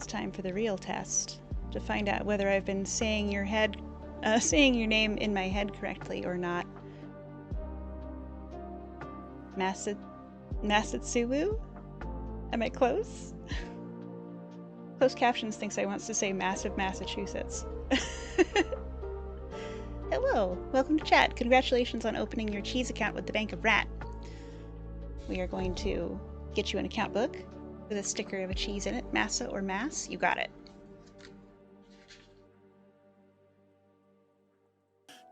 it's time for the real test to find out whether I've been saying your name in my head correctly or not. Masatsuwu? Am I close? Closed captions thinks I wants to say massive Massachusetts. Hello, welcome to chat. Congratulations on opening your cheese account with the Bank of Rat. We are going to get you an account book with a sticker of a cheese in it. Massa or Mass, you got it.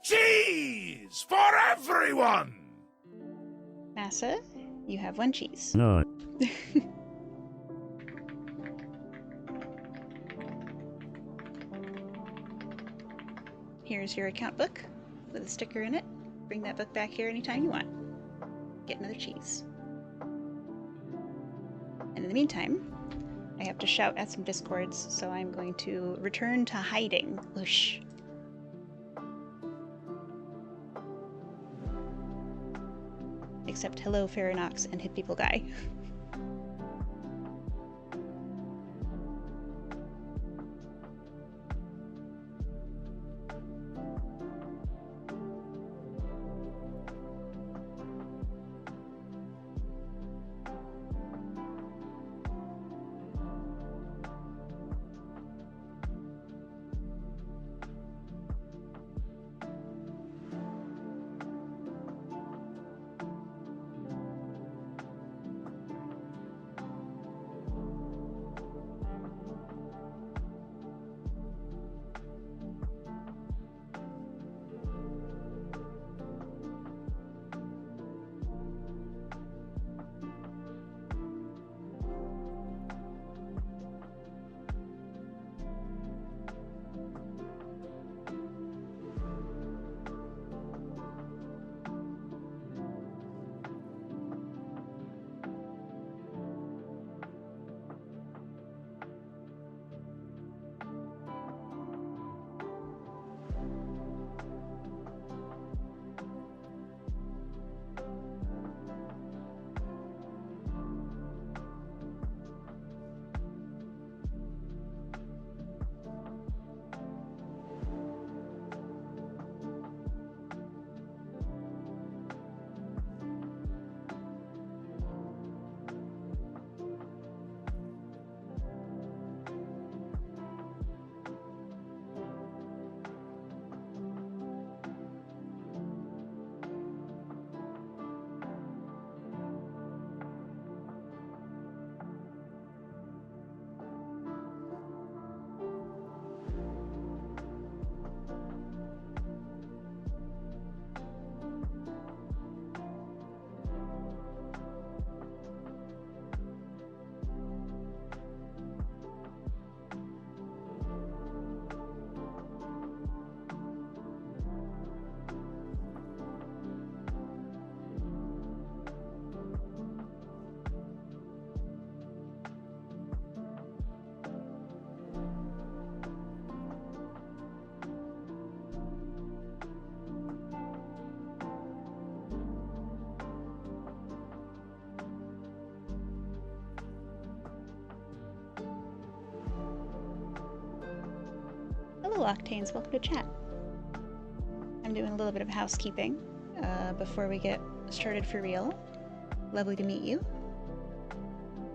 Cheese for everyone! Massa, you have one cheese. No. Here's your account book with a sticker in it. Bring that book back here anytime you want. Get another cheese. And in the meantime, I have to shout at some discords, so I'm going to return to hiding. Whoosh. Except hello, Farinox and Hit People Guy. Hello, Octanes. Welcome to chat. I'm doing a little bit of housekeeping before we get started for real. Lovely to meet you.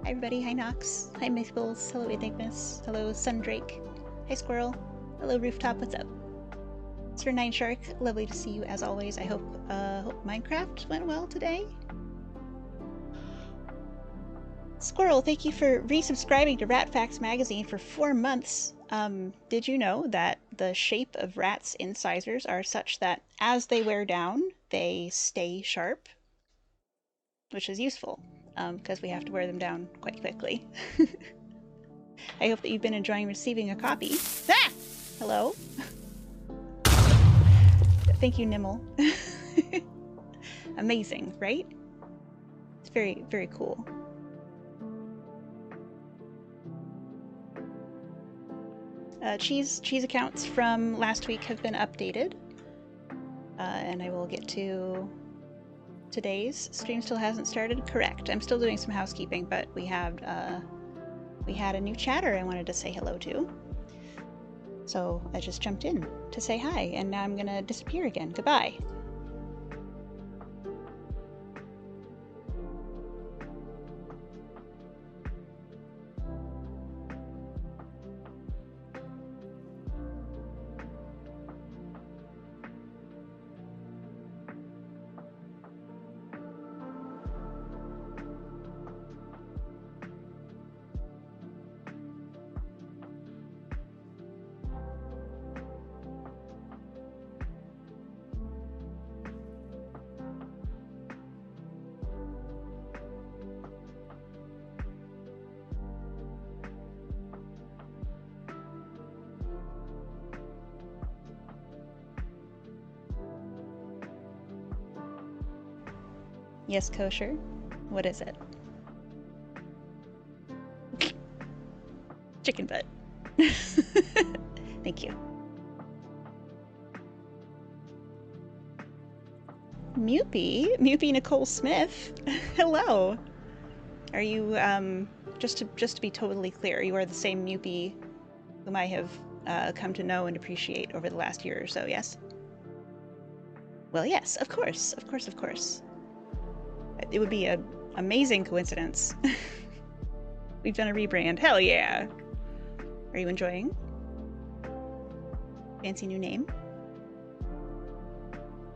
Hi, everybody. Hi, Nox. Hi, Mythballs. Hello, Enigmas. Hello, Sundrake. Hi, Squirrel. Hello, Rooftop. What's up? Sir Nine Shark. Lovely to see you as always. I hope Minecraft went well today. Squirrel, thank you for resubscribing to Rat Facts magazine for 4 months. Did you know that the shape of rats' incisors are such that as they wear down, they stay sharp? Which is useful, because we have to wear them down quite quickly. I hope that you've been enjoying receiving a copy. Ah! Hello? Thank you, Nimble. Amazing, right? It's very, very cool. Cheese accounts from last week have been updated, and I will get to today's. Stream still hasn't started? Correct. I'm still doing some housekeeping, but we have we had a new chatter I wanted to say hello to. So I just jumped in to say hi, and now I'm gonna disappear again. Goodbye. Yes, kosher. What is it? Chicken butt. Thank you. Mupie Nicole Smith. Hello. Are you just to be totally clear, you are the same Mupie whom I have come to know and appreciate over the last year or so, yes? Well, yes, of course, of course, of course. It would be an amazing coincidence. We've done a rebrand. Hell yeah! Are you enjoying? Fancy new name?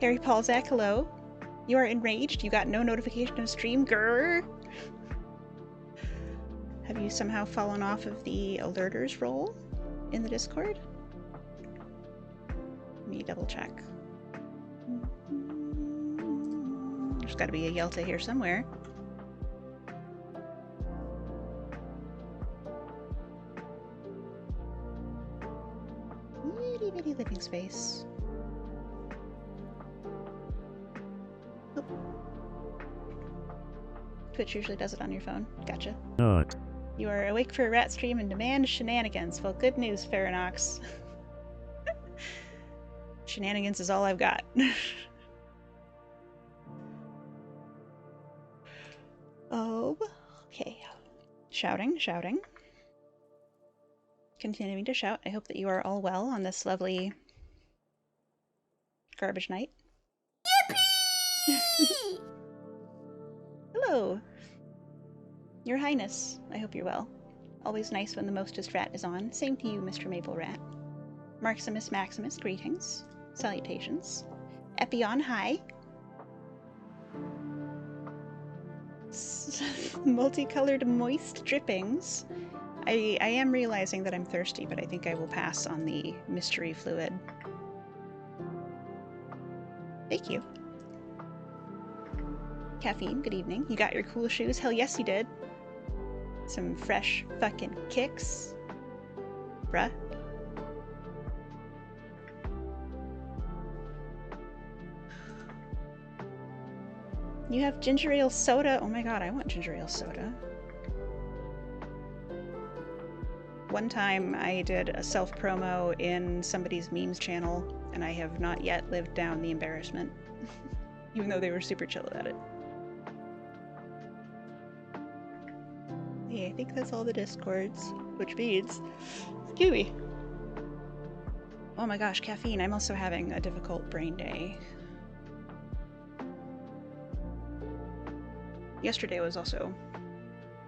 Harry Paulzak, hello. You are enraged? You got no notification of stream? Grrr! Have you somehow fallen off of the alerters role in the Discord? Let me double check. There's gotta be a Yelta here somewhere. Itty bitty living space. Oh. Twitch usually does it on your phone. Gotcha. Not. You are awake for a rat stream and demand shenanigans. Well, good news, Farinox. Shenanigans is all I've got. Oh, okay. Shouting. Continuing to shout. I hope that you are all well on this lovely garbage night. Yippee! Hello. Your Highness, I hope you're well. Always nice when the Mostest Rat is on. Same to you, Mr. Maple Rat. Marximus Maximus, greetings. Salutations. Epion, hi. Multicolored moist drippings. I am realizing that I'm thirsty, but I think I will pass on the mystery fluid. Thank you. Caffeine, good evening. You got your cool shoes? Hell yes you did. Some fresh fucking kicks. Bruh. You have ginger ale soda? Oh my god, I want ginger ale soda. One time I did a self-promo in somebody's memes channel, and I have not yet lived down the embarrassment. Even though they were super chill about it. Yeah, I think that's all the discords, which means... Excuse me. Oh my gosh, caffeine. I'm also having a difficult brain day. Yesterday was also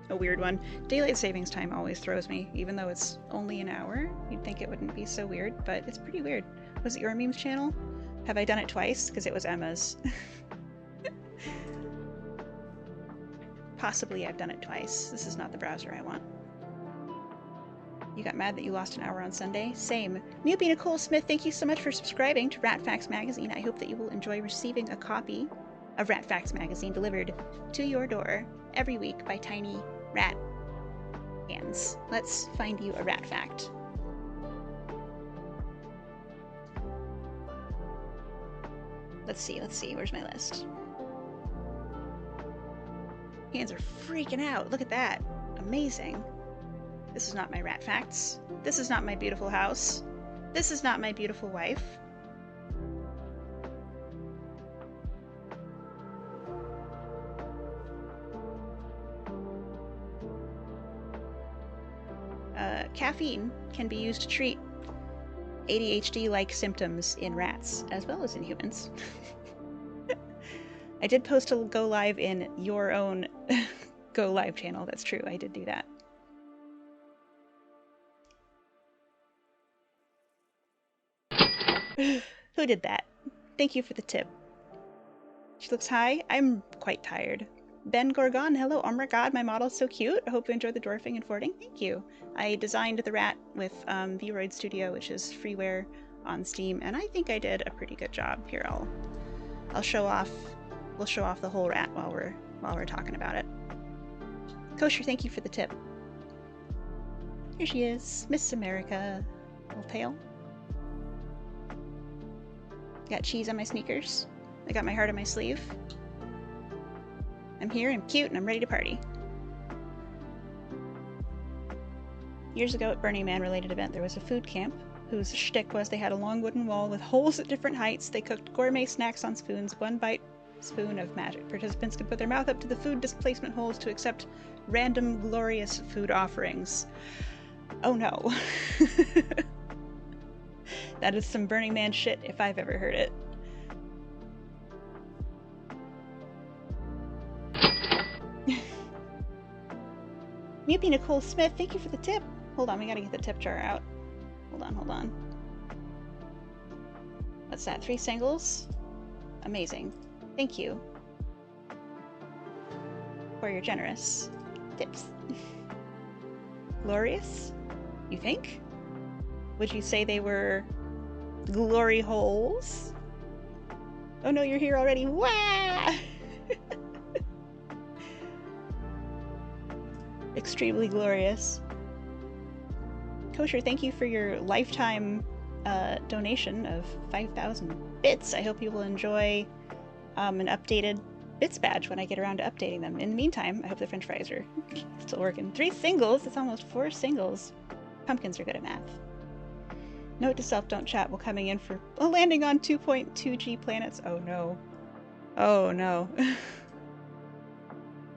a weird one. Daylight savings time always throws me, even though it's only an hour. You'd think it wouldn't be so weird, but it's pretty weird. Was it your memes channel? Have I done it twice? Because it was Emma's. Possibly I've done it twice. This is not the browser I want. You got mad that you lost an hour on Sunday? Same. Mewbie Nicole Smith, thank you so much for subscribing to Rat Facts Magazine. I hope that you will enjoy receiving a copy of Rat Facts Magazine delivered to your door every week by tiny rat hands. Let's find you a rat fact. Let's see, where's my list? Hands are freaking out, look at that. Amazing. This is not my rat facts. This is not my beautiful house. This is not my beautiful wife. caffeine can be used to treat ADHD-like symptoms in rats, as well as in humans. I did post a go live in your own go live channel. That's true. I did do that. Who did that? Thank you for the tip. She looks high. I'm quite tired. Ben Gorgon, hello. Oh my god, my model's so cute. I hope you enjoyed the dwarfing and fording. Thank you. I designed the rat with Vroid Studio, which is freeware on Steam, and I think I did a pretty good job. Here, I'll show off. We'll show off the whole rat while we're talking about it. Kosher, thank you for the tip. Here she is, Miss America. Little tail. Got cheese on my sneakers. I got my heart on my sleeve. I'm here, I'm cute, and I'm ready to party. Years ago at Burning Man related event, there was a food camp whose shtick was they had a long wooden wall with holes at different heights. They cooked gourmet snacks on spoons, one bite spoon of magic. Participants could put their mouth up to the food displacement holes to accept random glorious food offerings. Oh no. That is some Burning Man shit if I've ever heard it. Mewpie Nicole Smith, thank you for the tip. Hold on, we gotta get the tip jar out. Hold on. What's that, 3 singles? Amazing. Thank you for your generous tips. Glorious? You think? Would you say they were glory holes? Oh no, you're here already. Wah! Extremely glorious. Kosher, thank you for your lifetime donation of 5,000 bits. I hope you will enjoy an updated bits badge when I get around to updating them. In the meantime, I hope the french fries are still working. 3 singles? It's almost 4 singles. Pumpkins are good at math. Note to self, don't chat while coming in for landing on 2.2G planets. Oh no. Oh no.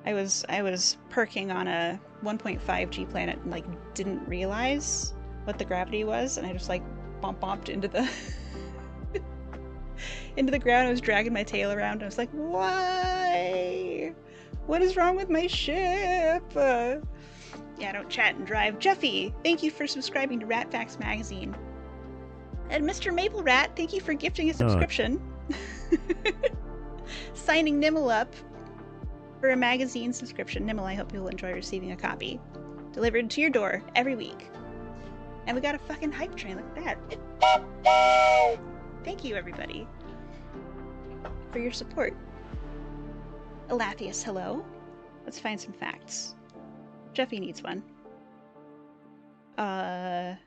I was perking on a 1.5G planet and like didn't realize what the gravity was, and I just like bomped into the into the ground. I was dragging my tail around and I was like, why? What is wrong with my ship? Yeah, don't chat and drive. Jeffy, thank you for subscribing to Rat Facts Magazine. And Mr. Maple Rat, thank you for gifting a subscription. Signing Nimble up for a magazine subscription. Nimble, I hope you'll enjoy receiving a copy. Delivered to your door every week. And we got a fucking hype train, look at that. Thank you, everybody, for your support. Elathius, hello. Let's find some facts. Jeffy needs one.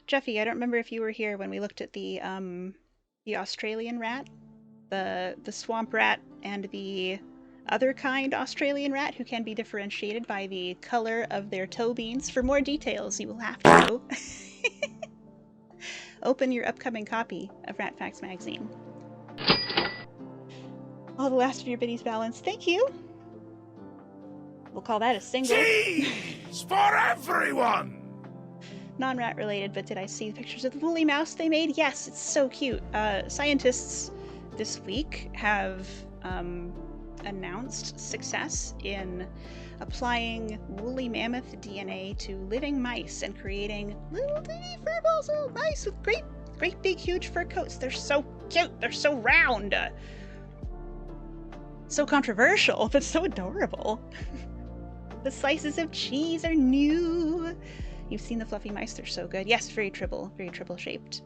Jeffy, I don't remember if you were here when we looked at the Australian rat, the swamp rat, and the other kind Australian rat who can be differentiated by the color of their toe beans. For more details, you will have to open your upcoming copy of Rat Facts Magazine. All the last of your biddies balance. Thank you. We'll call that a single. Cheese for everyone! Non-rat related, but did I see the pictures of the woolly mouse they made? Yes, it's so cute. Scientists this week have announced success in applying woolly mammoth DNA to living mice and creating little tiny furballs, little mice with great big huge fur coats. They're so cute. They're so round. So controversial, but so adorable. The slices of cheese are new. You've seen the fluffy mice, they're so good. Yes, very tribble shaped.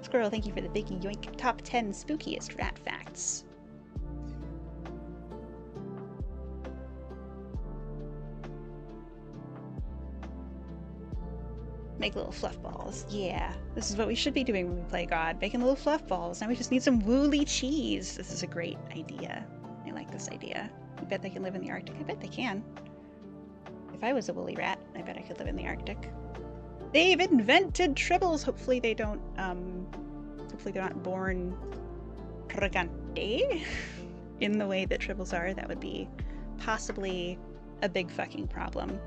Squirrel, thank you for the big yoink. Top 10 spookiest rat facts. Make little fluff balls. Yeah, this is what we should be doing when we play God. Making little fluff balls. Now we just need some woolly cheese. This is a great idea. I like this idea. I bet they can live in the Arctic. I bet they can. If I was a woolly rat, I bet I could live in the Arctic. They've invented tribbles! Hopefully they don't, hopefully they're not born pregante in the way that tribbles are. That would be possibly a big fucking problem.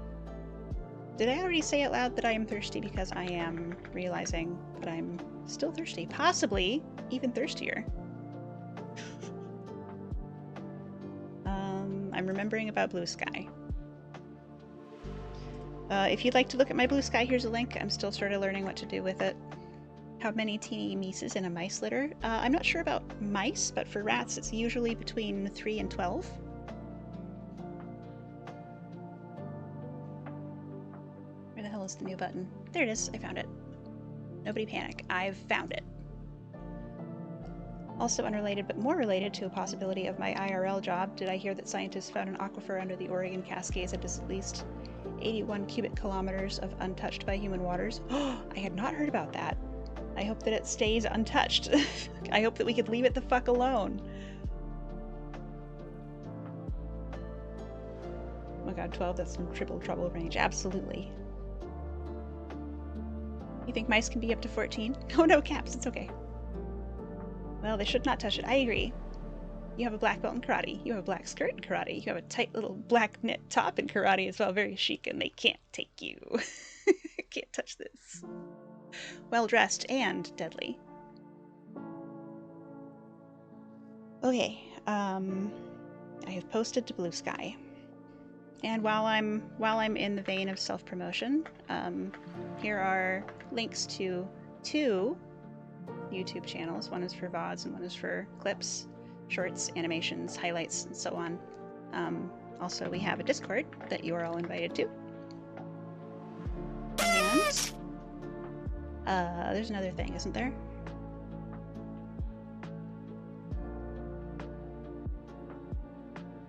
Did I already say out loud that I am thirsty? Because I am realizing that I'm still thirsty. Possibly even thirstier. I'm remembering about blue sky. If you'd like to look at my blue sky, here's a link. I'm still sort of learning what to do with it. How many teeny mices in a mice litter? I'm not sure about mice, but for rats it's usually between 3 and 12. Where the hell is the new button? There it is. I found it. Nobody panic. I've found it. Also unrelated, but more related to a possibility of my IRL job, did I hear that scientists found an aquifer under the Oregon Cascades that is at least 81 cubic kilometers of untouched by human waters? I had not heard about that. I hope that it stays untouched. I hope that we could leave it the fuck alone. Oh my god, 12, that's some triple trouble range. Absolutely. You think mice can be up to 14? Oh no, Caps, it's okay. Well, they should not touch it. I agree. You have a black belt in karate. You have a black skirt in karate. You have a tight little black knit top in karate as well. Very chic, and they can't take you. Can't touch this. Well dressed and deadly. Okay, I have posted to Blue Sky. And while I'm in the vein of self-promotion, here are links to 2 YouTube channels. One is for VODs and one is for clips, shorts, animations, highlights, and so on. Also, we have a Discord that you are all invited to. And there's another thing, isn't there?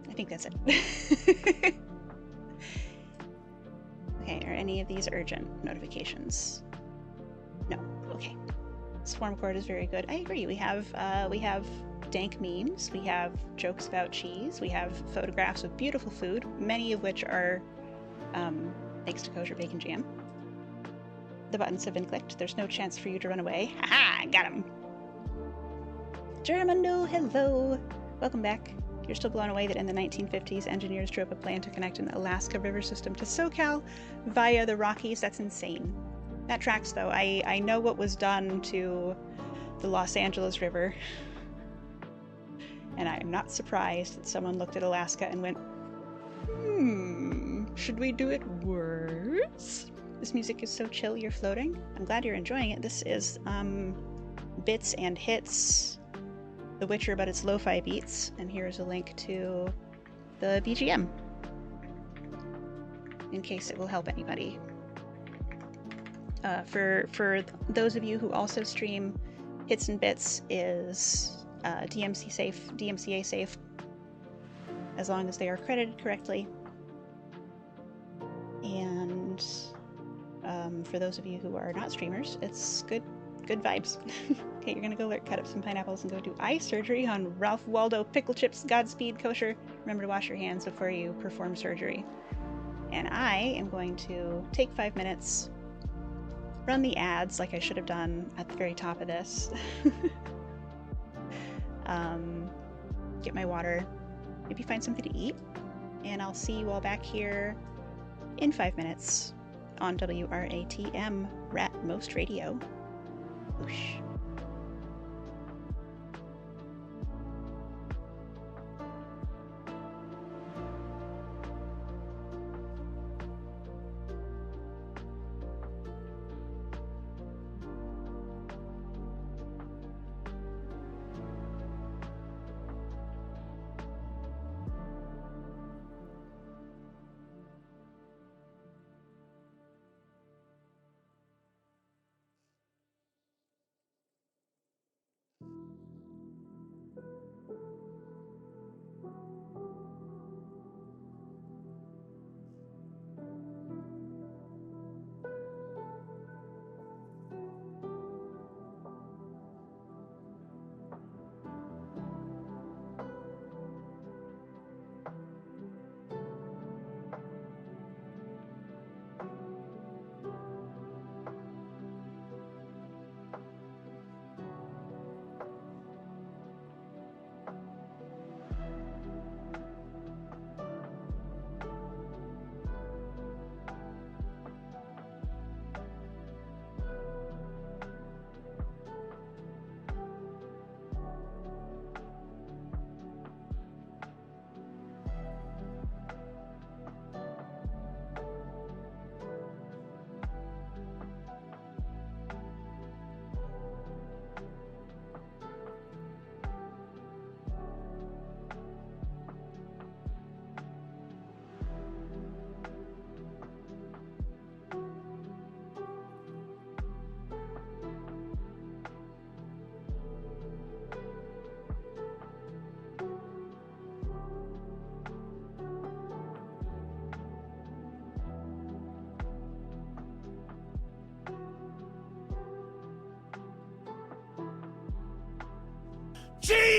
I think that's it. Okay, are any of these urgent notifications? No. Okay. Swarmcord is very good. I agree. We have dank memes. We have jokes about cheese. We have photographs of beautiful food, many of which are thanks to Kosher Bacon Jam. The buttons have been clicked. There's no chance for you to run away. Haha! Got him! Germano, hello! Welcome back. You're still blown away that in the 1950s, engineers drew up a plan to connect an Alaska river system to SoCal via the Rockies. That's insane. That tracks, though. I know what was done to the Los Angeles River. And I'm not surprised that someone looked at Alaska and went, should we do it worse? This music is so chill, you're floating. I'm glad you're enjoying it. This is Bits and Hits The Witcher, but it's lo-fi beats. And here's a link to the BGM, in case it will help anybody. For those of you who also stream, Hits and Bits is DMCA safe, as long as they are credited correctly. And for those of you who are not streamers, it's good vibes. Okay, you're gonna go cut up some pineapples and go do eye surgery on Ralph Waldo Pickle Chips. Godspeed, Kosher. Remember to wash your hands before you perform surgery. And I am going to take 5 minutes, run the ads like I should have done at the very top of this. Get my water, maybe find something to eat, and I'll see you all back here in 5 minutes on WRATM Rat Most Radio. Whoosh.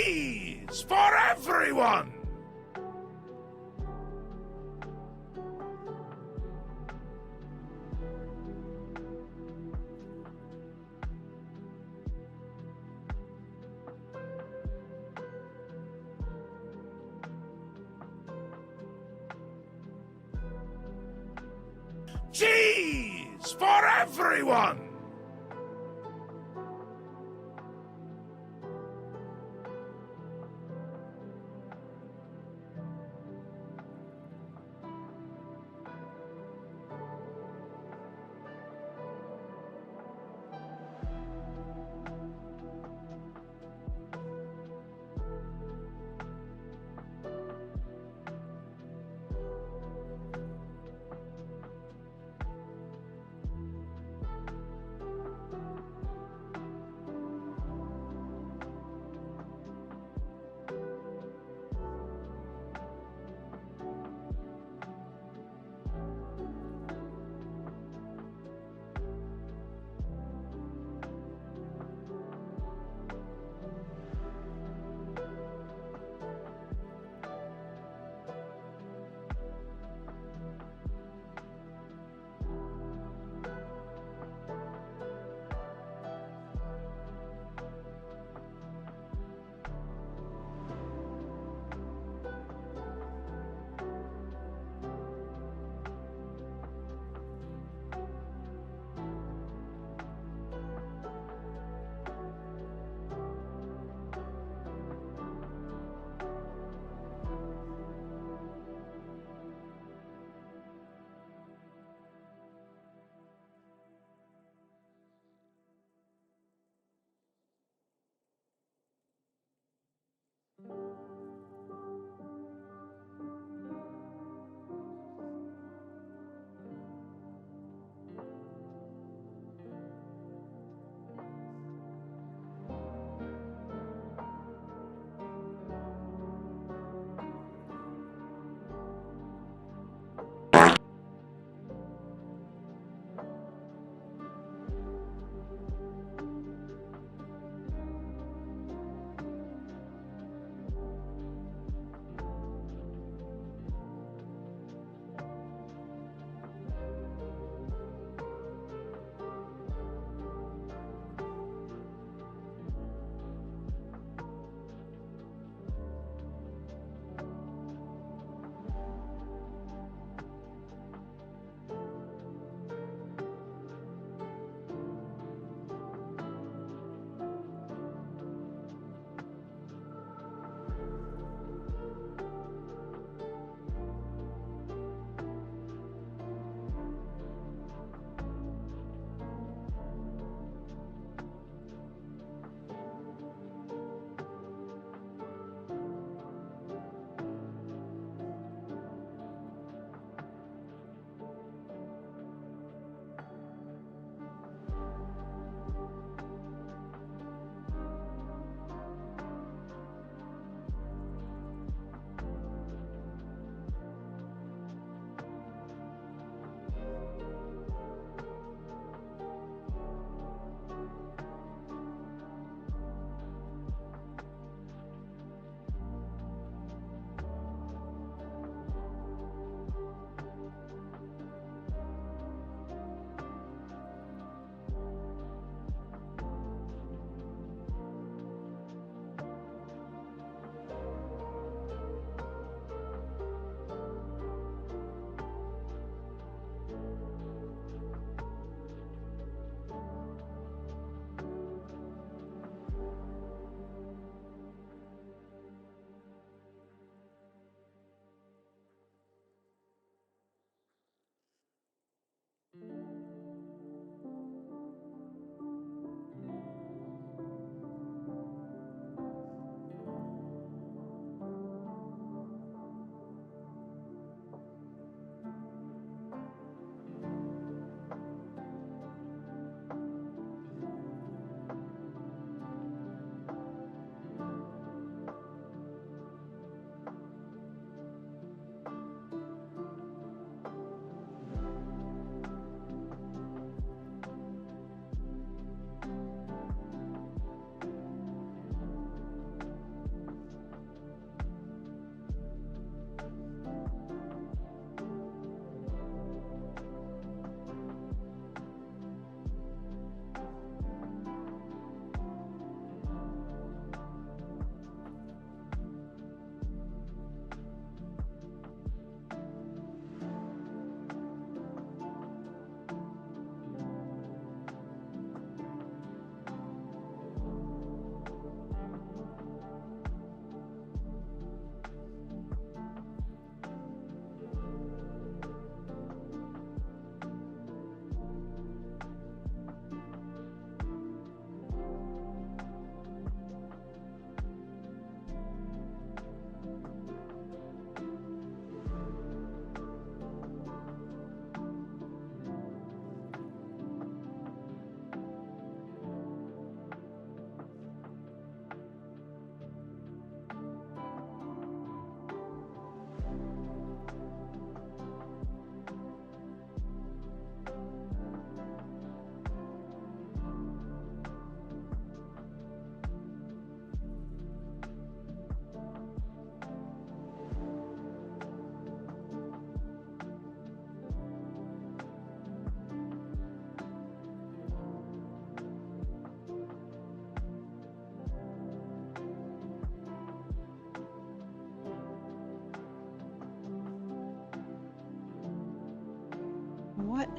Cheese for everyone! Cheese for everyone!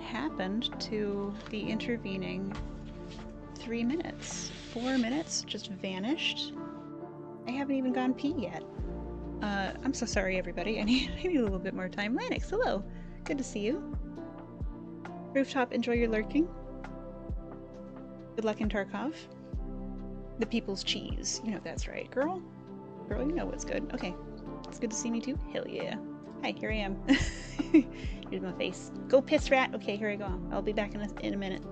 happened to the intervening 3 minutes? 4 minutes just vanished. I haven't even gone pee yet. I'm so sorry, everybody. I need a little bit more time. Lanix, hello. Good to see you. Rooftop, enjoy your lurking. Good luck in Tarkov. The people's cheese. You know that's right, girl. Girl, you know what's good. Okay. It's good to see me too. Hell yeah. Hi, here I am. Here's my face. Go piss, rat. Okay, here I go. I'll be back in a minute.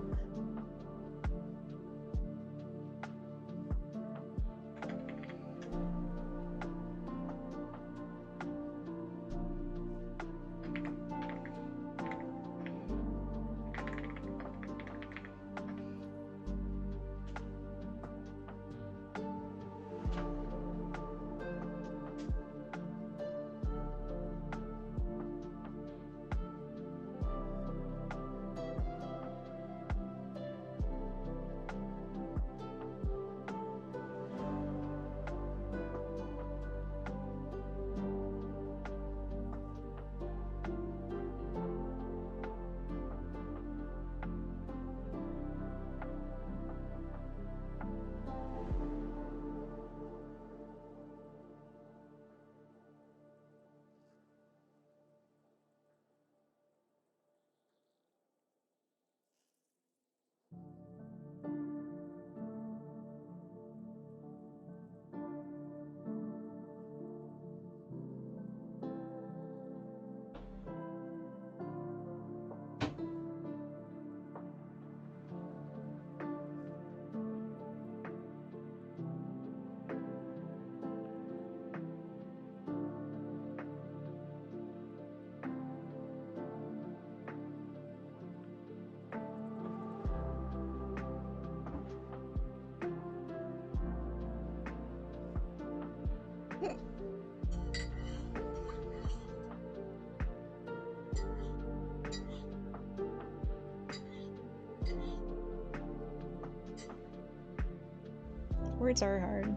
Words are hard.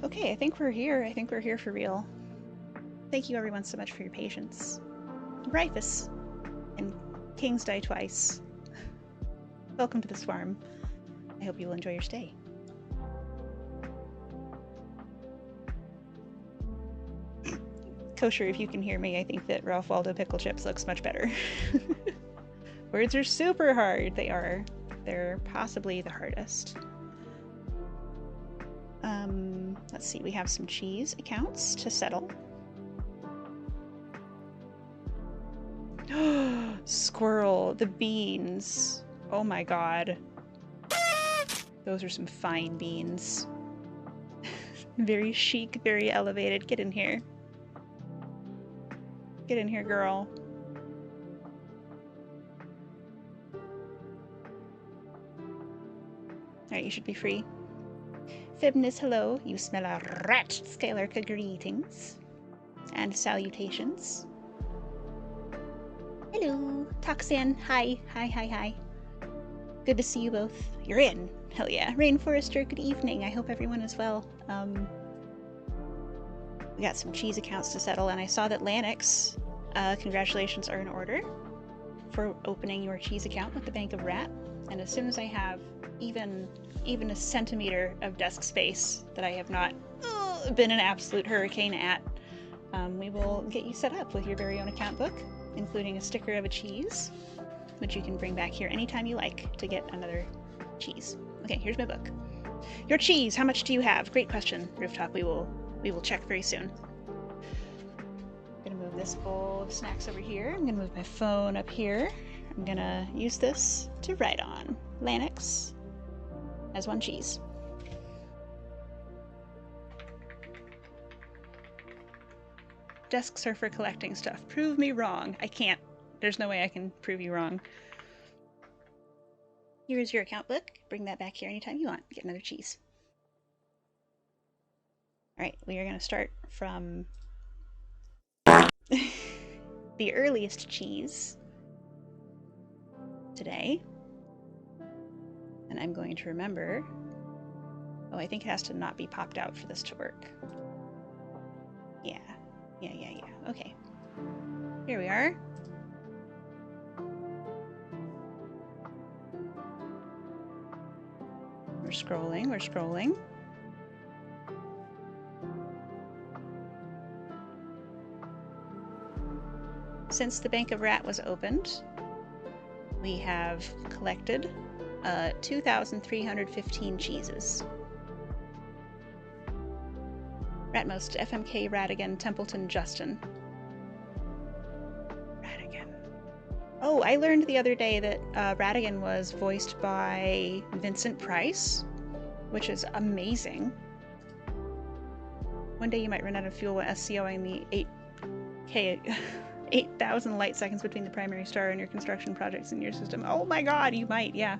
Okay, I think we're here. I think we're here for real. Thank you everyone so much for your patience. Rifus and Kings Die Twice. Welcome to the swarm. I hope you will enjoy your stay. Kosher, if you can hear me, I think that Ralph Waldo Pickle Chips looks much better. Words are super hard. They are. They're possibly the hardest. Let's see. We have some cheese accounts to settle. Squirrel. The beans. Oh my god. Those are some fine beans. Very chic, very elevated. Get in here. Get in here, girl. Alright, you should be free. Fibnus, hello. You smell a rat. Scalarca, greetings. And salutations. Hello. Toxan, hi. Hi. Good to see you both. You're in. Hell yeah. Rainforester, good evening. I hope everyone is well. We got some cheese accounts to settle, and I saw that Lanix, congratulations are in order for opening your cheese account with the Bank of Rat. And as soon as I have even a centimeter of desk space that I have not been an absolute hurricane at, we will get you set up with your very own account book, including a sticker of a cheese, which you can bring back here anytime you like to get another cheese. Okay, here's my book. Your cheese, how much do you have? Great question, Rooftop. We will check very soon. I'm gonna move this bowl of snacks over here. I'm gonna move my phone up here. I'm gonna use this to write on. Lanix has 1 cheese. Desks are for collecting stuff. Prove me wrong. I can't. There's no way I can prove you wrong. Here's your account book. Bring that back here anytime you want. Get another cheese. Alright, we are going to start from the earliest cheese today. And I'm going to remember... Oh, I think it has to not be popped out for this to work. Yeah. Okay. Here we are. We're scrolling, we're scrolling. Since the Bank of Rat was opened, we have collected 2,315 cheeses. Ratmost, FMK, Radigan, Templeton, Justin. Radigan. Oh, I learned the other day that Radigan was voiced by Vincent Price, which is amazing. One day you might run out of fuel while SCOing the 8,000 light seconds between the primary star and your construction projects in your system. Oh my god, you might, yeah.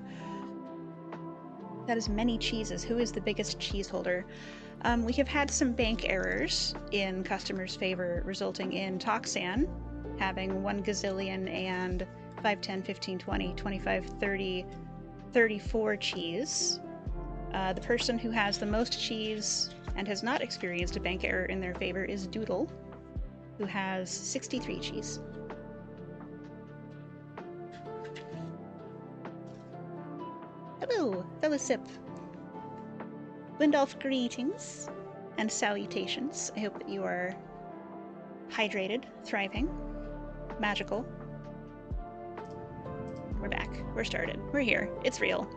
That is many cheeses. Who is the biggest cheese holder? We have had some bank errors in customers' favor, resulting in Toxan having 1 gazillion and 5, 10, 15, 20, 25, 30, 34 cheese. The person who has the most cheese and has not experienced a bank error in their favor is Doodle, who has 63 cheese. Hello, Felicip. Windolf, greetings and salutations. I hope that you are hydrated, thriving, magical. We're back. We're started. We're here. It's real.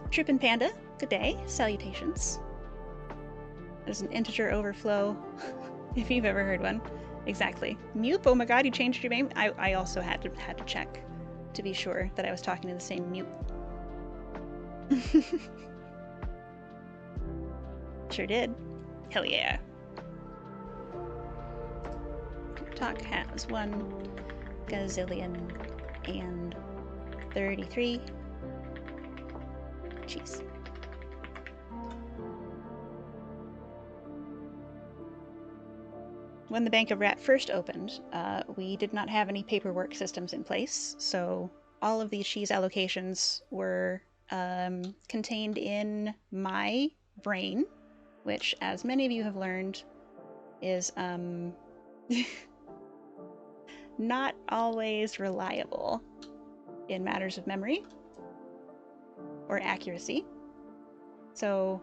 Trippin' Panda, good day. Salutations. There's an integer overflow, if you've ever heard one. Exactly. Mupe, oh my god, you changed your name? I also had to check to be sure that I was talking to the same Mupe. Sure did. Hell yeah. Talk has 1 gazillion and 33 cheese. When the Bank of Rat first opened, we did not have any paperwork systems in place, so all of these cheese allocations were contained in my brain, which, as many of you have learned, is not always reliable in matters of memory or accuracy. So,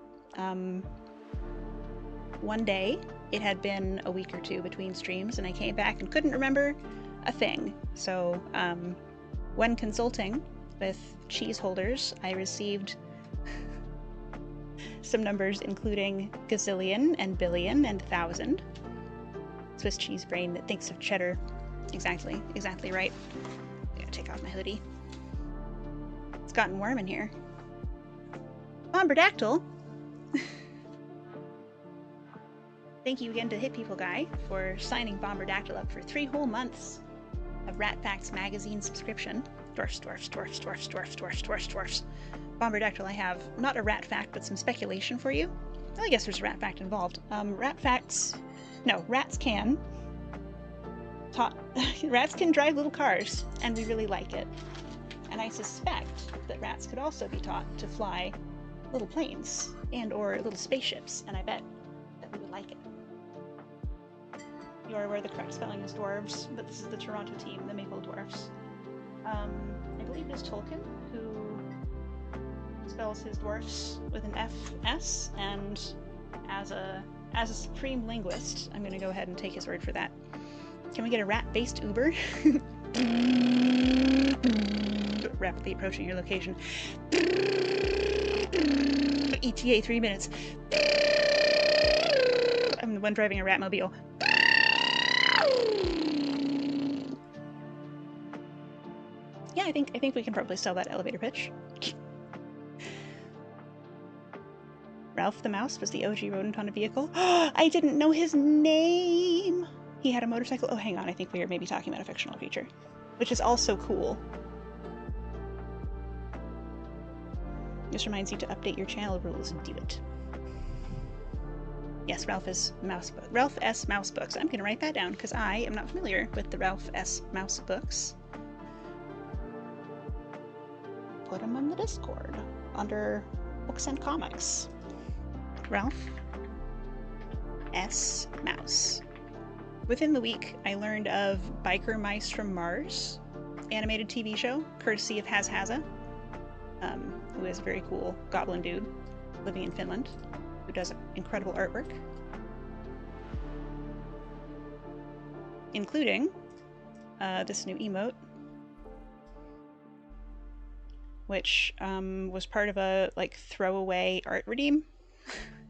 one day, it had been a week or two between streams, and I came back and couldn't remember a thing. So, when consulting with cheese holders, I received some numbers including gazillion and billion and thousand. Swiss cheese brain that thinks of cheddar. Exactly right. I gotta take off my hoodie. It's gotten warm in here. Bombardactyl! Thank you again to Hit People Guy for signing Bombardactyl up for 3 whole months of Rat Facts magazine subscription. Dwarfs. Bombardactyl, I have not a rat fact, but some speculation for you. Well, I guess there's a rat fact involved. Rats can drive little cars, and we really like it. And I suspect that rats could also be taught to fly little planes and or little spaceships, and I bet that we would like it. You are aware the correct spelling is dwarves, but this is the Toronto team, the Maple Dwarfs. I believe it is Tolkien who spells his dwarfs with an FS, and as a supreme linguist, I'm going to go ahead and take his word for that. Can we get a rat-based Uber? Rapidly approaching your location. ETA 3 minutes. I'm the one driving a Ratmobile. Yeah, I think we can probably sell that elevator pitch. Ralph the Mouse was the OG rodent on a vehicle. I didn't know his name! He had a motorcycle. Oh, hang on. I think we are maybe talking about a fictional creature, which is also cool. This reminds you to update your channel rules and do it. Yes, Ralph S. Mouse Books. I'm going to write that down because I am not familiar with the Ralph S. Mouse Books. Put them in the Discord under Books and Comics. Ralph S. Mouse. Within the week, I learned of Biker Mice from Mars, animated TV show, courtesy of Haza, who is a very cool goblin dude living in Finland, who does incredible artwork, including this new emote, which was part of a like throwaway art redeem,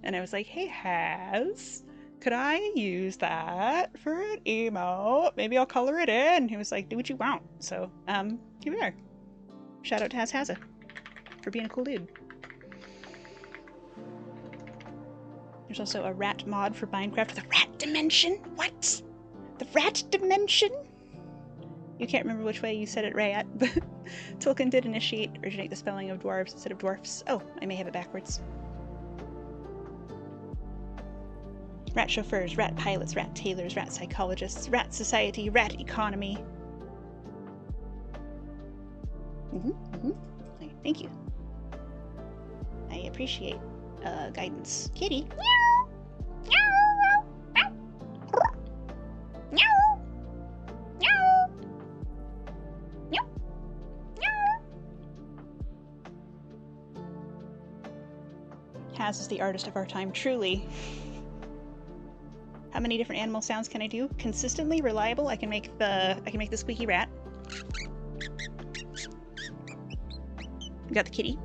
and I was like, "Hey, Haz, could I use that for an emote? Maybe I'll color it in." He was like, "Do what you want." So, here we are. Shout out to Haza for being a cool dude. There's also a rat mod for Minecraft with a rat dimension. What? The rat dimension? You can't remember which way you said it, Rayat, but Tolkien did originate the spelling of dwarves instead of dwarfs. Oh, I may have it backwards. Rat chauffeurs, rat pilots, rat tailors, rat psychologists, rat society, rat economy. Thank you. I appreciate guidance. Kitty. Haz is the artist of our time, truly. How many different animal sounds can I do? Consistently, reliable. I can make the squeaky rat. We got the kitty.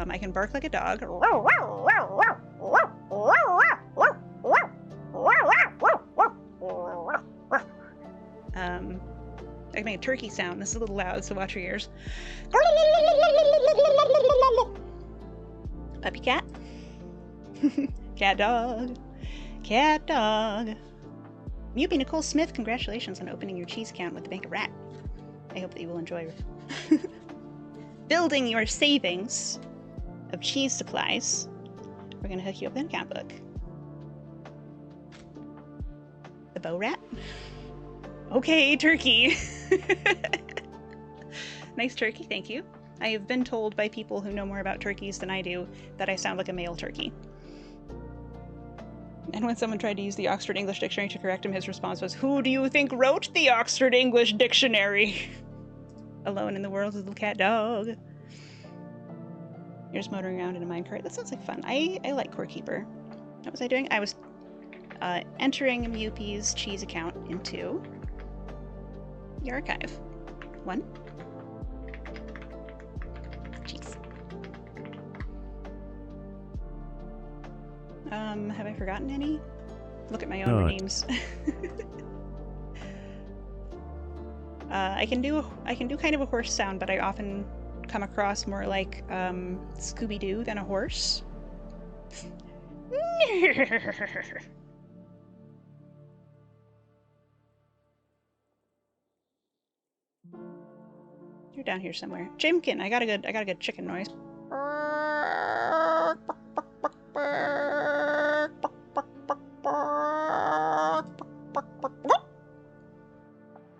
I can bark like a dog. I can make a turkey sound. This is a little loud, so watch your ears. Puppy cat. Cat dog. Cat dog. Mewbie Nicole Smith, congratulations on opening your cheese account with the Bank of Rat. I hope that you will enjoy building your savings of cheese supplies. We're going to hook you up with an account book. The Bow Rat. Okay, turkey. Nice turkey, thank you. I have been told by people who know more about turkeys than I do that I sound like a male turkey. And when someone tried to use the Oxford English Dictionary to correct him, his response was, "Who do you think wrote the Oxford English Dictionary?" Alone in the world, little cat dog. You're just motoring around in a minecart. That sounds like fun. I like Core Keeper. What was I doing? I was entering Mewpie's cheese account into the archive. 1. Cheese. Have I forgotten any? Look at my own names. I can do kind of a horse sound, but I often come across more like Scooby-Doo than a horse. You're down here somewhere. Jimkin, I got a good chicken noise.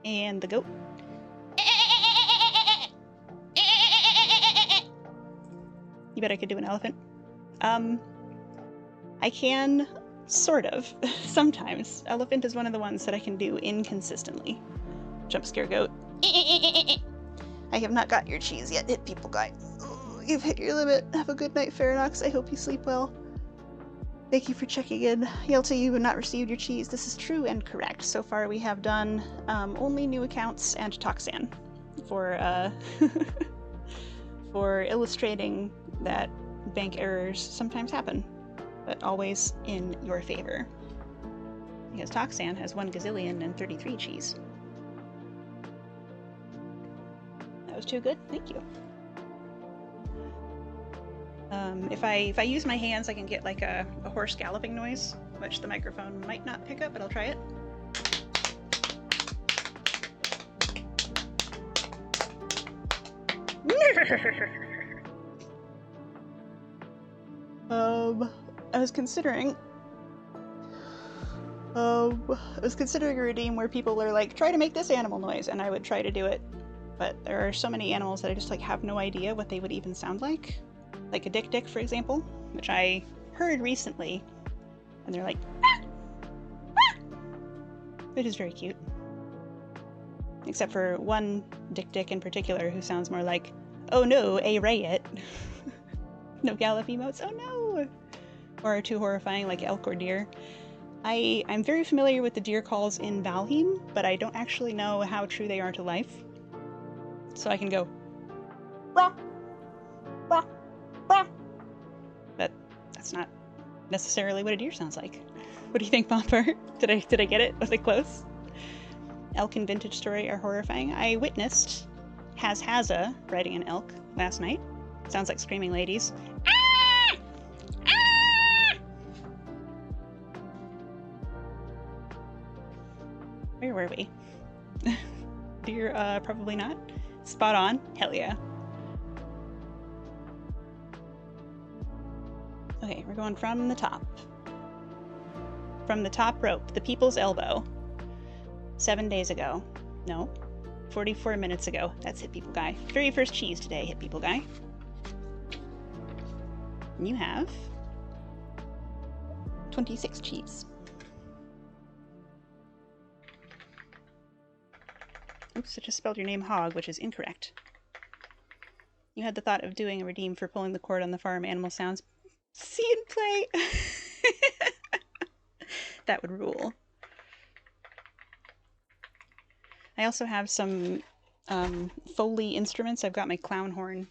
And the goat. You bet I could do an elephant. I can, sort of, sometimes. Elephant is one of the ones that I can do inconsistently. Jump scare goat. I have not got your cheese yet. Hit people guy. You've hit your limit. Have a good night, Farinox. I hope you sleep well. Thank you for checking in. Yelta, you have not received your cheese. This is true and correct. So far we have done only new accounts and Toxan for for illustrating that bank errors sometimes happen, but always in your favor. Because Toxan has 1 gazillion and 33 cheese. That was too good. Thank you. If I use my hands, I can get like a horse galloping noise, which the microphone might not pick up, but I'll try it. I was considering a redeem where people are like, try to make this animal noise, and I would try to do it, but there are so many animals that I just like have no idea what they would even sound like. like a dick, for example, which I heard recently, and they're like, ah! Ah! It is very cute. Except for one dick in particular who sounds more like, oh no, a riot. No gallop emotes, oh no! Or too horrifying like elk or deer. I'm very familiar with the deer calls in Valheim, but I don't actually know how true they are to life. So I can go, wah, wah, wah. But that's not necessarily what a deer sounds like. What do you think, Bumper? Did I get it? Was it close? Elk and Vintage Story are horrifying. I witnessed Hazza riding an elk last night. Sounds like screaming ladies. Ah! Ah! Where were we? Deer, probably not. Spot on. Hell yeah. Okay, we're going from the top. From the top rope, the people's elbow. 7 days ago. No. 44 minutes ago. That's Hit People Guy. Very first cheese today, Hit People Guy. And you have 26 cheese. Oops, I just spelled your name Hog, which is incorrect. You had the thought of doing a redeem for pulling the cord on the farm animal sounds. See and play! That would rule. I also have some Foley instruments. I've got my clown horn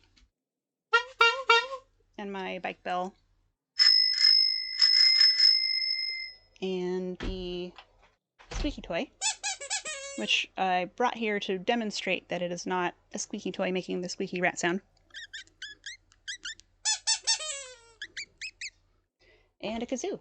and my bike bell and the squeaky toy, which I brought here to demonstrate that it is not a squeaky toy making the squeaky rat sound. And a kazoo.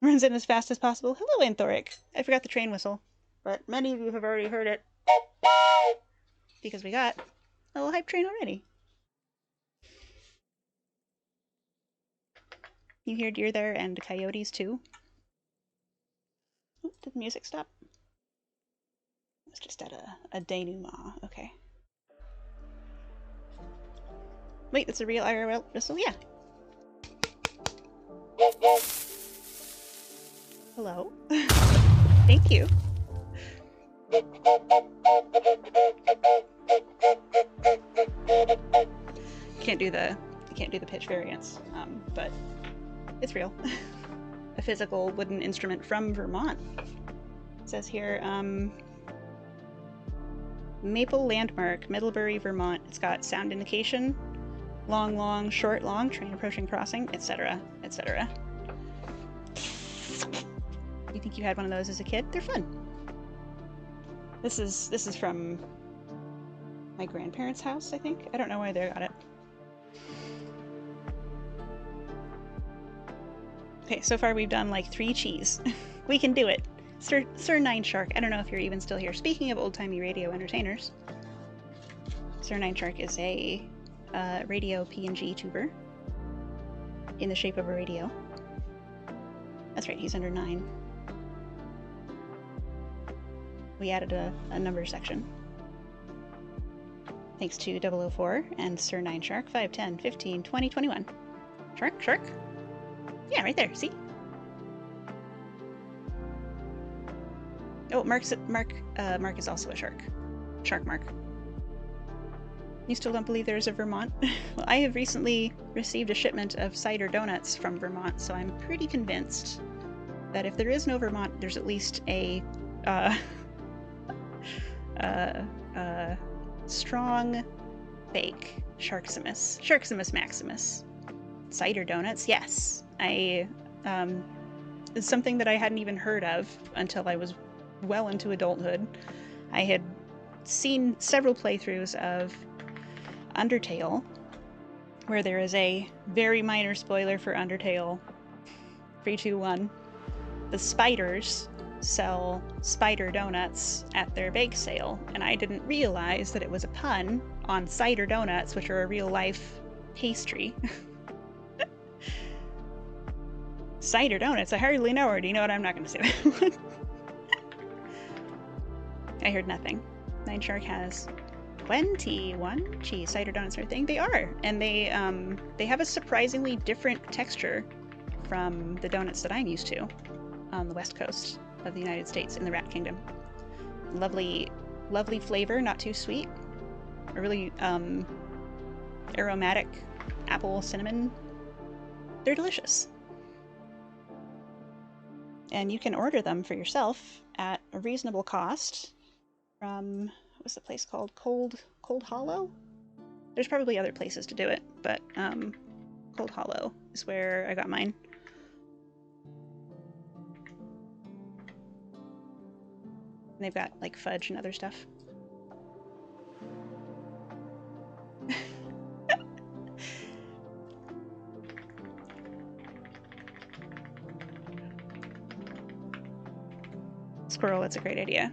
Runs in as fast as possible. Hello, Anthoric. I forgot the train whistle, but many of you have already heard it because we got a little hype train already. You hear deer there and coyotes too. Oh, did the music stop? It was just at a denouement. Okay. Wait, that's a real IRL whistle? Yeah. Hello. Thank you. Can't do the pitch variants, but it's real. A physical wooden instrument from Vermont. It says here, Maple Landmark, Middlebury, Vermont. It's got sound indication, long, long, short, long, train approaching crossing, etc., etc. You think you had one of those as a kid? They're fun. This is from my grandparents' house, I think. I don't know why they got it. Okay, so far we've done like 3 cheese. We can do it. Sir Nine Shark, I don't know if you're even still here. Speaking of old-timey radio entertainers, Sir Nine Shark is a radio PNG tuber in the shape of a radio. That's right, he's under 9. We added a number section. Thanks to 004 and Sir Nine Shark, 5, 10, 15, 20, 21. Shark? Yeah, right there, see? Oh, Mark is also a shark. Shark Mark. You still don't believe there's a Vermont? Well, I have recently received a shipment of cider donuts from Vermont, so I'm pretty convinced that if there is no Vermont, there's at least a strong fake Sharksimus Maximus. Cider donuts, yes. It's something that I hadn't even heard of until I was well into adulthood. I had seen several playthroughs of Undertale, where there is a very minor spoiler for Undertale. 3, 2, 1. The spiders sell spider donuts at their bake sale, and I didn't realize that it was a pun on cider donuts, which are a real-life pastry. Cider donuts. I hardly know her. Do you know what? I'm not going to say that one. I heard nothing. Nine Shark has 21 cheese cider donuts are thing. They are, and they have a surprisingly different texture from the donuts that I'm used to on the west coast of the United States in the Rat Kingdom. Lovely, lovely flavor, not too sweet. A really aromatic apple cinnamon. They're delicious. And you can order them for yourself at a reasonable cost from, what was the place called? Cold Hollow? There's probably other places to do it, but Cold Hollow is where I got mine. And they've got like fudge and other stuff. Squirrel, that's a great idea.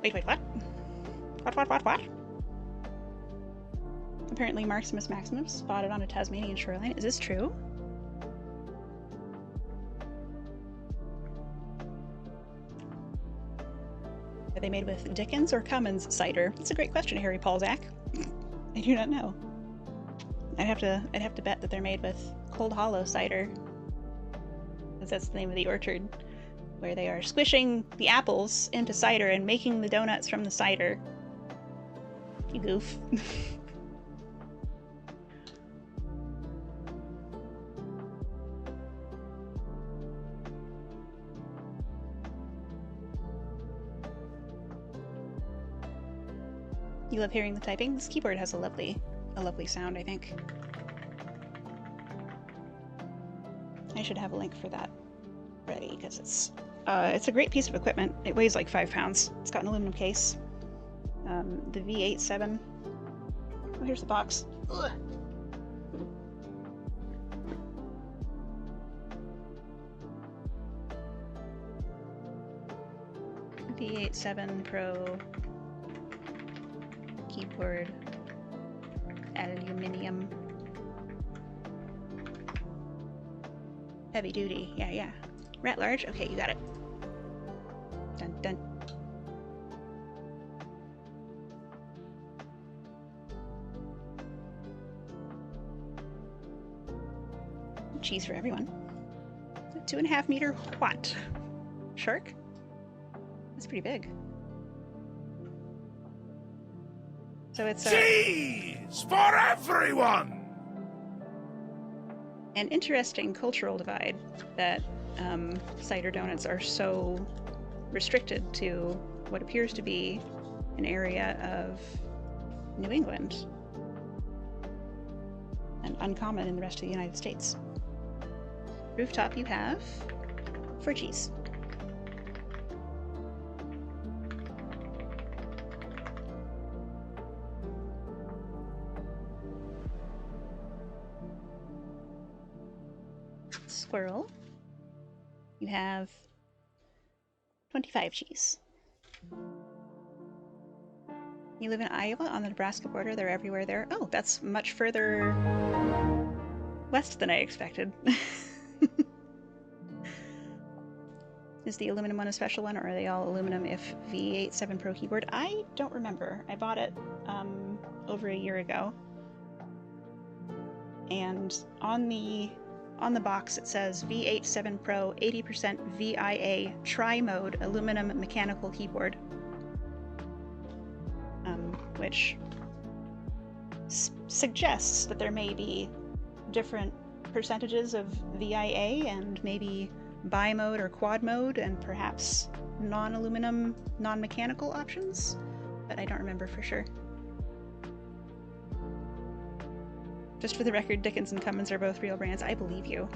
Wait, what? What? Apparently Maximus Maximus spotted on a Tasmanian shoreline. Is this true? Are they made with Dickens or Cummins cider? That's a great question, Harry Paulzak. I do not know. I'd have to bet that they're made with Cold Hollow cider, because that's the name of the orchard, where they are squishing the apples into cider and making the donuts from the cider. You goof. You love hearing the typing? This keyboard has a lovely sound, I think. I should have a link for that ready, because it's a great piece of equipment. It weighs like 5 pounds. It's got an aluminum case. The V87. Oh, here's the box. Ugh. V87 Pro keyboard, aluminium, heavy duty. Yeah. Rat large. Okay, you got it. Dun. Cheese for everyone. 2.5 meter what? Shark? That's pretty big. So it's cheese for everyone! An interesting cultural divide that cider donuts are so restricted to what appears to be an area of New England and uncommon in the rest of the United States. Rooftop you have for cheese. Squirrel, you have 25 cheese. You live in Iowa on the Nebraska border. They're everywhere there. Oh, that's much further west than I expected. Is the aluminum one a special one, or are they all aluminum if V87 Pro keyboard? I don't remember. I bought it over a year ago. And on the box it says V87 Pro 80% VIA tri-mode aluminum mechanical keyboard, which suggests that there may be different percentages of VIA and maybe bi-mode or quad mode and perhaps non-aluminum, non-mechanical options, but I don't remember for sure. Just for the record, Dickens and Cummins are both real brands. I believe you.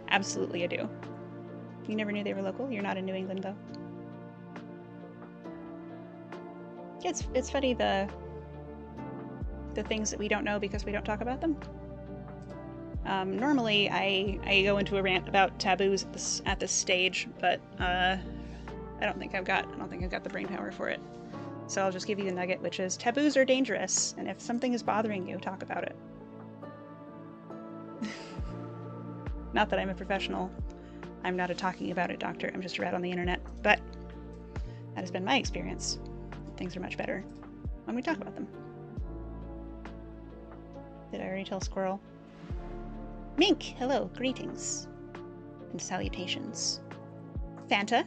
Absolutely I do. You never knew they were local? You're not in New England, though. Yeah, it's funny, the things that we don't know because we don't talk about them. Normally, I go into a rant about taboos at this stage, but I don't think I've got the brain power for it. So I'll just give you the nugget, which is taboos are dangerous, and if something is bothering you, talk about it. Not that I'm a professional. I'm not a talking about it doctor. I'm just a rat on the internet. But that has been my experience. Things are much better when we talk about them. Did I already tell Squirrel? Mink! Hello, greetings. And salutations. Fanta?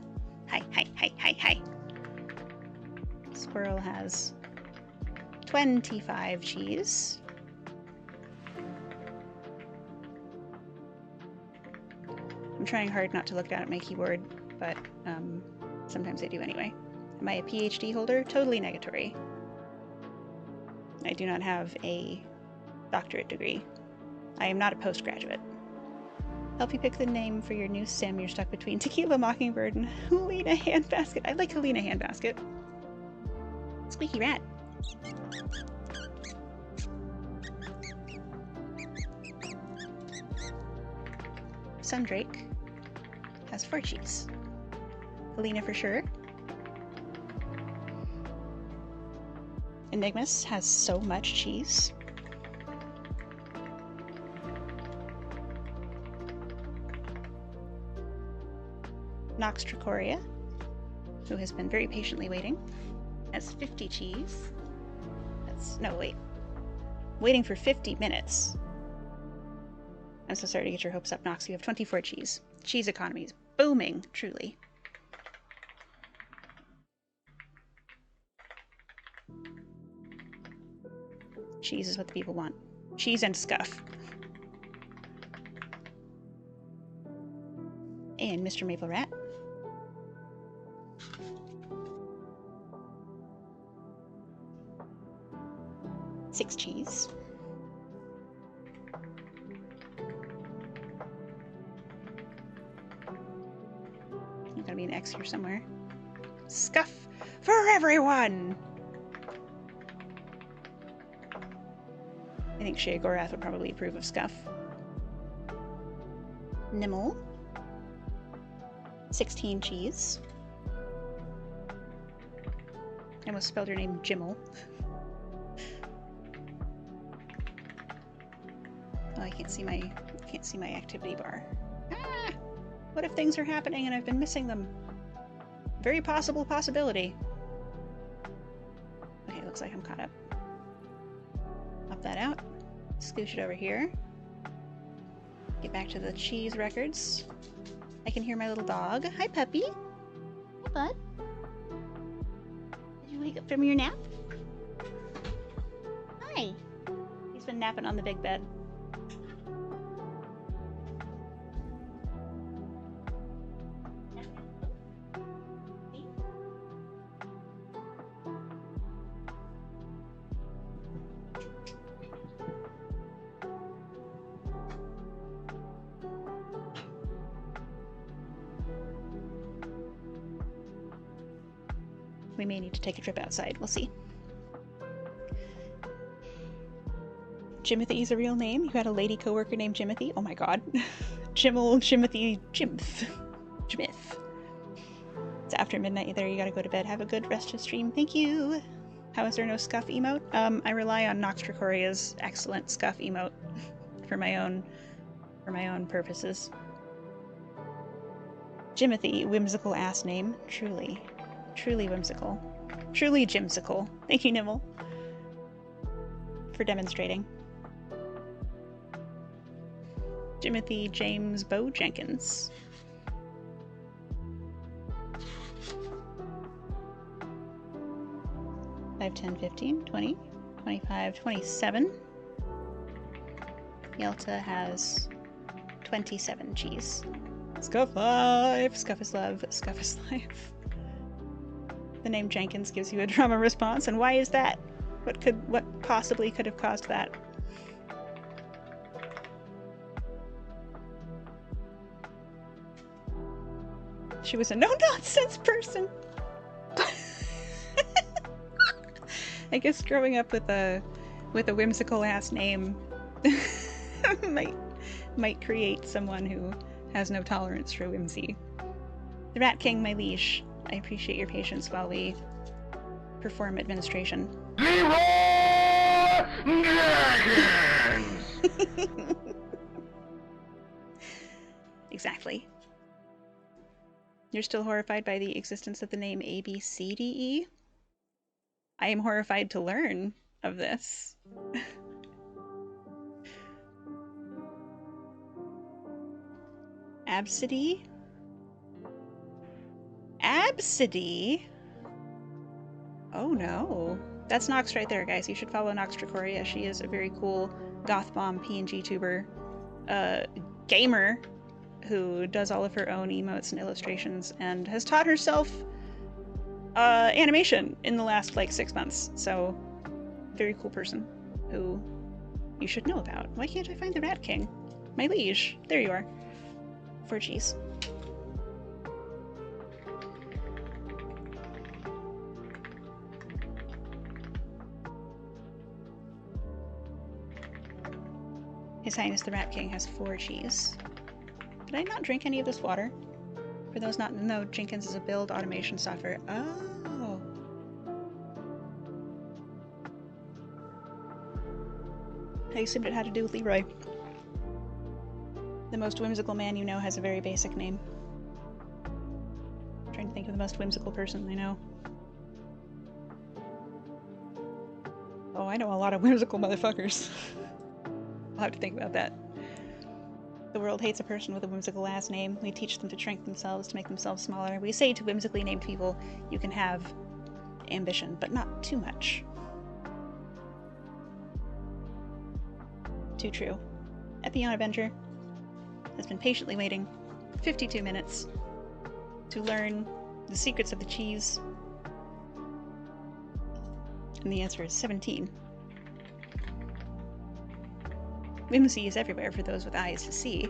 Hi, hi, hi, hi, hi. Squirrel has 25 cheese. I'm trying hard not to look down at my keyboard, but sometimes I do anyway. Am I a PhD holder? Totally negatory. I do not have a doctorate degree. I am not a postgraduate. Help you pick the name for your new sim. You're stuck between Tequila Mockingbird and Helena Handbasket. I like Helena Handbasket. Squeaky rat. Sundrake has 4 cheese. Helena for sure. Enigmas has so much cheese. Nox Tricoria, who has been very patiently waiting, has 50 cheese. Waiting for 50 minutes. I'm so sorry to get your hopes up, Nox. You have 24 cheese. Cheese economy is booming, truly. Cheese is what the people want. Cheese and scuff. And Mr. Maple Rat. Six cheese. There's gotta be an X here somewhere. Scuff for everyone! I think Sheogorath would probably approve of scuff. Nimble. 16 cheese. I almost spelled your name Jimmel. Oh, I can't see my activity bar. Ah! What if things are happening and I've been missing them? Very possible possibility. Okay, looks like I'm caught up. Pop that out. Scoosh it over here. Get back to the cheese records. I can hear my little dog. Hi, puppy. Hi, bud. Did you wake up from your nap? Hi. He's been napping on the big bed. We may need to take a trip outside. We'll see. Jimothy is a real name? You had a lady coworker named Jimothy? Oh my god. Jimmel, Jimothy, Jimth. Jimith. It's after midnight there. You gotta go to bed. Have a good rest of stream. Thank you. How is there no scuff emote? I rely on Nox Tricoria's excellent scuff emote for my own purposes. Jimothy, whimsical ass name. Truly. Truly whimsical. Truly Jimsicle. Thank you, Nimble, for demonstrating. Jimothy James Bo Jenkins. Five, 10, 15, 20, 25, 27. Yelta has 27 cheese. Scuff life! Scuff is love. Scuff is life. The name Jenkins gives you a drama response, and why is that? What possibly could have caused that? She was a no-nonsense person. I guess growing up with a whimsical ass name might create someone who has no tolerance for whimsy. The Rat King, my liege. I appreciate your patience while we perform administration. Exactly. You're still horrified by the existence of the name ABCDE? I am horrified to learn of this. Absidy? Absidy? Oh no. That's Nox right there, guys. You should follow Nox Tricoria. She is a very cool goth bomb PNG tuber gamer who does all of her own emotes and illustrations and has taught herself animation in the last like 6 months. So, very cool person who you should know about. Why can't I find the Rat King? My liege. There you are. 4Gs. His Highness the Rat King has 4Gs. Did I not drink any of this water? For those not know, Jenkins is a build automation software. Oh. I assumed it had to do with Leroy. The most whimsical man you know has a very basic name. I'm trying to think of the most whimsical person I know. Oh, I know a lot of whimsical motherfuckers. I'll have to think about that. The world hates a person with a whimsical last name. We teach them to shrink themselves, to make themselves smaller. We say to whimsically named people, you can have ambition, but not too much. Too true. Epion Avenger has been patiently waiting 52 minutes to learn the secrets of the cheese. And the answer is 17. Whimsy is everywhere for those with eyes to see.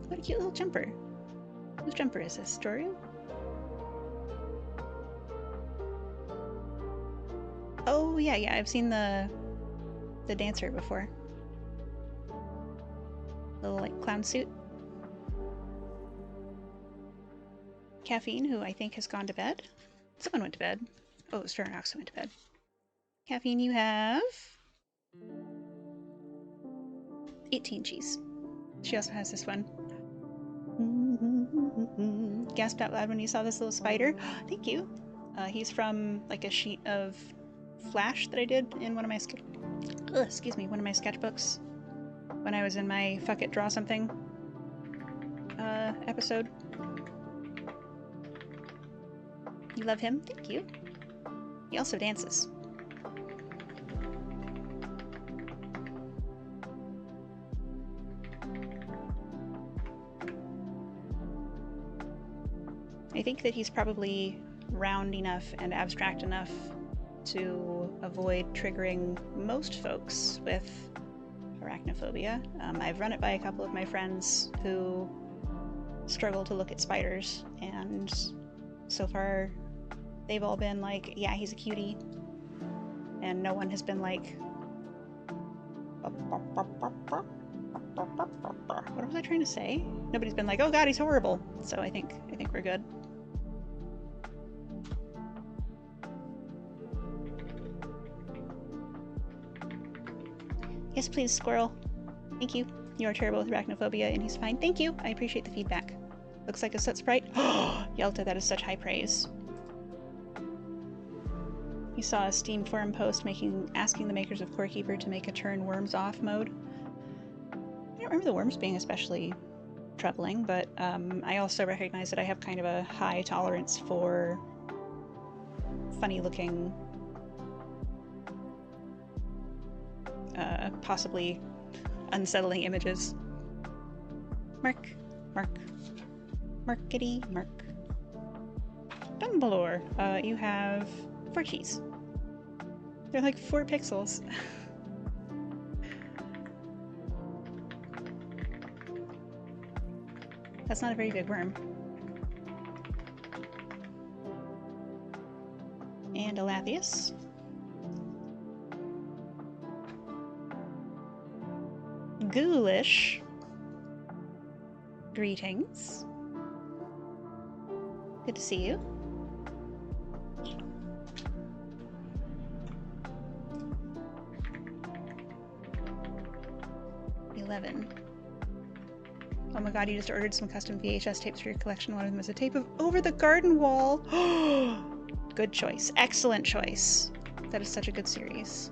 What a cute little jumper. Whose jumper is this? Doru? Oh, yeah, I've seen the dancer before. Little, like, clown suit. Caffeine, who I think has gone to bed. Someone went to bed. Oh, it was Fernox who went to bed. Caffeine, you have 18 Gs. She also has this one. Gasped out loud when you saw this little spider. Thank you. He's from like a sheet of Flash that I did in one of my one of my sketchbooks when I was in my Fuck It Draw Something episode. You love him? Thank you. He also dances. I think that he's probably round enough and abstract enough to avoid triggering most folks with arachnophobia. I've run it by a couple of my friends who struggle to look at spiders, and so far they've all been like, yeah, he's a cutie. And no one has been like, what was I trying to say? Nobody's been like, oh god, he's horrible. So I think we're good. Yes, please, squirrel. Thank you. You are terrible with arachnophobia, and he's fine. Thank you. I appreciate the feedback. Looks like a set sprite. Oh, Yelta, that is such high praise. You saw a Steam forum post asking the makers of Corekeeper to make a turn worms off mode. I don't remember the worms being especially troubling, but I also recognize that I have kind of a high tolerance for funny-looking, possibly unsettling images. Markety Mark. Dumbledore, you have 4 cheese. They're like 4 pixels. That's not a very big worm. And Alathius. Ghoulish. Greetings. Good to see you. 11. Oh my god, you just ordered some custom VHS tapes for your collection. One of them is a tape of Over the Garden Wall. Good choice. Excellent choice. That is such a good series.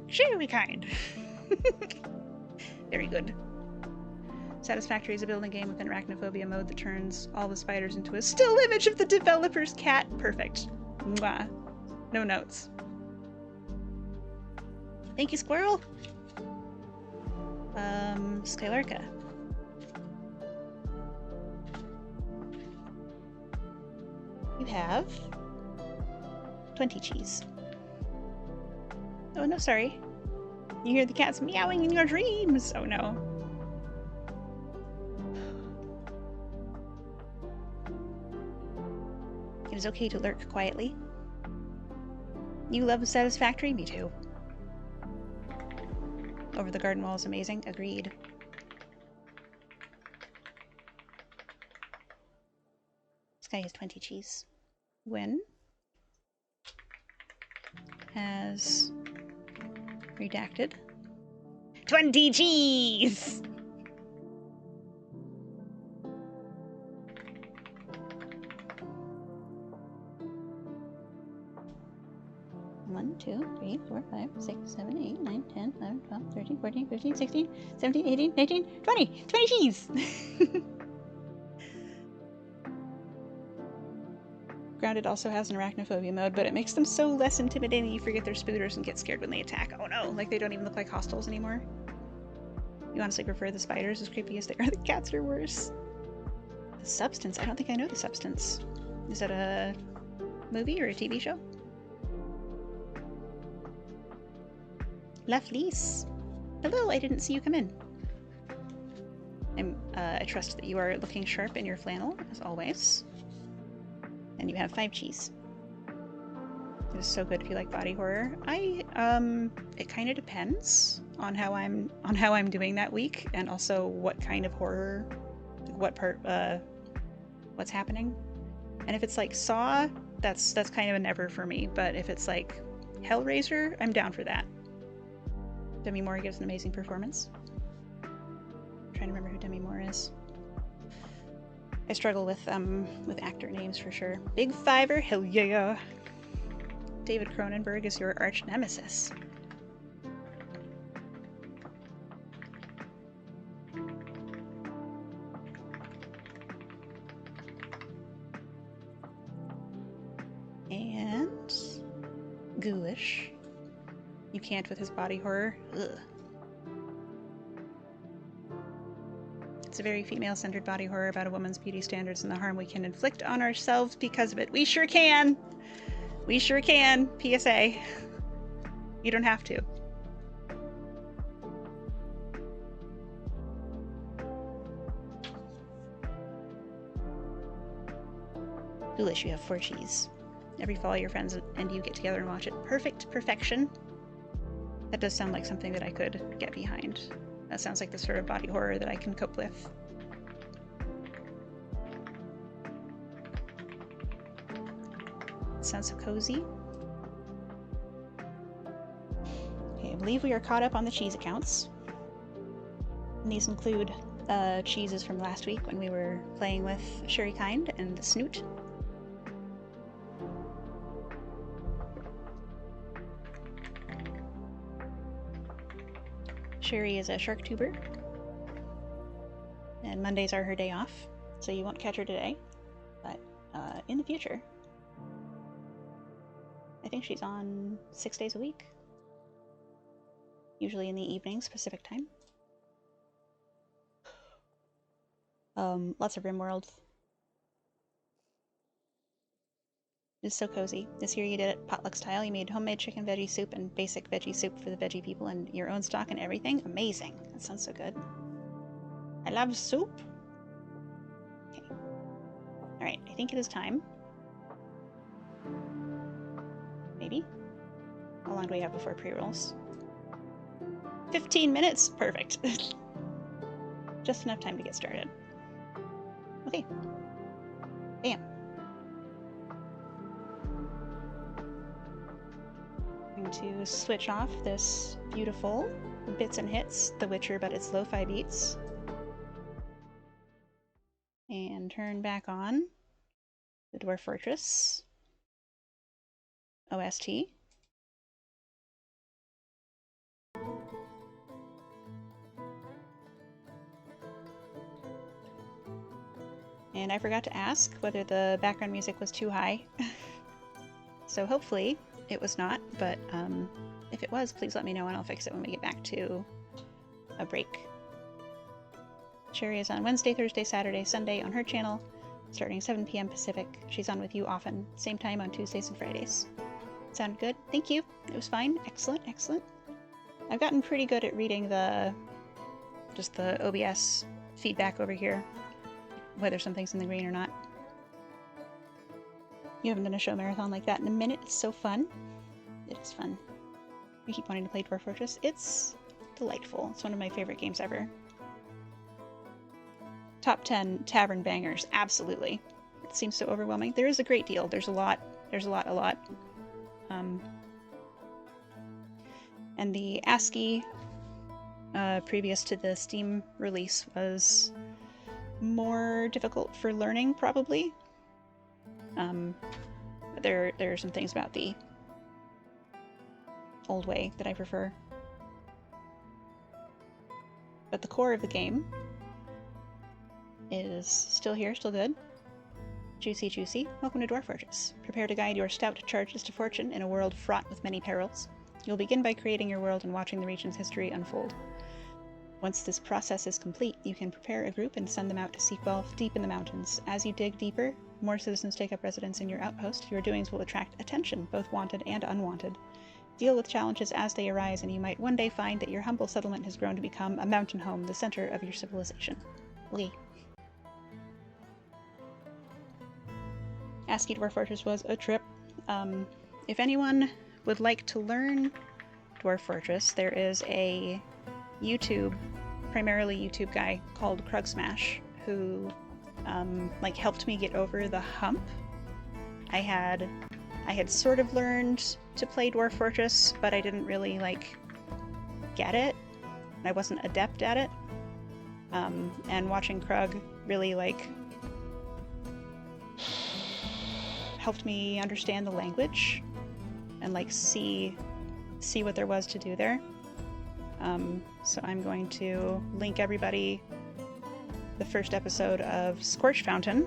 Sherry kind. Very good. Satisfactory is a building game with an arachnophobia mode that turns all the spiders into a still image of the developer's cat. Perfect. Mwah. No notes. Thank you, Squirrel. Skylarka. You have 20 cheese. Oh no, sorry. You hear the cats meowing in your dreams. Oh no. It is okay to lurk quietly. You love Satisfactory? Me too. Over the Garden Wall is amazing. Agreed. This guy has 20 cheese. When has redacted 20 cheese! One, 2, 3, 4, 5, 6, 7, 8, 9, 10, 11, 12, 13, 14, 15, 16, 17, 18, 19, 20! 20 cheese! Grounded also has an arachnophobia mode, but it makes them so less intimidating you forget they're spooters and get scared when they attack. Oh no, like they don't even look like hostiles anymore. You honestly prefer the spiders, as creepy as they are. The cats are worse. The Substance? I don't think I know The Substance. Is that a movie or a TV show? La Fleece. Hello, I didn't see you come in. I trust that you are looking sharp in your flannel, as always. And you have 5 cheese. It is so good if you like body horror. It kind of depends on how I'm doing that week, and also what kind of horror, what's happening. And if it's like Saw, that's kind of a never for me. But if it's like Hellraiser, I'm down for that. Demi Moore gives an amazing performance. I'm trying to remember who Demi Moore is. I struggle with actor names for sure. Big Fiver, hell yeah! David Cronenberg is your arch nemesis. And Ghoulish. You can't with his body horror. Ugh. It's a very female-centered body horror about a woman's beauty standards and the harm we can inflict on ourselves because of it. We sure can! We sure can! PSA. You don't have to. Ghoulish, you have 4 cheese. Every fall, your friends and you get together and watch it. Perfection. That does sound like something that I could get behind. That sounds like the sort of body horror that I can cope with. It sounds so cozy. Okay, I believe we are caught up on the cheese accounts. And these include cheeses from last week when we were playing with Sherry Kind and the Snoot. Sherry is a shark tuber, and Mondays are her day off, so you won't catch her today, but in the future. I think she's on 6 days a week, usually in the evenings, Pacific time. Lots of RimWorld. It's so cozy. This year you did it potluck style. You made homemade chicken veggie soup and basic veggie soup for the veggie people and your own stock and everything. Amazing. That sounds so good. I love soup. Okay. Alright, I think it is time. Maybe? How long do we have before pre-rolls? 15 minutes! Perfect. Just enough time to get started. Okay. Bam. to switch off this beautiful bits and hits, The Witcher, but it's lo-fi beats. And turn back on the Dwarf Fortress OST. And I forgot to ask whether the background music was too high. So hopefully it was not, but if it was, please let me know and I'll fix it when we get back to a break. Sherry is on Wednesday, Thursday, Saturday, Sunday on her channel, starting 7 p.m. Pacific. She's on with you often, same time on Tuesdays and Fridays. Sounded good? Thank you. It was fine. Excellent, excellent. I've gotten pretty good at reading the OBS feedback over here, whether something's in the green or not. You haven't done a show marathon like that in a minute. It's so fun. It is fun. I keep wanting to play Dwarf Fortress. It's delightful. It's one of my favorite games ever. Top 10 tavern bangers. Absolutely. It seems so overwhelming. There is a great deal. There's a lot. There's a lot. And the ASCII previous to the Steam release was more difficult for learning, probably. But there are some things about the old way that I prefer. But the core of the game is still here, still good. Juicy, juicy. Welcome to Dwarf Fortress. Prepare to guide your stout charges to fortune in a world fraught with many perils. You'll begin by creating your world and watching the region's history unfold. Once this process is complete, you can prepare a group and send them out to seek wealth deep in the mountains. As you dig deeper, more citizens take up residence in your outpost. Your doings will attract attention, both wanted and unwanted. Deal with challenges as they arise, and you might one day find that your humble settlement has grown to become a mountain home, the center of your civilization. Lee. ASCII Dwarf Fortress was a trip. If anyone would like to learn Dwarf Fortress, there is a primarily YouTube guy called Krug Smash, who helped me get over the hump. I had sort of learned to play Dwarf Fortress, but I didn't really get it. I wasn't adept at it. And watching Krug really helped me understand the language and see what there was to do there. So I'm going to link everybody the first episode of Scorch Fountain,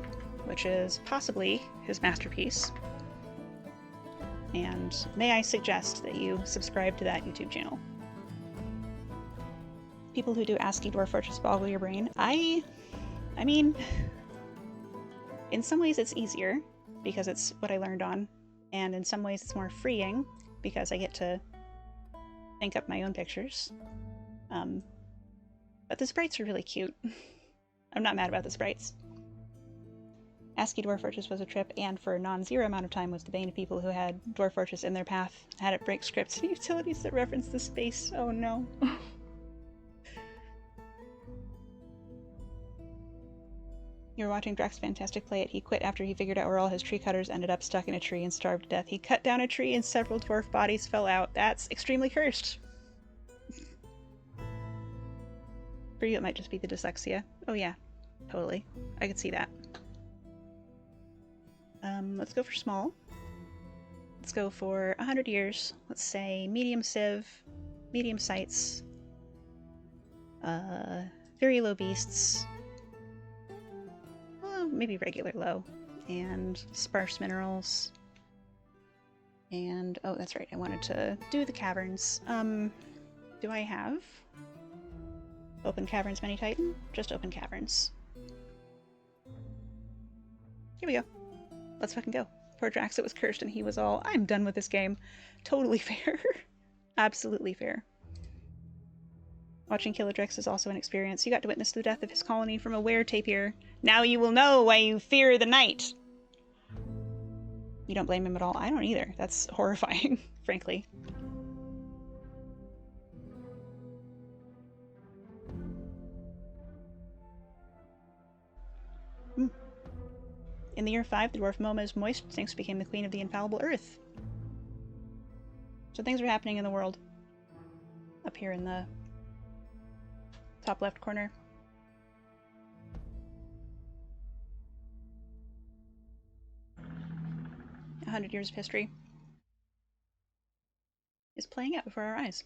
which is possibly his masterpiece. And may I suggest that you subscribe to that YouTube channel. People who do ASCII Dwarf Fortress boggle your brain. I mean, in some ways it's easier because it's what I learned on, and in some ways it's more freeing because I get to think up my own pictures. But the sprites are really cute. I'm not mad about the sprites. ASCII Dwarf Fortress was a trip, and for a non-zero amount of time was the bane of people who had Dwarf Fortress in their path, had it break scripts and utilities that reference the space. Oh no. You're watching Drax Fantastic play it. He quit after he figured out where all his tree cutters ended up stuck in a tree and starved to death. He cut down a tree and several dwarf bodies fell out. That's extremely cursed. For you, it might just be the dyslexia. Oh yeah, totally. I could see that. Let's go for small. Let's go for 100 years. Let's say medium civ, medium sights, very low beasts, well, maybe regular low, and sparse minerals. And, oh, that's right, I wanted to do the caverns. Do I have open caverns, many titan? Just open caverns. Here we go. Let's fucking go. Poor Drax, it was cursed and he was all, I'm done with this game. Totally fair. Absolutely fair. Watching Kilodrex is also an experience. You got to witness the death of his colony from a were-tapir. Now you will know why you fear the night. You don't blame him at all. I don't either. That's horrifying, frankly. In the year 5, the dwarf Moma's moist sinks became the queen of the infallible earth. So things are happening in the world. Up here in the top left corner. A 100 years of history is playing out before our eyes.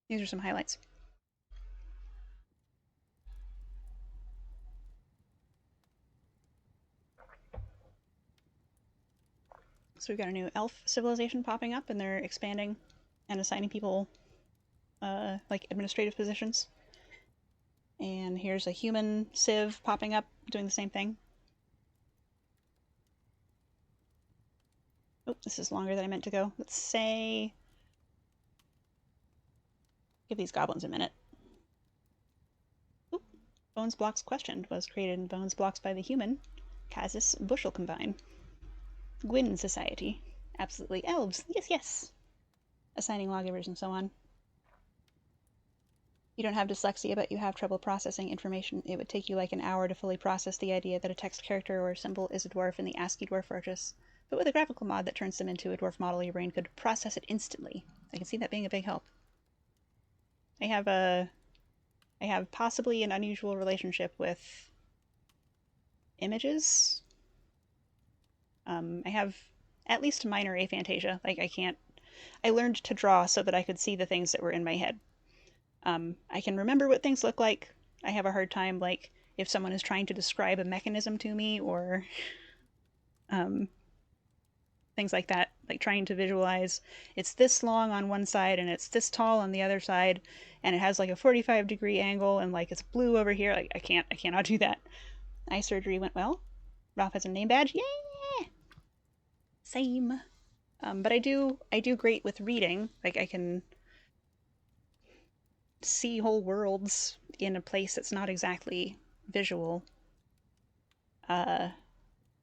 These are some highlights. So we've got a new elf civilization popping up, and they're expanding and assigning people like administrative positions. And here's a human civ popping up, doing the same thing. Oh, this is longer than I meant to go. Let's say... give these goblins a minute. Oop. Bones Blocks questioned was created in Bones Blocks by the human Casus Bushel Combine. Gwyn Society. Absolutely elves. Yes, yes. Assigning lawgivers and so on. You don't have dyslexia, but you have trouble processing information. It would take you like an hour to fully process the idea that a text character or symbol is a dwarf in the ASCII dwarf purchase. But with a graphical mod that turns them into a dwarf model, your brain could process it instantly. I can see that being a big help. I have possibly an unusual relationship with images. I have at least minor aphantasia. Like I learned to draw so that I could see the things that were in my head. I can remember what things look like. I have a hard time, like, if someone is trying to describe a mechanism to me, or things like that, like trying to visualize it's this long on one side and it's this tall on the other side, and it has like a 45-degree angle, and like it's blue over here. Like I cannot do that. Eye surgery went well. Ralph has a name badge. Yeah. Same. But I do great with reading. Like I can see whole worlds in a place that's not exactly visual.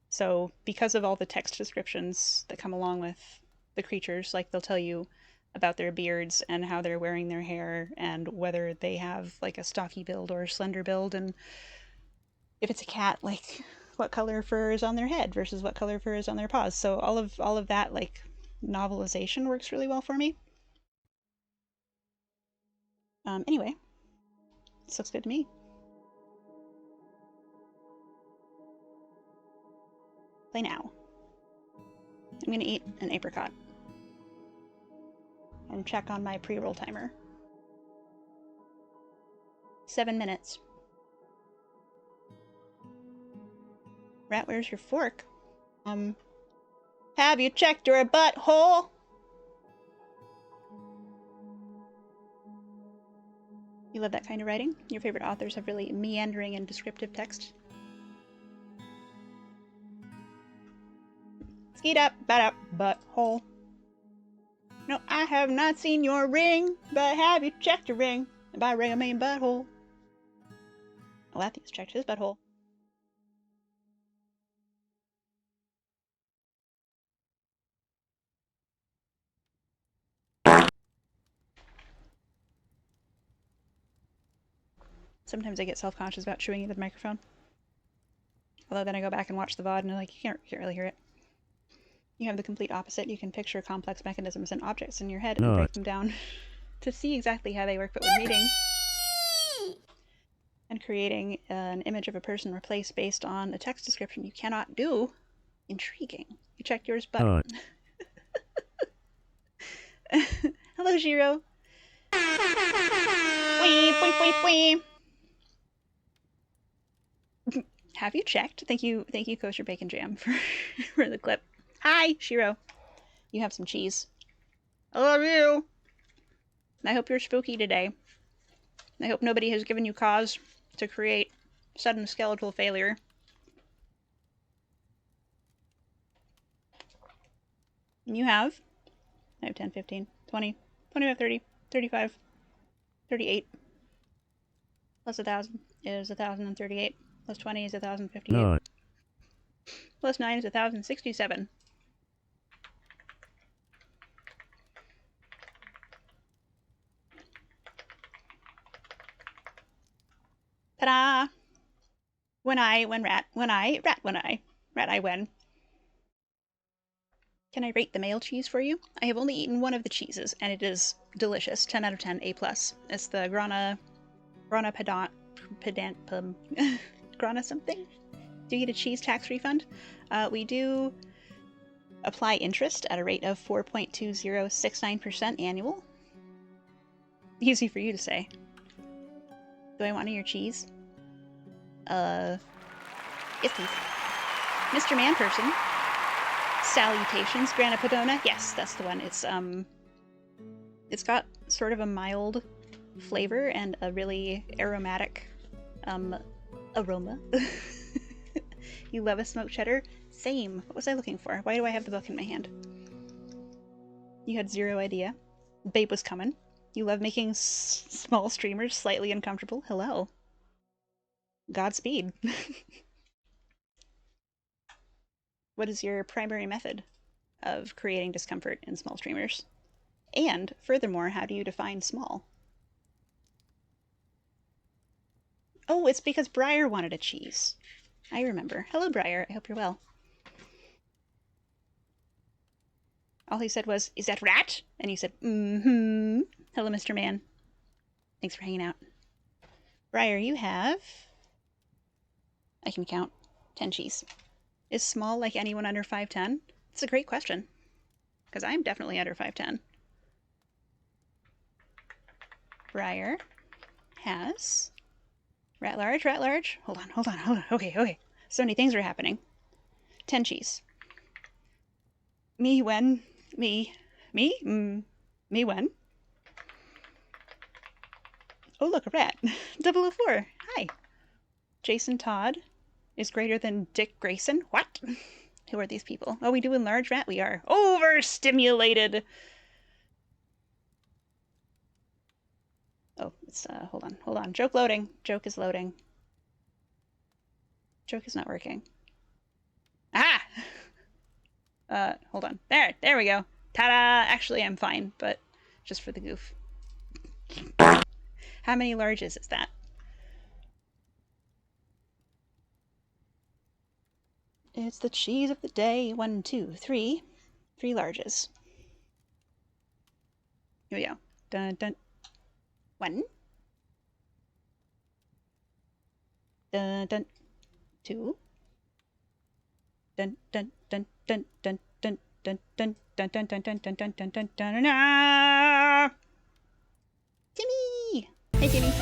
So because of all the text descriptions that come along with the creatures, like they'll tell you about their beards and how they're wearing their hair and whether they have like a stocky build or a slender build, and if it's a cat, like what color fur is on their head versus what color fur is on their paws. So all of that like novelization works really well for me. Anyway, this looks good to me. Play now. I'm gonna eat an apricot and check on my pre-roll timer. 7 minutes. Rat, where's your fork? Have you checked your butthole? You love that kind of writing? Your favorite authors have really meandering and descriptive text? Skeet up, butt up, butthole. No, I have not seen your ring, but have you checked your ring? And by ring I mean butthole. Lathius checked his butthole. Sometimes I get self-conscious about chewing into the microphone. Although then I go back and watch the VOD and I'm like, you can't really hear it. You have the complete opposite. You can picture complex mechanisms and objects in your head and break them down to see exactly how they work, but when reading and creating an image of a or place based on a text description, you cannot do. Intriguing. You checked yours, but... Hello, Shiro. Wee, wee, wee, wee. Have you checked? Thank you, Kosher Bacon Jam, for the clip. Hi, Shiro. You have some cheese. I love you. I hope you're spooky today. I hope nobody has given you cause to create sudden skeletal failure. You have? I have 10, 15, 20, 25, 30, 35, 38. Plus 1,000 is 1,038. Plus 20 is 1,058. No. Plus 9 is 1,067. Ta-da! Rat, I win. Can I rate the male cheese for you? I have only eaten one of the cheeses, and it is delicious. 10 out of 10, A+. It's the Grana Grana something? Do you get a cheese tax refund? We do apply interest at a rate of 4.2069% annual. Easy for you to say. Do I want any of your cheese? Yes, please. Mr. Manperson. Salutations, Grana Padona. Yes, that's the one. It's got sort of a mild flavor and a really aromatic aroma. You love a smoked cheddar? Same. What was I looking for? Why do I have the book in my hand? You had zero idea. Babe was coming. You love making small streamers slightly uncomfortable? Hello. Godspeed. What is your primary method of creating discomfort in small streamers? And, furthermore, how do you define small? Oh, it's because Briar wanted a cheese. I remember. Hello, Briar. I hope you're well. All he said was, "Is that rat?" And you said, "Mm-hmm." Hello, Mr. Man. Thanks for hanging out. Briar, you have... I can count. 10 cheese. Is small like anyone under 5'10"? It's a great question. Because I'm definitely under 5'10". Briar has... Rat large, rat large. Hold on. Okay. So many things are happening. 10 cheese. Me when? Me when? Oh, look, a rat. 004. Hi. Jason Todd is greater than Dick Grayson. What? Who are these people? Oh, we do enlarge rat? We are. Overstimulated. Oh, it's, hold on. Joke loading. Joke is loading. Joke is not working. Ah! Hold on. There we go. Ta-da! Actually, I'm fine, but just for the goof. How many larges is that? It's the cheese of the day. 1, 2, 3. 3 larges. Here we go. Dun dun. 1. Dun dun. 2. Dun dun dun dun dun dun dun dun dun dun dun dun dun dun dun dun dun dun. Timmy! Hey, Timmy.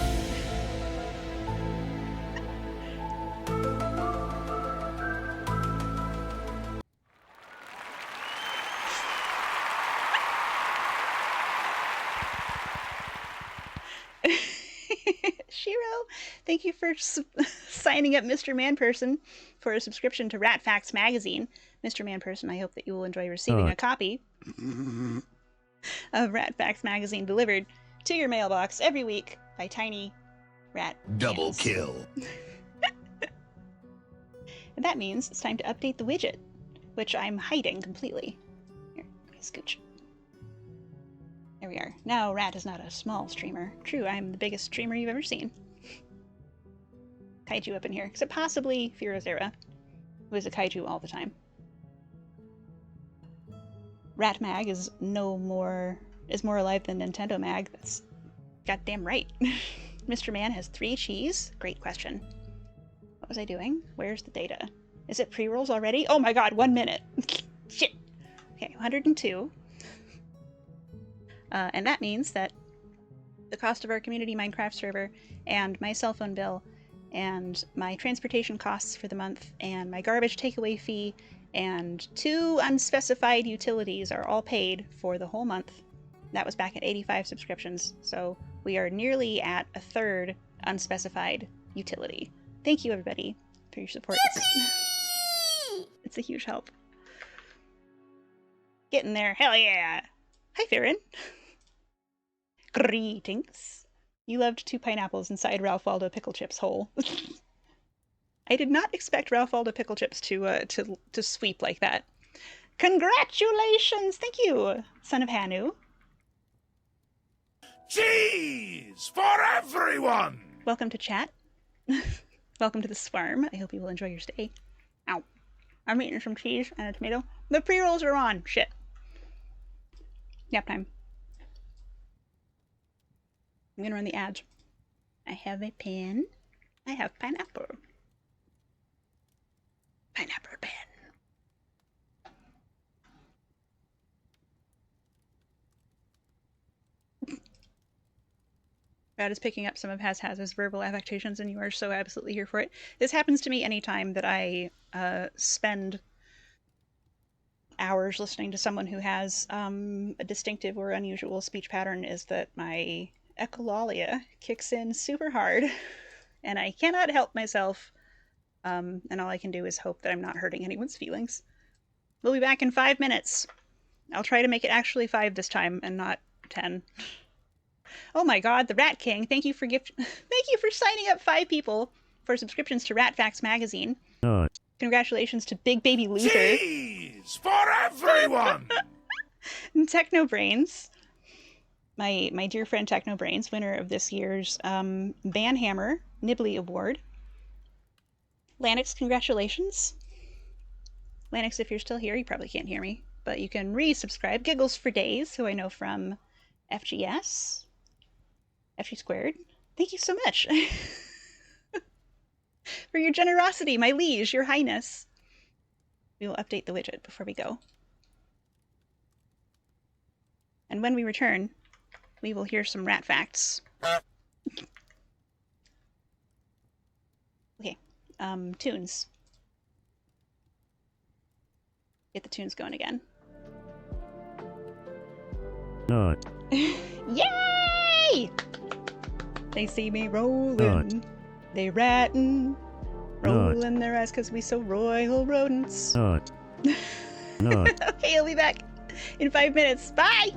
Shiro, thank you for signing up Mr. Manperson for a subscription to Rat Facts magazine. Mr. Manperson, I hope that you will enjoy receiving a copy of Rat Facts magazine delivered to your mailbox every week by tiny rat Double hands. kill. And that means it's time to update the widget, which I'm hiding completely. Here, let me scooch. There we are. Now, Rat is not a small streamer. True, I'm the biggest streamer you've ever seen. Kaiju up in here, except possibly Firozera, who is a kaiju all the time. Rat Mag is more alive than Nintendo Mag. That's goddamn right. Mr. Man has 3 cheese? Great question. What was I doing? Where's the data? Is it pre-rolls already? Oh my god, 1 minute. Shit. Okay, 102. And that means that the cost of our community Minecraft server and my cell phone bill and my transportation costs for the month and my garbage takeaway fee and 2 unspecified utilities are all paid for the whole month. That was back at 85 subscriptions, so we are nearly at a third unspecified utility. Thank you, everybody, for your support. It's a huge help. Getting there. Hell yeah! Hi, Farron. Greetings. You loved 2 pineapples inside Ralph Waldo Pickle Chip's hole. I did not expect Ralph Waldo Pickle Chips to sweep like that. Congratulations! Thank you, son of Hanu. Cheese for everyone! Welcome to chat. Welcome to the swarm. I hope you will enjoy your stay. Ow. I'm eating some cheese and a tomato. The pre-rolls are on. Shit. Nap time. I'm gonna run the ads. I have a pen. I have pineapple. Pineapple pen. Brad is picking up some of Haz's verbal affectations, and you are so absolutely here for it. This happens to me anytime that I spend hours listening to someone who has a distinctive or unusual speech pattern, is that my echolalia kicks in super hard, and I cannot help myself, and all I can do is hope that I'm not hurting anyone's feelings. We'll be back in 5 minutes. I'll try to make it actually 5 this time and not 10. Oh my god, the Rat King! Thank you for Thank you for signing up 5 people for subscriptions to Rat Facts magazine. Congratulations to Big Baby Loser. Cheese for everyone! Technobrains. My dear friend Technobrains, winner of this year's Banhammer Nibley Award. Lanix, congratulations. Lanix, if you're still here, you probably can't hear me, but you can resubscribe. Giggles for Days, who I know from FGS. FG Squared. Thank you so much for your generosity, my liege, your highness. We will update the widget before we go. And when we return, we will hear some rat facts. Okay, tunes. Get the tunes going again. Not. Yay! They see me rolling, they rattin', rolling their eyes cause we so royal rodents. Not. Okay, I'll be back in 5 minutes. Bye!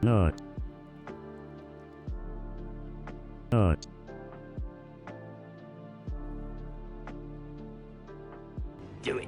Not. Do it.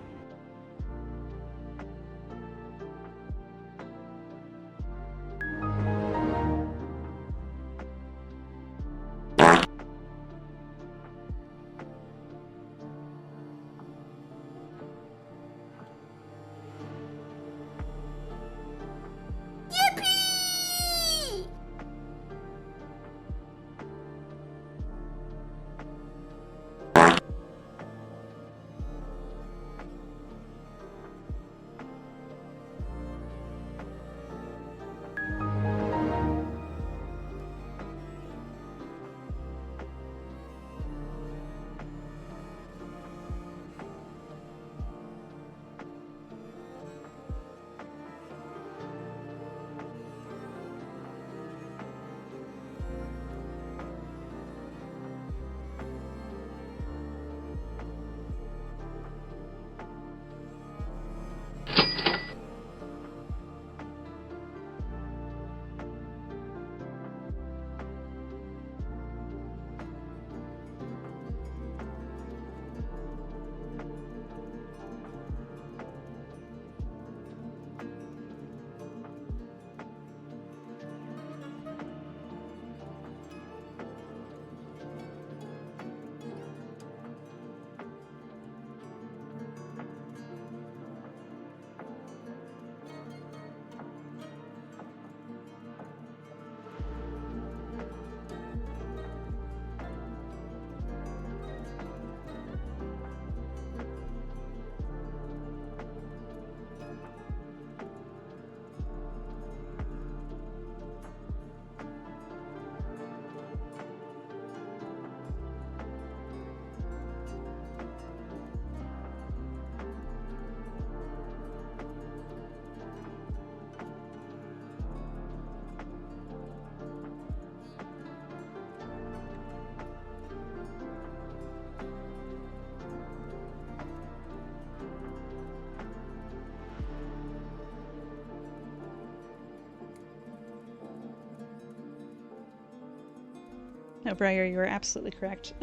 No, Briar, you are absolutely correct.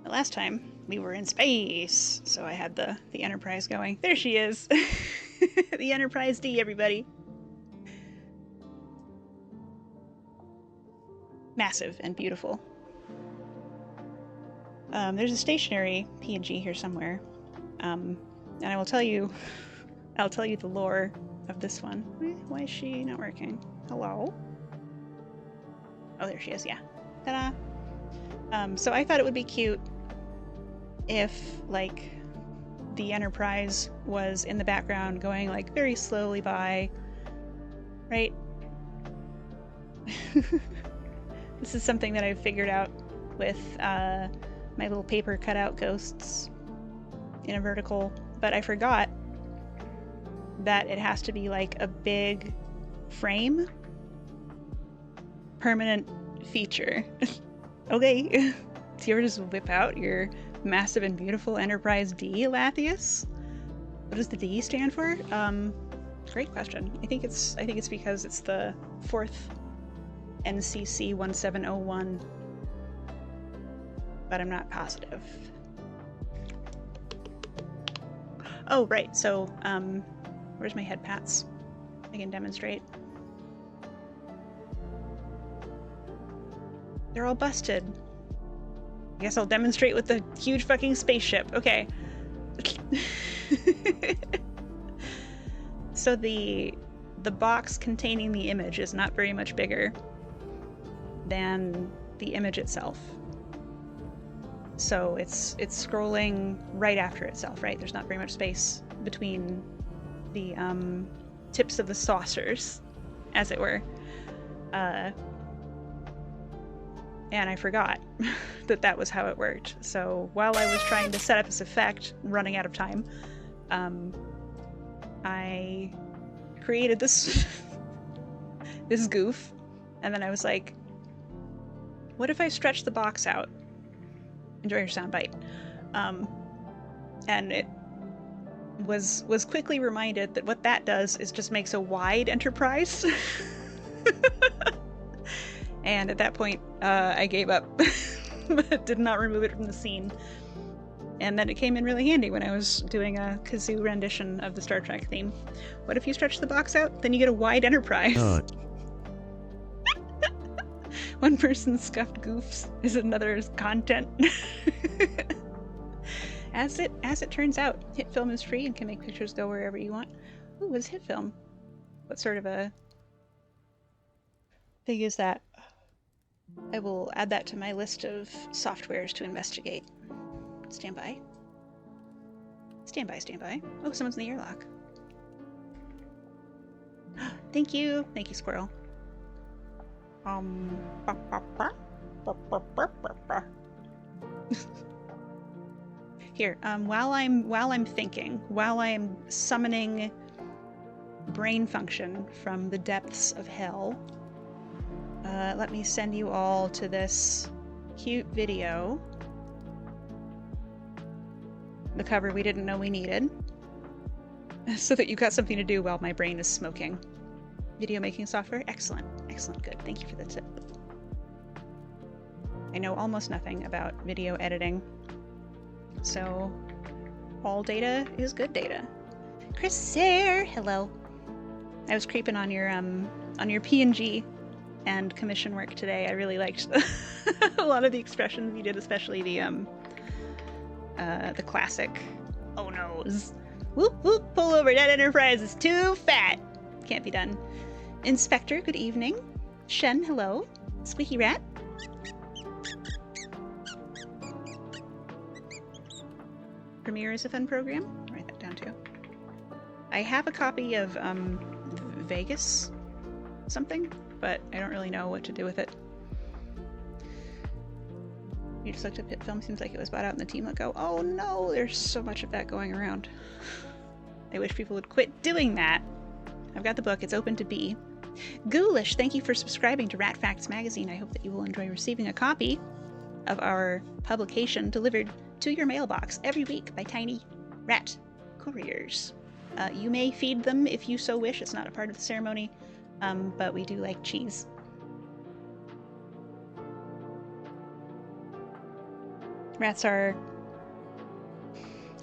Last time we were in space, so I had the Enterprise going. There she is! The Enterprise D, everybody! Massive and beautiful. There's a stationary PNG here somewhere, and I will tell you, I'll tell you the lore of this one. Why is she not working? Hello? Oh, there she is, yeah. Ta-da! So I thought it would be cute if, like, the Enterprise was in the background going, like, very slowly by, right? This is something that I've figured out with my little paper cutout ghosts in a vertical, but I forgot that it has to be like a big frame permanent feature. Okay. Do you ever just whip out your massive and beautiful Enterprise D, Lathius? What does the D stand for? Great question. I think it's because it's the 4th NCC 1701, but I'm not positive. Oh, right. So, where's my head pats? I can demonstrate. They're all busted. I guess I'll demonstrate with the huge fucking spaceship. Okay. So the box containing the image is not very much bigger than the image itself. So it's scrolling right after itself, right? There's not very much space between the tips of the saucers, as it were. And I forgot that that was how it worked. So while I was trying to set up this effect, running out of time, I created this this goof, and then I was like, what if I stretch the box out? Enjoy your soundbite. And it was quickly reminded that what that does is just makes a wide Enterprise. And at that point, I gave up, but did not remove it from the scene. And then it came in really handy when I was doing a kazoo rendition of the Star Trek theme. What if you stretch the box out? Then you get a wide Enterprise. One person's scuffed goofs is another's content. As it turns out, Hit Film is free and can make pictures go wherever you want. Ooh, what is Hit Film? What sort of a thing is that? I will add that to my list of softwares to investigate. Stand by. Stand by, stand by. Oh, someone's in the airlock. Thank you. Thank you, Squirrel. Here, while I'm thinking, while I'm summoning brain function from the depths of hell, let me send you all to this cute video. The cover we didn't know we needed. So that you've got something to do while my brain is smoking. Video making software? Excellent. Excellent. Good. Thank you for the tip. I know almost nothing about video editing. So, all data is good data. Chris Sayre, hello. I was creeping on your PNG and commission work today. I really liked a lot of the expressions you did, especially the classic "oh no's." Whoop whoop, pull over, that Enterprise is too fat. Can't be done. Inspector, good evening. Shen, hello. Squeaky Rat. Premiere is a fun program. I'll write that down too. I have a copy of Vegas something, but I don't really know what to do with it. You just looked at Pit Film, seems like it was bought out in the team let go. Oh no, there's so much of that going around. I wish people would quit doing that. I've got the book, it's open to B. Ghoulish, thank you for subscribing to Rat Facts Magazine. I hope that you will enjoy receiving a copy of our publication delivered to your mailbox every week by tiny rat couriers. You may feed them if you so wish. It's not a part of the ceremony. but we do like cheese. Rats are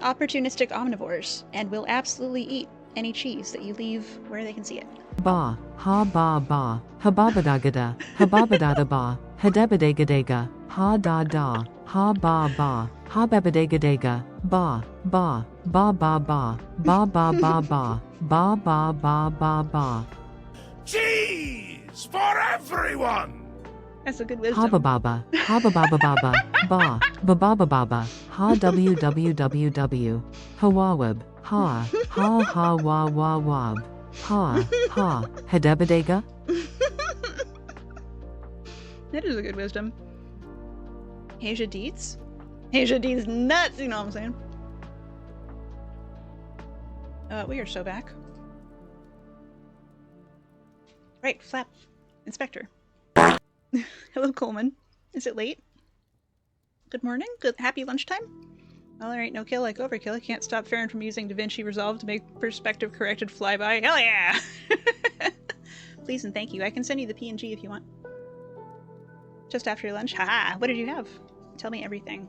opportunistic omnivores and will absolutely eat any cheese that you leave where they can see it. Ba, ha ba ba, hababadagada, hababadada ba, hadebadagadega, ha da da, ha ba ba, hababadagadega, ba, ba, ba ba ba, ba ba ba ba, ba ba ba ba ba. Cheese for everyone! That's a good wisdom. Haba baba, haba baba baba, ba, ba baba baba, ha www, hawawab, ha, ha ha wa wa wab, ha, ha, hedebadega? That is a good wisdom. Asia Deeds? Asia Deeds nuts, you know what I'm saying? We are so back. Right, Flap. Inspector. Hello, Coleman. Is it late? Good morning? Good happy lunchtime? Well, there ain't no kill like overkill. I can't stop Farron from using DaVinci Resolve to make perspective corrected flyby. Hell yeah! Please and thank you. I can send you the PNG if you want. Just after your lunch? Haha! What did you have? Tell me everything.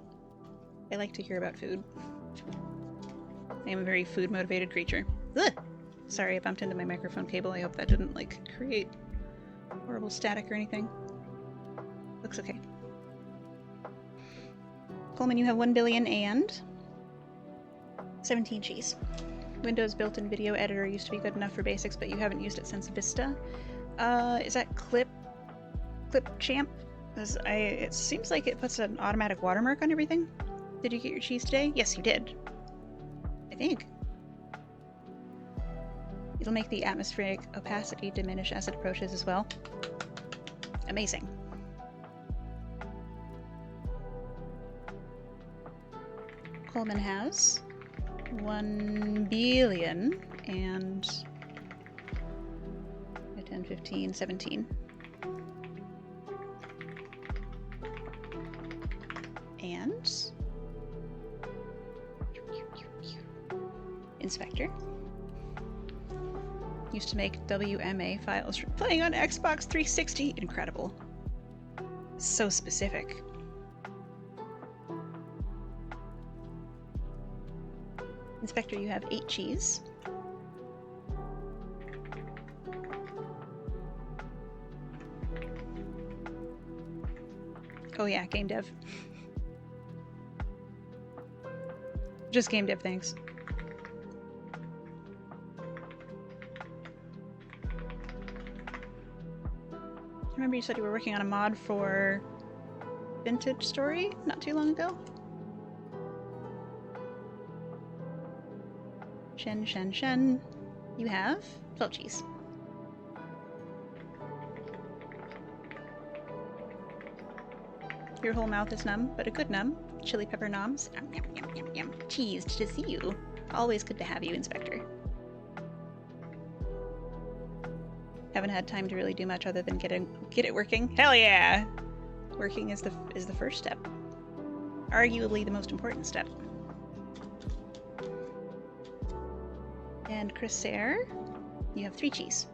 I like to hear about food. I am a very food-motivated creature. Ugh! Sorry, I bumped into my microphone cable. I hope that didn't, like, create horrible static or anything. Looks okay. Coleman, you have 1 billion and 17 cheese. Windows built-in video editor used to be good enough for basics, but you haven't used it since Vista. Is that Clip Champ? It seems like it puts an automatic watermark on everything. Did you get your cheese today? Yes, you did. I think. It'll make the atmospheric opacity diminish as it approaches as well. Amazing. Coleman has 1 billion and 10, 15, 17. And Inspector used to make WMA files for playing on Xbox 360. Incredible. So specific. Inspector, you have 8 cheese. Oh yeah, game dev. Just game dev, thanks. I remember you said you were working on a mod for Vintage Story not too long ago. Shen. You have 12 cheese. Your whole mouth is numb, but a good numb. Chili pepper noms. Yum, yum, yum, yum. Cheesed to see you. Always good to have you, Inspector. Haven't had time to really do much other than get it working. Hell yeah! Working is the first step. Arguably the most important step. And Chris Sayre, you have 3 cheese.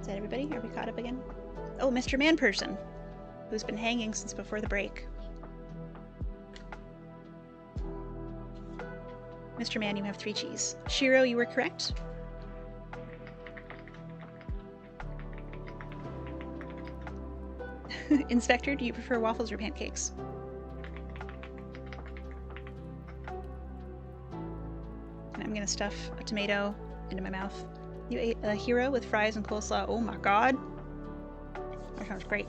Is that everybody? Are we caught up again? Oh, Mr. Man-Person, who's been hanging since before the break. Mr. Man, you have 3 cheese. Shiro, you were correct. Inspector, do you prefer waffles or pancakes? And I'm gonna stuff a tomato into my mouth. You ate a hero with fries and coleslaw. Oh my god. That sounds great.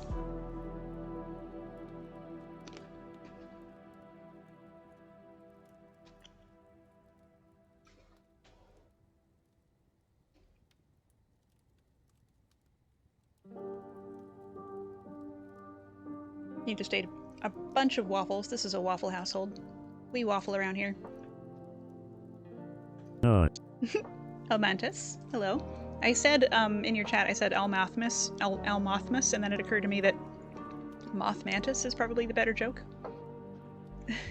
You just ate a bunch of waffles. This is a waffle household. We waffle around here. Not. Elmantis, hello. I said in your chat, I said Elmothmus, and then it occurred to me that Moth Mantis is probably the better joke.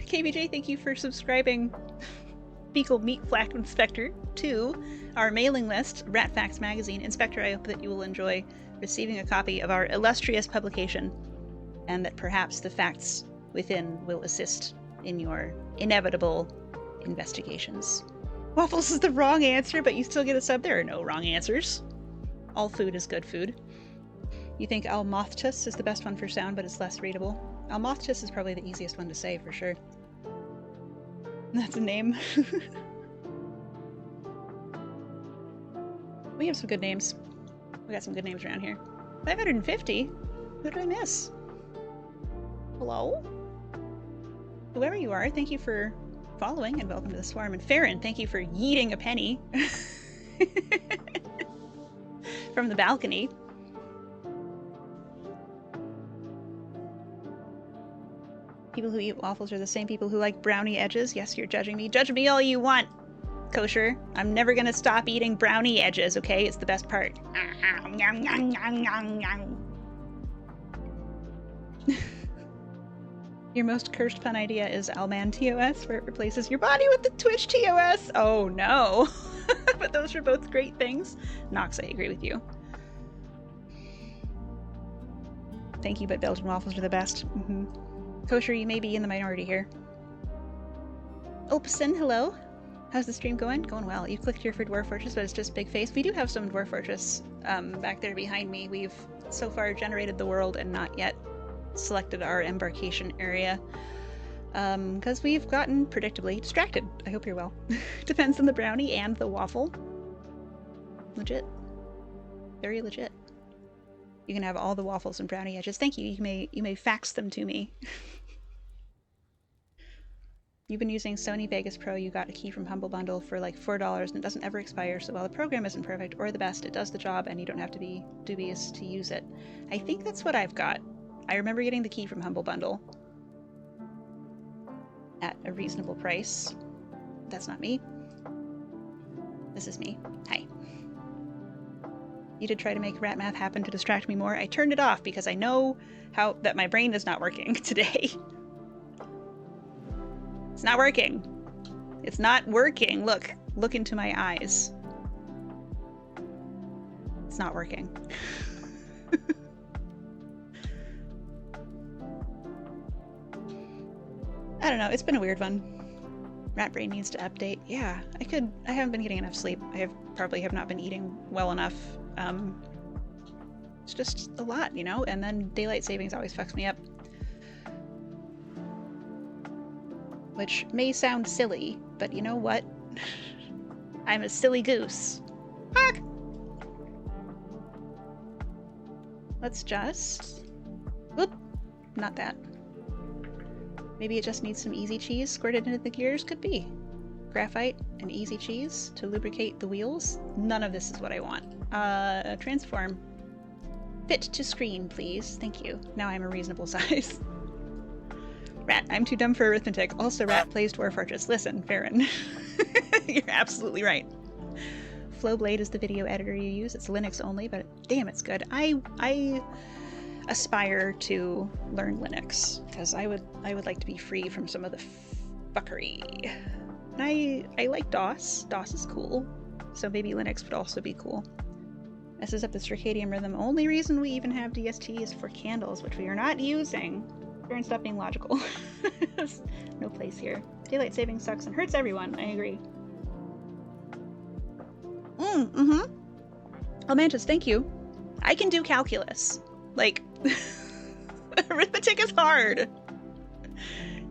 KBJ, thank you for subscribing, Fecal Meat Flack Inspector, to our mailing list, Rat Facts Magazine. Inspector, I hope that you will enjoy receiving a copy of our illustrious publication, and that perhaps the facts within will assist in your inevitable investigations. Waffles is the wrong answer, but you still get a sub. There are no wrong answers. All food is good food. You think Almothtus is the best one for sound, but it's less readable. Almothtus is probably the easiest one to say, for sure. That's a name. We have some good names. We got some good names around here. 550? Who did I miss? Hello? Whoever you are, thank you for following and welcome to the swarm. And Farron, thank you for yeeting a penny from the balcony. People who eat waffles are the same people who like brownie edges. Yes, you're judging me. Judge me all you want, Kosher. I'm never gonna stop eating brownie edges, okay? It's the best part. Your most cursed pun idea is Alman TOS, where it replaces your body with the Twitch TOS. Oh no. But those are both great things. Nox, I agree with you. Thank you, but Belgian waffles are the best. Kosher, you may be in the minority here. Opison, hello. How's the stream going? Going well. You clicked here for Dwarf Fortress, but it's just Big Face. We do have some Dwarf Fortress back there behind me. We've so far generated the world and not yet selected our embarkation area. Because we've gotten predictably distracted. I hope you're well. Depends on the brownie and the waffle. Legit. Very legit. You can have all the waffles and brownie edges. Thank you. You may fax them to me. You've been using Sony Vegas Pro. You got a key from Humble Bundle for like $4 and it doesn't ever expire. So while the program isn't perfect or the best, it does the job and you don't have to be dubious to use it. I think that's what I've got. I remember getting the key from Humble Bundle at a reasonable price. That's not me. This is me. Hi. You did try to make rat math happen to distract me more. I turned it off because I know that my brain is not working today. It's not working. It's not working. Look into my eyes. It's not working. I don't know. It's been a weird one. Rat brain needs to update. Yeah, I haven't been getting enough sleep. I probably have not been eating well enough. It's just a lot, you know? And then daylight savings always fucks me up. Which may sound silly, but you know what? I'm a silly goose. Fuck! Let's just... Whoop! Not that. Maybe it just needs some easy cheese squirted into the gears? Could be. Graphite and easy cheese to lubricate the wheels? None of this is what I want. Transform. Fit to screen, please. Thank you. Now I'm a reasonable size. Rat, I'm too dumb for arithmetic. Also, Rat plays Dwarf Fortress. Listen, Farron. You're absolutely right. Flowblade is the video editor you use. It's Linux only, but damn, it's good. I aspire to learn Linux because I would like to be free from some of the fuckery. And I like DOS. DOS is cool. So maybe Linux would also be cool. Messes up the circadian rhythm. Only reason we even have DST is for candles, which we are not using. Farron, stop being logical. There's no place here. Daylight saving sucks and hurts everyone. I agree. Almantis, thank you. I can do calculus. Like, arithmetic is hard.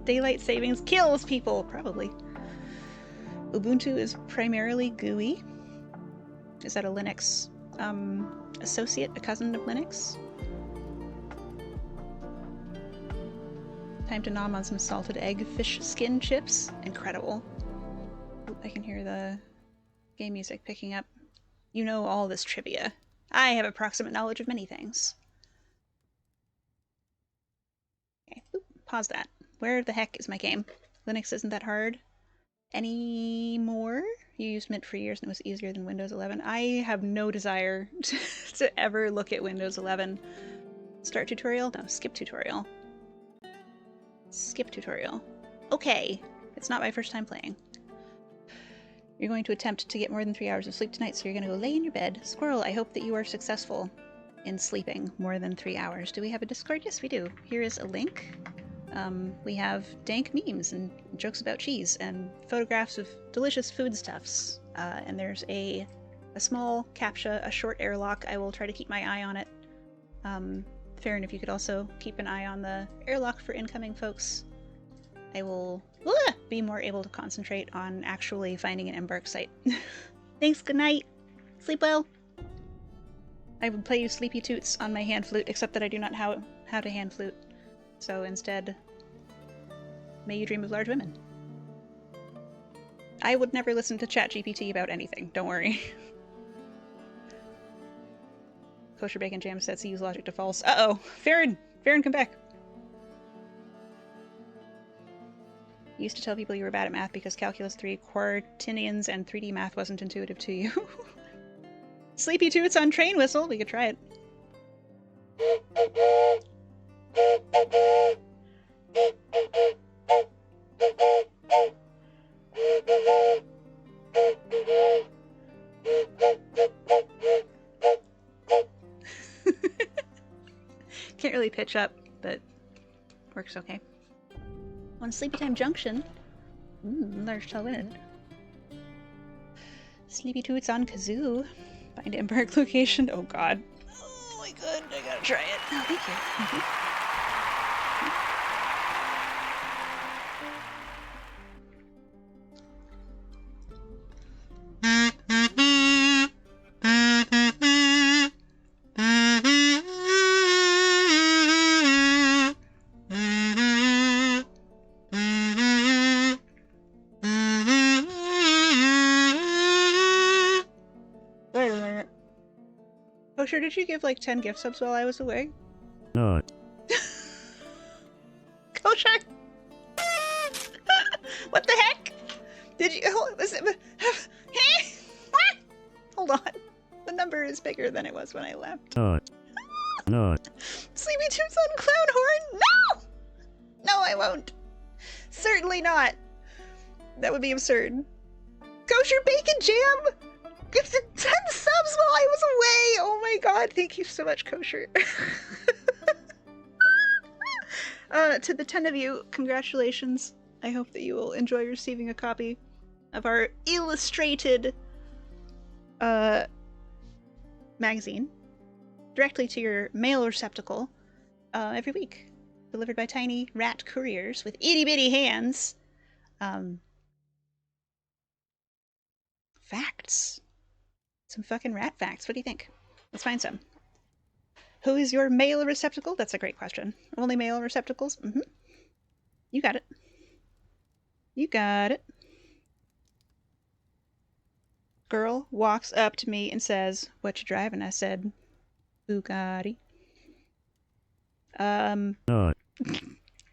Daylight savings kills people, probably. Ubuntu is primarily GUI. Is that a Linux associate, a cousin of Linux? Time to nom on some salted egg fish skin chips. Incredible. Ooh, I can hear the game music picking up. You know all this trivia. I have approximate knowledge of many things. Okay, oop, pause that. Where the heck is my game? Linux isn't that hard anymore. You used Mint for years and it was easier than Windows 11. I have no desire to ever look at Windows 11. Start tutorial? No, skip tutorial. Skip tutorial. Okay. It's not my first time playing. You're going to attempt to get more than 3 hours of sleep tonight, so you're going to go lay in your bed. Squirrel, I hope that you are successful in sleeping more than 3 hours. Do we have a Discord? Yes, we do. Here is a link. We have dank memes and jokes about cheese and photographs of delicious foodstuffs. And there's a small captcha, a short airlock. I will try to keep my eye on it. Farron, if you could also keep an eye on the airlock for incoming folks, I will be more able to concentrate on actually finding an embark site. Thanks, good night. Sleep well. I would play you Sleepy Toots on my hand flute, except that I do not know how to hand flute. So instead, may you dream of large women. I would never listen to ChatGPT about anything, don't worry. Kosher Bacon Jam sets use logic to false. Uh-oh! Farron! Farron, come back! You used to tell people you were bad at math because Calculus 3, Quaternions, and 3D math wasn't intuitive to you. Sleepy Toots on train whistle. We could try it. Can't really pitch up, but works okay. On Sleepytime Junction. Large tall wind. Sleepy Toots on Kazoo. Find embark location. Oh god. Oh my god, I gotta try it. Oh, thank you. Wait a minute. Kosher, did you give like 10 gift subs while I was away? Not. Kosher! What the heck? Did you... Was it... What? Hold on. The number is bigger than it was when I left. Not. Not. Sleepy Toots on Clownhorn? No! No, I won't. Certainly not. That would be absurd. Kosher Bacon Jam! Gifted 10 subs while I was away! Oh my god, thank you so much, Kosher. To the 10 of you, congratulations. I hope that you will enjoy receiving a copy of our illustrated magazine directly to your mail receptacle every week, delivered by tiny rat couriers with itty-bitty hands. Facts. Some fucking rat facts. What do you think? Let's find some. Who is your mail receptacle? That's a great question. Only mail receptacles? Mm-hmm. You got it. You got it. Girl walks up to me and says, "What you driving?" I said, "Bugatti." Not.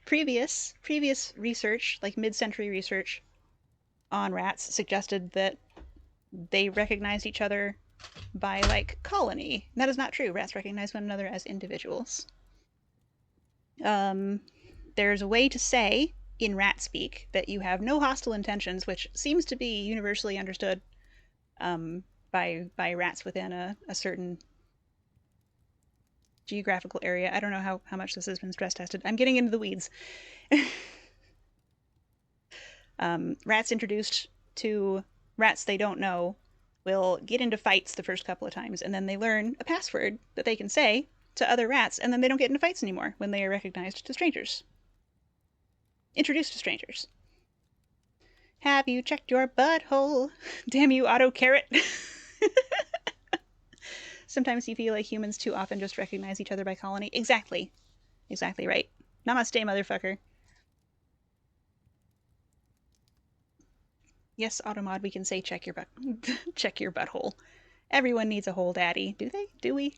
Previous research, like mid-century research on rats, suggested that they recognized each other by, like, colony. That is not true. Rats recognize one another as individuals. There's a way to say, in rat speak, that you have no hostile intentions, which seems to be universally understood by rats within a certain geographical area. I don't know how much this has been stress tested. I'm getting into the weeds. Rats introduced to rats they don't know will get into fights the first couple of times, and then they learn a password that they can say to other rats, and then they don't get into fights anymore when they are recognized to strangers. Introduced to strangers. Have you checked your butthole? Damn you, auto carrot. Sometimes you feel like humans too often just recognize each other by colony. Exactly. Exactly right. Namaste, motherfucker. Yes, Automod, we can say check your butt. Check your butthole. Everyone needs a hole daddy. Do they? Do we?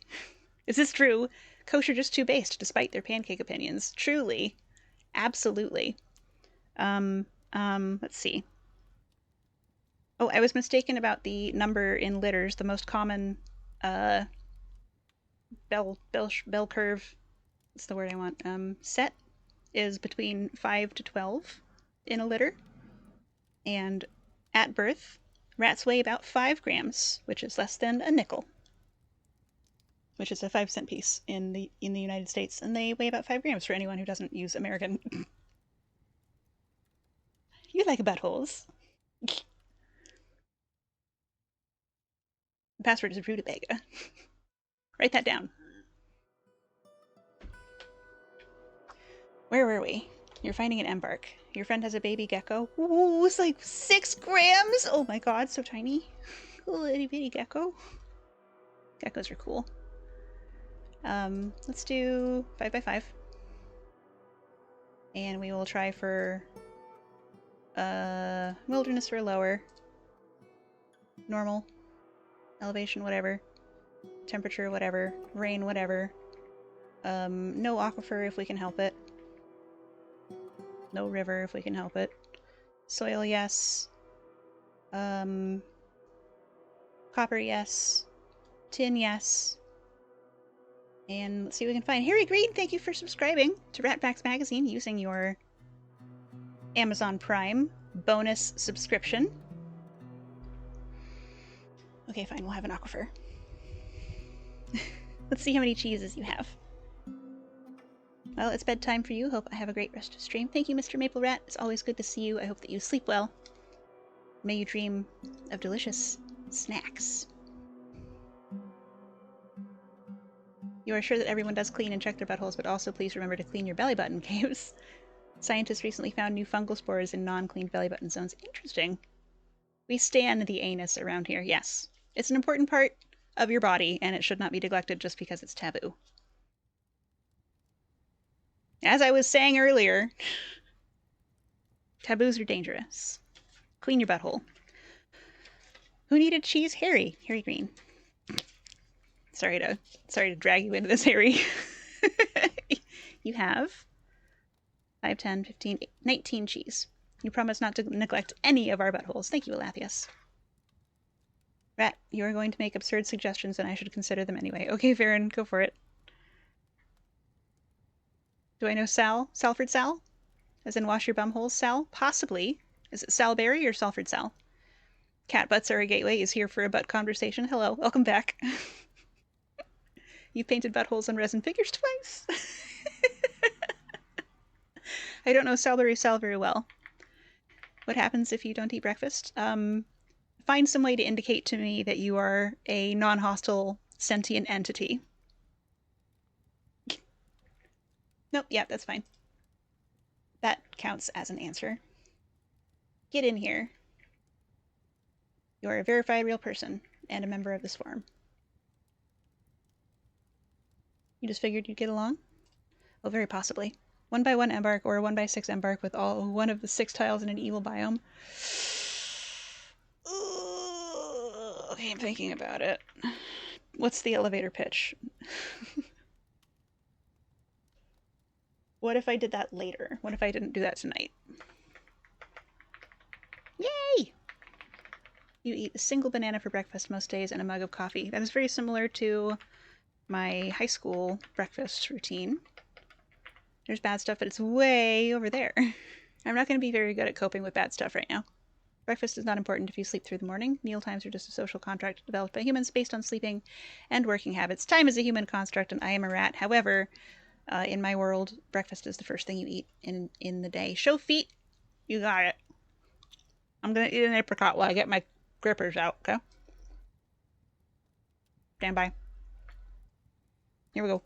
Is this true? Kosher just too based, despite their pancake opinions. Truly. Absolutely. Let's see. Oh, I was mistaken about the number in litters. The most common, bell curve, that's the word I want, set is between 5 to 12. in a litter. And at birth, rats weigh about 5 grams, which is less than a nickel, which is a 5-cent piece in the United States, and they weigh about 5 grams for anyone who doesn't use American. You like buttholes. The password is rutabaga. Write that down. Where were we? You're finding an embark. Your friend has a baby gecko. Ooh, it's like 6 grams! Oh my god, so tiny. Little itty bitty gecko. Geckos are cool. Let's do 5x5. And we will try for wilderness or lower. Normal. Elevation, whatever. Temperature, whatever. Rain, whatever. No aquifer if we can help it. No river if we can help it. Soil, yes. Copper, yes. Tin, yes. And let's see what we can find. Harry Green, thank you for subscribing to Rat Facts Magazine using your Amazon Prime bonus subscription. Okay, fine, we'll have an aquifer. Let's see how many cheeses you have. Well, it's bedtime for you. Hope I have a great rest of stream. Thank you, Mr. Maple Rat. It's always good to see you. I hope that you sleep well. May you dream of delicious snacks. You are sure that everyone does clean and check their buttholes, but also please remember to clean your belly button caves. Scientists recently found new fungal spores in non-cleaned belly button zones. Interesting. We stan the anus around here, yes. It's an important part of your body, and it should not be neglected just because it's taboo. As I was saying earlier, taboos are dangerous. Clean your butthole. Who needed cheese? Harry. Harry Green. Sorry to drag you into this, Harry. You have 5, 10, 15, 19 cheese. You promise not to neglect any of our buttholes. Thank you, Alathius. Rat, you are going to make absurd suggestions and I should consider them anyway. Okay, Farron, go for it. Do I know Sal? Salford Sal? As in wash your bumholes, Sal? Possibly. Is it Sal Berry or Salford Sal? Cat butts are a gateway is here for a butt conversation. Hello, welcome back. You've painted buttholes on resin figures twice. I don't know Salberry Sal very well. What happens if you don't eat breakfast? Find some way to indicate to me that you are a non-hostile sentient entity. Nope, yeah, that's fine. That counts as an answer. Get in here. You are a verified real person and a member of this forum. You just figured you'd get along? Oh, very possibly. 1x1 embark or a 1x6 embark with all one of the 6 tiles in an evil biome. Okay, I'm thinking about it. What's the elevator pitch? What if I did that later? What if I didn't do that tonight? Yay! You eat a single banana for breakfast most days and a mug of coffee. That is very similar to my high school breakfast routine. There's bad stuff, but it's way over there. I'm not going to be very good at coping with bad stuff right now. Breakfast is not important if you sleep through the morning. Meal times are just a social contract developed by humans based on sleeping and working habits. Time is a human construct, and I am a rat. However, in my world, breakfast is the first thing you eat in the day. Show feet. You got it. I'm going to eat an apricot while I get my grippers out, okay? Stand by. Here we go.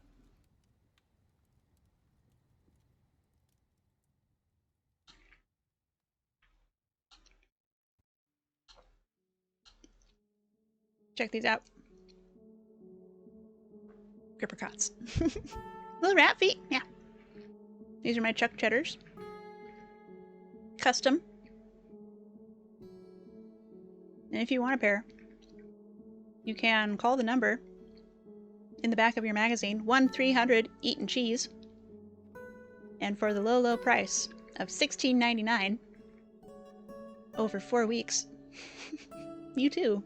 Check these out. Gripracots. Little rat feet, yeah. These are my Chuck Cheddars. Custom. And if you want a pair, you can call the number in the back of your magazine, 1-300-EATN-CHEESE. And for the low, low price of $16.99 over 4 weeks, you too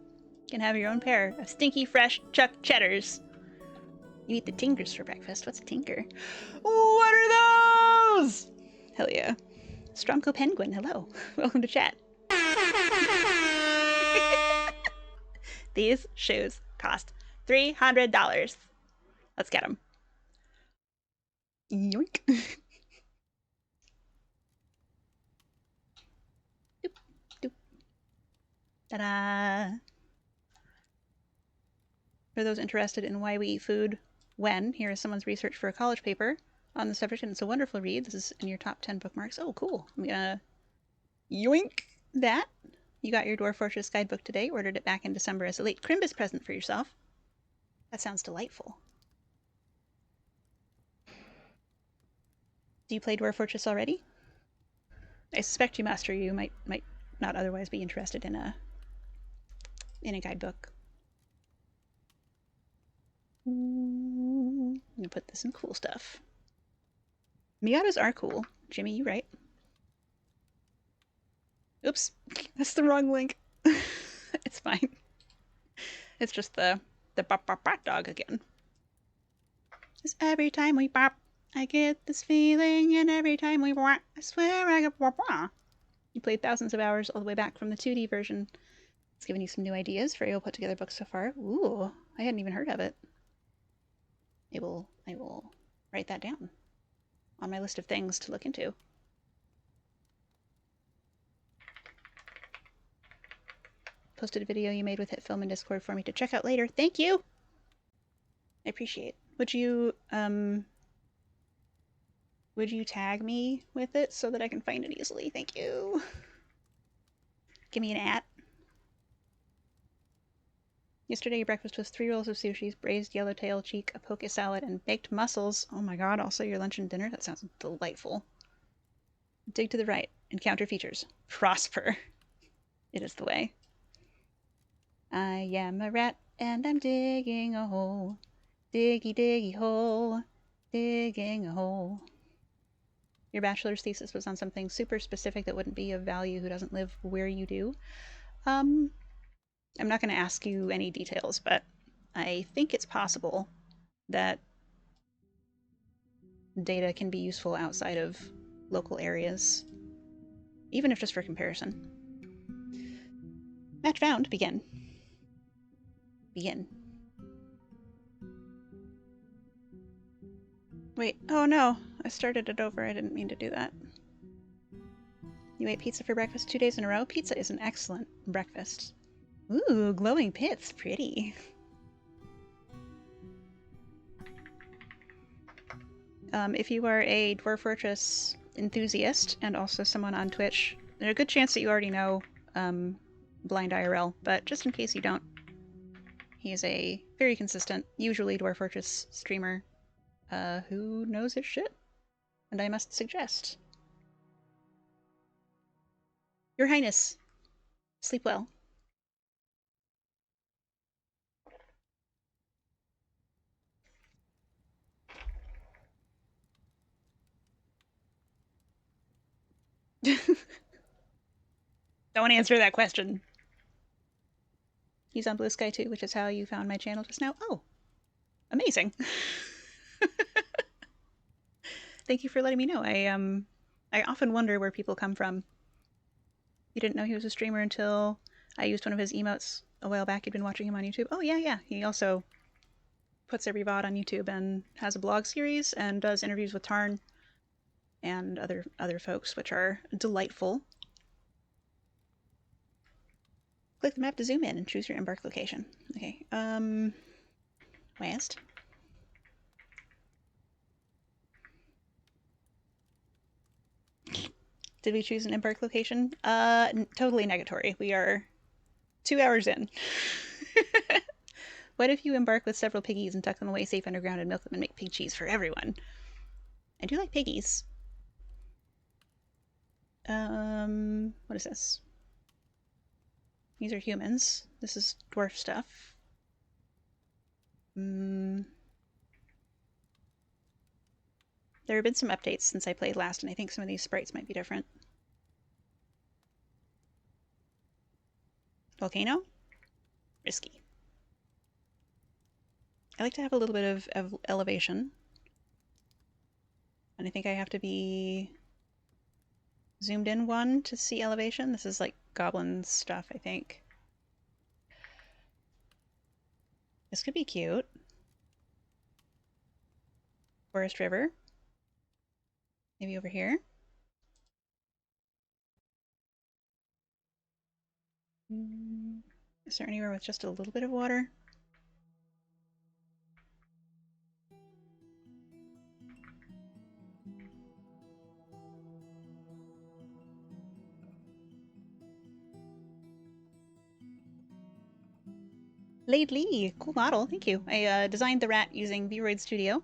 can have your own pair of stinky, fresh Chuck Cheddars. You eat the Tinkers for breakfast. What's a Tinker? What are those? Hell yeah. Stromko Penguin, hello. Welcome to chat. These shoes cost $300. Let's get them. Yoink. Doop, doop. Ta-da! For those interested in why we eat food when, here is someone's research for a college paper on the subject, and it's a wonderful read. This is in your top 10 bookmarks. Oh, cool. I'm gonna yoink that. You got your Dwarf Fortress guidebook today, ordered it back in December as a late Crimbus present for yourself. That sounds delightful. Do you play Dwarf Fortress already? I suspect you must, or you might not otherwise be interested in a guidebook. I'm gonna put this in cool stuff. Miatas are cool. Jimmy, you right. Oops, that's the wrong link. It's fine. It's just the bop bop bop dog again. Just every time we bop, I get this feeling, and every time we bop, I swear I get bop bop. You played thousands of hours all the way back from the 2D version. It's given you some new ideas for your put together book so far. Ooh, I hadn't even heard of it. I will write that down on my list of things to look into. Posted a video you made with HitFilm in Discord for me to check out later. Thank you! I appreciate. Would you tag me with it so that I can find it easily? Thank you. Give me an @ Yesterday your breakfast was 3 rolls of sushi, braised yellowtail cheek, a poke salad, and baked mussels. Oh my god, also your lunch and dinner? That sounds delightful. Dig to the right. Encounter features. Prosper. It is the way. I am a rat, and I'm digging a hole. Diggy, diggy hole. Digging a hole. Your bachelor's thesis was on something super specific that wouldn't be of value who doesn't live where you do. I'm not going to ask you any details, but I think it's possible that data can be useful outside of local areas, even if just for comparison. Match found. Begin. Begin. Wait, oh no, I started it over. I didn't mean to do that. You ate pizza for breakfast 2 days in a row? Pizza is an excellent breakfast. Ooh, glowing pits. Pretty. If you are a Dwarf Fortress enthusiast and also someone on Twitch, there's a good chance that you already know Blind IRL, but just in case you don't, he is a very consistent, usually Dwarf Fortress streamer who knows his shit, and I must suggest. Your Highness, sleep well. Don't answer that question. He's on Blue Sky too, which is how you found my channel just now. Oh, amazing. Thank you for letting me know. I often wonder where people come from. You didn't know he was a streamer until I used one of his emotes a while back. You'd been watching him on YouTube. Oh yeah. He also puts every VOD on YouTube and has a blog series and does interviews with Tarn and other folks, which are delightful. Click the map to zoom in and choose your embark location. Okay, west. Did we choose an embark location? Totally negatory. We are 2 hours in. What if you embark with several piggies and tuck them away safe underground and milk them and make pig cheese for everyone? I do like piggies. What is this? These are humans. This is dwarf stuff. There have been some updates since I played last, and I think some of these sprites might be different. Volcano? Risky. I like to have a little bit of elevation. And I think I have to be zoomed in one to see elevation. This is like goblin stuff, I think. This could be cute. Forest River. Maybe over here. Is there anywhere with just a little bit of water? Lately, cool model, thank you. I designed the rat using Vroid Studio,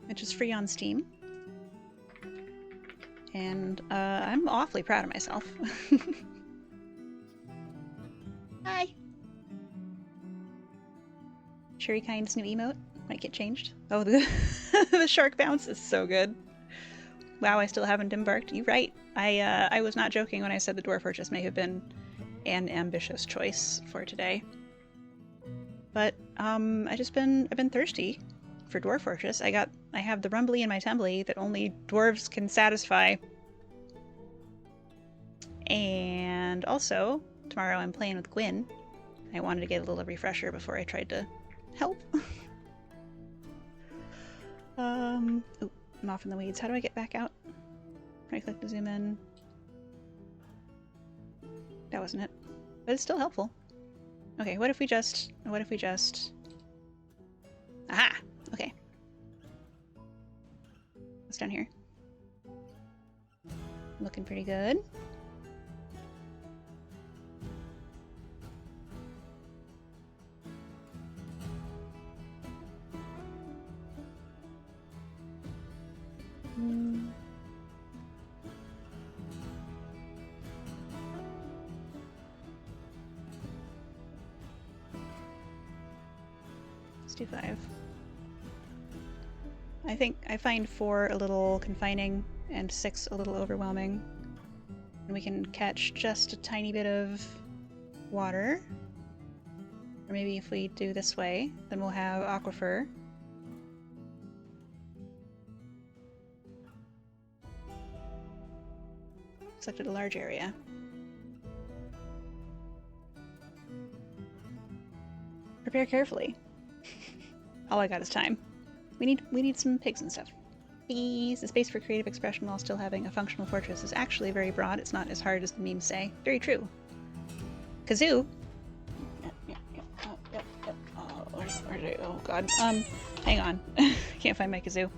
which is free on Steam. And I'm awfully proud of myself. Hi! Shurikind's new emote might get changed. Oh, the, the shark bounce is so good. Wow, I still haven't embarked. You're right. I was not joking when I said the Dwarf Fortress may have been an ambitious choice for today. But I've been thirsty for Dwarf Fortress. I have the rumbly in my tumbly that only dwarves can satisfy. And also, tomorrow I'm playing with Gwyn. I wanted to get a little refresher before I tried to help. Ooh, I'm off in the weeds. How do I get back out? Right click to zoom in. That wasn't it. But it's still helpful. Okay, what if we just... Aha! Okay. What's down here? Looking pretty good. Let's do 5. I think I find 4 a little confining and 6 a little overwhelming. And we can catch just a tiny bit of water. Or maybe if we do this way, then we'll have aquifer. Selected a large area. Prepare carefully. All I got is time. We need some pigs and stuff. Piggies! The space for creative expression while still having a functional fortress is actually very broad. It's not as hard as the memes say. Very true. Kazoo! Oh god. Hang on. Can't find my kazoo.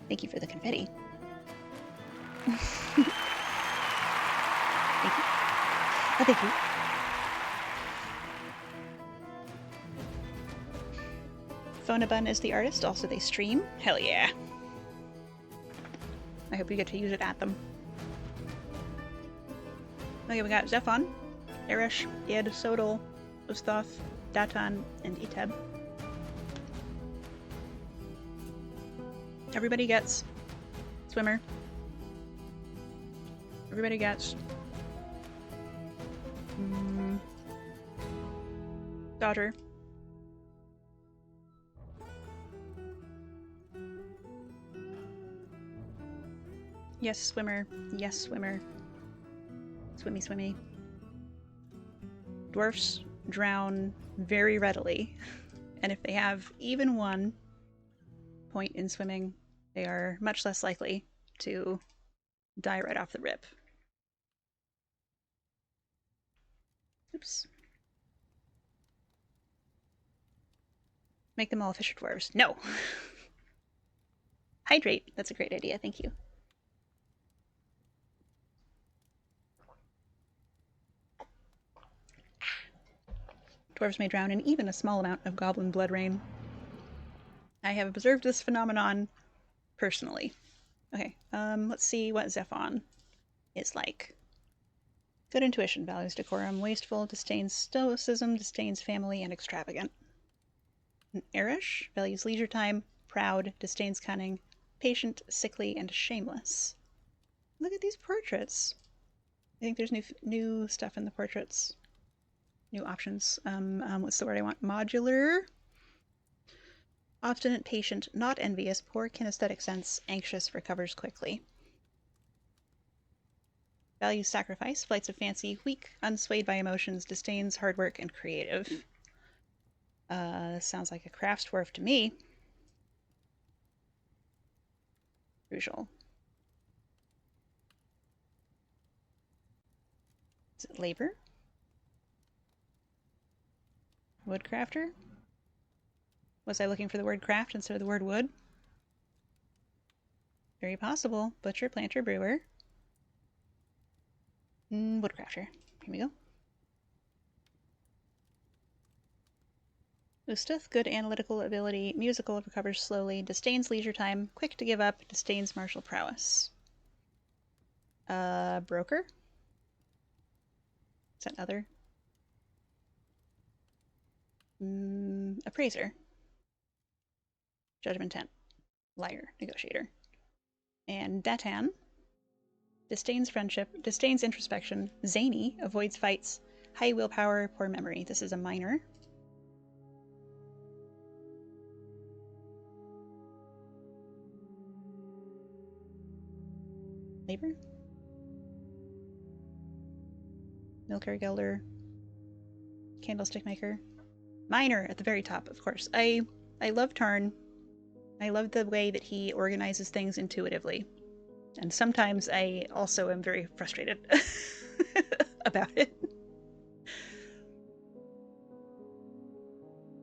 Thank you for the confetti. Thank you. Oh, thank you. Phonabun is the artist, also they stream. Hell yeah. I hope you get to use it at them. Okay, we got Zephon, Eresh, Ed, Sodal, Ustath, Datan, and Iteb. Everybody gets swimmer. Everybody gets daughter. Yes, swimmer. Yes, swimmer. Swimmy, swimmy. Dwarfs drown very readily, and if they have even 1 point in swimming, they are much less likely to die right off the rip. Oops. Make them all fisher dwarves. No! Hydrate. That's a great idea. Thank you. Dwarves may drown in even a small amount of goblin blood rain. I have observed this phenomenon personally. Okay, let's see what Zephon is like. Good intuition, values decorum, wasteful, disdains stoicism, disdains family, and extravagant. An Arish values leisure time, proud, disdains cunning, patient, sickly, and shameless. Look at these portraits. I think there's new stuff in the portraits. New options. What's the word I want? Modular. Obstinate, patient, not envious, poor kinesthetic sense, anxious, recovers quickly. Values sacrifice, flights of fancy, weak, unswayed by emotions, disdains hard work, and creative. Sounds like a crafts dwarf to me. Crucial. Is it labor? Woodcrafter? Was I looking for the word craft instead of the word wood? Very possible. Butcher, planter, brewer. Woodcrafter. Here we go. Ustath, good analytical ability, musical, recovers slowly, disdains leisure time, quick to give up, disdains martial prowess. Broker? Is that other? Appraiser. Judgment tent. Liar. Negotiator. And Datan. Disdains friendship, disdains introspection, zany, avoids fights, high willpower, poor memory. This is a minor. Labor? Milker, Gelder, Candlestick Maker. Minor at the very top, of course. I love Tarn. I love the way that he organizes things intuitively. And sometimes I also am very frustrated about it.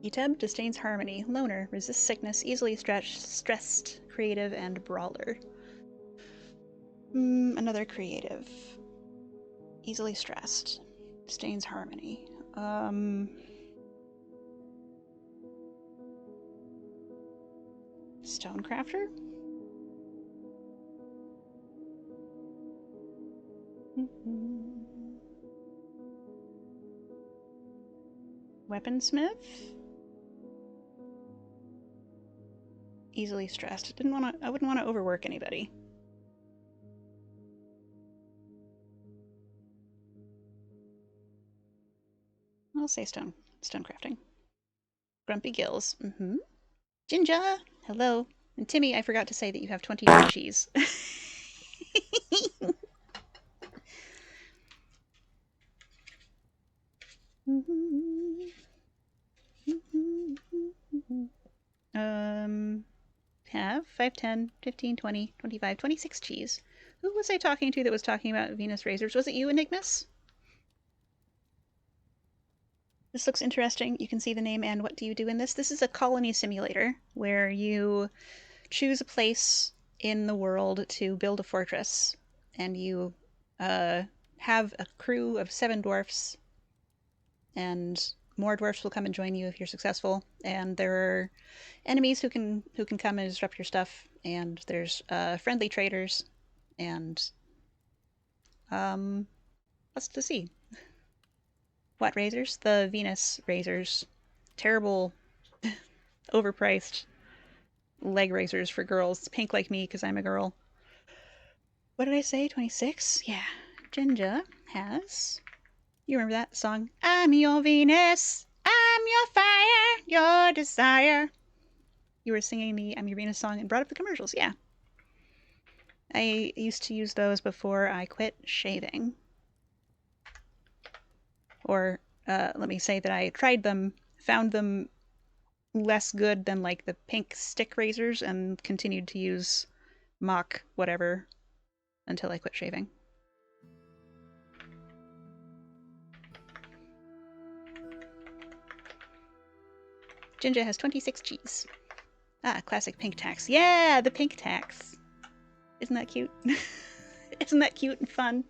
Eteb disdains harmony, loner, resists sickness, easily stressed, creative, and brawler. Another creative. Easily stressed. Disdains harmony. Stonecrafter? Weaponsmith? Easily stressed. I wouldn't want to overwork anybody. I'll say stonecrafting. Grumpy Gills. Ginger! Hello. And Timmy, I forgot to say that you have 20 cheese. Have 5, 10, 15, 20, 25, 26 cheese. Who was I talking to that was talking about Venus razors? Was it you, Enigmas? This looks interesting. You can see the name and what do you do in this. This is a colony simulator where you choose a place in the world to build a fortress, and you have a crew of 7 dwarfs, and more dwarfs will come and join you if you're successful. And there are enemies who can come and disrupt your stuff, and there's friendly traders, and what's to see? What razors? The Venus razors. Terrible, overpriced leg razors for girls. Pink like me because I'm a girl. What did I say? 26? Yeah. Ginger has... You remember that song? I'm your Venus. I'm your fire. Your desire. You were singing the I'm Your Venus song and brought up the commercials. Yeah. I used to use those before I quit shaving. Or let me say that I tried them, found them less good than like the pink stick razors, and continued to use mock whatever until I quit shaving. Ginger has 26 G's. Ah, classic pink tax. Yeah, the pink tax. Isn't that cute? Isn't that cute and fun?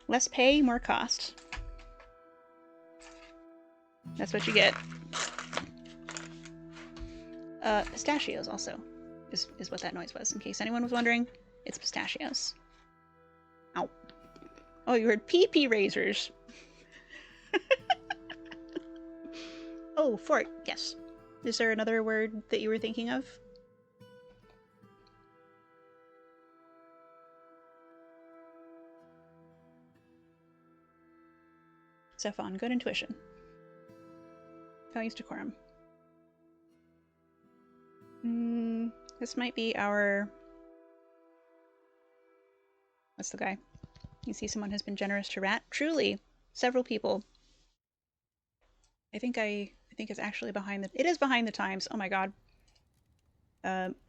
Less pay, more cost. That's what you get. Pistachios also is what that noise was, in case anyone was wondering. It's pistachios. Ow. Oh, you heard pee-pee razors. Oh, Oh, fort. Yes. Is there another word that you were thinking of? Zephon, good intuition. Values decorum. This might be our... What's the guy? You see someone has been generous to rat? Truly, several people. I think it's actually behind the... It is behind the times. Oh my god.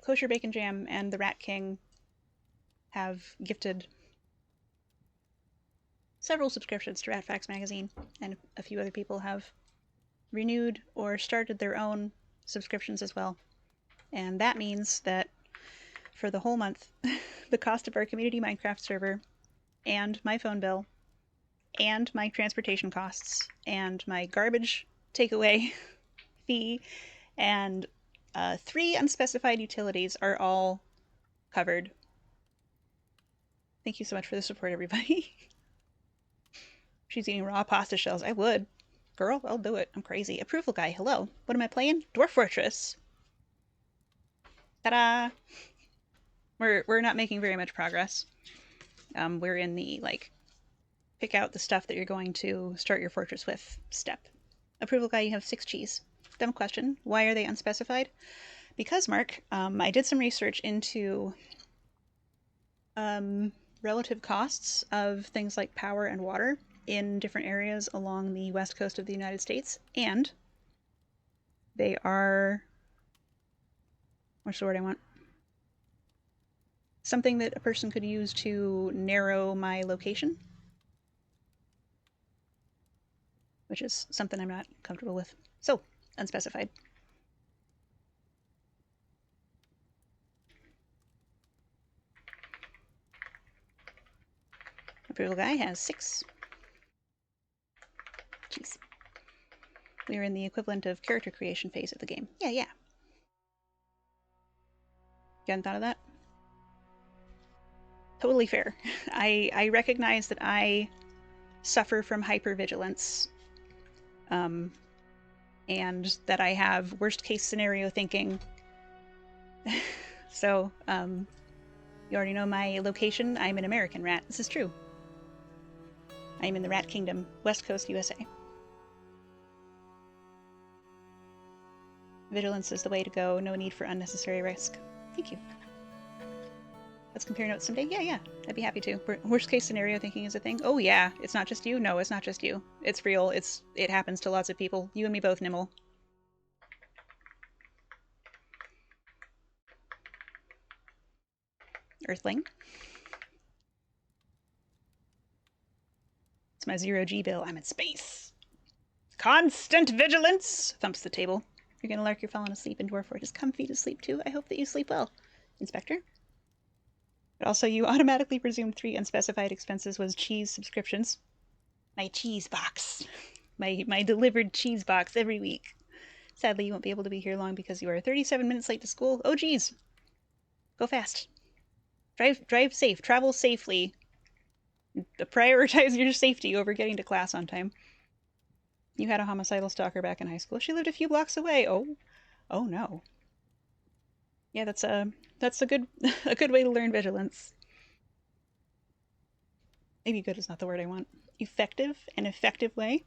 Kosher Bacon Jam and the Rat King have gifted several subscriptions to Rat Facts magazine, and a few other people have renewed or started their own subscriptions as well. And that means that for the whole month, the cost of our community Minecraft server, and my phone bill, and my transportation costs, and my garbage takeaway fee, and 3 unspecified utilities are all covered. Thank you so much for the support, everybody. She's eating raw pasta shells. I would. Girl, I'll do it. I'm crazy. Approval guy, hello. What am I playing? Dwarf Fortress. Ta-da! We're not making very much progress. We're in the, like, pick out the stuff that you're going to start your fortress with step. Approval guy, you have 6 cheese. Dumb question. Why are they unspecified? Because, Mark, I did some research into relative costs of things like power and water in different areas along the west coast of the United States, and they are... What's the word I want? Something that a person could use to narrow my location, which is something I'm not comfortable with. So, unspecified. Approval guy has 6. Jeez. We are in the equivalent of character creation phase of the game. Yeah. You hadn't thought of that? Totally fair. I recognize that I suffer from hypervigilance, and that I have worst case scenario thinking. So, you already know my location. I'm an American rat. This is true. I'm in the Rat Kingdom, West Coast, USA. Vigilance is the way to go. No need for unnecessary risk. Thank you. Let's compare notes someday. Yeah. I'd be happy to. Worst case scenario thinking is a thing. Oh yeah, it's not just you. No, it's not just you. It's real. It happens to lots of people. You and me both, Nimble. Earthling. It's my 0G bill. I'm in space. Constant vigilance! Thumps the table. You're gonna lark, you're falling asleep in Dwarf Fortress. Comfy to sleep too. I hope that you sleep well. Inspector? But also, you automatically presumed 3 unspecified expenses was cheese subscriptions. My cheese box. My delivered cheese box every week. Sadly, you won't be able to be here long because you are 37 minutes late to school. Oh, geez. Go fast. Drive safe. Travel safely. Prioritize your safety over getting to class on time. You had a homicidal stalker back in high school. She lived a few blocks away. Oh no. Yeah, that's a good way to learn vigilance. Maybe good is not the word I want. An effective way.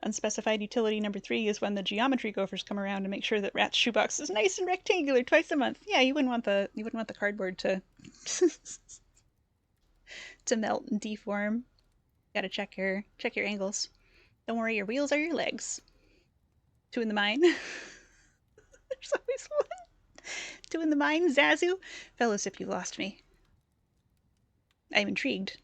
Unspecified utility number 3 is when the geometry gophers come around to make sure that Rat's shoebox is nice and rectangular twice a month. Yeah, you wouldn't want the cardboard to to melt and deform. Gotta check your angles. Don't worry, your wheels are your legs. 2 in the mine. There's always one. 2 in the mine, Zazu. Fellowship, you lost me. I'm intrigued.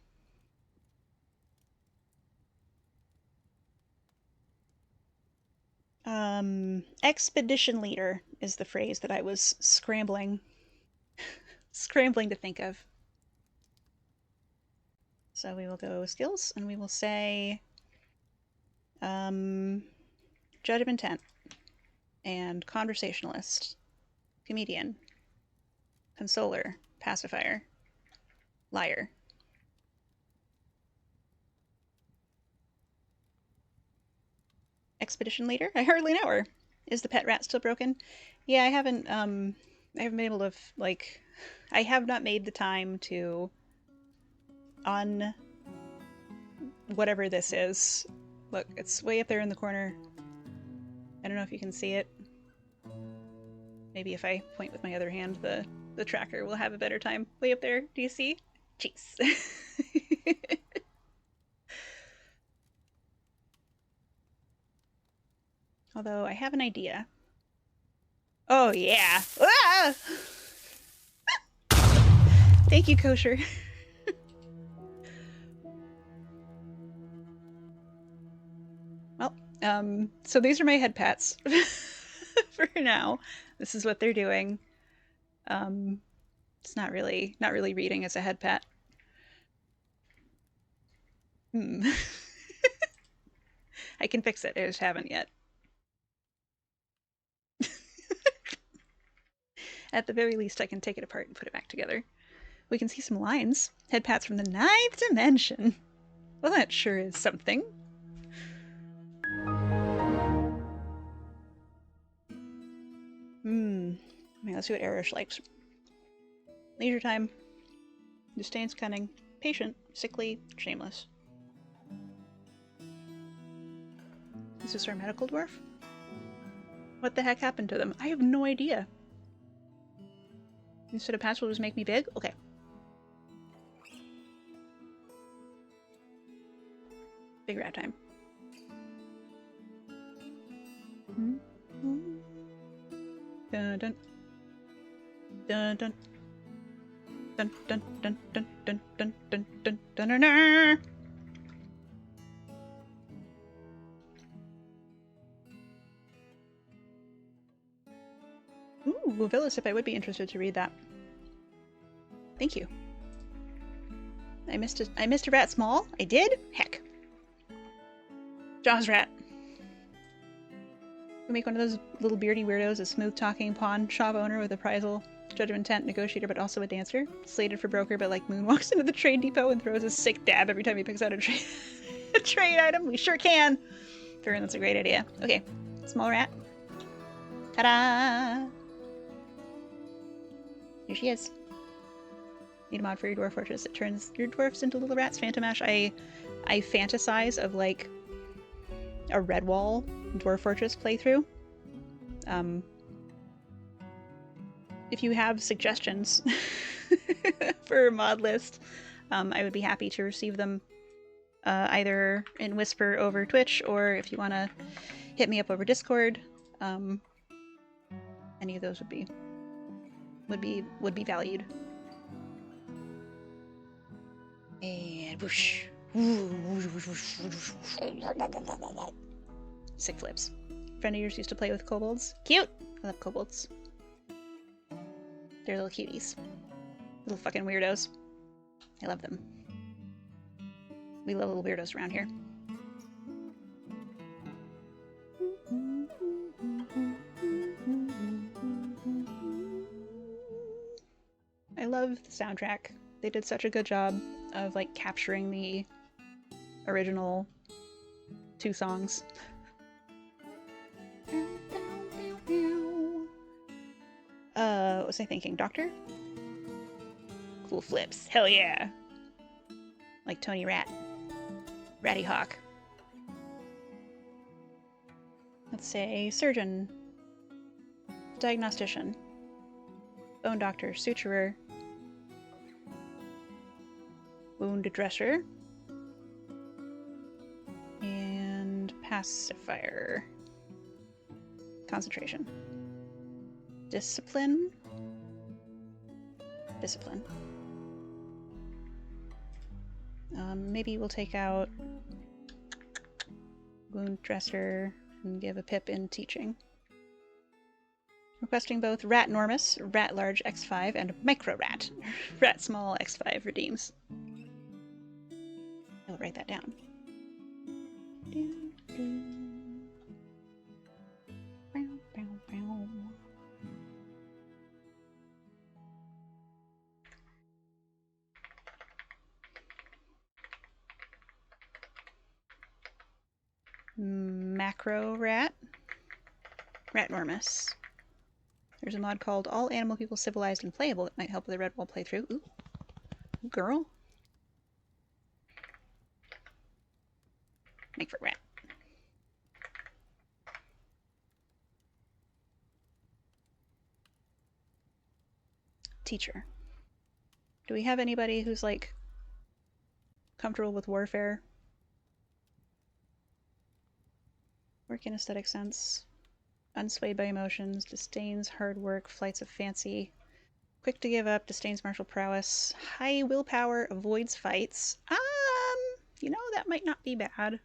Expedition leader is the phrase that I was scrambling to think of. So we will go skills, and we will say judge of intent, and conversationalist, comedian, consoler, pacifier, liar. expedition leader. I hardly know her. Is the pet rat still broken? Yeah, I haven't been able to like I have not made the time to on whatever this is. Look, it's way up there in the corner. I don't know if you can see it. Maybe if I point with my other hand, the tracker will have a better time. Way up there. Do you see? Jeez. Although I have an idea. Oh yeah. Ah! Thank you, Kosher. Well, so these are my head pats for now. This is what they're doing. It's not really reading as a head pat. I can fix it. I just haven't yet. At the very least, I can take it apart and put it back together. We can see some lines. Head pats from the 9th dimension. Well, that sure is something. Let's see what Erish likes. Leisure time. Disdains cunning. Patient. Sickly. Shameless. Is this our medical dwarf? What the heck happened to them? I have no idea. Instead of pats will just make me big? Okay. Big rat time. Dun dun. Dun dun. Dun dun dun dun dun dun dun dun dun dun dun. Ooh, Villasip, I would be interested to read that. Thank you. I missed a rat small? I did? Heck. Jaws rat. We make one of those little beardy weirdos, a smooth-talking pawn shop owner with appraisal, judge of intent, negotiator, but also a dancer. Slated for broker, but like moonwalks into the trade depot and throws a sick dab every time he picks out a trade item. We sure can. Figuring that's a great idea. Okay, small rat. Ta-da! Here she is. Need a mod for your dwarf fortress. It turns your dwarfs into little rats. Phantom Ash. I fantasize of like a Redwall dwarf fortress playthrough. If you have suggestions for a mod list, I would be happy to receive them either in whisper over Twitch, or if you want to hit me up over Discord. Any of those would be valued. And whoosh. Sick flips. Friend of yours used to play with kobolds. Cute! I love kobolds. They're little cuties. Little fucking weirdos. I love them. We love little weirdos around here. I love the soundtrack. They did such a good job of like capturing the original 2 songs. What was I thinking? Doctor? Cool flips. Hell yeah! Like Tony Rat. Ratty Hawk. Let's say surgeon. Diagnostician. Bone doctor. Suturer. Wound dresser. And pacifier. Concentration. Discipline. Discipline. Maybe we'll take out wound dresser and give a pip in teaching. Requesting both rat enormous, rat large x5, and micro rat, rat small x5 redeems. I'll write that down. macro rat. Ratnormous. There's a mod called All Animal People Civilized and Playable that might help with a Redwall playthrough. Ooh. Girl. Make for rat. Teacher. Do we have anybody who's like comfortable with warfare? Work in aesthetic sense. Unswayed by emotions. Disdains hard work. Flights of fancy. Quick to give up. Disdains martial prowess. High willpower. Avoids fights. You know, that might not be bad.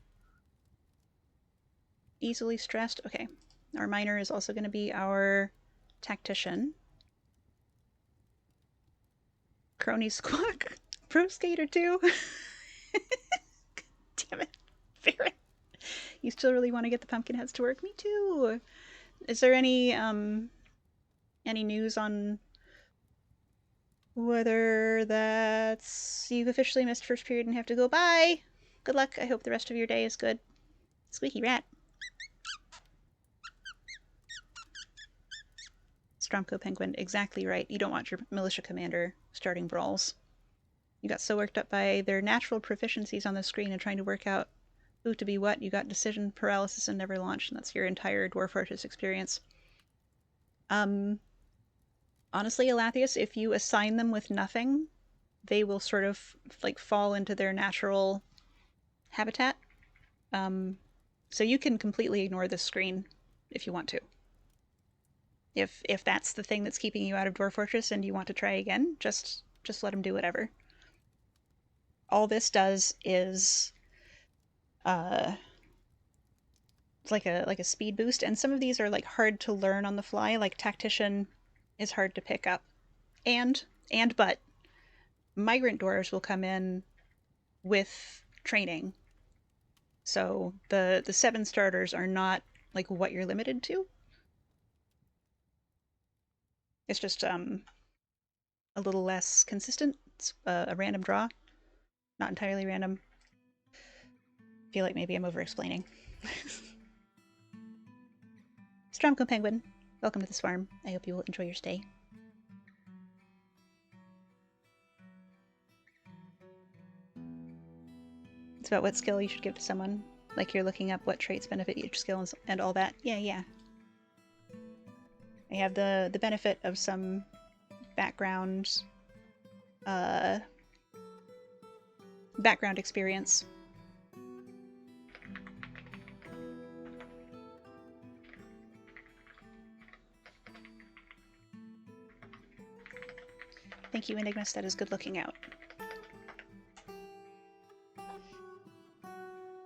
Easily stressed. Okay. Our miner is also going to be our tactician. Crony Squawk. Pro Skater 2. Damn it. Ferret. You still really want to get the pumpkin heads to work? Me too. Is there any news on whether that's you've officially missed first period and have to go? Bye. Good luck. I hope the rest of your day is good. Squeaky rat. Stromko Penguin, exactly right. You don't want your militia commander starting brawls. You got so worked up by their natural proficiencies on the screen and trying to work out who to be what, you got decision paralysis and never launched, and that's your entire Dwarf Fortress experience. Honestly, Alathius, if you assign them with nothing, they will sort of like fall into their natural habitat. So you can completely ignore this screen if you want to. If that's the thing that's keeping you out of Dwarf Fortress and you want to try again, just let them do whatever. All this does is it's like a speed boost, and some of these are like hard to learn on the fly. Like Tactician is hard to pick up, but migrant dwarves will come in with training, so the 7 starters are not like what you're limited to. It's just a little less consistent. It's a random draw, not entirely random. I feel like maybe I'm over explaining. Stromko Penguin, welcome to the swarm. I hope you will enjoy your stay. It's about what skill you should give to someone. Like you're looking up what traits benefit each skill and all that. Yeah. I have the benefit of some background experience. Thank you, Enigmas. That is good looking out.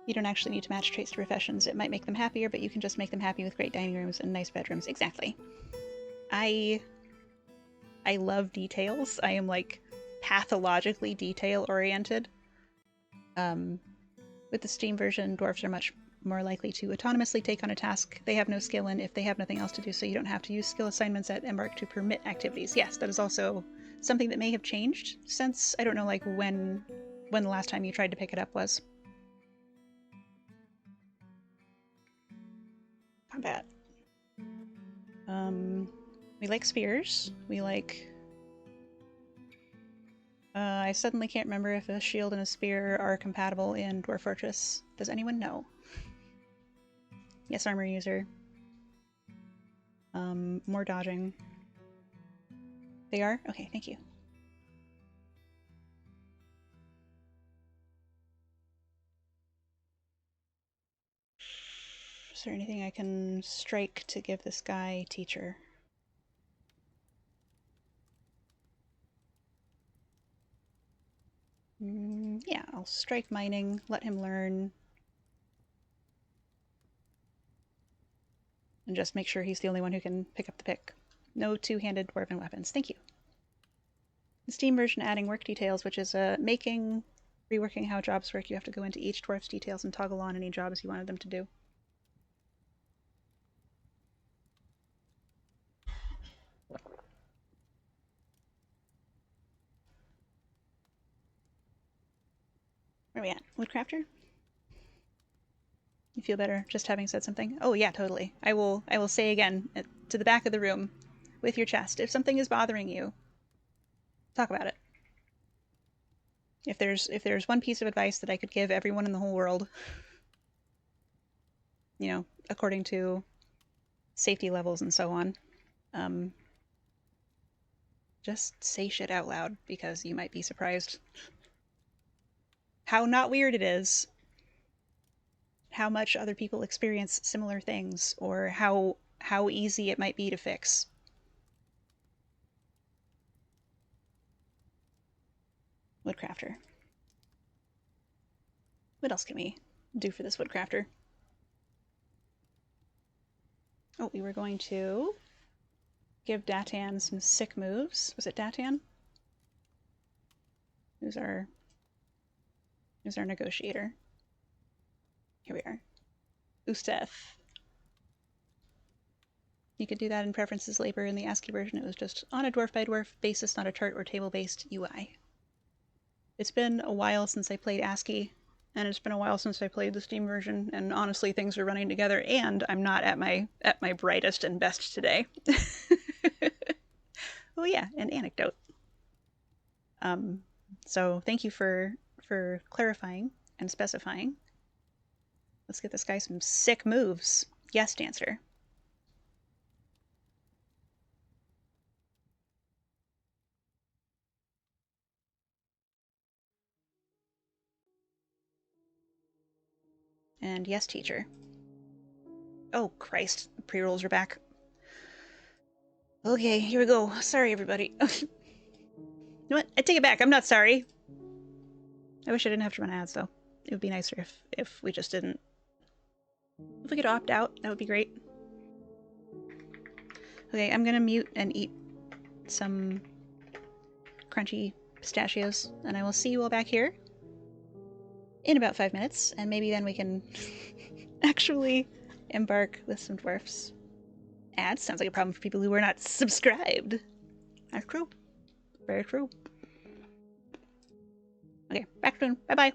You don't actually need to match traits to professions. It might make them happier, but you can just make them happy with great dining rooms and nice bedrooms. Exactly. I love details. I am like pathologically detail oriented. With the Steam version, dwarves are much more likely to autonomously take on a task they have no skill in if they have nothing else to do, so you don't have to use skill assignments at Embark to permit activities. Yes, that is also something that may have changed since, I don't know, like when the last time you tried to pick it up was. Combat. We like spears. We like... I suddenly can't remember if a shield and a spear are compatible in Dwarf Fortress. Does anyone know? Yes, armor user. More dodging. They are? Okay, thank you. Is there anything I can strike to give this guy teacher? Yeah, I'll strike mining, let him learn. And just make sure he's the only one who can pick up the pick. No two-handed dwarven weapons. Thank you. The Steam version adding work details, which is reworking how jobs work. You have to go into each dwarf's details and toggle on any jobs you wanted them to do. Where are we at? Woodcrafter? You feel better just having said something? Oh yeah, totally. I will say again to the back of the room with your chest. If something is bothering you, talk about it. If there's one piece of advice that I could give everyone in the whole world, you know, according to safety levels and so on, just say shit out loud, because you might be surprised how not weird it is, how much other people experience similar things, or how easy it might be to fix. Woodcrafter. What else can we do for this woodcrafter? Oh, we were going to give Datan some sick moves. Was it Datan? Who's our negotiator? Here we are. Usteth. You could do that in preferences labor. In the ASCII version, it was just on a dwarf by dwarf basis, not a chart or table-based UI. It's been a while since I played ASCII, and it's been a while since I played the Steam version, and honestly, things are running together, and I'm not at my brightest and best today. Oh yeah, an anecdote. So thank you for clarifying and specifying. Let's get this guy some sick moves. Yes, Dancer. And yes, teacher. Oh, Christ. Pre-rolls are back. Okay, here we go. Sorry, everybody. You know what? I take it back. I'm not sorry. I wish I didn't have to run ads, though. It would be nicer if we just didn't. If we could opt out, that would be great. Okay, I'm gonna mute and eat some crunchy pistachios, and I will see you all back here in about 5 minutes, and maybe then we can actually embark with some dwarfs. Ads sounds like a problem for people who are not subscribed. That's true. Very true. Okay, back soon. Bye-bye.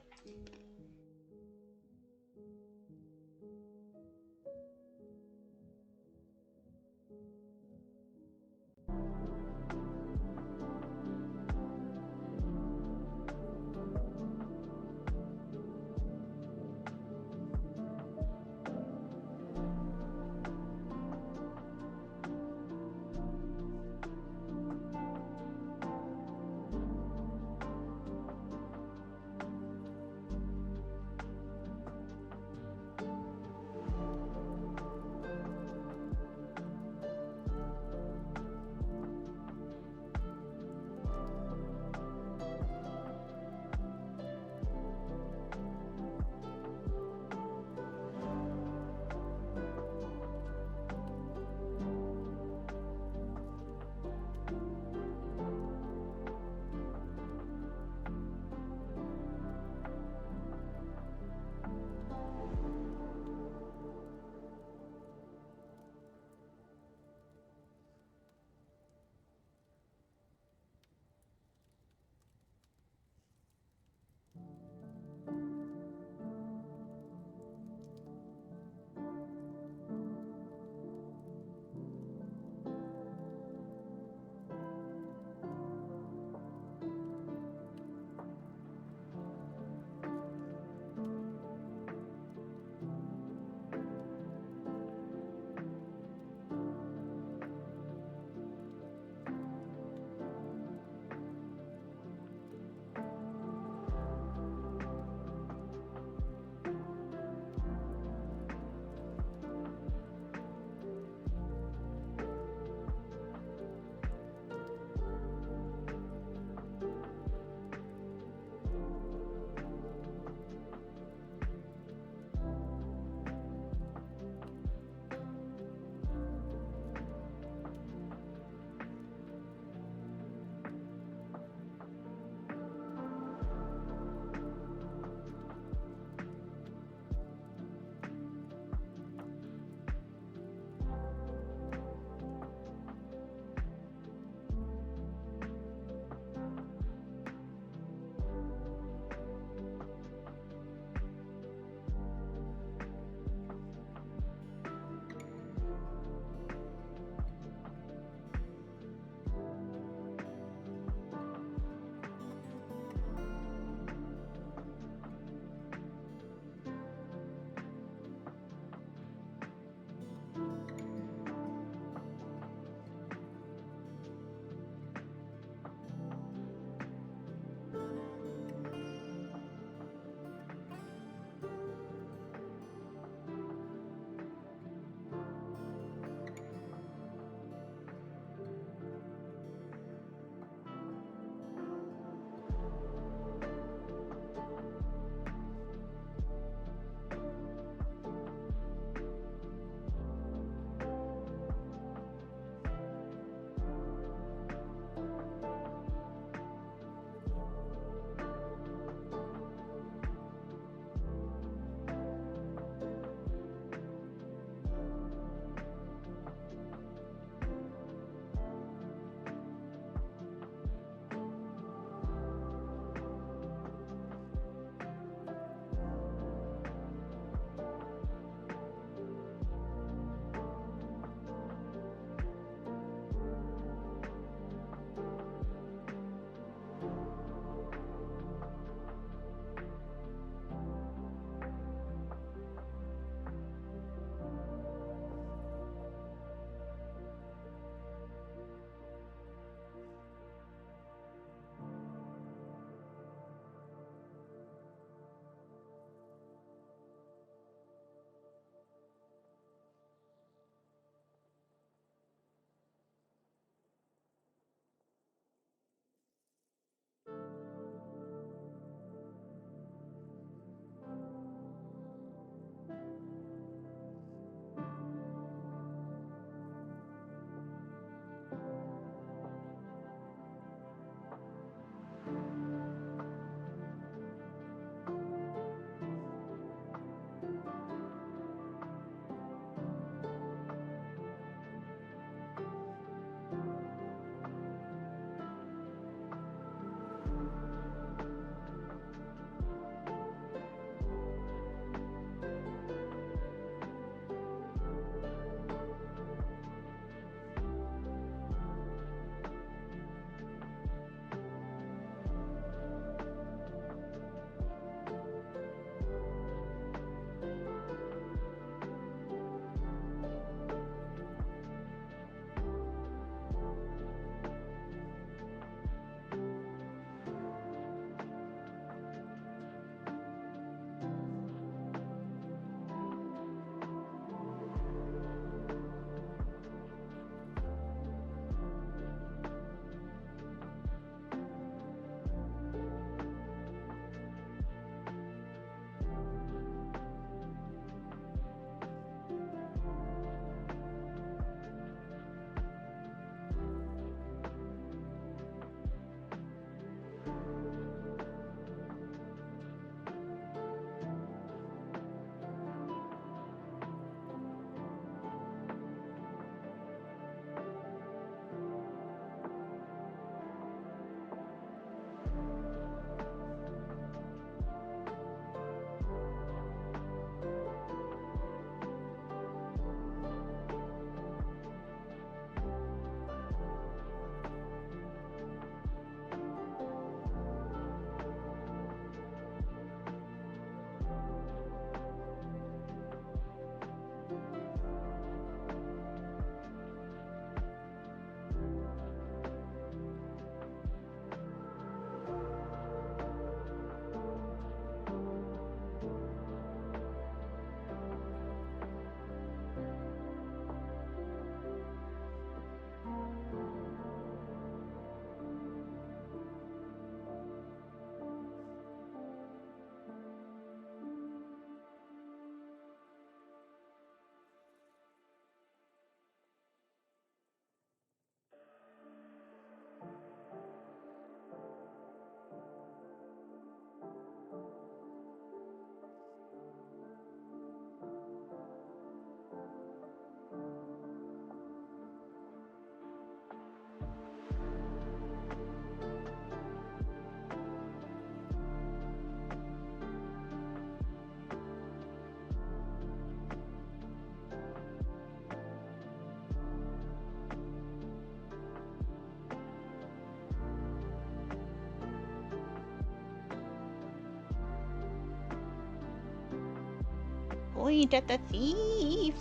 Point at the thief!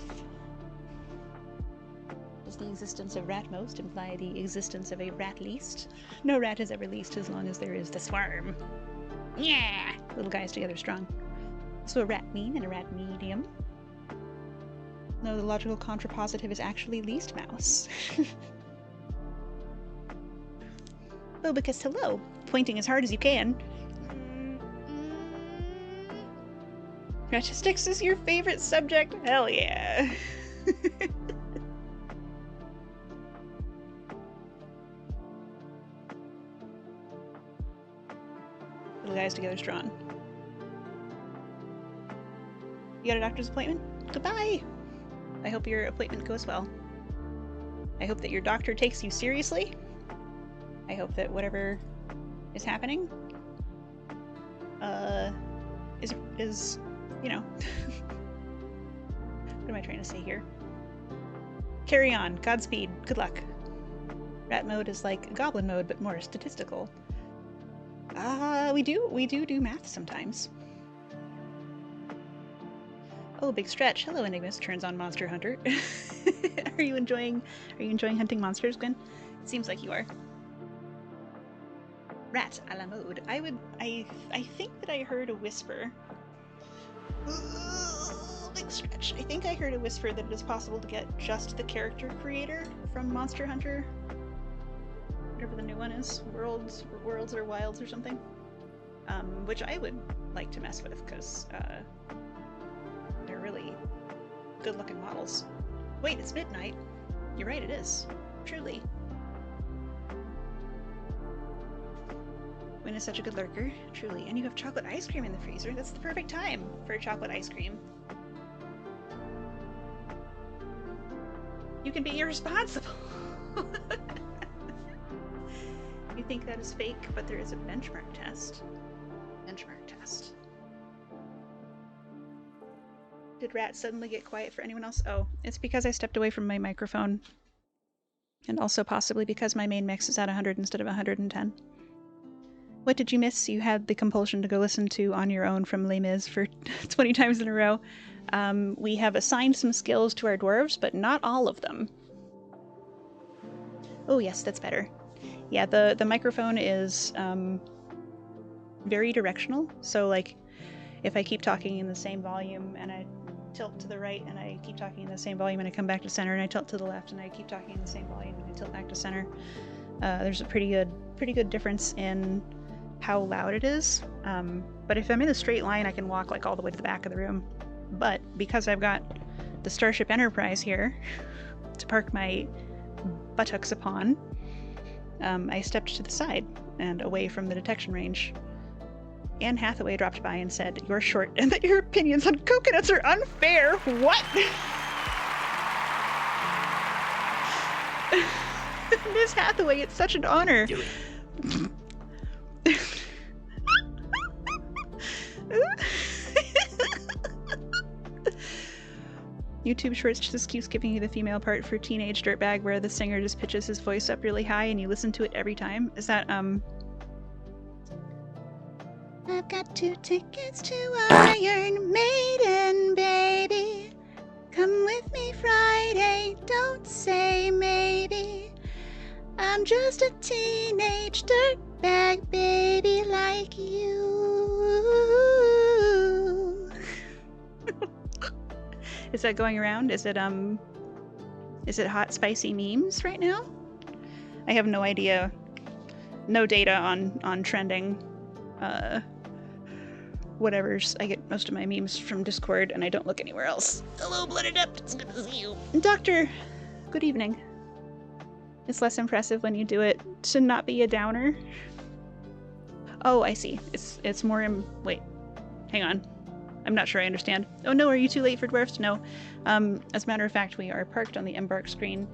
Does the existence of rat most imply the existence of a rat least? No rat is ever least as long as there is the swarm. Yeah! Little guys together strong. So a rat mean and a rat medium. No, the logical contrapositive is actually least mouse. Oh, because hello, pointing as hard as you can. Statistics is your favorite subject? Hell yeah. Little guys together strong. You got a doctor's appointment? Goodbye! I hope your appointment goes well. I hope that your doctor takes you seriously. I hope that whatever is happening, is, you know, what am I trying to say here? Carry on. Godspeed. Good luck. Rat mode is like goblin mode, but more statistical. We do math sometimes. Oh, big stretch. Hello, Enigmas. Turns on Monster Hunter. Are you enjoying hunting monsters, Gwen? It seems like you are. Rat a la mode. I think that I heard a whisper. Big stretch. I think I heard a whisper that it is possible to get just the character creator from Monster Hunter. Whatever the new one is. Worlds or Wilds or something. Which I would like to mess with, because they're really good looking models. Wait, it's midnight. You're right, it is. Truly. Wynn is such a good lurker, truly. And you have chocolate ice cream in the freezer. That's the perfect time for chocolate ice cream. You can be irresponsible. You think that is fake, but there is a benchmark test. Benchmark test. Did Rat suddenly get quiet for anyone else? Oh, it's because I stepped away from my microphone. And also possibly because my main mix is at 100 instead of 110. What did you miss? You had the compulsion to go listen to On Your Own from Les Mis for 20 times in a row. We have assigned some skills to our dwarves, but not all of them. Oh yes, that's better. Yeah, the microphone is very directional. So like, if I keep talking in the same volume and I tilt to the right and I keep talking in the same volume and I come back to center and I tilt to the left and I keep talking in the same volume and I tilt back to center, there's a pretty good difference in how loud it is. But if I'm in a straight line, I can walk like all the way to the back of the room. But because I've got the Starship Enterprise here to park my buttocks upon, I stepped to the side and away from the detection range. Anne Hathaway dropped by and said, "You're short and that your opinions on coconuts are unfair." What? Miss Hathaway, it's such an honor. Do it. YouTube Shorts just keeps giving you the female part for Teenage Dirtbag, where the singer just pitches his voice up really high and you listen to it every time. Is that, I've got 2 tickets to Iron Maiden, baby. Come with me Friday, don't say maybe. I'm just a teenage dirtbag baby like you. Is that going around? Is it hot spicy memes right now? I have no idea. No data on trending whatever's. I get most of my memes from Discord and I don't look anywhere else. Hello, Blooded Up. It's good to see you. Doctor, good evening. It's less impressive when you do it to not be a downer. Oh, I see. It's more wait. Hang on. I'm not sure I understand. Oh no, are you too late for dwarfs? No. As a matter of fact, we are parked on the embark screen.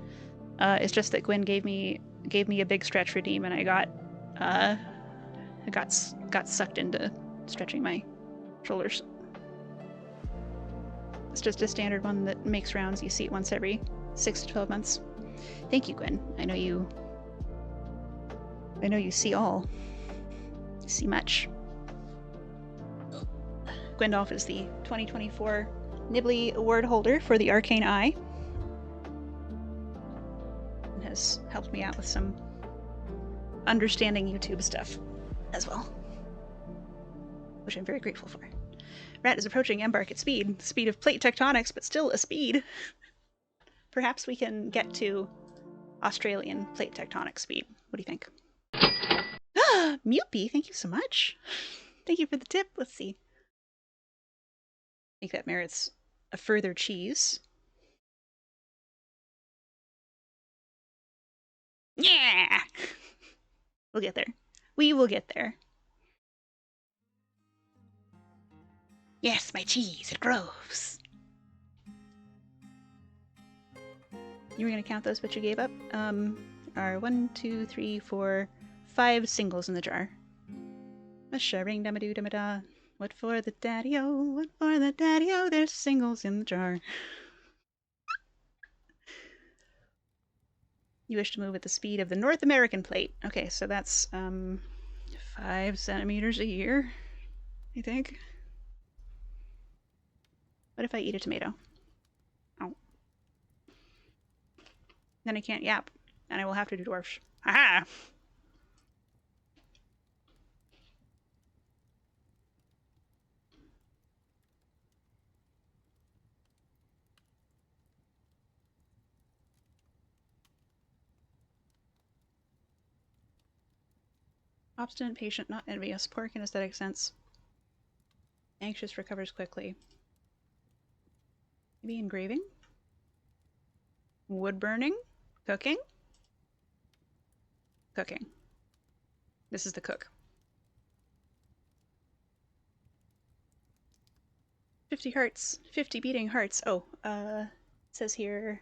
It's just that Gwen gave me a big stretch redeem and I got sucked into stretching my shoulders. It's just a standard one that makes rounds. You see it once every 6 to 12 months. Thank you, Gwen. I know you see all. see much. Gwendolf is the 2024 Nibbly award holder for the Arcane Eye. And has helped me out with some understanding YouTube stuff as well, which I'm very grateful for. Rat is approaching embark at speed. The speed of plate tectonics, but still a speed. Perhaps we can get to Australian plate tectonic speed. What do you think? Mupy, thank you so much. Thank you for the tip. Let's see. I think that merits a further cheese. Yeah! We'll get there. We will get there. Yes, my cheese, it grows. You were gonna count those, but you gave up? Are 1, 2, 3, 4, 5 singles in the jar. A sharing damadoo damada. What for the daddy-o? What for the daddy-o? There's singles in the jar. You wish to move at the speed of the North American plate. Okay, so that's 5 centimeters a year, I think. What if I eat a tomato? Oh. Then I can't yap, and I will have to do dwarfs. Haha! Obstinate, patient, not envious. Pork in aesthetic sense. Anxious, recovers quickly. Maybe engraving? Wood burning? Cooking? Cooking. This is the cook. 50 hearts. 50 beating hearts. Oh, it says here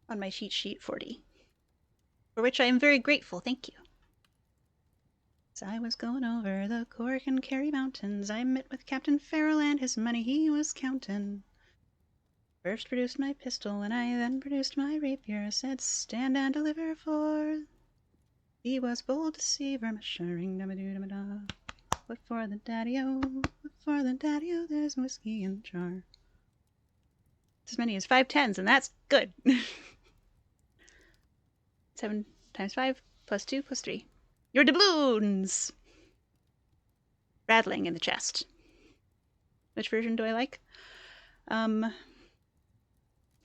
on my cheat sheet 40. For which I am very grateful, thank you. As I was going over the Cork and Kerry mountains, I met with Captain Farrell and his money he was counting. First produced my pistol, and I then produced my rapier. Said, stand and deliver, for he was bold deceiver. Mushering damadoo-damada. What for the daddy-o? What for the daddy-o? There's whiskey in the jar. As many as 5 tens, and that's good. 7 times 5 plus 2 plus 3. Your doubloons! Rattling in the chest. Which version do I like? So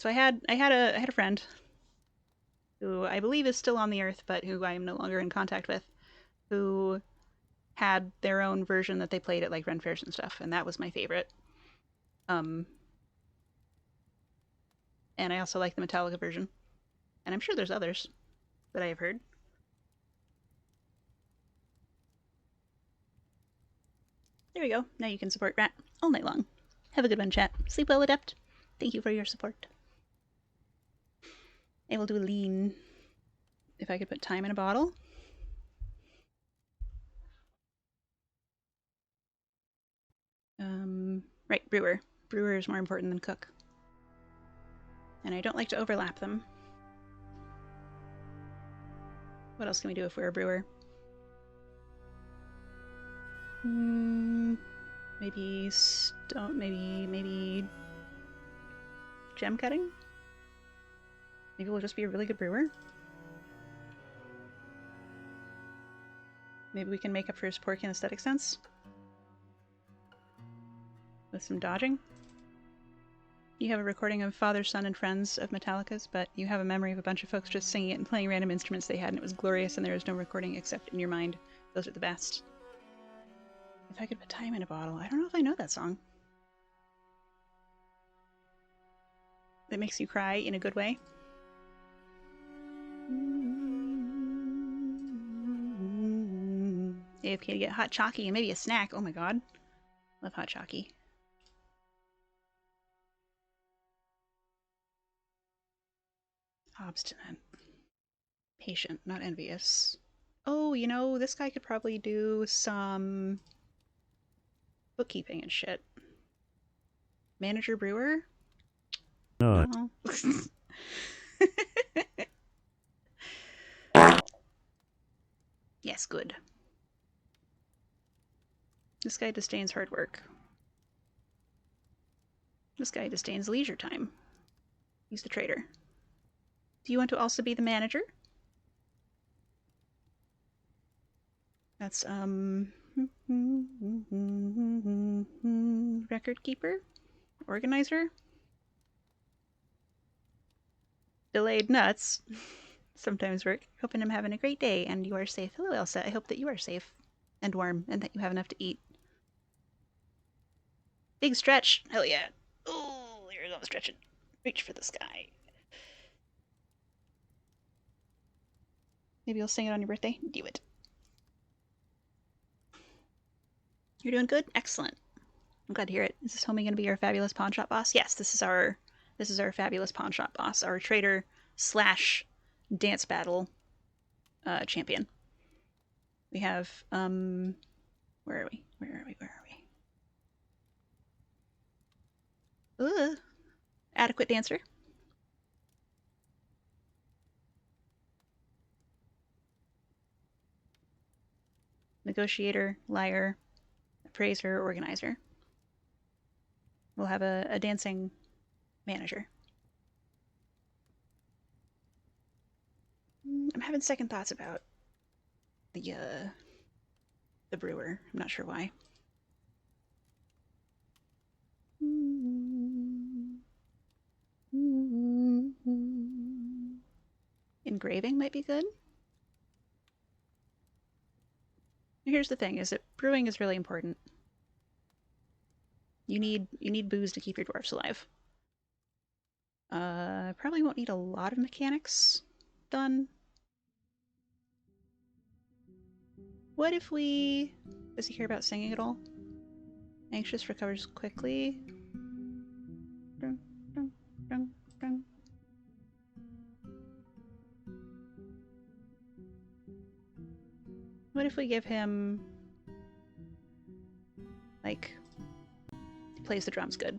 I had a friend who I believe is still on the earth, but who I am no longer in contact with, who had their own version that they played at like Ren fairs and stuff, and that was my favorite. And I also like the Metallica version, and I'm sure there's others that I have heard. There we go. Now you can support Rat all night long. Have a good one, chat. Sleep well, Adept. Thank you for your support. I will do a lean. If I could put time in a bottle. Right, brewer. Brewer is more important than cook. And I don't like to overlap them. What else can we do if we're a brewer? Maybe stone, maybe gem cutting? Maybe we'll just be a really good brewer? Maybe we can make up for his pork in aesthetic sense? With some dodging? You have a recording of Father, Son, and Friends of Metallica's, but you have a memory of a bunch of folks just singing it and playing random instruments they had, and it was glorious, and there is no recording except in your mind. Those are the best. If I could put time in a bottle. I don't know if I know that song. That makes you cry in a good way. AFK to get hot chalky and maybe a snack. Oh my god. Love hot chalky. Obstinate. Patient, not envious. Oh, you know, this guy could probably do some bookkeeping and shit. Manager brewer? Not. No. Yes, good. This guy disdains hard work. This guy disdains leisure time. He's the trader. Do you want to also be the manager? That's, record keeper? Organizer? Delayed nuts. Sometimes work. Hoping I'm having a great day and you are safe. Hello, Elsa. I hope that you are safe and warm and that you have enough to eat. Big stretch. Hell yeah. Oh, here's all the stretching. Reach for the sky. Maybe you'll sing it on your birthday. Do it. You're doing good? Excellent. I'm glad to hear it. Is this homie going to be our fabulous pawn shop boss? Yes, this is our fabulous pawn shop boss, our trader slash dance battle champion. We have where are we? Adequate dancer. Negotiator, liar, appraiser, organizer. We'll have a dancing manager. I'm having second thoughts about the brewer. I'm not sure why. Engraving might be good. Here's the thing: is that brewing is really important. You need booze to keep your dwarfs alive. Probably won't need a lot of mechanics done. What if we... Does he care about singing at all? Anxious recovers quickly. Dun, dun, dun, dun. What if we give him... like... he plays the drums good.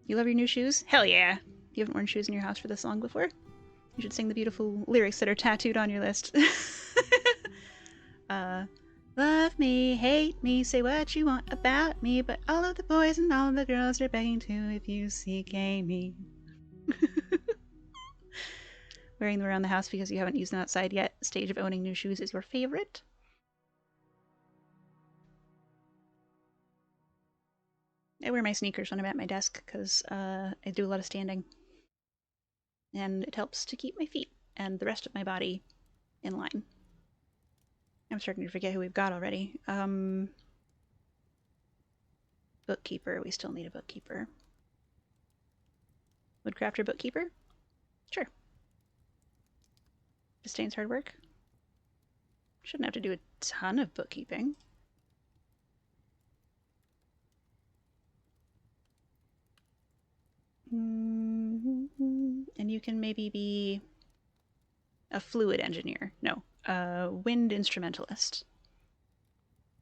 You love your new shoes? Hell yeah! You haven't worn shoes in your house for this long before? You should sing the beautiful lyrics that are tattooed on your list. Love me, hate me, say what you want about me, but all of the boys and all of the girls are begging to if you CK me. Wearing them around the house because you haven't used them outside yet. Stage of owning new shoes is your favorite. I wear my sneakers when I'm at my desk because I do a lot of standing. And it helps to keep my feet and the rest of my body in line. I'm starting to forget who we've got already. Bookkeeper. We still need a bookkeeper. Woodcrafter bookkeeper? Sure. Disdains hard work. Shouldn't have to do a ton of bookkeeping. And you can maybe be a fluid engineer. No, a wind instrumentalist.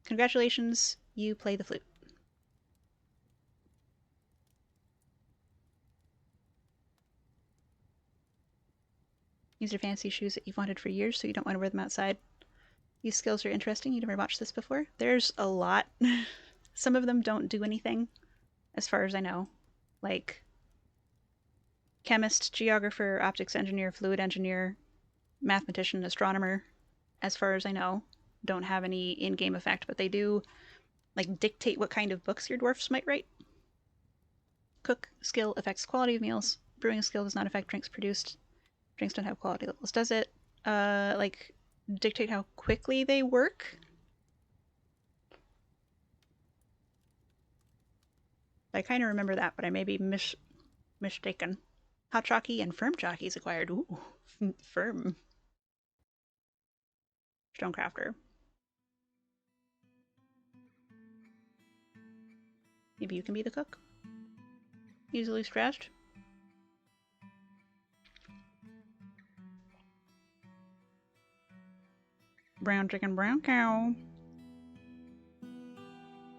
Congratulations, you play the flute. These are fancy shoes that you've wanted for years, so you don't want to wear them outside. These skills are interesting. You never watched this before? There's a lot. Some of them don't do anything, as far as I know. Like chemist, geographer, optics engineer, fluid engineer, mathematician, astronomer, as far as I know, don't have any in-game effect, but they do like dictate what kind of books your dwarfs might write. Cook skill affects quality of meals. Brewing skill does not affect drinks produced. Drinks don't have quality levels. Does it like dictate how quickly they work? I kind of remember that, but I may be mistaken. Hot jockey and firm jockey is acquired. Ooh, firm. Stonecrafter. Maybe you can be the cook. Easily stressed. Brown chicken, brown cow.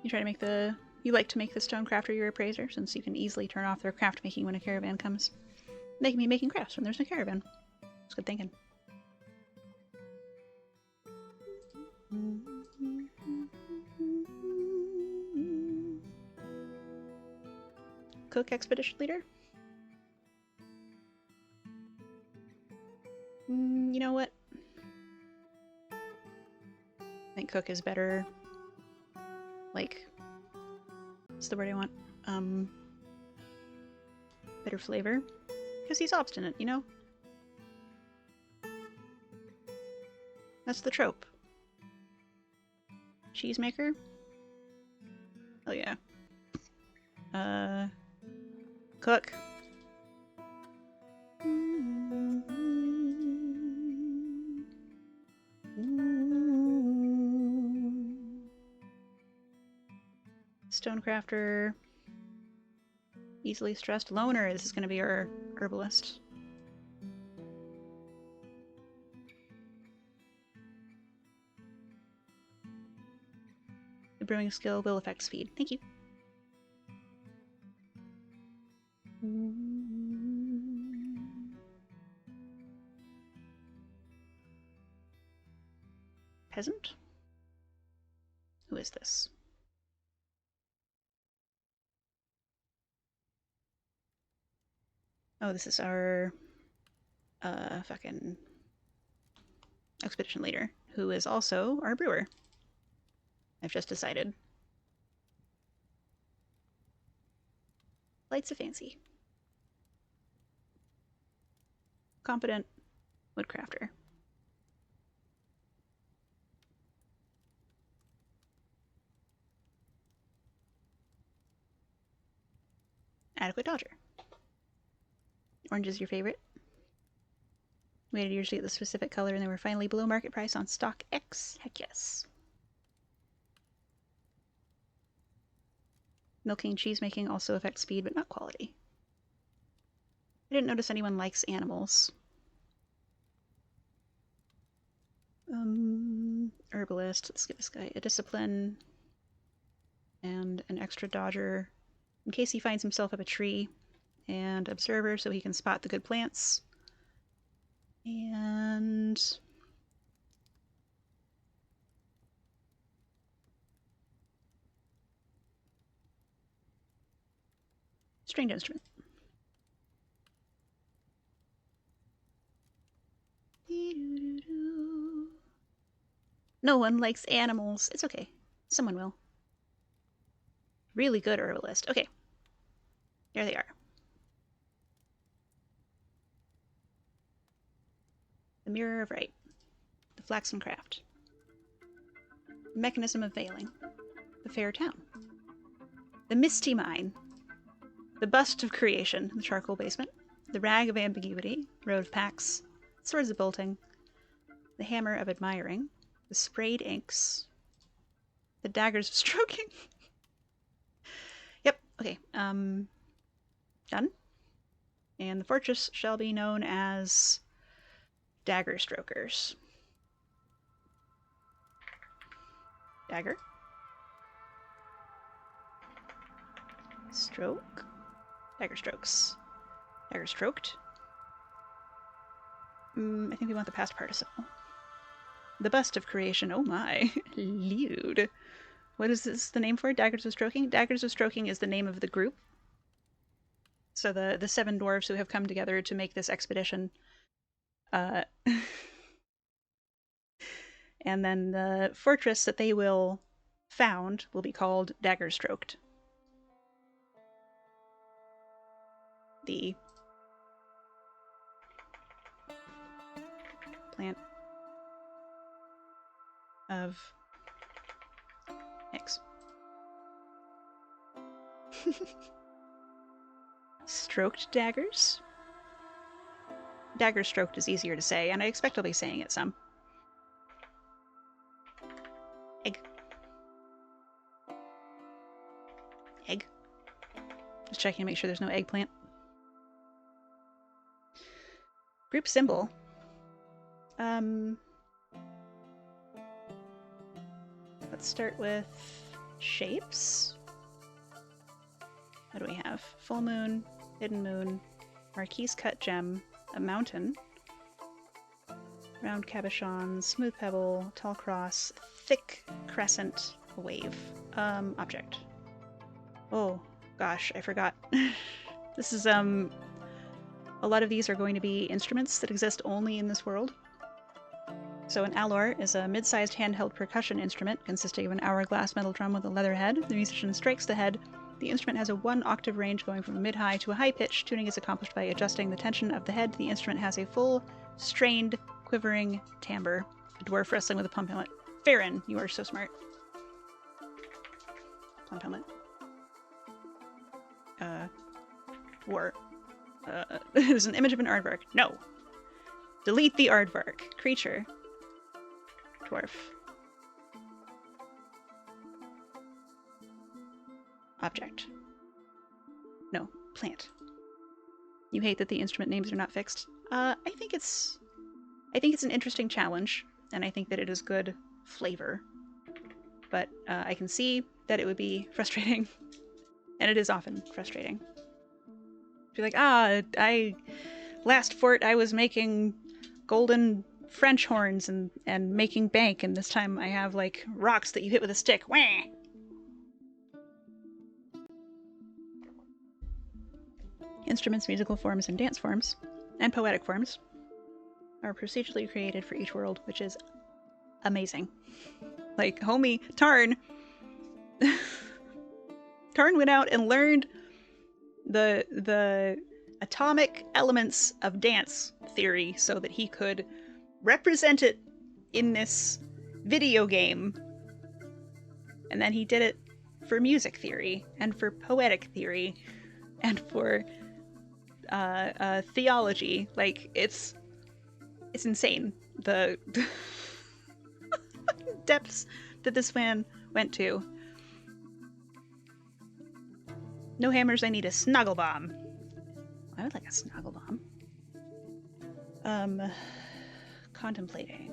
You try to make the... You like to make the stonecrafter your appraiser, since you can easily turn off their craft making when a caravan comes. They can be making crafts when there's no caravan. That's good thinking. Cook expedition leader? You know what? I think Cook is better. Like, what's the word I want? Better flavor. Because he's obstinate, you know? That's the trope. Cheesemaker? Oh yeah. Cook. Stonecrafter. Easily stressed. Loner is going to be our herbalist. The brewing skill will affect speed. Thank you. Peasant? Who is this? Oh, this is our fucking expedition leader, who is also our brewer. I've just decided. Lights a fancy. Competent woodcrafter. Adequate dodger. Orange is your favorite. Waited years to get the specific color and they were finally below market price on stock X. Heck yes. Milking, cheese making also affects speed, but not quality. I didn't notice anyone likes animals. Herbalist. Let's give this guy a discipline and an extra dodger in case he finds himself up a tree, and observer so he can spot the good plants. And stringed instrument. No one likes animals. It's okay. Someone will. Really good herbalist. Okay. There they are. The Mirror of Right. The Flaxen Craft. The Mechanism of Veiling. The Fair Town. The Misty Mine. The Bust of Creation. The Charcoal Basement. The Rag of Ambiguity. Road of Pax. Swords of Bolting. The Hammer of Admiring. The Sprayed Inks. The Daggers of Stroking. Yep, okay. Done. And the fortress shall be known as Daggerstrokers. Dagger. Stroke. Daggerstrokes. Daggerstroked. I think we want the past participle. The Bust of Creation. Oh my. Lewd. What is this the name for? Daggers of Stroking? Daggers of Stroking is the name of the group. So the 7 dwarves who have come together to make this expedition. And then the fortress that they will found will be called Daggerstroked. The plant of X. Stroked daggers? Daggerstroked is easier to say, and I expect I'll be saying it some. Egg. Egg. Just checking to make sure there's no eggplant. Group symbol. Let's start with shapes. What do we have? Full moon, hidden moon, marquise cut gem, a mountain, round cabochon, smooth pebble, tall cross, thick crescent, a wave. Object. Oh, gosh, I forgot. This is, a lot of these are going to be instruments that exist only in this world. So an alor is a mid-sized handheld percussion instrument consisting of an hourglass metal drum with a leather head. The musician strikes the head. The instrument has a 1-octave range going from a mid-high to a high pitch. Tuning is accomplished by adjusting the tension of the head. The instrument has a full, strained, quivering timbre. A dwarf wrestling with a plum helmet. Farron, you are so smart. Plum helmet. War. There's an image of an aardvark. No. Delete the aardvark. Creature. Dwarf. Object. No. Plant. You hate that the instrument names are not fixed? I think it's an interesting challenge, and I think that it is good flavor. But I can see that it would be frustrating, and it is often frustrating. Be like, last fort I was making golden French horns and making bank, and this time I have like rocks that you hit with a stick. Wah! Instruments, musical forms, and dance forms, and poetic forms are procedurally created for each world, which is amazing. Like, homie Tarn went out and learned the atomic elements of dance theory so that he could represent it in this video game. And then he did it for music theory and for poetic theory and for theology. Like, it's insane the depths that this man went to. No hammers, I need a snuggle bomb. I would like a snuggle bomb. Contemplating.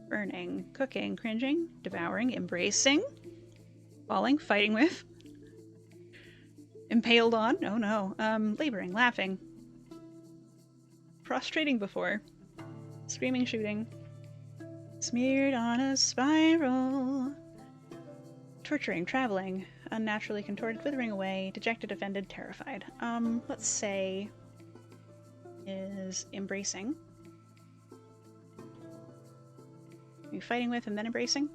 Burning. Cooking. Cringing. Devouring. Embracing. Falling. Fighting with. Impaled on. Oh no. Laboring. Laughing. Prostrating before. Screaming. Shooting. Smeared on a spiral. Torturing. Traveling. Unnaturally contorted, withering away, dejected, offended, terrified. Let's say is embracing. Maybe fighting with and then embracing.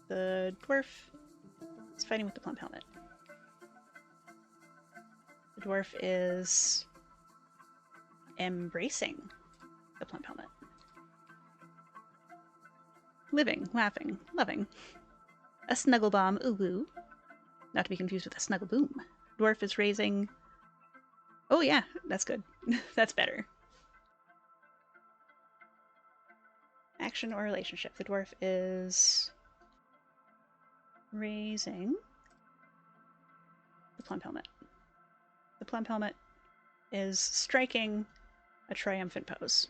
The dwarf is fighting with the plump helmet. The dwarf is embracing the plump helmet. Living, laughing, loving. A snuggle bomb, ooh woo. Not to be confused with a snuggle boom. Dwarf is raising... Oh yeah, that's good. That's better. Action or relationship. The dwarf is raising the plump helmet. The plump helmet is striking a triumphant pose.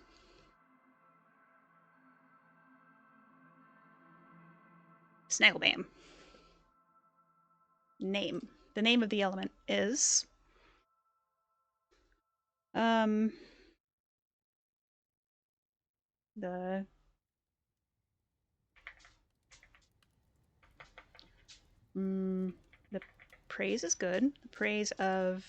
Snagglebam. Name. The name of the element is the praise is good. The praise of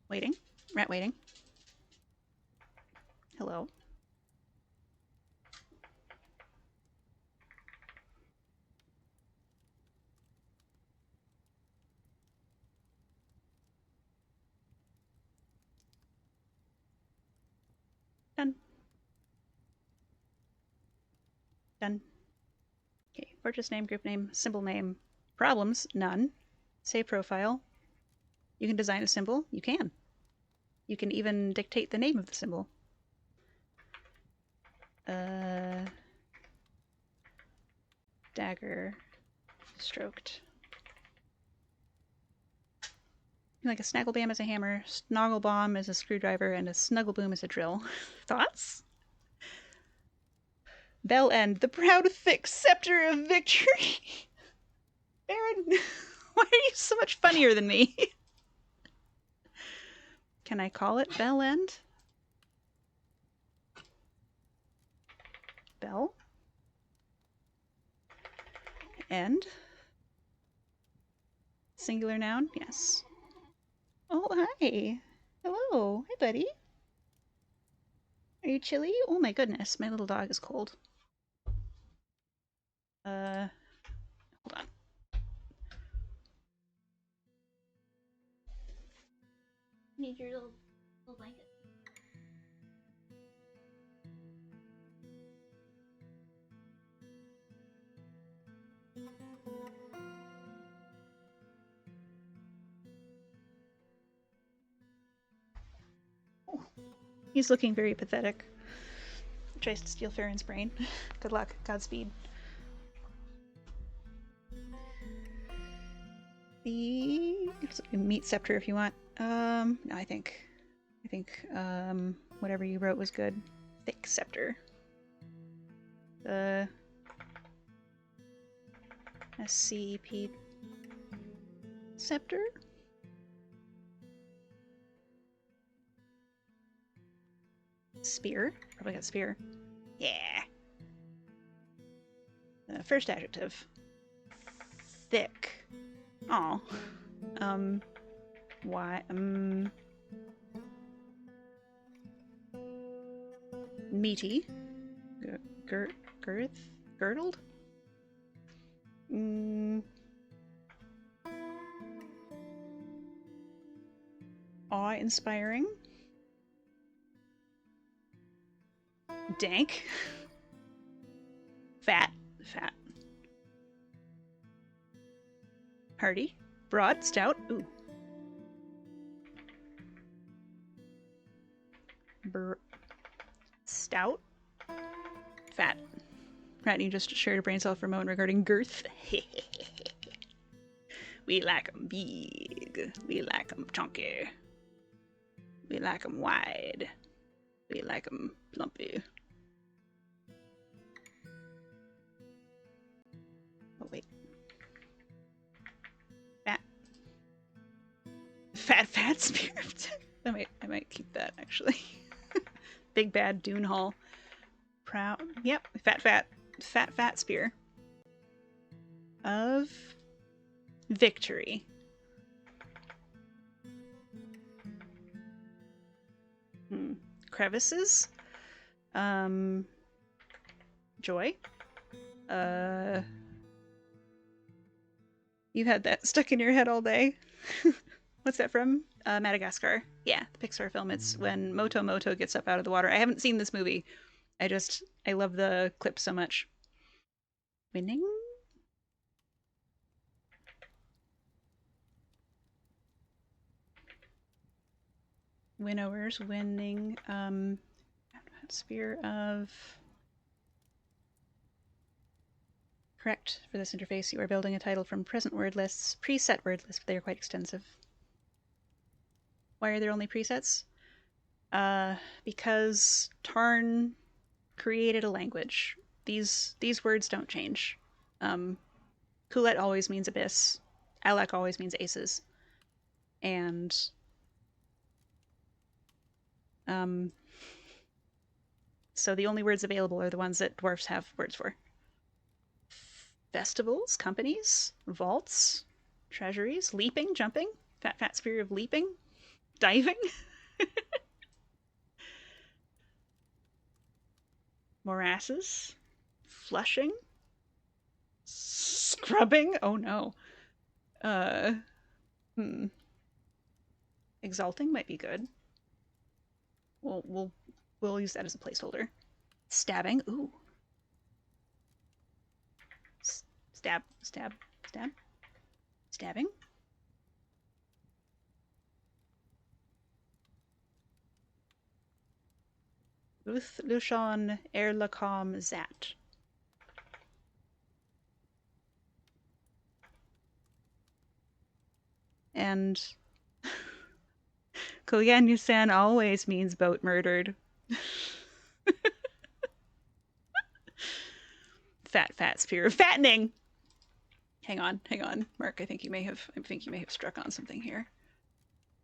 waiting. Rat waiting. Hello. Done. Done. Okay, purchase name, group name, symbol name. Problems, none. Save profile. You can design a symbol. You can. You can even dictate the name of the symbol. Daggerstroked. Like a snagglebam is a hammer, snogglebomb is a screwdriver, and a snuggleboom is a drill. Thoughts? Bell end, the proud thick scepter of victory. Baron, why are you so much funnier than me? Can I call it bell end? Bell? End. Singular noun, yes. Oh, hi. Hello. Hi, buddy. Are you chilly? Oh my goodness, my little dog is cold. Hold on. Need your little blanket. Oh, he's looking very pathetic. Tries to steal Farron's brain. Good luck. Godspeed. It's a meat scepter if you want. No, I think whatever you wrote was good. Thick scepter. The SCP scepter. Spear. Probably got spear. Yeah. First adjective. Thick. Oh. Why? Meaty. Girth? Girdled? Awe-inspiring. Dank. Fat. Hearty. Broad. Stout. Ooh. Stout. Fat. Rat, you just shared a brain cell for a moment regarding girth. We like 'em big. We like 'em chunky. We like 'em wide. We like 'em plumpy. Oh, wait. Fat spear. I might keep that, actually. Big bad Dune Hall. Proud. Yep. Fat spear. Of victory. Crevices. Joy. You had that stuck in your head all day. What's that from? Madagascar. Yeah, the Pixar film. It's when Moto gets up out of the water. I haven't seen this movie. I love the clip so much. Winning? Winnowers, winning. Sphere of... Correct. For this interface, you are building a title from present word lists, preset word lists, but they are quite extensive. Why are there only presets? Because Tarn created a language. These words don't change. Kulet always means abyss. Alak always means aces. And so the only words available are the ones that dwarfs have words for. Festivals, companies, vaults, treasuries, leaping, jumping, fat spear of leaping, diving. Morasses, flushing, scrubbing. Oh no. Exalting might be good. We'll use that as a placeholder. Stabbing. Ooh. Stab. Stabbing. Ruth Lushon Erlacom Zat. And Koyan Yusan always means boat murdered. Fat spear. Fattening! Hang on, Mark. I think you may have struck on something here.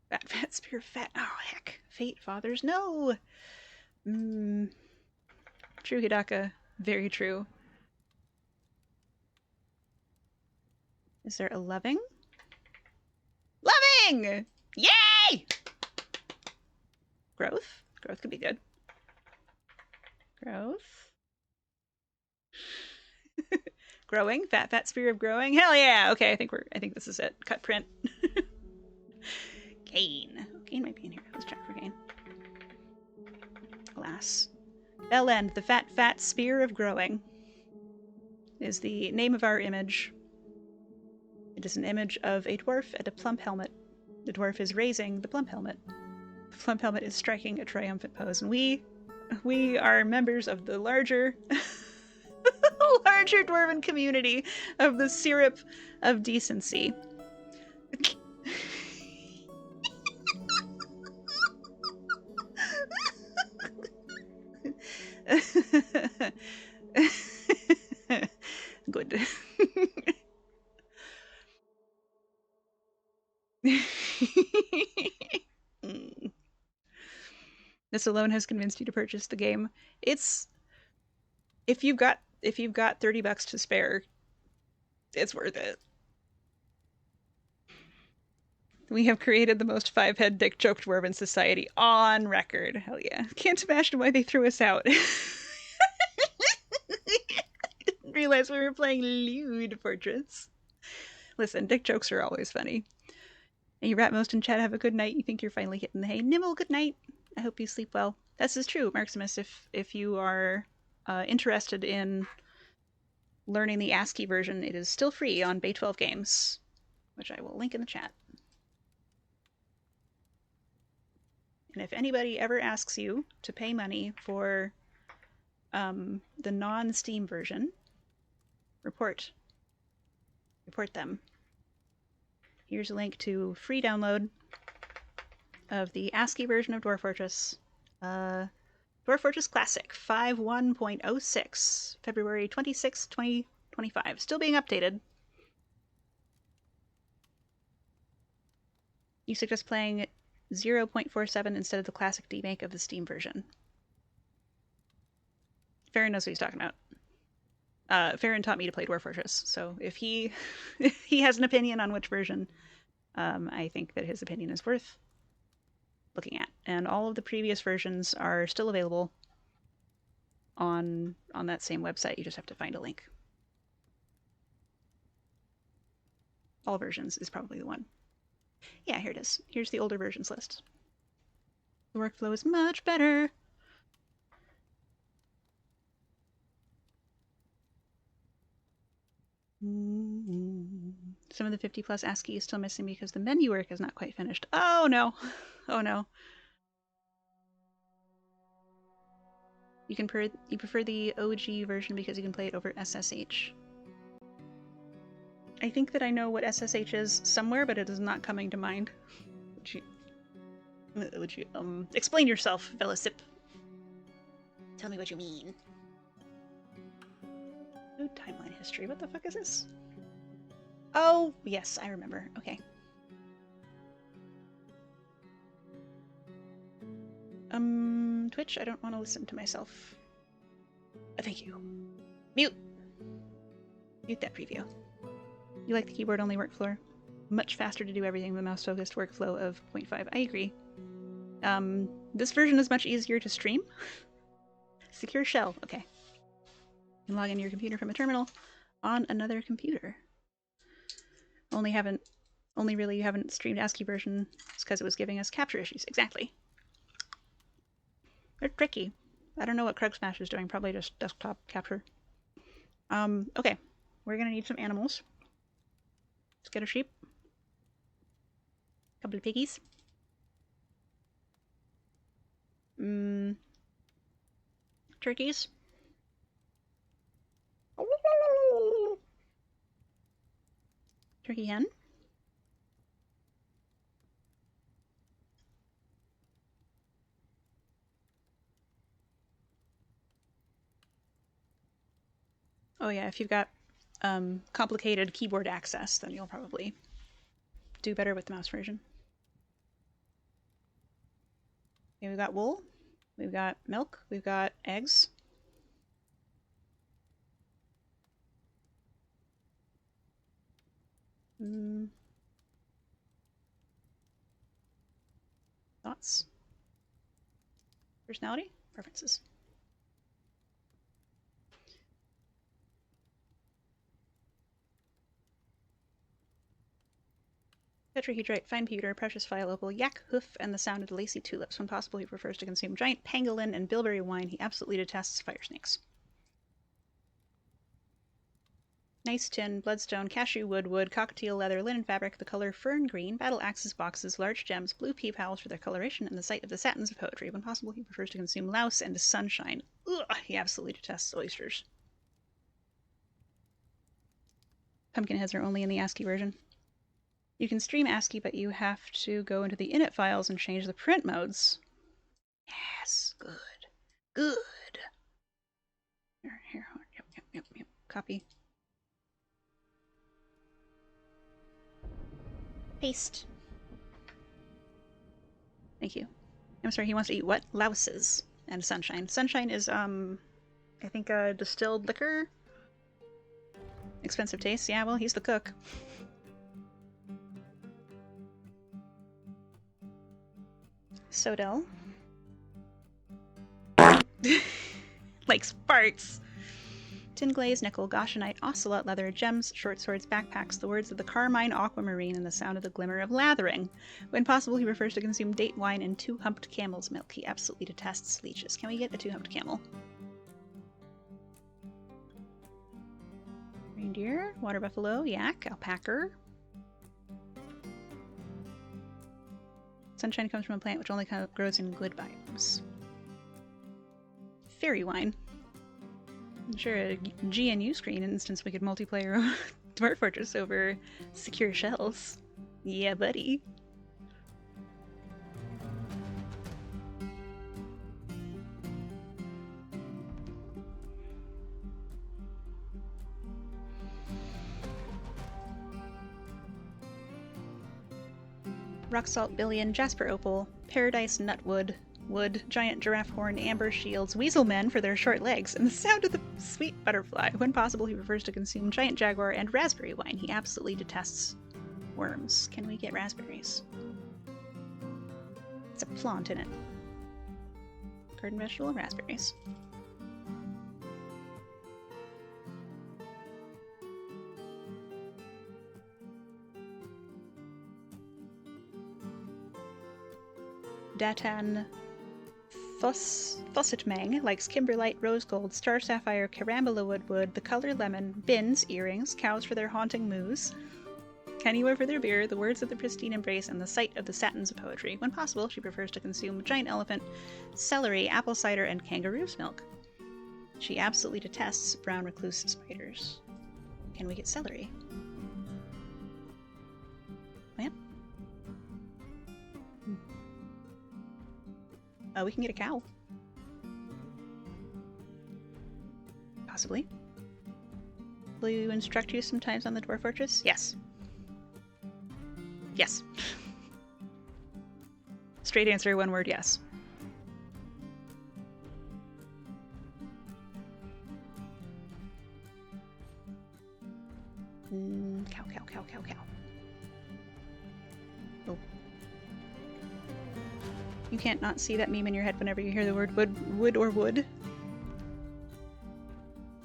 Fat spear, fat. Oh heck! Fate fathers, no. True, Hidaka. Very true. Is there a loving? Loving! Yay! Growth? Growth could be good. Growth. Growing? Fat sphere of growing? Hell yeah! Okay, I think this is it. Cut print. Gain. Gain might be in here. Let's check for gain. Alas. Bell End, the fat sphere of growing, is the name of our image. It is an image of a dwarf and a plump helmet. The dwarf is raising the plump helmet. The plump helmet is striking a triumphant pose, and we are members of the larger dwarven community of the syrup of decency. Good. This alone has convinced you to purchase the game. It's if you've got $30 to spare, it's worth it. We have created the most five-head dick joke dwarven society on record. Hell yeah. Can't imagine why they threw us out. I didn't realize we were playing lewd portraits. Listen, dick jokes are always funny. And you rat most in chat, have a good night. You think you're finally hitting the hay. Nimble, good night. I hope you sleep well. This is true, Marximus. If you are interested in learning the ASCII version, it is still free on Bay 12 Games, which I will link in the chat. And if anybody ever asks you to pay money for the non-Steam version, report them. Here's a link to free download of the ASCII version of Dwarf Fortress. Dwarf Fortress Classic 5.1.06, February 26, 2025. Still being updated. You suggest playing 0.47 instead of the classic remake of the Steam version. Farron knows what he's talking about. Farron taught me to play Dwarf Fortress, so if he has an opinion on which version, I think that his opinion is worth looking at. And all of the previous versions are still available on that same website. You just have to find a link. All versions is probably the one. Yeah, here it is. Here's the older versions list. The workflow is much better. Some of the 50 plus ASCII is still missing because the menu work is not quite finished. Oh no. Oh no. You prefer the OG version because you can play it over SSH. I think that I know what SSH is somewhere, but it is not coming to mind. Would you explain yourself, Velisip? Tell me what you mean. No timeline history. What the fuck is this? Oh, yes, I remember. Okay. Twitch, I don't want to listen to myself. Thank you. Mute! Mute that preview. You like the keyboard-only workflow? Much faster to do everything than the mouse-focused workflow of 0.5. I agree. This version is much easier to stream. Secure shell. Okay. You can log into your computer from a terminal on another computer. Only really you haven't streamed ASCII version. It's because it was giving us capture issues. Exactly. They're tricky. I don't know what Krug Smash is doing. Probably just desktop capture. Okay. We're gonna need some animals. Let's get a sheep. A couple of piggies. Turkeys. Turkey hen. Oh yeah, if you've got complicated keyboard access, then you'll probably do better with the mouse version. Okay, we've got wool, we've got milk, we've got eggs. Thoughts? Personality? Preferences? Tetrahedrite, fine pewter, precious file opal, yak hoof, and the sound of the lacy tulips. When possible, he prefers to consume giant pangolin and bilberry wine. He absolutely detests fire snakes. Nice tin, bloodstone, cashew wood, cockatiel leather, linen fabric, the color fern green, battle axes, boxes, large gems, blue pea pals for their coloration, and the sight of the satins of poetry. When possible, he prefers to consume louse and sunshine. Ugh, he absolutely detests oysters. Pumpkinheads are only in the ASCII version. You can stream ASCII, but you have to go into the init files and change the print modes. Yes, good. Good. Here. Yep. Copy. Paste. Thank you. I'm sorry, he wants to eat what? Louses and sunshine. Sunshine is, I think a distilled liquor. Expensive taste. Yeah, well, he's the cook. Sodell. Like sparks. Tin glaze, nickel, goshenite, ocelot leather, gems, short swords, backpacks, the words of the carmine aquamarine, and the sound of the glimmer of lathering. When possible, he prefers to consume date wine and 2-humped camel's milk. He absolutely detests leeches. Can we get a 2-humped camel? Reindeer, water buffalo, yak, alpaca. Sunshine comes from a plant which only grows in good biomes. Fairy wine. I'm sure a GNU screen instance we could multiplayer Dwarf Fortress over secure shells. Yeah, buddy. Rock salt billion, jasper opal, paradise nutwood, wood, giant giraffe horn, amber shields, weasel men for their short legs, and the sound of the sweet butterfly. When possible, he prefers to consume giant jaguar and raspberry wine. He absolutely detests worms. Can we get raspberries? It's a plant in it. Garden vegetable and raspberries. Datan Fossetmang likes kimberlite, rose gold, star sapphire, carambola wood, the color lemon, bins, earrings, cows for their haunting moos, Kennywa for their beer, the words of the pristine embrace, and the sight of the satins of poetry. When possible, she prefers to consume giant elephant, celery, apple cider, and kangaroo's milk. She absolutely detests brown recluse spiders. Can we get celery? Plant? We can get a cow. Possibly. Will you instruct you sometimes on the Dwarf Fortress? Yes. Yes. Straight answer, one word, yes. Cow. Oh. You can't not see that meme in your head whenever you hear the word wood.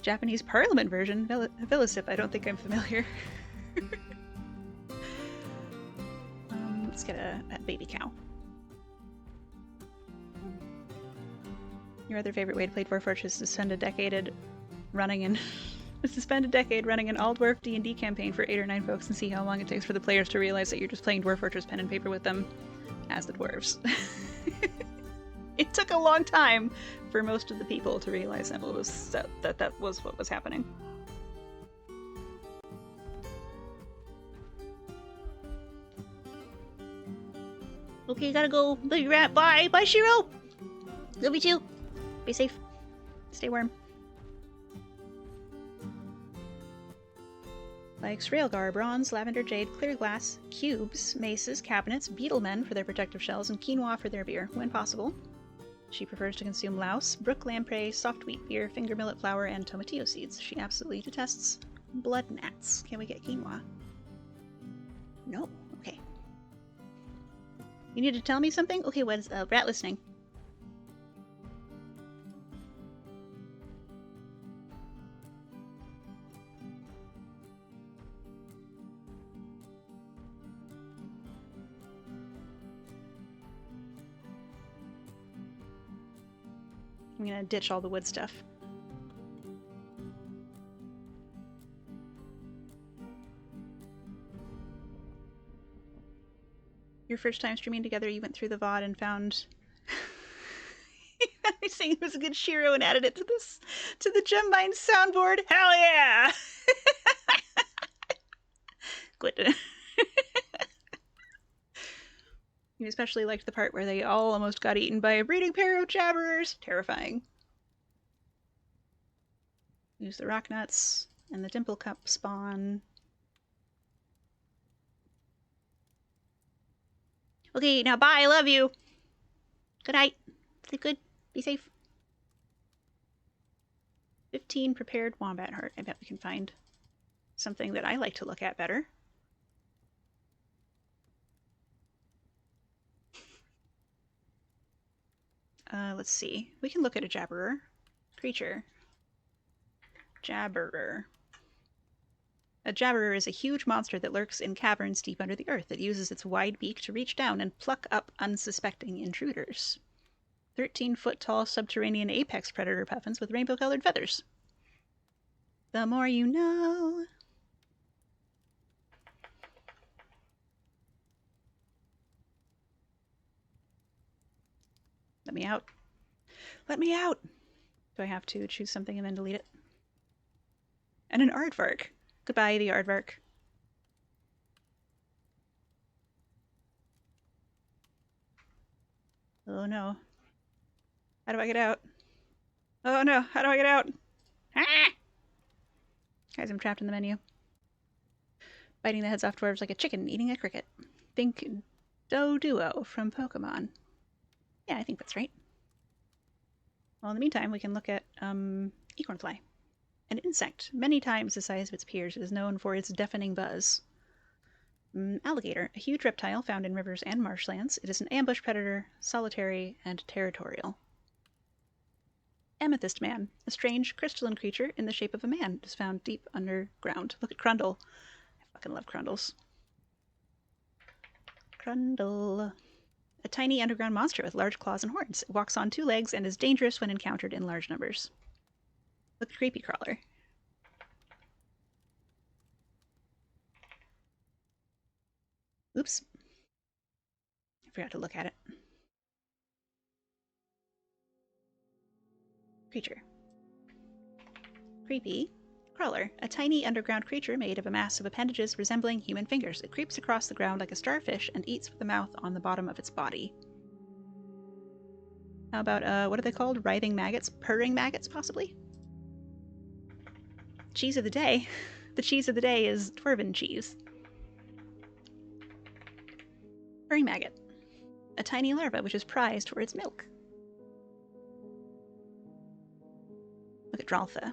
Japanese Parliament version, Villisip. I don't think I'm familiar. Let's get a baby cow. Your other favorite way to play Dwarf Fortress is to spend a decade running an all-dwarf D&D campaign for 8 or 9 folks and see how long it takes for the players to realize that you're just playing Dwarf Fortress pen and paper with them as the dwarves. It took a long time for most of the people to realize that was what was happening. Okay, gotta go. Love you, rat. Bye. Bye, Shiro. Love you too. Be safe. Stay warm. Likes railgar, bronze, lavender jade, clear glass, cubes, maces, cabinets, beetlemen for their protective shells, and quinoa for their beer, when possible. She prefers to consume louse, brook lamprey, soft wheat beer, finger millet flour, and tomatillo seeds. She absolutely detests blood gnats. Can we get quinoa? No. Okay. You need to tell me something? Okay, what's rat listening? I'm gonna ditch all the wood stuff. Your first time streaming together, you went through the VOD and found me saying it was a good Shiro and added it to the Gem Mine soundboard. Hell yeah! Good. You especially liked the part where they all almost got eaten by a breeding pair of jabberers. Terrifying. Use the rock nuts and the dimple cup spawn. Okay, now bye. I love you. Good night. Sleep good. Be safe. 15 prepared wombat heart. I bet we can find something that I like to look at better. Let's see. We can look at a jabberer. Creature. Jabberer. A jabberer is a huge monster that lurks in caverns deep under the earth. It uses its wide beak to reach down and pluck up unsuspecting intruders. 13-foot-tall subterranean apex predator puffins with rainbow-colored feathers. The more you know. Let me out. Let me out! Do I have to choose something and then delete it? And an aardvark. Goodbye, the aardvark. Oh no. How do I get out? Oh no, how do I get out? Ah! Guys, I'm trapped in the menu. Biting the heads off dwarves like a chicken eating a cricket. Think Doduo from Pokemon. Yeah, I think that's right. Well, in the meantime, we can look at acornfly. An insect, many times the size of its peers, is known for its deafening buzz. Alligator, a huge reptile found in rivers and marshlands. It is an ambush predator, solitary, and territorial. Amethyst man, a strange crystalline creature in the shape of a man. It is found deep underground. Look at Crundle. I fucking love Crundles. Crundle. A tiny underground monster with large claws and horns. It walks on two legs and is dangerous when encountered in large numbers. Look at Creepy Crawler. Oops. I forgot to look at it. Creature. Creepy Crawler, a tiny underground creature made of a mass of appendages resembling human fingers. It creeps across the ground like a starfish and eats with the mouth on the bottom of its body. How about, what are they called? Writhing maggots? Purring maggots, possibly? Cheese of the day. The cheese of the day is dwarven cheese. Purring maggot. A tiny larva which is prized for its milk. Look at Draltha.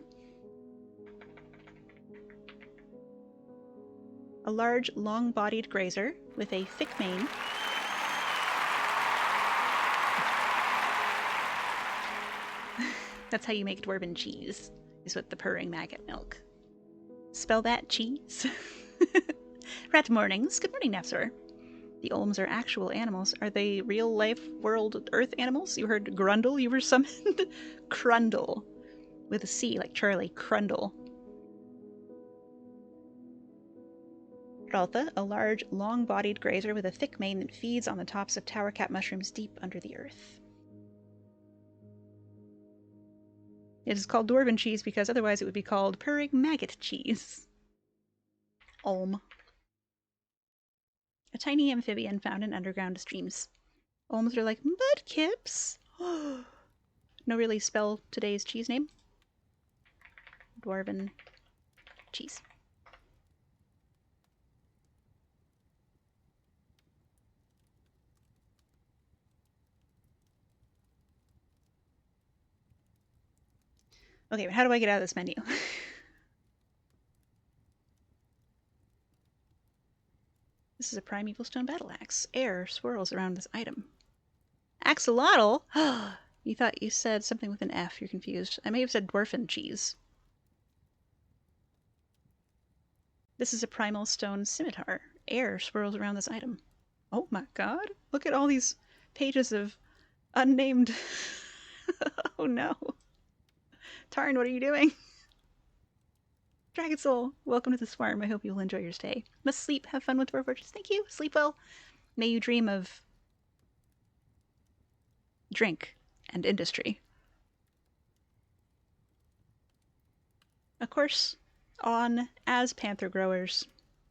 A large, long-bodied grazer with a thick mane. That's how you make dwarven cheese, is with the purring maggot milk. Spell that cheese. Rat mornings. Good morning, Nafsor. The Olms are actual animals. Are they real-life world earth animals? You heard Grundle? You were summoned? Crundle. With a C, like Charlie. Crundle. Draltha, a large, long-bodied grazer with a thick mane that feeds on the tops of tower cap mushrooms deep under the earth. It is called dwarven cheese because otherwise it would be called purring maggot cheese. Olm. A tiny amphibian found in underground streams. Olms are like mudkips. No, really spell today's cheese name. Dwarven cheese. Okay, but how do I get out of this menu? This This is a primeval stone battle axe. Air swirls around this item. Axolotl? You thought you said something with an F. You're confused. I may have said dwarfen cheese. This is a primal stone scimitar. Air swirls around this item. Oh my god. Look at all these pages of unnamed... Oh no. Tarn, what are you doing? Dragon Soul, welcome to the swarm. I hope you will enjoy your stay. Must sleep. Have fun with Dwarf Fortress. Thank you. Sleep well. May you dream of drink and industry. A course on As Panther Growers.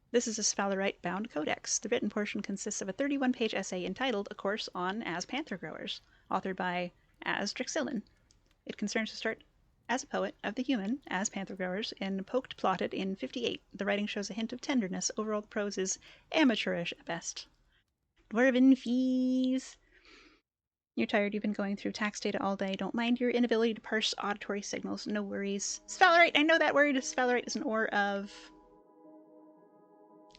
This is a Sphalerite-bound codex. The written portion consists of a 31-page essay entitled A Course on As Panther Growers, authored by As Drexilin. It concerns the start as a poet of the human as panther growers in Poked Plotted in 58. The writing shows a hint of tenderness. Overall, the prose is amateurish at best. Dwarven fees. You're tired. You've been going through tax data all day. Don't mind your inability to parse auditory signals. No worries. Sphalerite. I know that word. Sphalerite is an ore of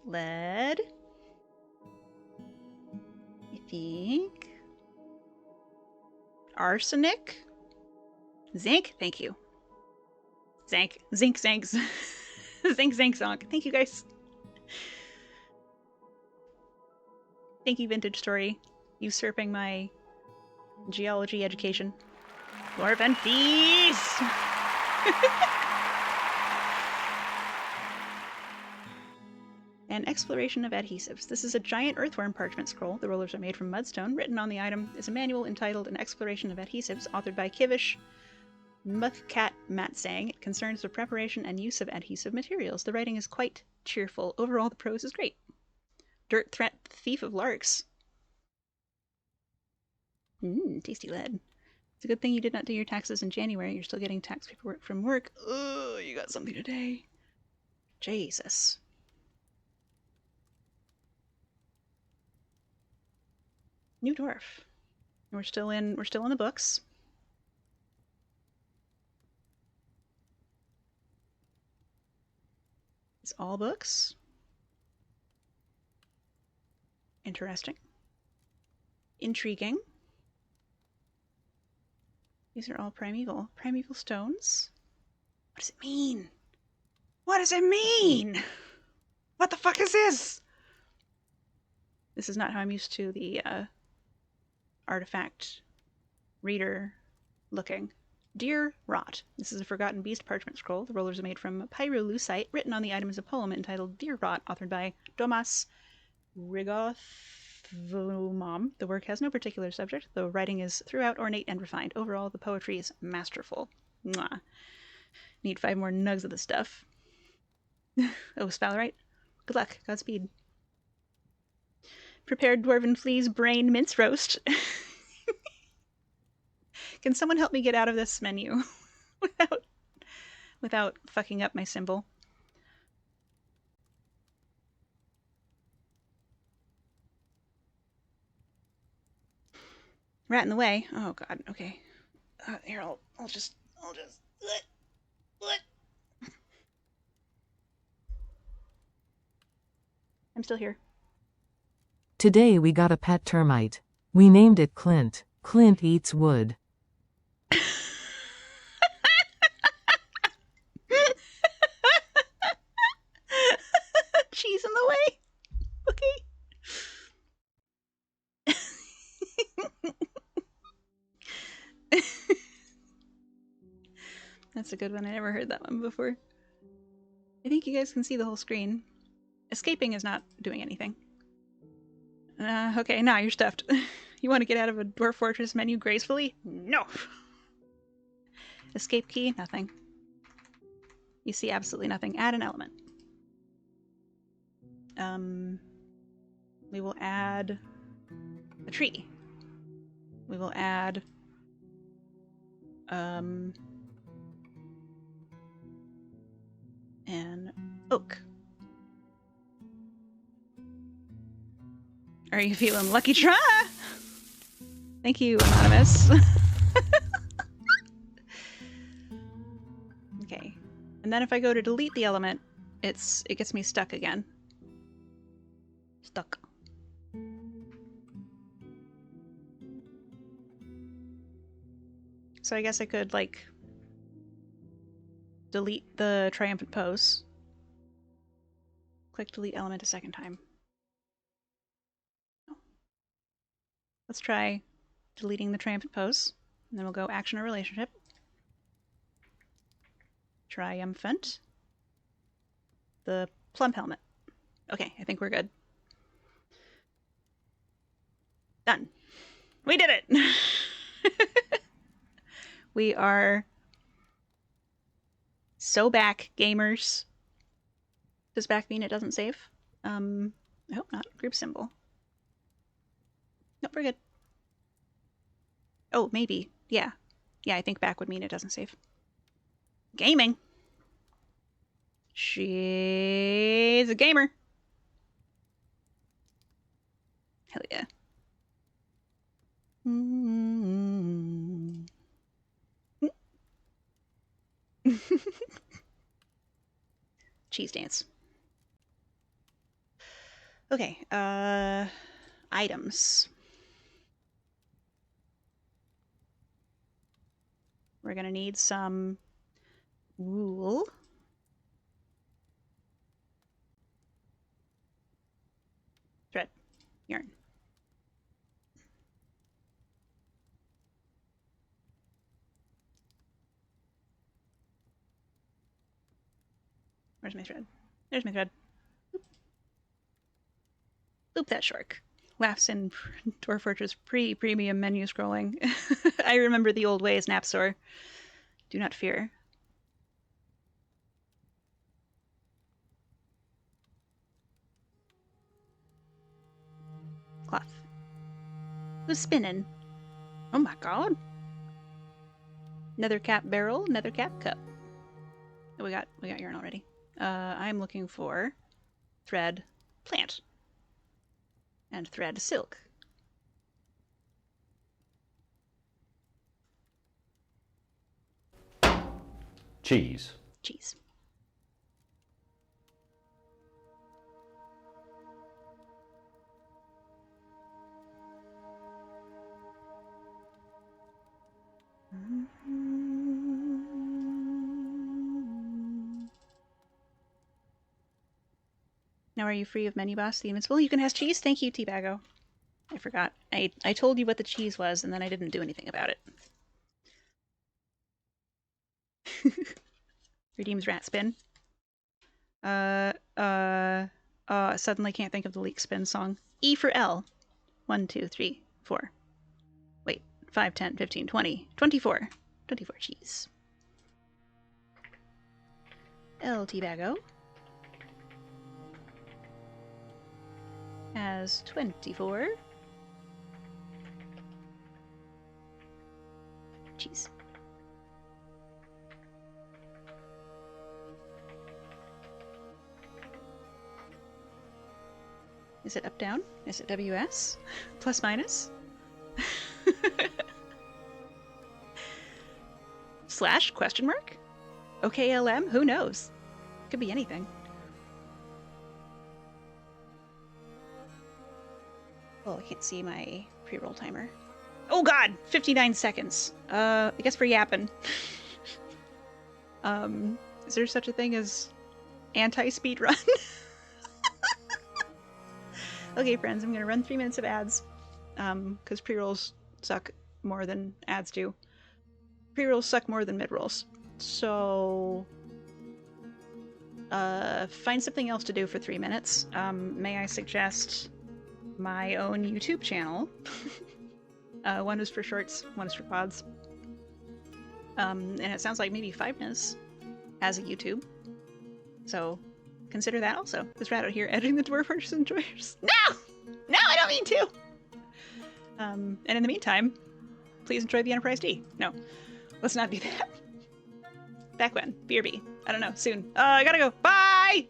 lead. I think. Arsenic. Zinc? Thank you. Zinc. Zinc, zanks. Zinc, zank, zonk. Thank you, guys. Thank you, Vintage Story. Usurping my geology education. Dwarven feast! An exploration of adhesives. This is a giant earthworm parchment scroll. The rollers are made from mudstone. Written on the item is a manual entitled An Exploration of Adhesives, authored by Kivish Muthkat Matsang. It concerns the preparation and use of adhesive materials. The writing is quite cheerful. Overall, the prose is great. Dirt Threat, Thief of Larks. Tasty lead. It's a good thing you did not do your taxes in January. You're still getting tax paperwork from work. Ugh, you got something today. Jesus. New Dwarf. We're still in the books. It's all books. Interesting. Intriguing. These are all primeval. Primeval stones? What does it mean? What does it mean? What the fuck is this? This is not how I'm used to the artifact reader looking. Dear Rot. This is a Forgotten Beast parchment scroll. The rollers are made from pyrolusite. Written on the item is a poem entitled Dear Rot, authored by Domas Rigothvumam. The work has no particular subject, though writing is throughout ornate and refined. Overall, the poetry is masterful. Mwah. Need 5 more nugs of this stuff. Oh, Sphalerite. Good luck. Godspeed. Prepared Dwarven Flea's brain mince roast. Can someone help me get out of this menu without fucking up my symbol? Rat in the way. Oh god. Okay. Here, I'll just. I'm still here. Today we got a pet termite. We named it Clint. Clint eats wood. Cheese in the way. Okay. That's a good one. I never heard that one before. I think you guys can see the whole screen. Escaping is not doing anything. Okay, now you're stuffed. You want to get out of a Dwarf Fortress menu gracefully? No! Escape key? Nothing. You see absolutely nothing. Add an element. We will add a tree. We will add an oak. Are you feeling lucky? Try? Thank you, Anonymous. Okay. And then if I go to delete the element, it gets me stuck again. stuck. So I guess I could, like, delete the triumphant pose. Click delete element a second time. No. Let's try deleting the triumphant pose. And then we'll go action or relationship. Triumphant. The plump helmet. Okay, I think we're good. Done. We did it! We are so back, gamers. Does back mean it doesn't save? I hope not. Group symbol. Nope, we're good. Oh, maybe. Yeah. Yeah, I think back would mean it doesn't save. Gaming! She's a gamer! Hell yeah. Cheese dance. Okay, items. We're gonna need some wool. Thread. Yarn. Where's my thread? There's my thread. Boop, boop that shark. Laughs in Dwarf Fortress pre-premium menu scrolling. I remember the old ways, Napsor. Do not fear. Cloth. Who's spinning? Oh my god. Nether cap barrel, nether cap cup. Oh, we got yarn already. I'm looking for thread plant and thread silk. Cheese. Cheese. Now are you free of menu boss the invincible? You can have cheese? Thank you, Teabago. I forgot. I told you what the cheese was and then I didn't do anything about it. Redeems rat spin. Suddenly can't think of the leak spin song. E for L. 1, 2, 3, 4. Wait. 5, 10, 15, 20. 24. 24 cheese. L Teabago has 24 cheese. Is it up, down? Is it WS? Plus, minus? Slash? Question mark? OKLM? Who knows? Could be anything. Oh, I can't see my pre-roll timer. Oh god! 59 seconds. I guess we're yapping. Is there such a thing as anti-speed run? Okay, friends, I'm gonna run 3 minutes of ads. Because pre-rolls suck more than ads do. Pre-rolls suck more than mid-rolls. So... find something else to do for 3 minutes. May I suggest my own YouTube channel? One is for shorts, one is for pods. And it sounds like maybe Fiveness has a YouTube. So consider that also. This rat out here editing the Dwarf Fortress Enjoyers. No! No, I don't mean to! And in the meantime, please enjoy the Enterprise D. No, let's not do that. Back when? BRB. I don't know. Soon. I gotta go. Bye!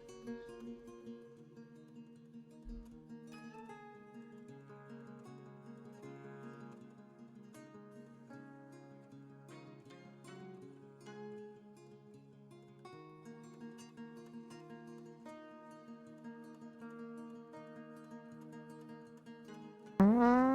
Not.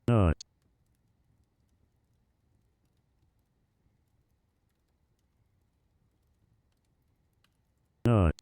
Not. Not.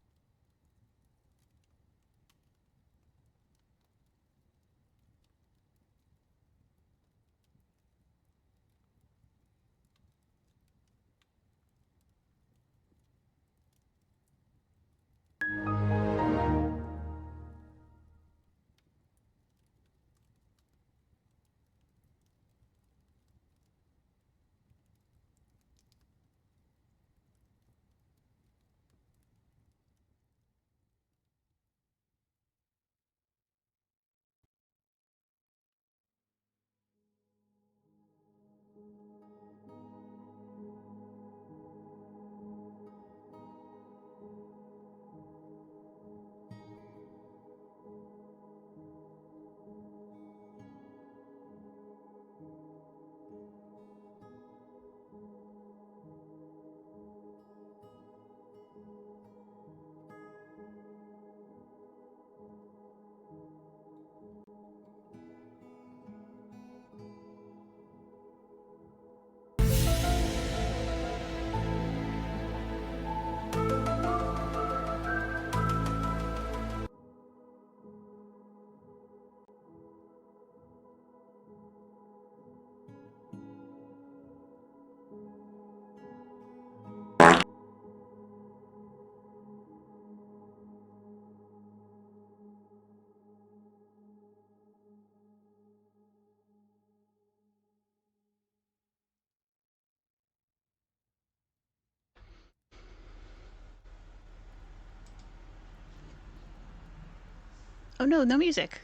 Oh no, no music.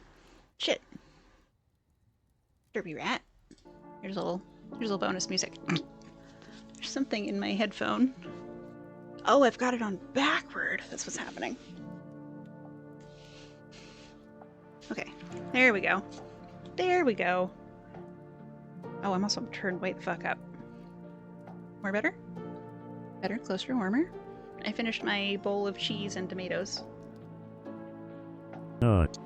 Shit. Derpy rat. Here's a little bonus music. There's something in my headphone. Oh, I've got it on backward. That's what's happening. Okay, there we go. There we go. Oh, I'm also turned way the fuck up. More better? Better, closer, warmer. I finished my bowl of cheese and tomatoes. Not.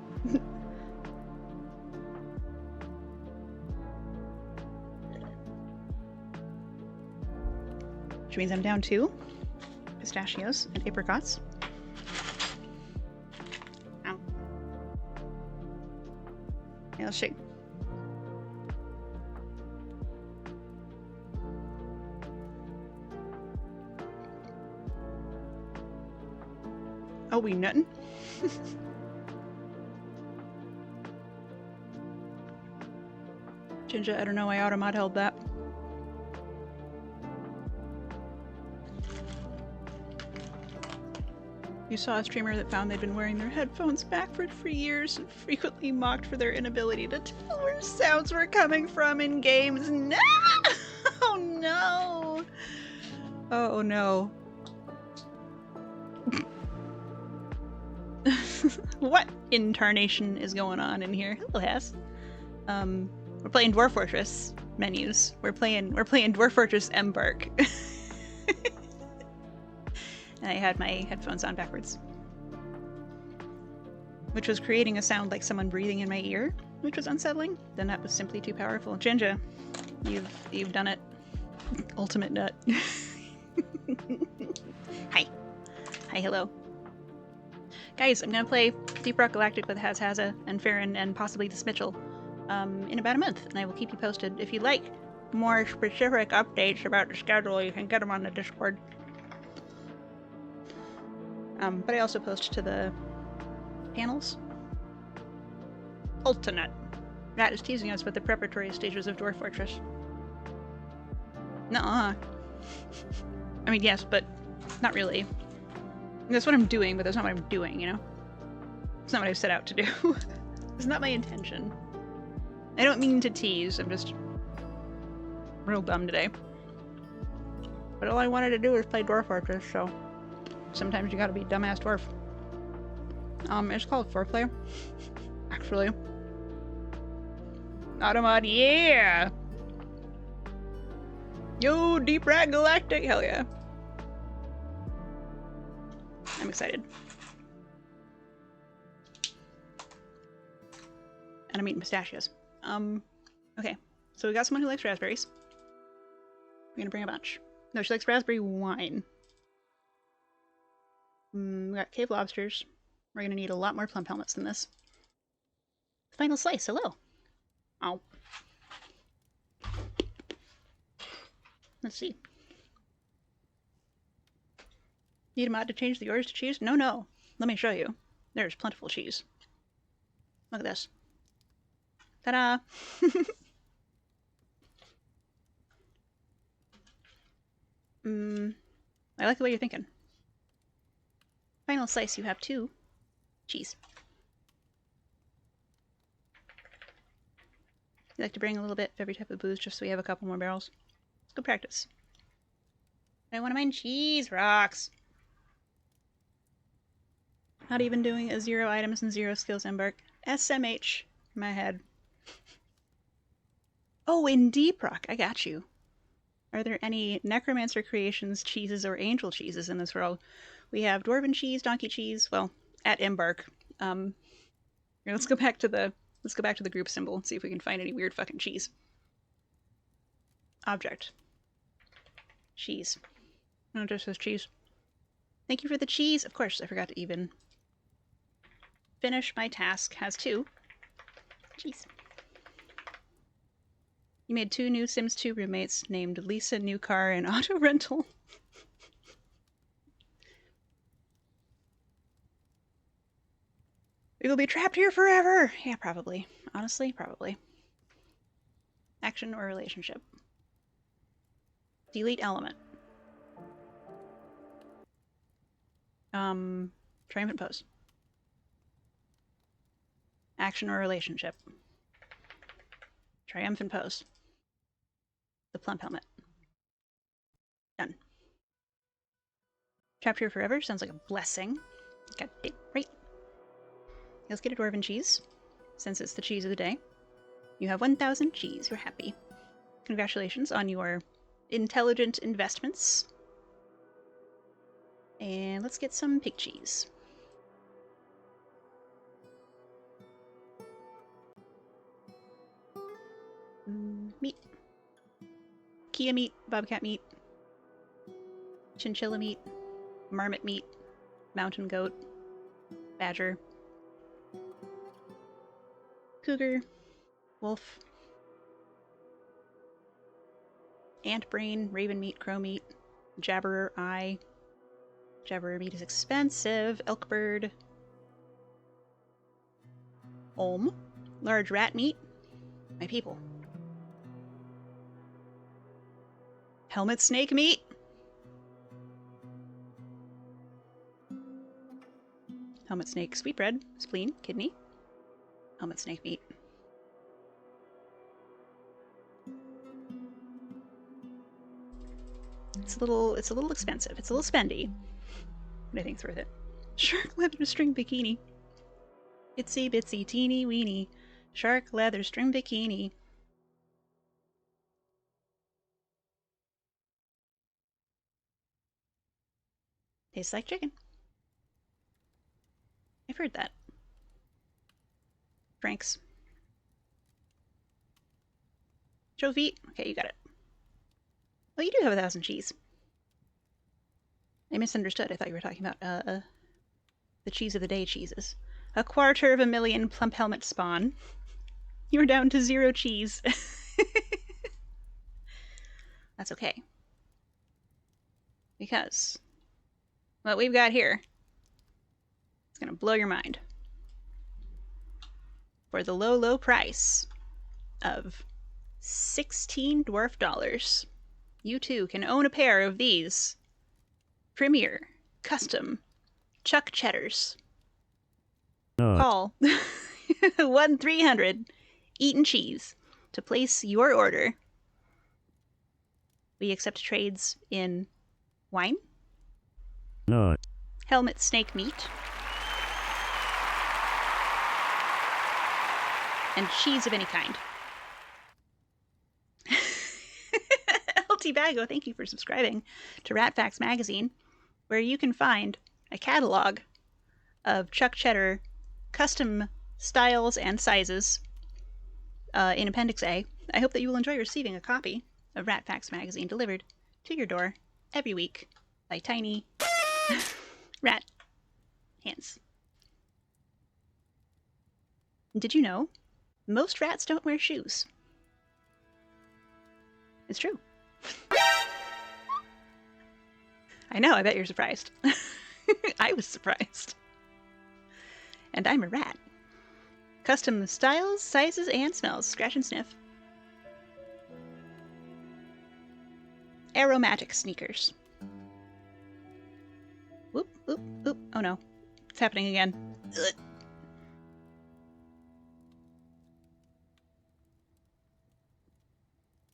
Which means I'm down 2 pistachios and apricots. Ow. Yeah, let's shake. Oh, we nuttin'? Ginger, I don't know why Automod held that. You saw a streamer that found they'd been wearing their headphones backward for years and frequently mocked for their inability to tell where sounds were coming from in games. No! Oh no! Oh no. What incarnation is going on in here? Hello, Hess. We're playing Dwarf Fortress menus. We're playing Dwarf Fortress Embark. And I had my headphones on backwards, which was creating a sound like someone breathing in my ear, which was unsettling. Then that was simply too powerful. Jinja, you've done it. Ultimate nut. Hi. Hi, hello. Guys, I'm gonna play Deep Rock Galactic with Hazhaza and Farron and possibly this Mitchell in about a month, and I will keep you posted. If you'd like more specific updates about the schedule, you can get them on the Discord. But I also post to the panels. Ultimate. That is teasing us with the preparatory stages of Dwarf Fortress. Nuh-uh. I mean, yes, but not really. That's what I'm doing, but that's not what I'm doing, you know? It's not what I've set out to do. It's not my intention. I don't mean to tease, I'm just real dumb today. But all I wanted to do was play Dwarf Fortress, so sometimes you gotta be dumbass dwarf. It's called foreplay. Actually. Automod, yeah! Yo, Deep Rat Galactic, hell yeah. I'm excited. And I'm eating pistachios. Okay. So we got someone who likes raspberries. We're gonna bring a bunch. No, she likes raspberry wine. We got cave lobsters. We're gonna need a lot more plump helmets than this. Final slice, hello. Ow. Let's see. Need a mod to change the orders to cheese? No, no. Let me show you. There's plentiful cheese. Look at this. Ta-da! I like the way you're thinking. Final slice, you have 2. Cheese. You like to bring a little bit of every type of booze just so we have a couple more barrels. Let's go practice. I want to mine cheese rocks. Not even doing a 0 items and 0 skills embark. SMH. My head. Oh, in Deep Rock. I got you. Are there any necromancer creations, cheeses, or angel cheeses in this world? We have dwarven cheese, donkey cheese. Well, at embark. Here, let's go back to the group symbol and see if we can find any weird fucking cheese. Object. Cheese. No, it just says cheese. Thank you for the cheese. Of course, I forgot to even finish my task. Has 2. Cheese. You made 2 new Sims 2 roommates named Lisa New Car and Auto Rental. We will be trapped here forever! Yeah, probably. Honestly, probably. Action or relationship. Delete element. Triumphant pose. Action or relationship. Triumphant pose. The plump helmet. Done. Trapped here forever sounds like a blessing. Got it right. Let's get a dwarven cheese, since it's the cheese of the day. You have 1,000 cheese. You're happy. Congratulations on your intelligent investments. And let's get some pig cheese. Meat. Kia meat, bobcat meat, chinchilla meat, marmot meat, mountain goat, badger, cougar, wolf, ant brain, raven meat, crow meat, jabberer eye. Jabberer meat is expensive. Elk bird. Olm. Large rat meat. My people. Helmet snake meat. Helmet snake sweetbread, spleen, kidney. Helmet snake meat. It's a little expensive. It's a little spendy, but I think it's worth it. Shark leather string bikini. Itsy bitsy teeny weeny. Shark leather string bikini. Tastes like chicken. I've heard that. Franks. Show feet. Okay, you got it. Oh, you do have 1,000 cheese. I misunderstood. I thought you were talking about the cheese of the day cheeses. 250,000 plump helmet spawn. You're down to 0 cheese. That's okay. Because what we've got here is going to blow your mind. For the low, low price of 16 dwarf dollars, you too can own a pair of these premier custom Chuck Cheddars. Not. Call 1-300 Eaten Cheese to place your order. We accept trades in wine, Not. helmet snake meat, and cheese of any kind. LT Bago, thank you for subscribing to Rat Facts Magazine, where you can find a catalog of Chuck Cheddar custom styles and sizes in Appendix A. I hope that you will enjoy receiving a copy of Rat Facts Magazine delivered to your door every week by tiny rat hands. Did you know most rats don't wear shoes? It's true. I know, I bet you're surprised. I was surprised. And I'm a rat. Custom styles, sizes, and smells. Scratch and sniff. Aromatic sneakers. Whoop, whoop, whoop. Oh no. It's happening again. Ugh.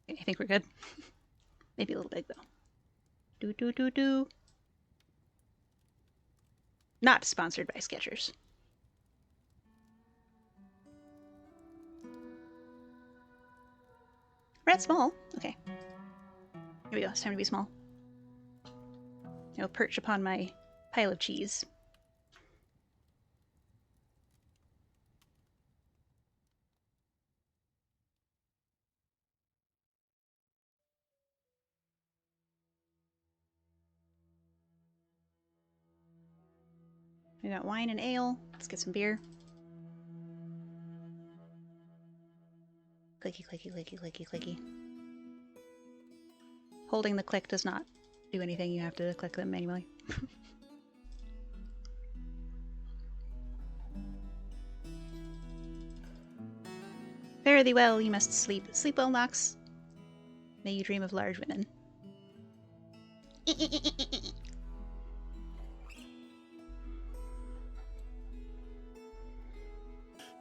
I think we're good. Maybe a little big, though. Do. Not sponsored by Skechers. Rat small. Okay. Here we go. It's time to be small. I'll perch upon my pile of cheese. We got wine and ale. Let's get some beer. Clicky, clicky, clicky, clicky, clicky. Holding the click does not do anything. You have to click them manually. Fare thee well, you must sleep. Sleep well, Nox. May you dream of large women.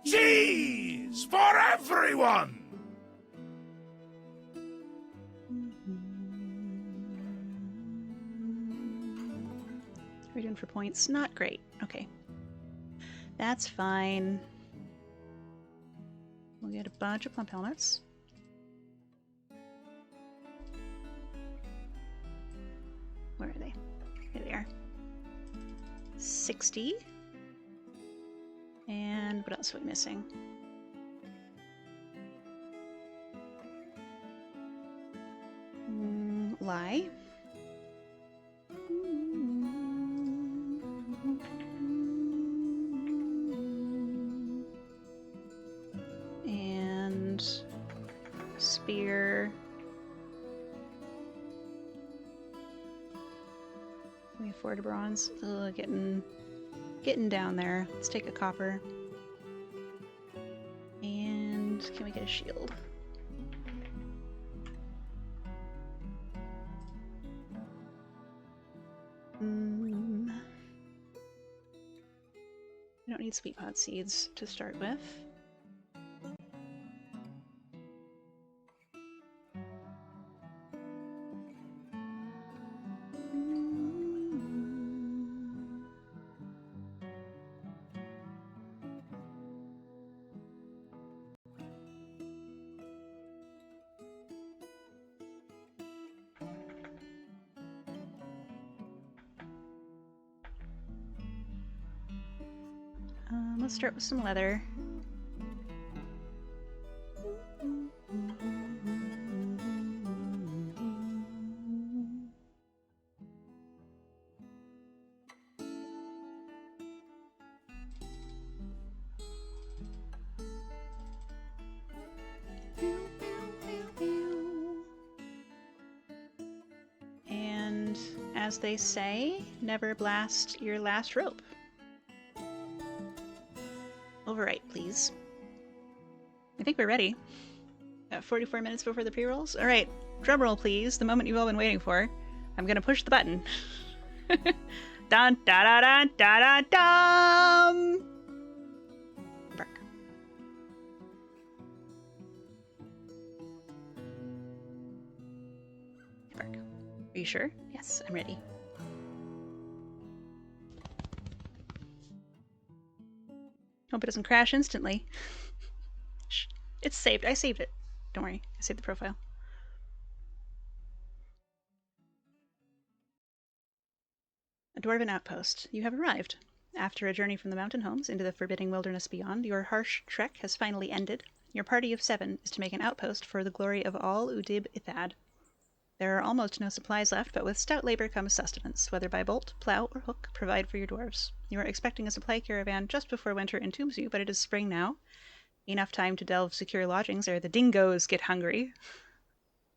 Cheese! for everyone! What are we doing for points? Not great. Okay. That's fine. We'll get a bunch of plump helmets. Where are they? Here they are. 60. And what else are we missing? Lie. And spear. Can we afford a bronze? Ugh, getting down there. Let's take a copper. And can we get a shield? We don't need sweet pot seeds to start with. Let's start with some leather. And as they say, never blast your last rope. Overwrite, please. I think we're ready. 44 minutes before the pre-rolls? Alright, drumroll please, the moment you've all been waiting for. I'm gonna push the button. Dun da da da da da dum! Bark. Bark. Are you sure? Yes, I'm ready. Hope it doesn't crash instantly. It's saved. I saved it. Don't worry. I saved the profile. A dwarven outpost. You have arrived. After a journey from the mountain homes into the forbidding wilderness beyond, your harsh trek has finally ended. Your party of 7 is to make an outpost for the glory of all Udib Ithad. There are almost no supplies left, but with stout labor comes sustenance, whether by bolt, plow, or hook, provide for your dwarves. You are expecting a supply caravan just before winter entombs you, but it is spring now. Enough time to delve secure lodgings ere the dingoes get hungry.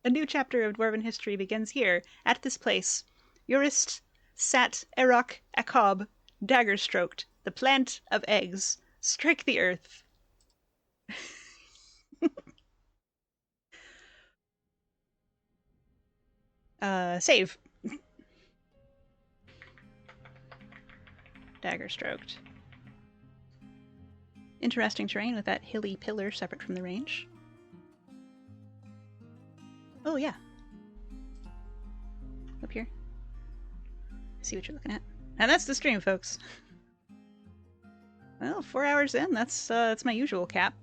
A new chapter of dwarven history begins here, at this place. Urist sat Erok Akob, Daggerstroked, the plant of eggs. Strike the earth. Save. Daggerstroked. Interesting terrain with that hilly pillar separate from the range. Oh, yeah. Up here. I see what you're looking at. And that's the stream, folks. Well, 4 hours in, that's my usual cap.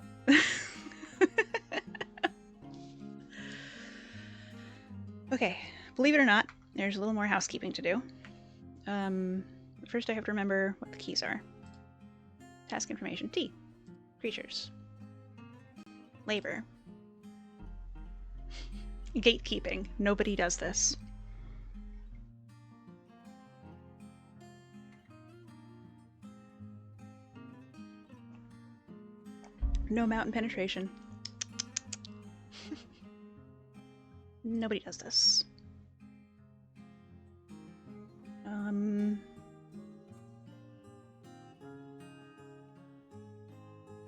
Okay, believe it or not, there's a little more housekeeping to do. First I have to remember what the keys are. Task information, T. Creatures. Labor. Gatekeeping. Nobody does this. No mountain penetration. Nobody does this. I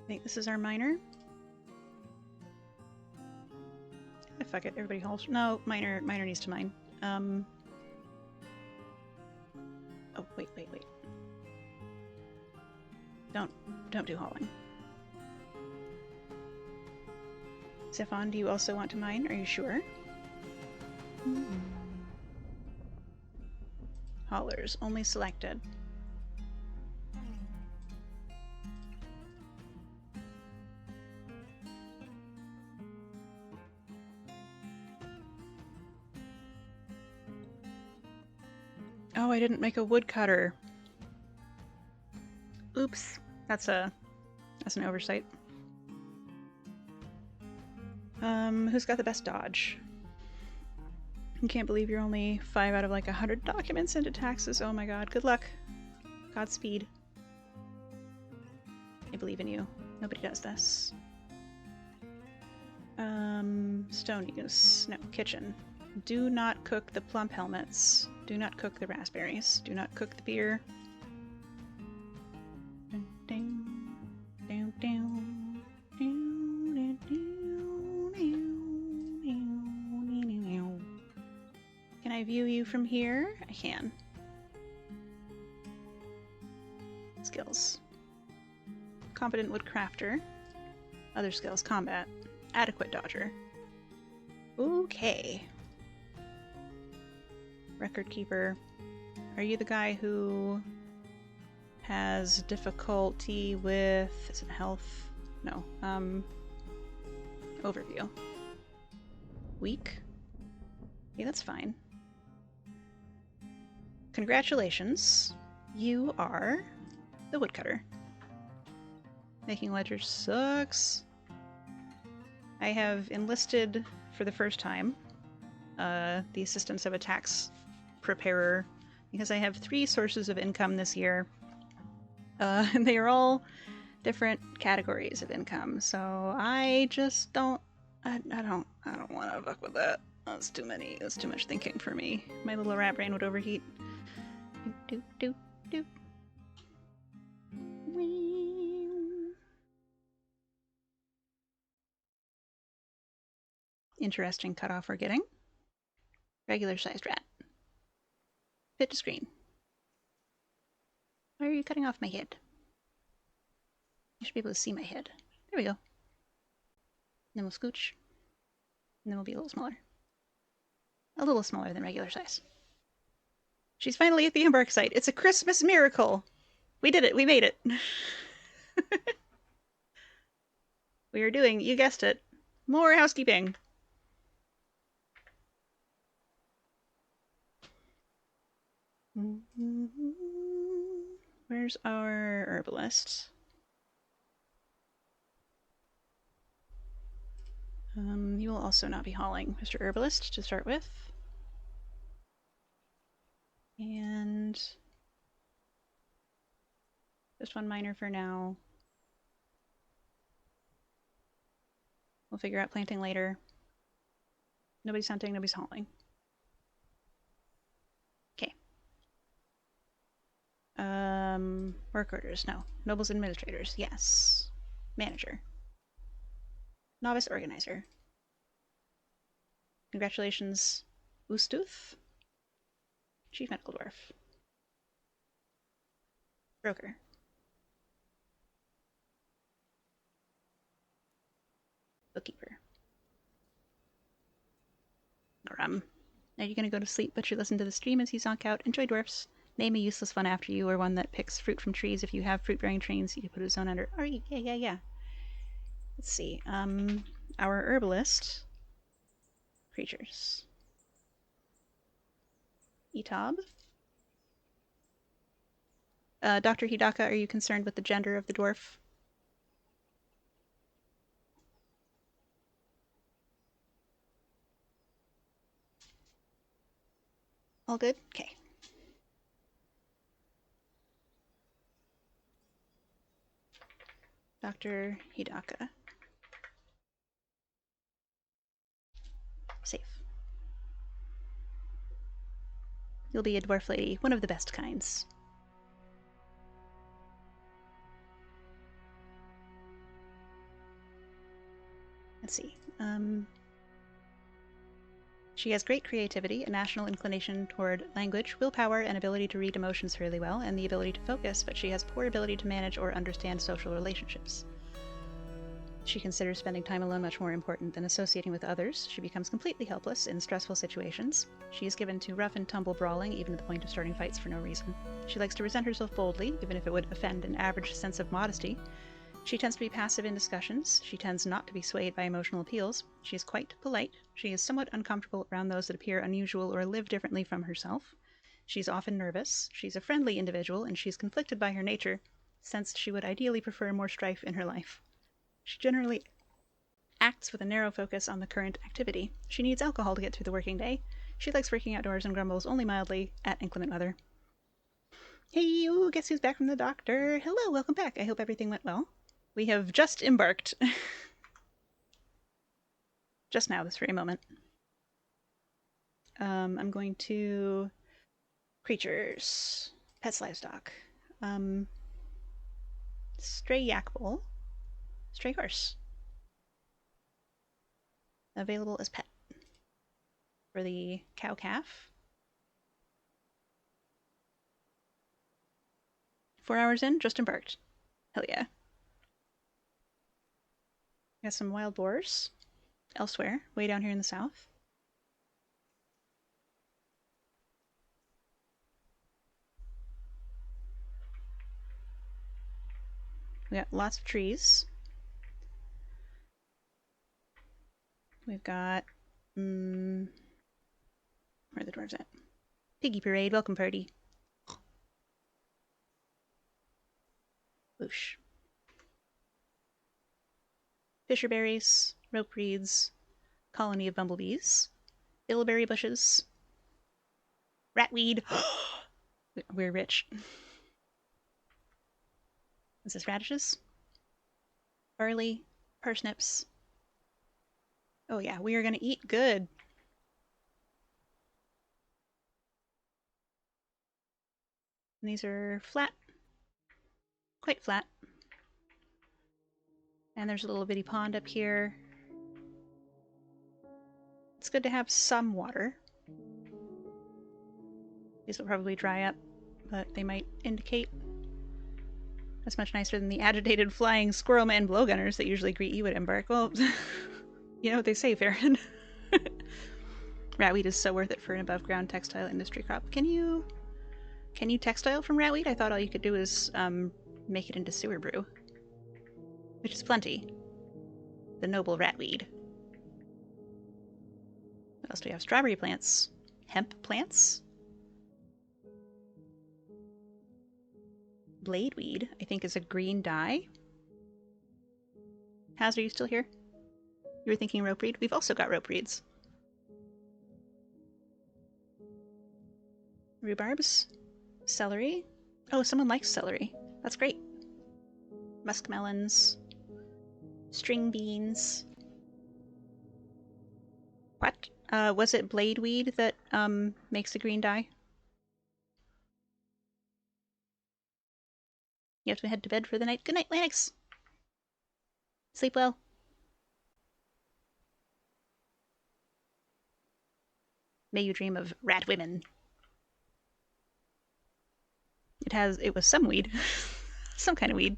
think this is our miner. Fuck it, everybody holds. No, miner needs to mine. Oh, wait. Don't do hauling. Zephon, do you also want to mine? Are you sure? Haulers, only selected. Oh, I didn't make a woodcutter. Oops. That's an oversight. Who's got the best dodge? I can't believe you're only 5 out of like 100 documents into taxes. Oh my god. Good luck. Godspeed. I believe in you. Nobody does this. Stone use. No, kitchen. Do not cook the plump helmets. Do not cook the raspberries. Do not cook the beer. Can I view you from here? I can. Skills. Competent woodcrafter. Other skills. Combat. Adequate dodger. Okay. Record keeper. Are you the guy who has difficulty with... is it health? No. Overview. Weak? Yeah, that's fine. Congratulations. You are the woodcutter. Making ledgers sucks. I have enlisted for the first time the assistance of a tax preparer because I have 3 sources of income this year. And they are all different categories of income. So I just don't I don't want to fuck with that. That's too much thinking for me. My little rat brain would overheat. Do do do. Interesting cutoff we're getting. Regular sized rat. Fit to screen. Why are you cutting off my head? You should be able to see my head. There we go. Then we'll scooch. And then we'll be a little smaller. A little smaller than regular size. She's finally at the embark site. It's a Christmas miracle! We did it! We made it! We are doing, you guessed it, more housekeeping! Where's our herbalist? You will also not be hauling, Mr. Herbalist, to start with. And just one miner for now. We'll figure out planting later. Nobody's hunting, nobody's hauling. Okay. Work orders, no. Nobles administrators, yes. Manager. Novice organizer. Congratulations, Ustuth. Chief medical dwarf. Broker. Bookkeeper. Grum. Are you gonna go to sleep but you listen to the stream as you zonk out? Enjoy dwarfs. Name a useless one after you or one that picks fruit from trees. If you have fruit-bearing trees, you can put a zone under. Oh, yeah. Let's see. Our herbalist. Creatures. Etab. Dr. Hidaka, are you concerned with the gender of the dwarf? All good? Okay. Dr. Hidaka. Safe. You'll be a dwarf lady, one of the best kinds. Let's see. She has great creativity, a national inclination toward language, willpower, and ability to read emotions fairly well, and the ability to focus, but she has poor ability to manage or understand social relationships. She considers spending time alone much more important than associating with others. She becomes completely helpless in stressful situations. She is given to rough and tumble brawling, even to the point of starting fights for no reason. She likes to present herself boldly, even if it would offend an average sense of modesty. She tends to be passive in discussions. She tends not to be swayed by emotional appeals. She is quite polite. She is somewhat uncomfortable around those that appear unusual or live differently from herself. She's often nervous. She's a friendly individual, and she's conflicted by her nature, since she would ideally prefer more strife in her life. She generally acts with a narrow focus on the current activity. She needs alcohol to get through the working day. She likes working outdoors and grumbles only mildly at inclement weather. Hey, you, guess who's back from the doctor? Hello, welcome back. I hope everything went well. We have just embarked. Just now, this very moment. I'm going to creatures, pets, livestock. Stray yak bull, stray horse. Available as pet. For the cow calf. 4 hours in, just embarked. Hell yeah. Got some wild boars elsewhere, way down here in the south. We got lots of trees. We've got where are the dwarves at? Piggy parade, welcome party. Whoosh. Fisherberries, rope reeds, colony of bumblebees, bilberry bushes, ratweed. We're rich. Is this radishes? Barley, parsnips. Oh yeah, we are gonna eat good. And these are flat, quite flat. And there's a little bitty pond up here. It's good to have some water. These will probably dry up, but they might indicate. That's much nicer than the agitated flying squirrelman blowgunners that usually greet you at embark. Well, you know what they say, Farron. Ratweed is so worth it for an above-ground textile industry crop. Can you textile from ratweed? I thought all you could do is make it into sewer brew, which is plenty. The noble ratweed. What else do we have? Strawberry plants, hemp plants, bladeweed. I think is a green dye. Haz, are you still here? You were thinking rope reed? We've also got rope reeds. Rhubarbs, celery. Oh, someone likes celery. That's great. Muskmelons, string beans. What? Was it bladeweed that makes the green dye? You have to head to bed for the night. Good night, Lanix. Sleep well. May you dream of rat women. It was some weed. Some kind of weed.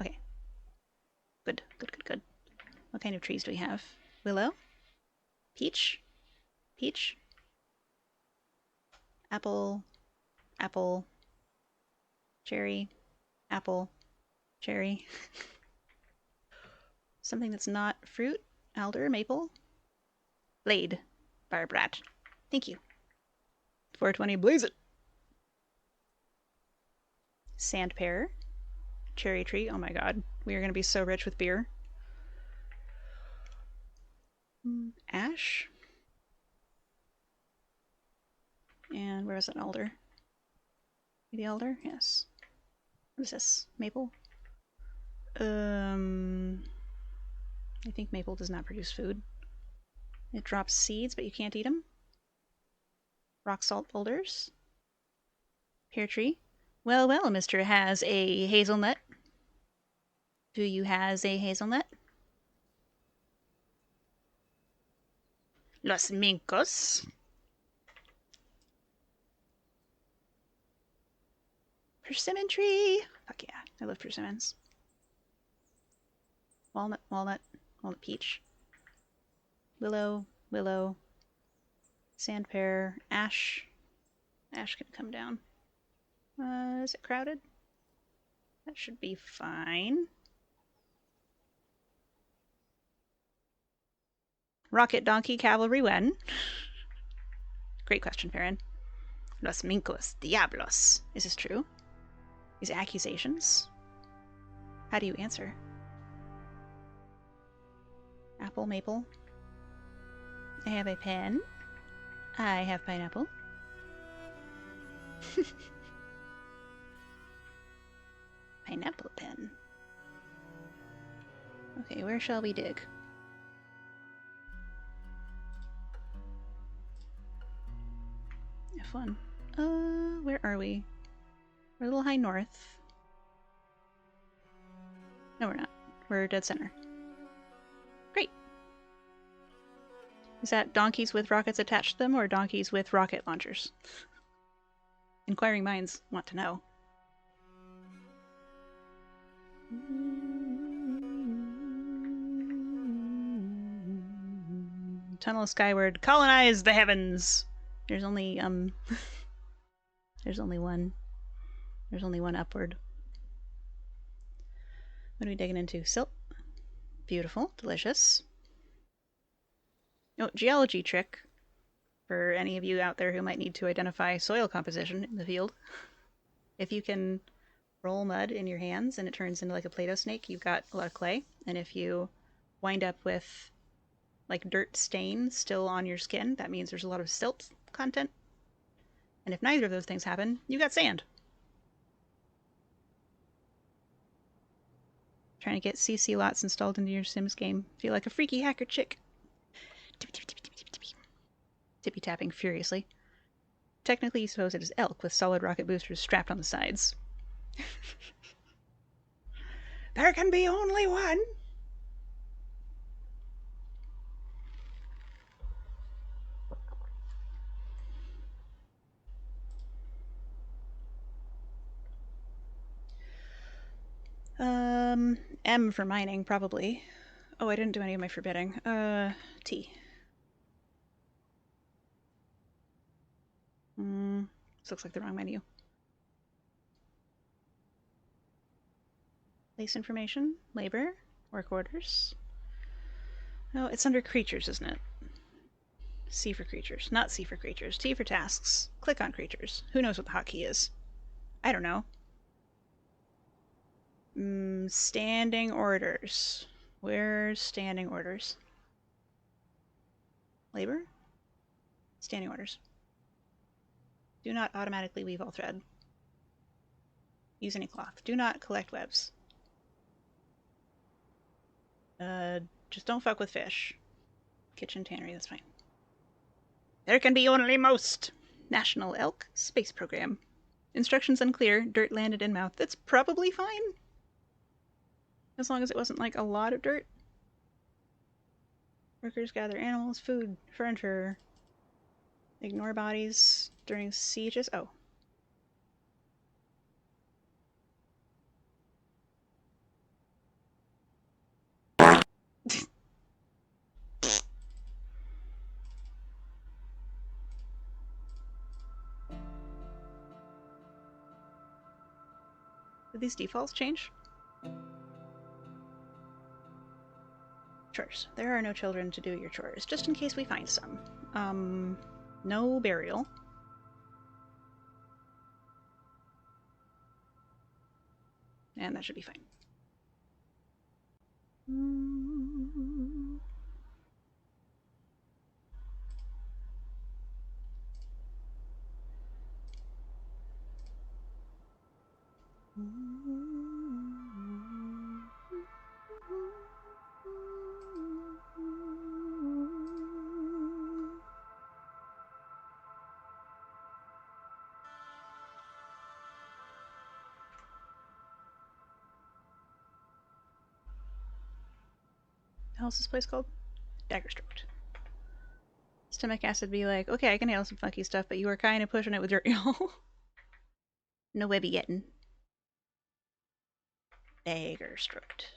Okay. Good. What kind of trees do we have? Willow? Peach? Peach? Apple? Apple? Cherry? Apple? Cherry? Something that's not fruit? Alder? Maple? Blade? Barbrat. Thank you. 420, blaze it! Sand pear. Cherry tree. Oh my god. We are going to be so rich with beer. Ash. And where is that alder? Maybe alder? Yes. What is this? Maple? I think maple does not produce food. It drops seeds, but you can't eat them. Rock salt boulders. Pear tree. Well, Mr. has a hazelnut. Do you has a hazelnut? Los Mincos. Persimmon tree. Fuck yeah, I love persimmons. Walnut, walnut, walnut peach. Willow, willow. Sand pear, ash. Ash can come down. Is it crowded? That should be fine. Rocket donkey cavalry when? Great question, Perrin. Los mincos diablos. Is this true? These accusations? How do you answer? Apple, maple. I have a pen. I have pineapple. Pineapple pen. Okay, where shall we dig? F1. Where are we? We're a little high north. No, we're not. We're dead center. Great. Is that donkeys with rockets attached to them, or donkeys with rocket launchers? Inquiring minds want to know. Tunnel skyward. Colonize the heavens! There's only, there's only one. There's only one upward. What are we digging into? Silt. Beautiful. Delicious. Oh, geology trick for any of you out there who might need to identify soil composition in the field. If you can roll mud in your hands and it turns into like a Play-Doh snake, you've got a lot of clay. And if you wind up with like dirt stain still on your skin, that means there's a lot of silt content. And if neither of those things happen, you got sand. Trying to get CC lots installed into your Sims game. Feel like a freaky hacker chick. Tippy tapping furiously. Technically, you suppose it is elk with solid rocket boosters strapped on the sides. There can be only one! M for mining, probably. Oh, I didn't do any of my forbidding. T. This looks like the wrong menu. Place information, labor, work orders. No, it's under creatures, isn't it? C for creatures, not C for creatures. T for tasks. Click on creatures. Who knows what the hotkey is? I don't know. Standing orders. Where's standing orders? Labor? Standing orders. Do not automatically weave all thread. Use any cloth. Do not collect webs. Just don't fuck with fish. Kitchen tannery, that's fine. There can be only most! National Elk Space Program. Instructions unclear. Dirt landed in mouth. That's probably fine. As long as it wasn't like a lot of dirt. Workers gather animals, food, furniture. Ignore bodies during sieges. Oh. Did these defaults change? Chores. There are no children to do your chores, just in case we find some. No burial. And that should be fine. How's this place called? Daggerstroked. Stomach acid be like, okay, I can handle some funky stuff, but you were kind of pushing it with dirt, y'all. No webby getting. Daggerstroked.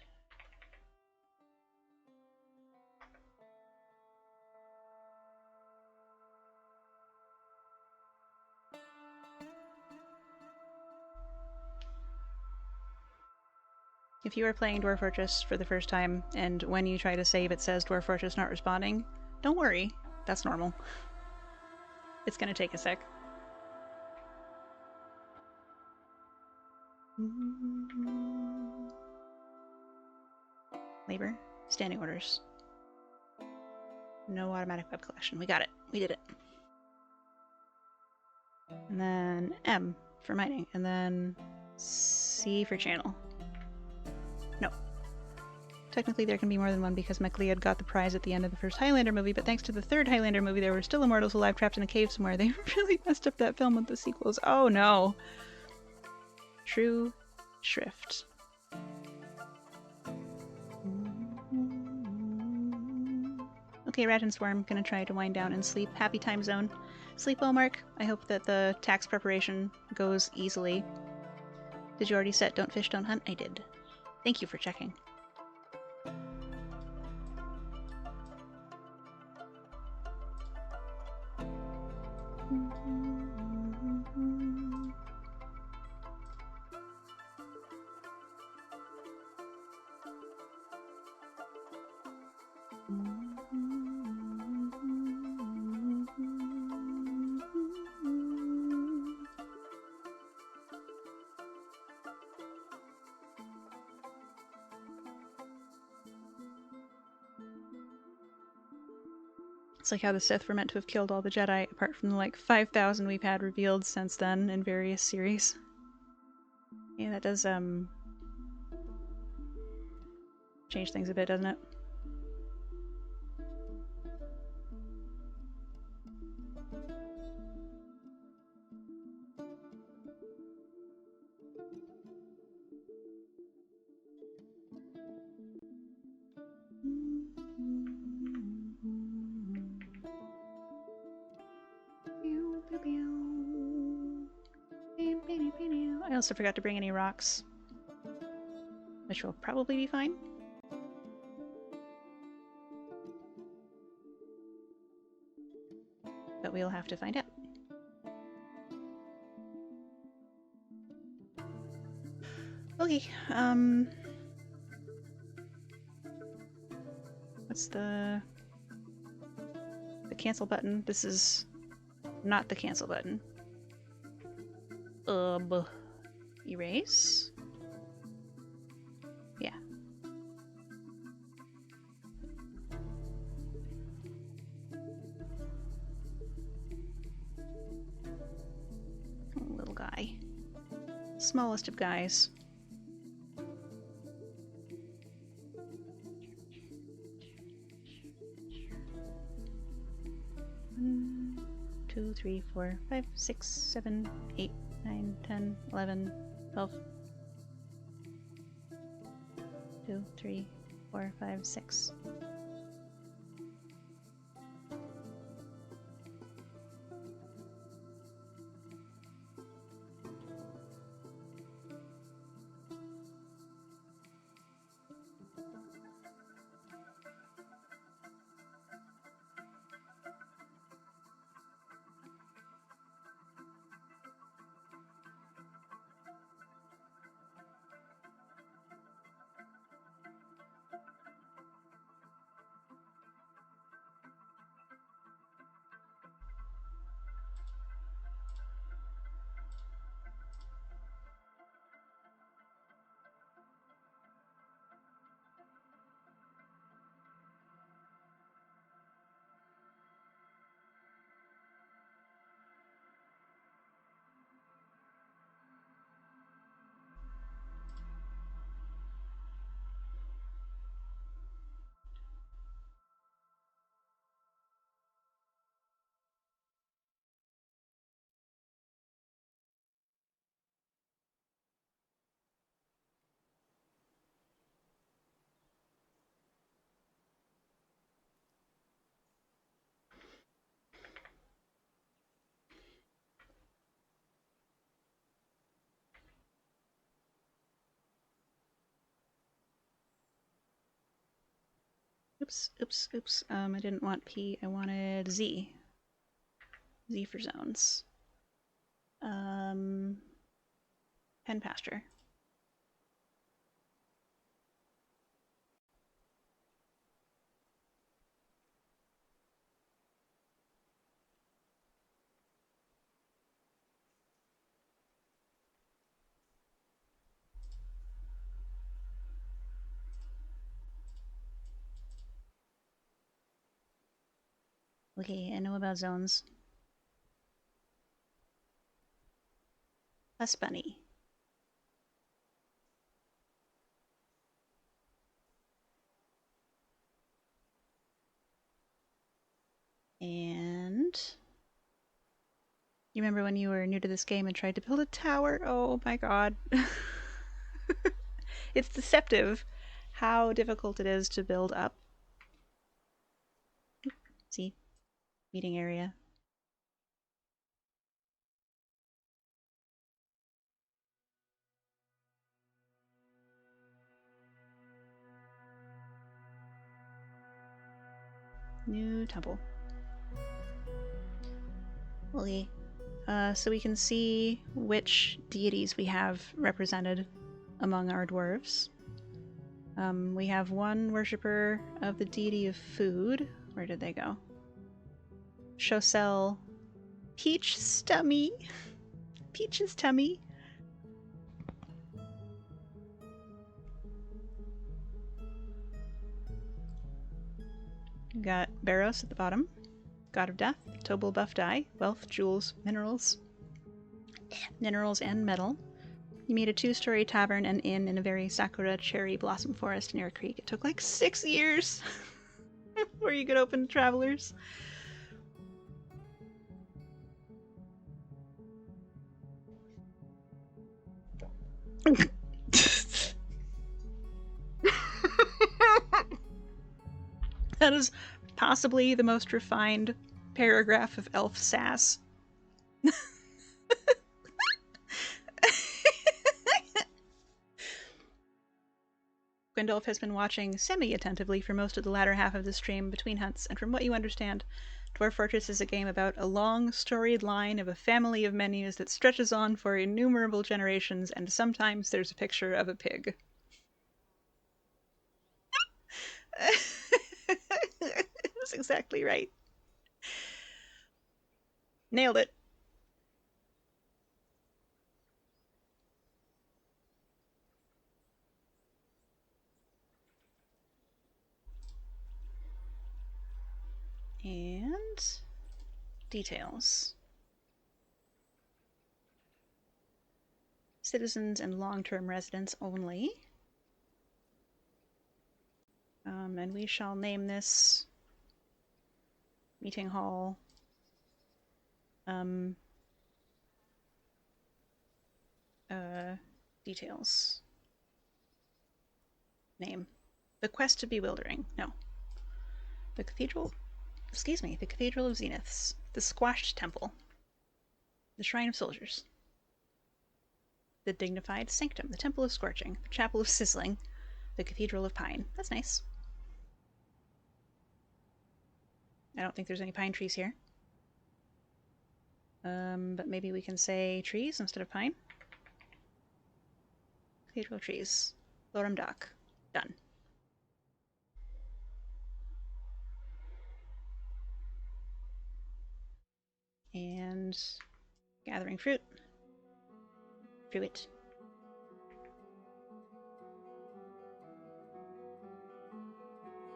If you are playing Dwarf Fortress for the first time, and when you try to save it says Dwarf Fortress not responding, don't worry. That's normal. It's gonna take a sec. Labor. Standing orders. No automatic web collection. We got it. We did it. And then M for mining. And then C for channel. No. Technically there can be more than one because MacLeod got the prize at the end of the first Highlander movie, but thanks to the third Highlander movie there were still immortals alive trapped in a cave somewhere. They really messed up that film with the sequels. Oh no. True Shrift. Okay, Rat and Swarm, gonna try to wind down and sleep. Happy time zone. Sleep well, Mark. I hope that the tax preparation goes easily. Did you already set Don't Fish, Don't Hunt? I did. Thank you for checking. It's like how the Sith were meant to have killed all the Jedi, apart from the like 5,000 we've had revealed since then in various series. Yeah, that does change things a bit, doesn't it? I also forgot to bring any rocks, which will probably be fine. But we'll have to find out. Okay, what's the cancel button? This is not the cancel button. Erase? Yeah. Oh, little guy. Smallest of guys. One, 2, 3, 4, 5, 6, 7, 8, 9, 10, 11, 12. 2, 3, 4, 5, 6. Oops. I didn't want P, I wanted Z. Z for zones. Pen pasture. Okay, I know about zones. Less bunny. And you remember when you were new to this game and tried to build a tower? Oh my god. It's deceptive how difficult it is to build up. See? Meeting area. New temple. Okay. So we can see which deities we have represented among our dwarves. We have one worshipper of the deity of food. Where did they go? Chaucel. Peach Stummy. Peach's tummy. We've got Barros at the bottom. God of Death, Tobal Buff Dye, Wealth, Jewels, Minerals, and Metal. You made a 2-story tavern and inn in a very sakura cherry blossom forest near a creek. It took like 6 years before you could open to travelers. That is possibly the most refined paragraph of elf sass. Gwendolf has been watching semi-attentively for most of the latter half of the stream between hunts, and from what you understand, Dwarf Fortress is a game about a long, storied line of a family of menus that stretches on for innumerable generations, and sometimes there's a picture of a pig. That's exactly right. Nailed it. And details. Citizens and long-term residents only. And we shall name this meeting hall details. Name. The Quest to Bewildering. No. The Cathedral. Excuse me. The Cathedral of Zeniths. The Squashed Temple. The Shrine of Soldiers. The Dignified Sanctum. The Temple of Scorching. The Chapel of Sizzling. The Cathedral of Pine. That's nice. I don't think there's any pine trees here. But maybe we can say trees instead of pine. Cathedral trees. Lorem Dock. Done. And gathering fruit. Fruit.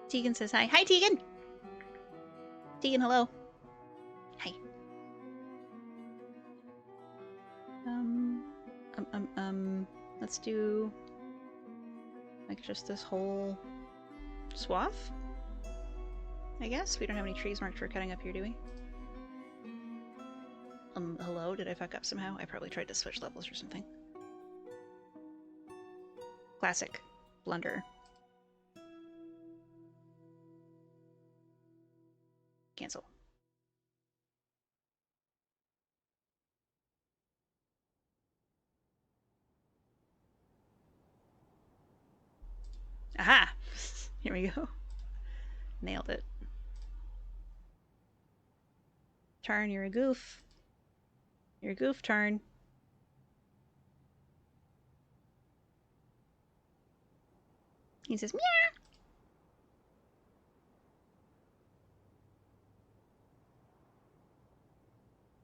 Tegan says hi. Hi, Tegan! Tegan, hello. Hi. Let's do like just this whole swath, I guess. We don't have any trees marked for cutting up here, do we? Hello? Did I fuck up somehow? I probably tried to switch levels or something. Classic. Blunder. Cancel. Aha! Here we go. Nailed it. Tarn, you're a goof. You're a goof, Tarn. He says, meow!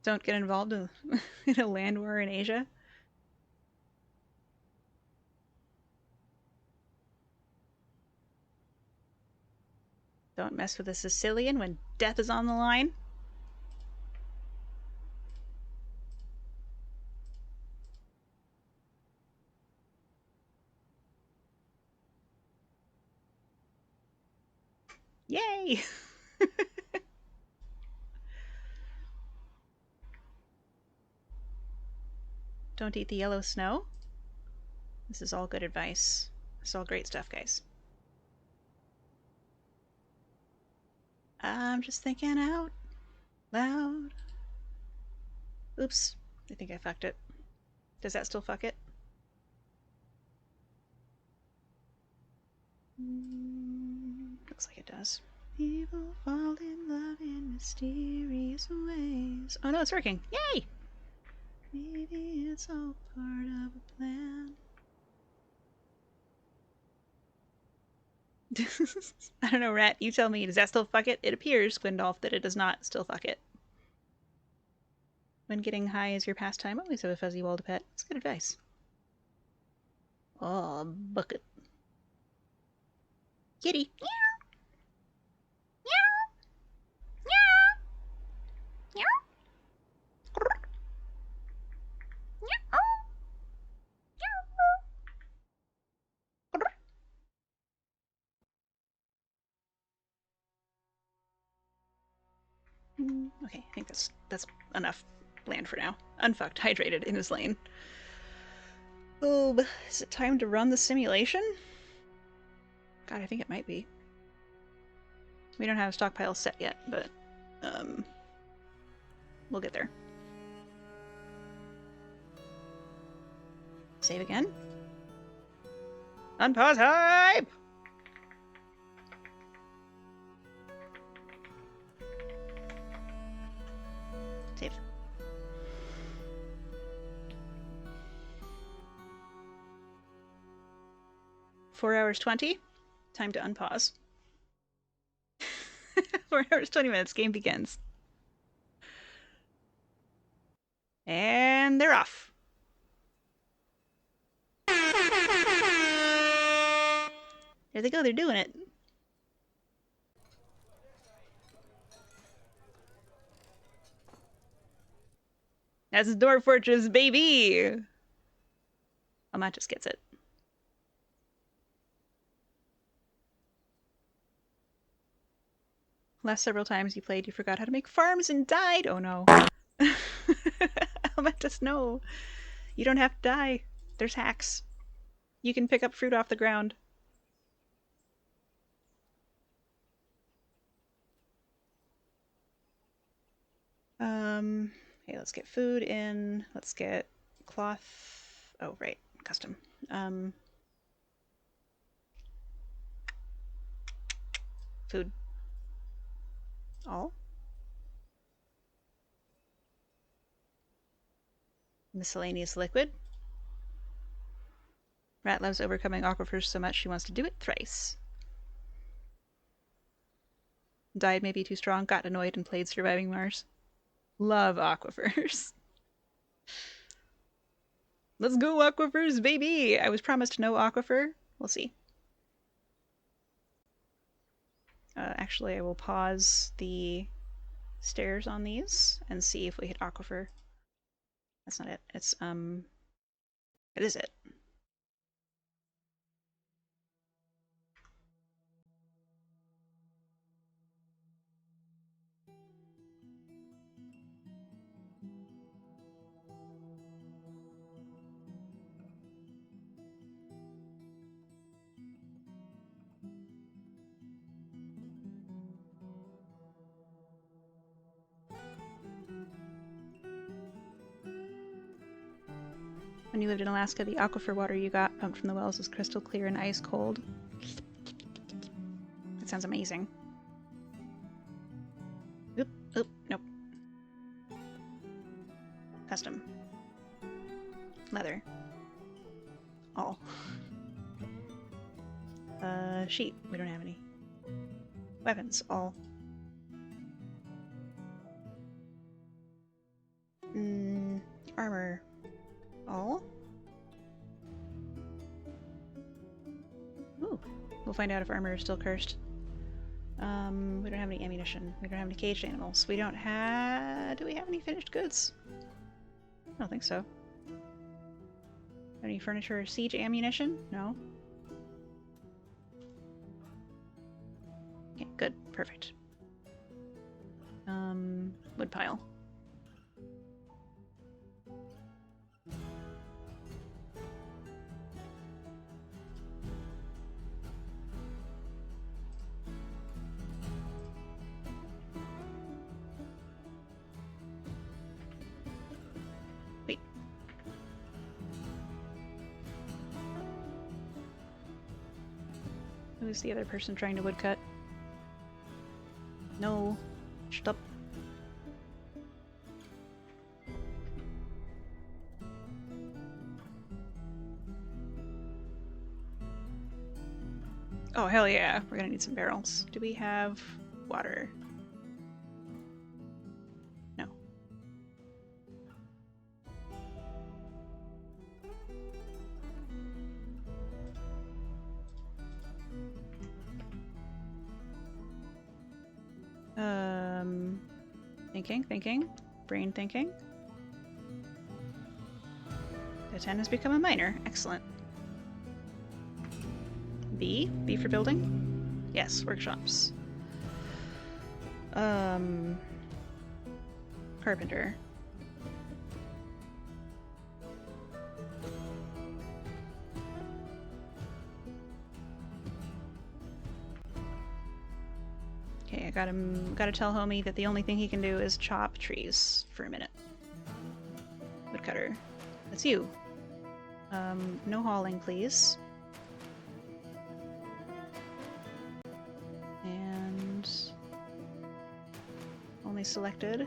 Don't get involved in a land war in Asia. Don't mess with a Sicilian when death is on the line. Yay! Don't eat the yellow snow. This is all good advice. This is all great stuff, guys. I'm just thinking out loud. Oops. I think I fucked it. Does that still fuck it? Looks like it does. People fall in love in mysterious ways. Oh no, it's working. Yay! Maybe it's all part of a plan. I don't know, Rat. You tell me. Does that still fuck it? It appears, Gwendolf, that it does not still fuck it. When getting high is your pastime, always have a fuzzy wall to pet. It's good advice. Oh, bucket. Kitty. Meow. Meow. Meow. Meow. Okay, I think that's enough land for now. Unfucked, hydrated in his lane. Oh, is it time to run the simulation? God, I think it might be. We don't have a stockpile set yet, but we'll get there. Save again. Unpause hype! Save. Four hours 20. Time to unpause. 4 hours 20 minutes. Game begins. And they're off. There they go. They're doing it. That's Dwarf Fortress, baby! Oh, Matt just gets it. Last several times you played, you forgot how to make farms and died. Oh no. Almatus, no. You don't have to die. There's hacks. You can pick up fruit off the ground. Okay, let's get food in. Let's get cloth. Oh, right. Custom. Food. All. Miscellaneous liquid. Rat loves overcoming aquifers so much she wants to do it thrice. Died may be too strong, got annoyed, and played Surviving Mars. Love aquifers. Let's go aquifers, baby! I was promised no aquifer. We'll see. Actually, I will pause the stairs on these and see if we hit aquifer. That's not it. It's, it is it. When you lived in Alaska, the aquifer water you got pumped from the wells was crystal clear and ice cold. That sounds amazing. Oop, oop, nope. Custom. Leather. All. Sheep. We don't have any. Weapons. All. Armor. All? Ooh. We'll find out if armor is still cursed. We don't have any ammunition. We don't have any caged animals. We don't have... Do we have any finished goods? I don't think so. Any furniture or siege ammunition? No. Okay, good. Perfect. Wood pile. Wait. Who's the other person trying to woodcut? No. Shut up. Oh, hell yeah. We're gonna need some barrels. Do we have water? No. Thinking. Brain thinking. The 10 has become a minor. Excellent. B? B for building? Yes, workshops. Carpenter. Okay, gotta tell homie that the only thing he can do is chop trees for a minute. Woodcutter. That's you. No hauling, please. And... only selected.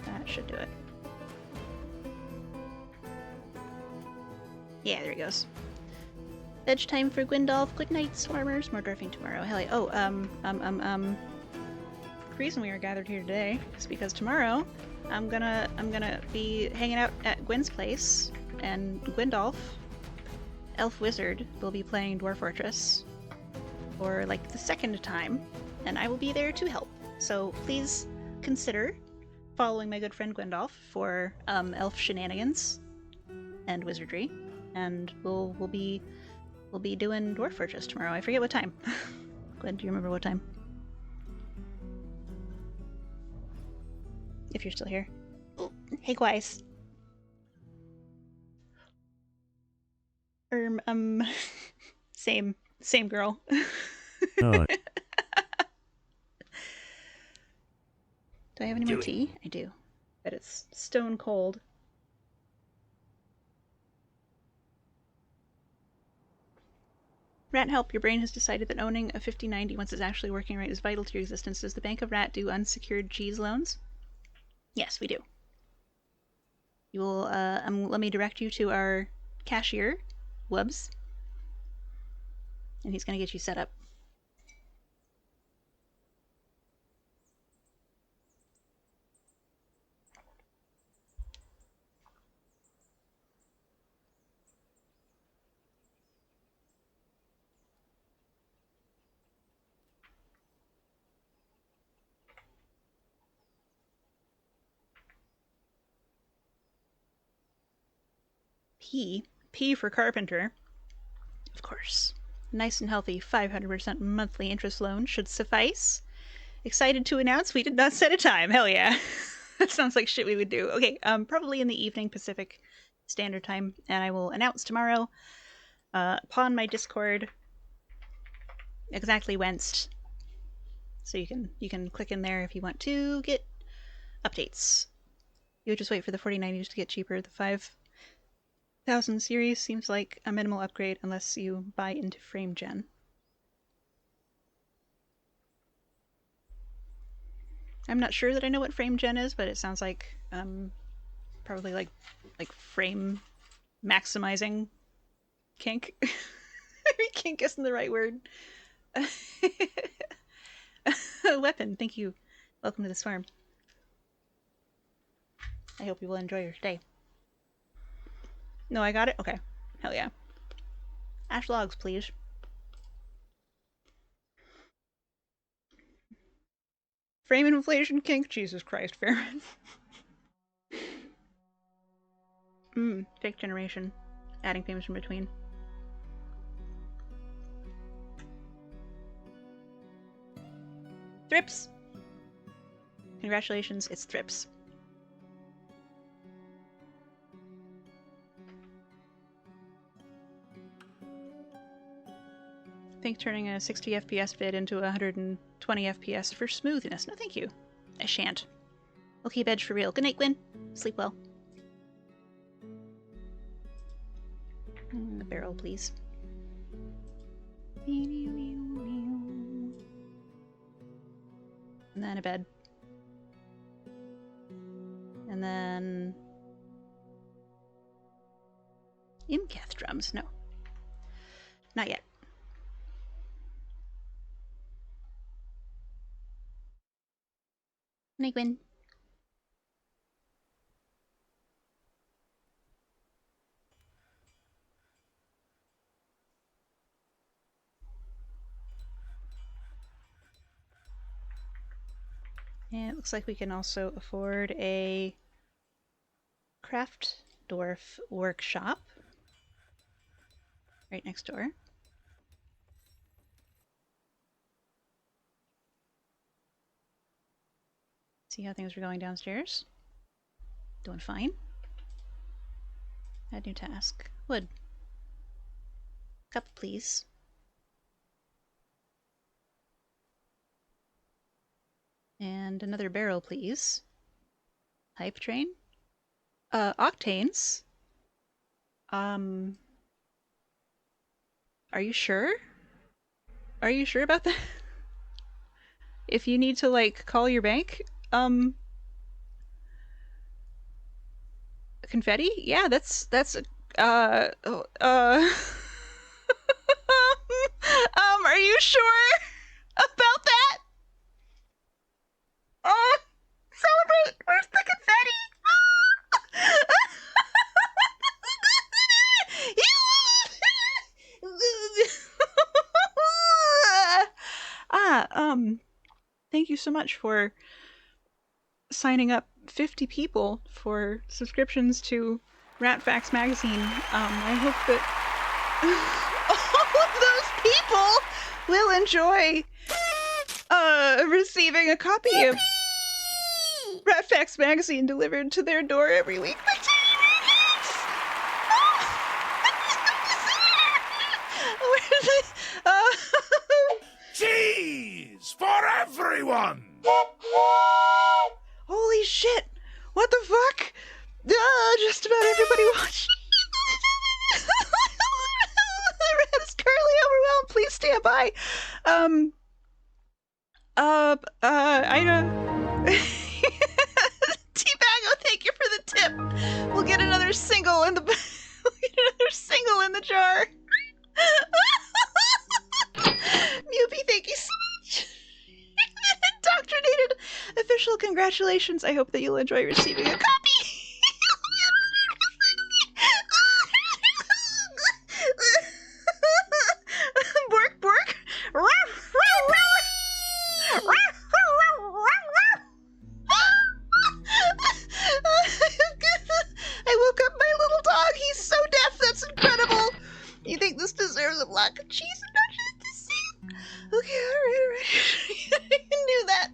That should do it. Yeah, there he goes. Veg time for Gwendolf. Good night, swarmers. More dwarfing tomorrow. Hell yeah. Oh, the reason we are gathered here today is because tomorrow I'm gonna be hanging out at Gwen's place, and Gwendolf, elf wizard, will be playing Dwarf Fortress for like the second time, and I will be there to help. So please consider following my good friend Gwendolf for elf shenanigans and wizardry, and we'll be doing Dwarf Fortress tomorrow. I forget what time. Gwen, do you remember what time? If you're still here. Oh, hey, Gwise. Same girl. No. Do I have any more tea? I do. But it's stone cold. Rat help, your brain has decided that owning a 5090 once it's actually working right is vital to your existence. Does the Bank of Rat do unsecured cheese loans? Yes, we do. You will, let me direct you to our cashier, Wubs. And he's gonna get you set up. P for carpenter. Of course. Nice and healthy 500% monthly interest loan should suffice. Excited to announce we did not set a time. Hell yeah. That sounds like shit we would do. Okay, probably in the evening Pacific Standard Time, and I will announce tomorrow upon my Discord exactly whence. So you can click in there if you want to get updates. You would just wait for the 4090s to get cheaper. The 5000 series seems like a minimal upgrade unless you buy into frame gen. I'm not sure that I know what frame gen is, but it sounds like probably like frame maximizing kink. Maybe kink isn't the right word. Weapon, thank you. Welcome to this farm. I hope you will enjoy your stay. No, I got it? Okay. Hell yeah. Ash logs, please. Frame inflation kink? Jesus Christ, Farron. Fake generation. Adding payments from between. Thrips! Congratulations, it's Thrips. I think turning a 60 FPS vid into 120 FPS for smoothness. No, thank you. I shan't. We'll keep edge for real. Good night, Gwen. Sleep well. A barrel, please. And then a bed. And then... Imcath drums. No. Not yet. Night, Gwen. And it looks like we can also afford a craft dwarf workshop right next door. See how things are going downstairs. Doing fine. Add new task. Wood. Cup, please. And another barrel, please. Hype train. Octanes. Are you sure? Are you sure about that? If you need to, like, call your bank, confetti? Yeah, that's, are you sure about that? Celebrate! Where's the confetti? Thank you so much for signing up 50 people for subscriptions to Ratfax magazine. I hope that all of those people will enjoy receiving a copy of Ratfax magazine delivered to their door every week. Cheese for everyone! Holy shit! What the fuck? Just about everybody watching. The rat is currently overwhelmed. Please stand by. I don't. Teabago, thank you for the tip. We'll get another single in the. We'll get another single in the jar. Mewpie, thank you so much. Indoctrinated official congratulations. I hope that you'll enjoy receiving a copy. Bork, bork. I woke up my little dog. He's so deaf. That's incredible. You think this deserves a block of cheese and not just a seed? Okay, alright. I knew that.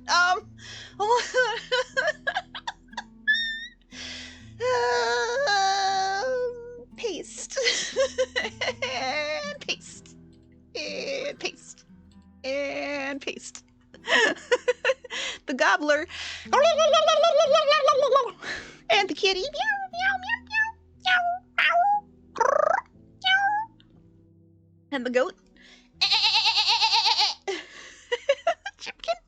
Paste. And paste. And paste. And paste. The gobbler. And the kitty. Meow, meow, meow, meow, meow, meow. And the goat. Chipkin.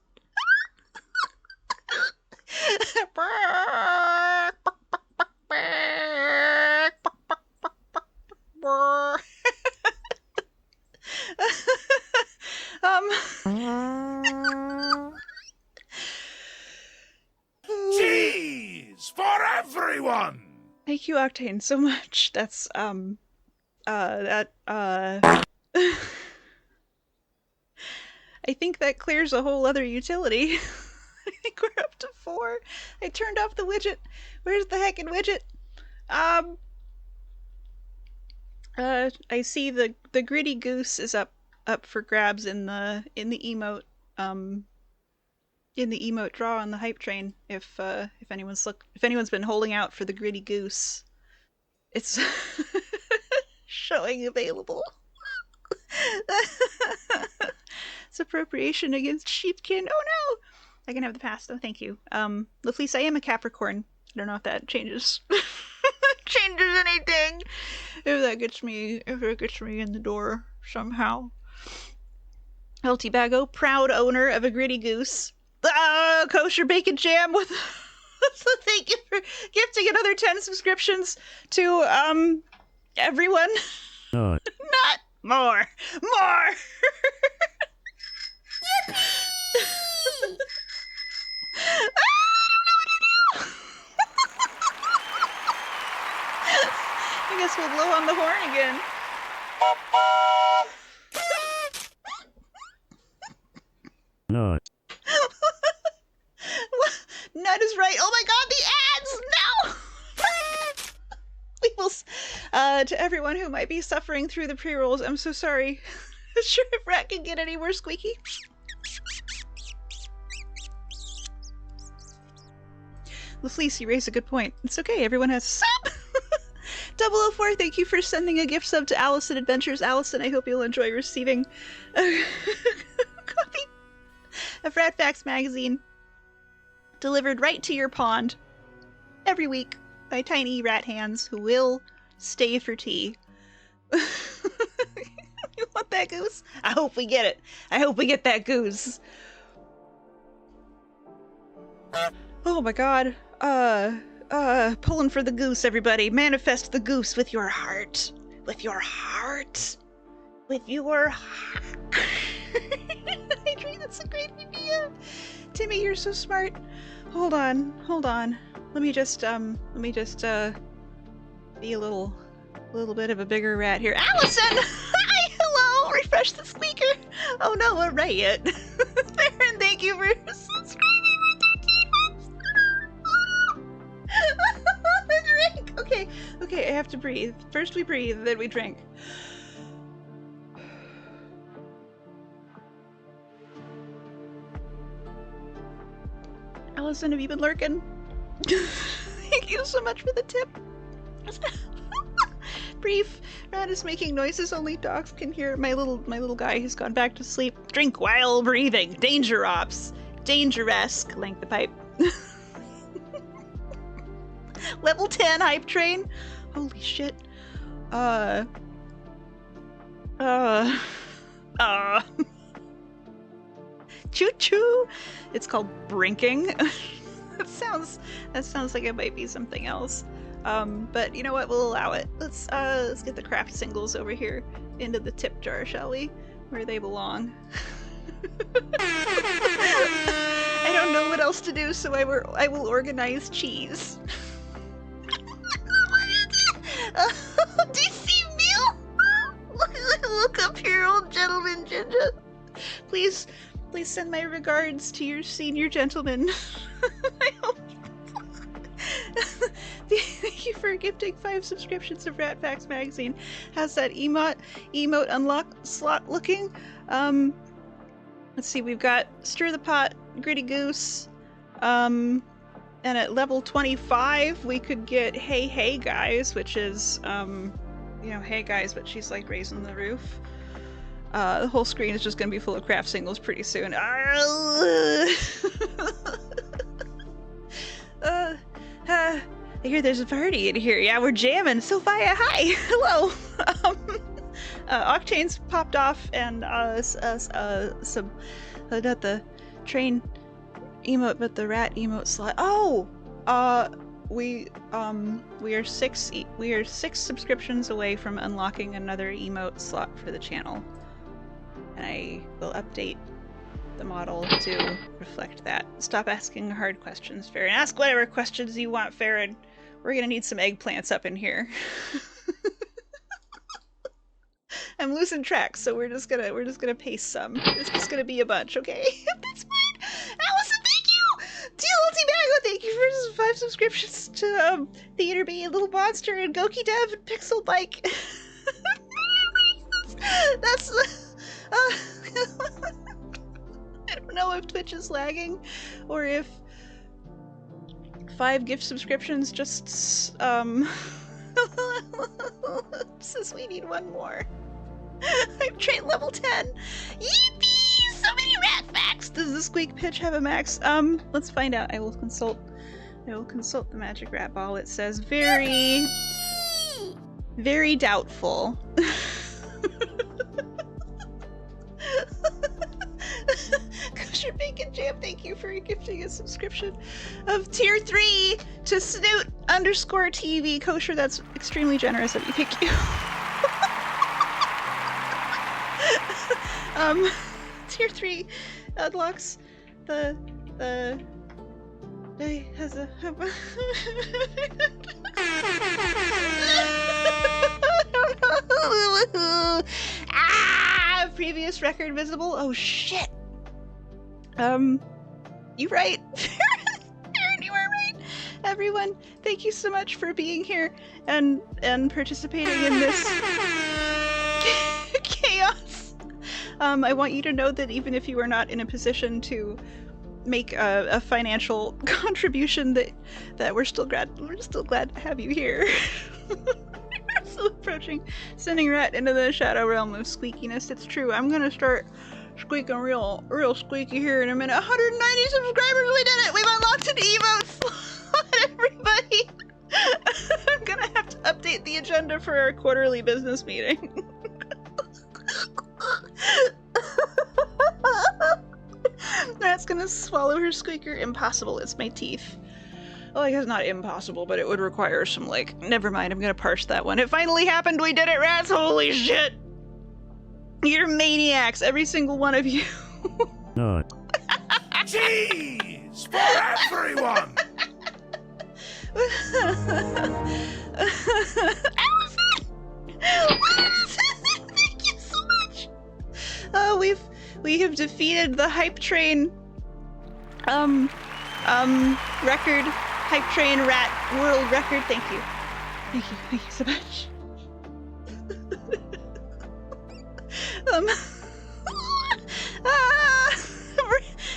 Cheese for everyone! Thank you, Octane, so much. That's, I think that clears a whole other utility. I think we're up to 4. I turned off the widget. Where's the heckin' widget? I see the gritty goose is up for grabs in the emote in the emote draw on the hype train. If anyone's been holding out for the gritty goose, it's showing available. It's appropriation against sheepkin. Oh no! I can have the pasta, thank you. Lefleece, I am a Capricorn. I don't know if that changes changes anything. If it gets me in the door somehow. LT Bago, proud owner of a gritty goose. Kosher bacon jam with so thank you for gifting another 10 subscriptions to everyone. Not. Not more. More. I don't know what to do. I guess we'll blow on the horn again. Not. Nut is right. Oh my god, the ads! No! We will, to everyone who might be suffering through the pre-rolls, I'm so sorry. Sure if Rat can get any more squeaky. LaFleece, you raised a good point. It's okay, everyone has sub! 004, thank you for sending a gift sub to Allison Adventures. Allison, I hope you'll enjoy receiving a copy of Rat Facts magazine delivered right to your pond every week by tiny rat hands who will stay for tea. You want that goose? I hope we get it. I hope we get that goose. Oh my god. Pulling for the goose, everybody. Manifest the goose with your heart. With your heart. With your heart. I agree, that's a great idea. Timmy, you're so smart. Hold on. Let me just be a little bit of a bigger rat here. Allison! Hi, hello! Refresh the squeaker. Oh no, what riot? Baron, thank you for subscribing for 13 months. Drink. Okay, I have to breathe. First we breathe, then we drink. Allison, have you been lurking? Thank you so much for the tip. Brief. Rat is making noises only dogs can hear. My little guy has gone back to sleep. Drink while breathing. Danger ops. Dangeresque. Length the pipe. Level 10 hype train. Holy shit. Choo choo. It's called brinking. That sounds like it might be something else. But you know what? We'll allow it. Let's get the craft singles over here into the tip jar, shall we? Where they belong. I don't know what else to do, so I will organize cheese. DC meal. Look up here, old gentleman Ginger. Please send my regards to your senior gentleman. I hope. Thank you for gifting 5 subscriptions of Rat Facts magazine. How's that emote unlock slot looking? Let's see, we've got Stir the Pot, Gritty Goose, and at level 25 we could get Hey Guys, which is Hey Guys, but she's like raising the roof. The whole screen is just gonna be full of craft singles pretty soon. I hear there's a party in here. Yeah, we're jamming. Sophia, hi! Hello! Octane's popped off, and some not the train emote, but the rat emote slot. Oh! We are 6 subscriptions away from unlocking another emote slot for the channel. And I will update the model to reflect that. Stop asking hard questions, Farron. Ask whatever questions you want, Farron. We're gonna need some eggplants up in here. I'm losing track, so we're just gonna paste some. It's just gonna be a bunch, okay? That's fine. Allison, thank you! thank you for 5 subscriptions to Theater Bee, Little Monster, and Goki Dev, and Pixel Bike. that's I don't know if Twitch is lagging, or if 5 gift subscriptions just says we need one more. I'm trained level 10. Yippee! So many rat facts. Does the squeak pitch have a max? Let's find out. I will consult the magic rat ball. It says very, very doubtful. Kosher Bacon Jam, thank you for gifting a subscription of tier 3 to Snoot_TV. Kosher, that's extremely generous of you. Thank you. Tier 3 unlocks the has a previous record visible. Oh shit. You right. Aaron, you are right. Everyone, thank you so much for being here and participating in this chaos. I want you to know that even if you are not in a position to make a financial contribution, that we're still glad to have you here. We're still approaching sending Rat into the shadow realm of squeakiness. It's true. I'm gonna start squeaking real squeaky here in a minute. 190 subscribers, we did it! We've unlocked an emote slot, everybody! I'm gonna have to update the agenda for our quarterly business meeting. Rat's gonna swallow her squeaker. Impossible, it's my teeth. Well, I guess not impossible, but it would require some, like, never mind, I'm gonna parse that one. It finally happened, we did it, Rats! Holy shit! You're maniacs, every single one of you. Not. Cheese for everyone! Allison! Thank you so much! We have defeated the hype train record, hype train rat world record. Thank you so much.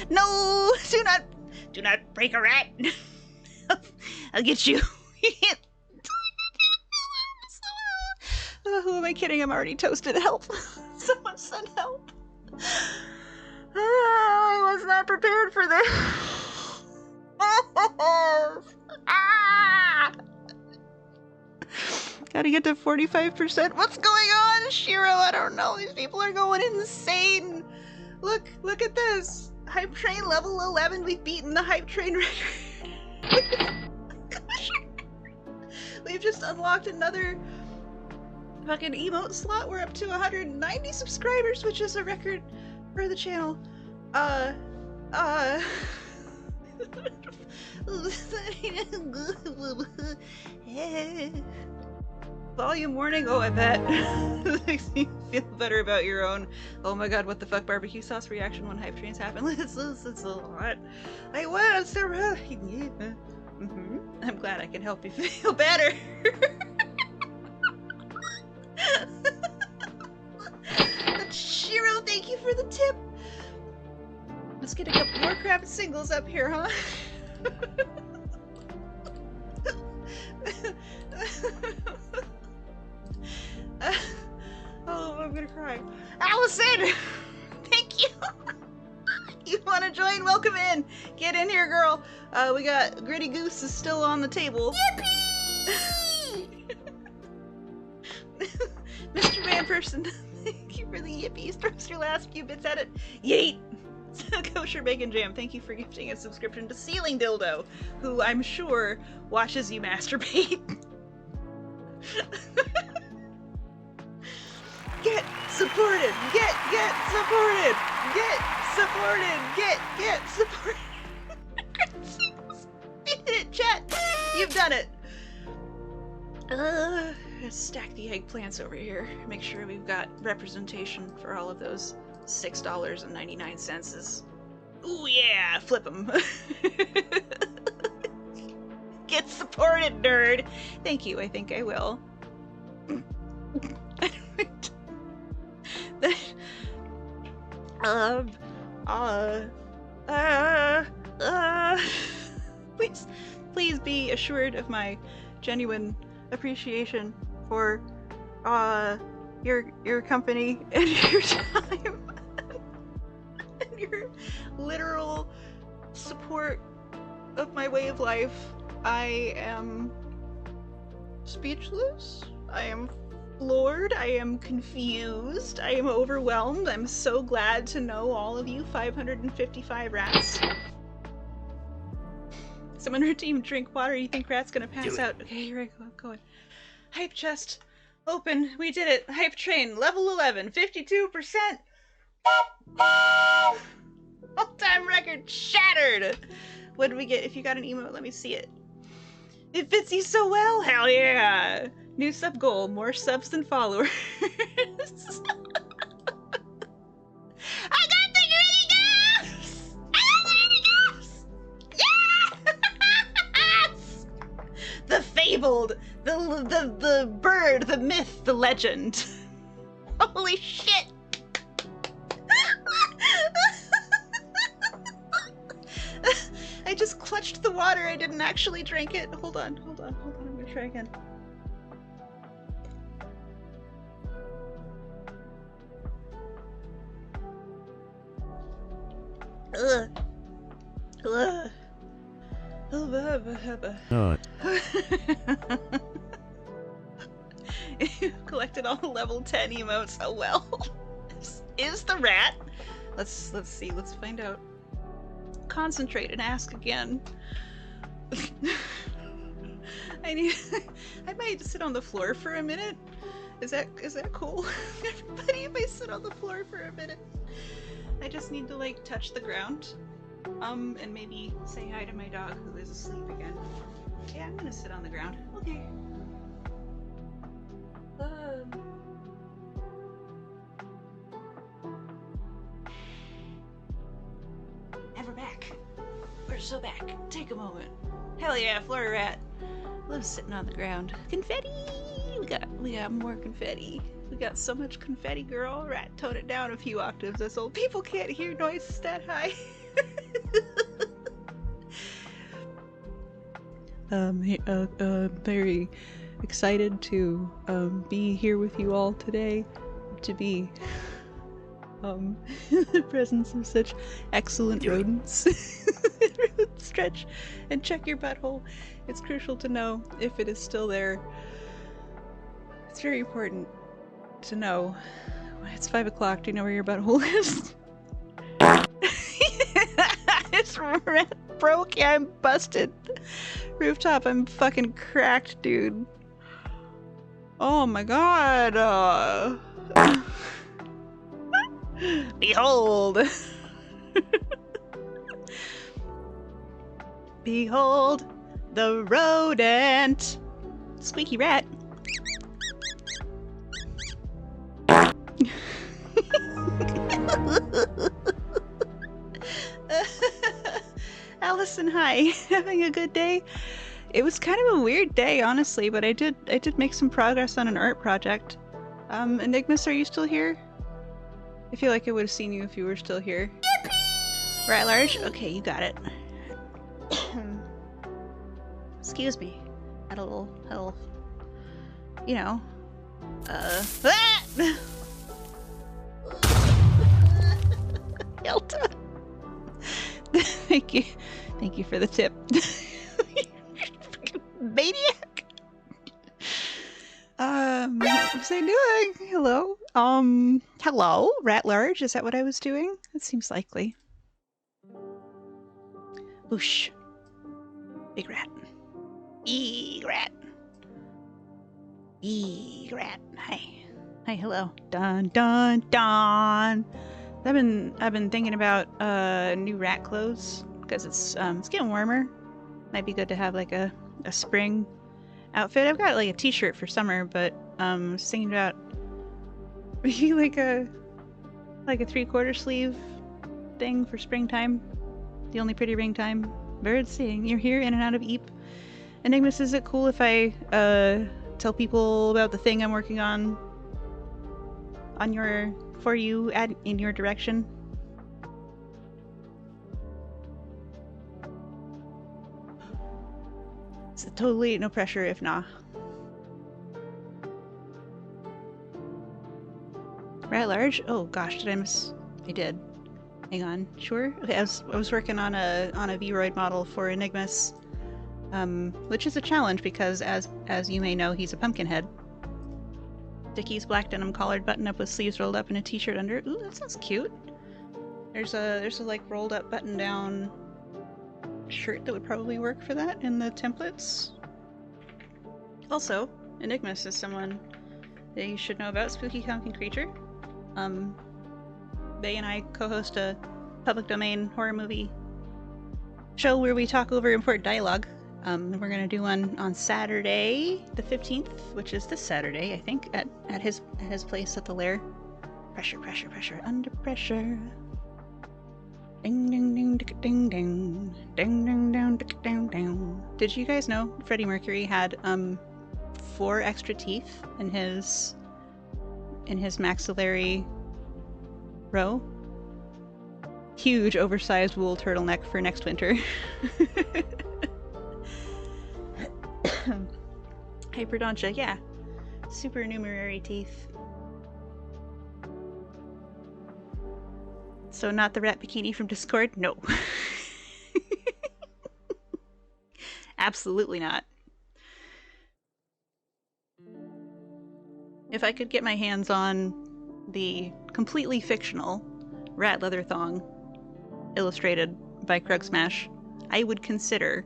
No, do not break a rat. I'll get you. Who am I kidding? I'm already toasted. Help. Someone send help. I was not prepared for this. Gotta get to 45%. What's going on, Shiro? I don't know. These people are going insane. Look at this. Hype train level 11. We've beaten the hype train record. We've just unlocked another fucking emote slot. We're up to 190 subscribers, which is a record for the channel. Volume warning. Oh, I bet. This makes me feel better about your own oh my god, what the fuck barbecue sauce reaction when hype trains happen. It's a lot. Like, what? It's so rough. I'm glad I can help you feel better. Shiro, thank you for the tip. Let's get a couple more crap singles up here, huh? Oh, I'm gonna cry. Allison! Thank you! You wanna join? Welcome in! Get in here, girl! We got Gritty Goose is still on the table. Yippee! Mr. Manperson, thank you for the yippies. Throws your last few bits at it. Yeet! Kosher Bacon Jam, thank you for gifting a subscription to Ceiling Dildo, who I'm sure watches you masturbate. Get supported! Get supported! Get supported! Get supported! You did it, chat! You've done it! Let's stack the eggplants over here. Make sure we've got representation for all of those $6.99. Ooh yeah! Flip them! get supported, nerd. Thank you. I think I will. um, please be assured of my genuine appreciation for your company and your time and your literal support of my way of life. I am speechless. I am floored. I am confused. I am overwhelmed. I'm so glad to know all of you 555 rats. Someone redeemed drink water. You think rat's gonna pass out? Okay, here I go. I'm going. Hype chest. Open. We did it. Hype train. Level 11. 52%. All-time record shattered. What did we get? If you got an emote, let me see it. It fits you so well. Hell yeah. New sub goal. More subs than followers. I got the gritty ghosts! I got the gritty ghosts! Yes! The fabled, the bird, the myth, the legend. Holy shit! I just clutched the water. I didn't actually drink it. Hold on. I'm gonna try again. Ugh. Not. You collected all the level 10 emotes. Oh well. Is the rat? Let's see. Let's find out. Concentrate and ask again. I might sit on the floor for a minute. Is that cool? Everybody, if I sit on the floor for a minute. I just need to like touch the ground. And maybe say hi to my dog who is asleep again. Yeah, I'm gonna sit on the ground. Okay. And we're back. We're so back. Take a moment. Hell yeah, Florida rat. Love sitting on the ground. Confetti! We got more confetti. We got so much confetti, girl. Rat, tone it down a few octaves. Us old people can't hear noises that high. Very excited to be here with you all today. To be in the presence of such excellent rodents. Stretch and check your butthole. It's crucial to know if it is still there. It's very important to know. It's 5 o'clock. Do you know where your butthole is? It's red broke. Yeah, I'm busted. Rooftop, I'm fucking cracked, dude. Oh my god. Behold. Behold the rodent. Squeaky rat. Allison, hi. Having a good day? It was kind of a weird day, honestly, but I did make some progress on an art project. Enigmas, are you still here? I feel like I would have seen you if you were still here. Yippee! Right, large? Okay, you got it. Excuse me. Had a little, you know, ah! Yelta. Thank you for the tip. Maniac. What was I doing? Hello? Hello? Rat large? Is that what I was doing? That seems likely. Whoosh. Big rat. Rat. Rat. Hi. Hi, hello. Dun dun dun. I've been thinking about new rat clothes because it's getting warmer. Might be good to have like a spring outfit. I've got like a t-shirt for summer, but I was thinking about maybe like a 3/4 sleeve thing for springtime. The only pretty ring time. Birds sing. You're here in and out of Eep. Enigmas, is it cool if I tell people about the thing I'm working on your for you in your direction? It's totally no pressure if not. Right large? Oh gosh, did I miss? I did. Hang on. Sure. Okay, I was working on a Vroid model for Enigmas, which is a challenge because as you may know, he's a pumpkinhead. Dickies black denim collared button up with sleeves rolled up and a t-shirt under. Ooh, that sounds cute. There's a like rolled up button down shirt that would probably work for that in the templates. Also, Enigmas is someone that you should know about. Spooky pumpkin creature. They and I co-host a public domain horror movie show where we talk over important dialogue. We're gonna do one on Saturday, the 15th, which is this Saturday, I think, at his place at the Lair. Pressure, pressure, pressure, under pressure. Ding ding ding ding ding ding ding ding ding ding ding. Did you guys know Freddie Mercury had 4 extra teeth in his maxillary row? Huge oversized wool turtleneck for next winter. Hyperdontia, yeah. Supernumerary teeth. So not the rat bikini from Discord? No. Absolutely not. If I could get my hands on the completely fictional rat leather thong illustrated by Krug Smash, I would consider.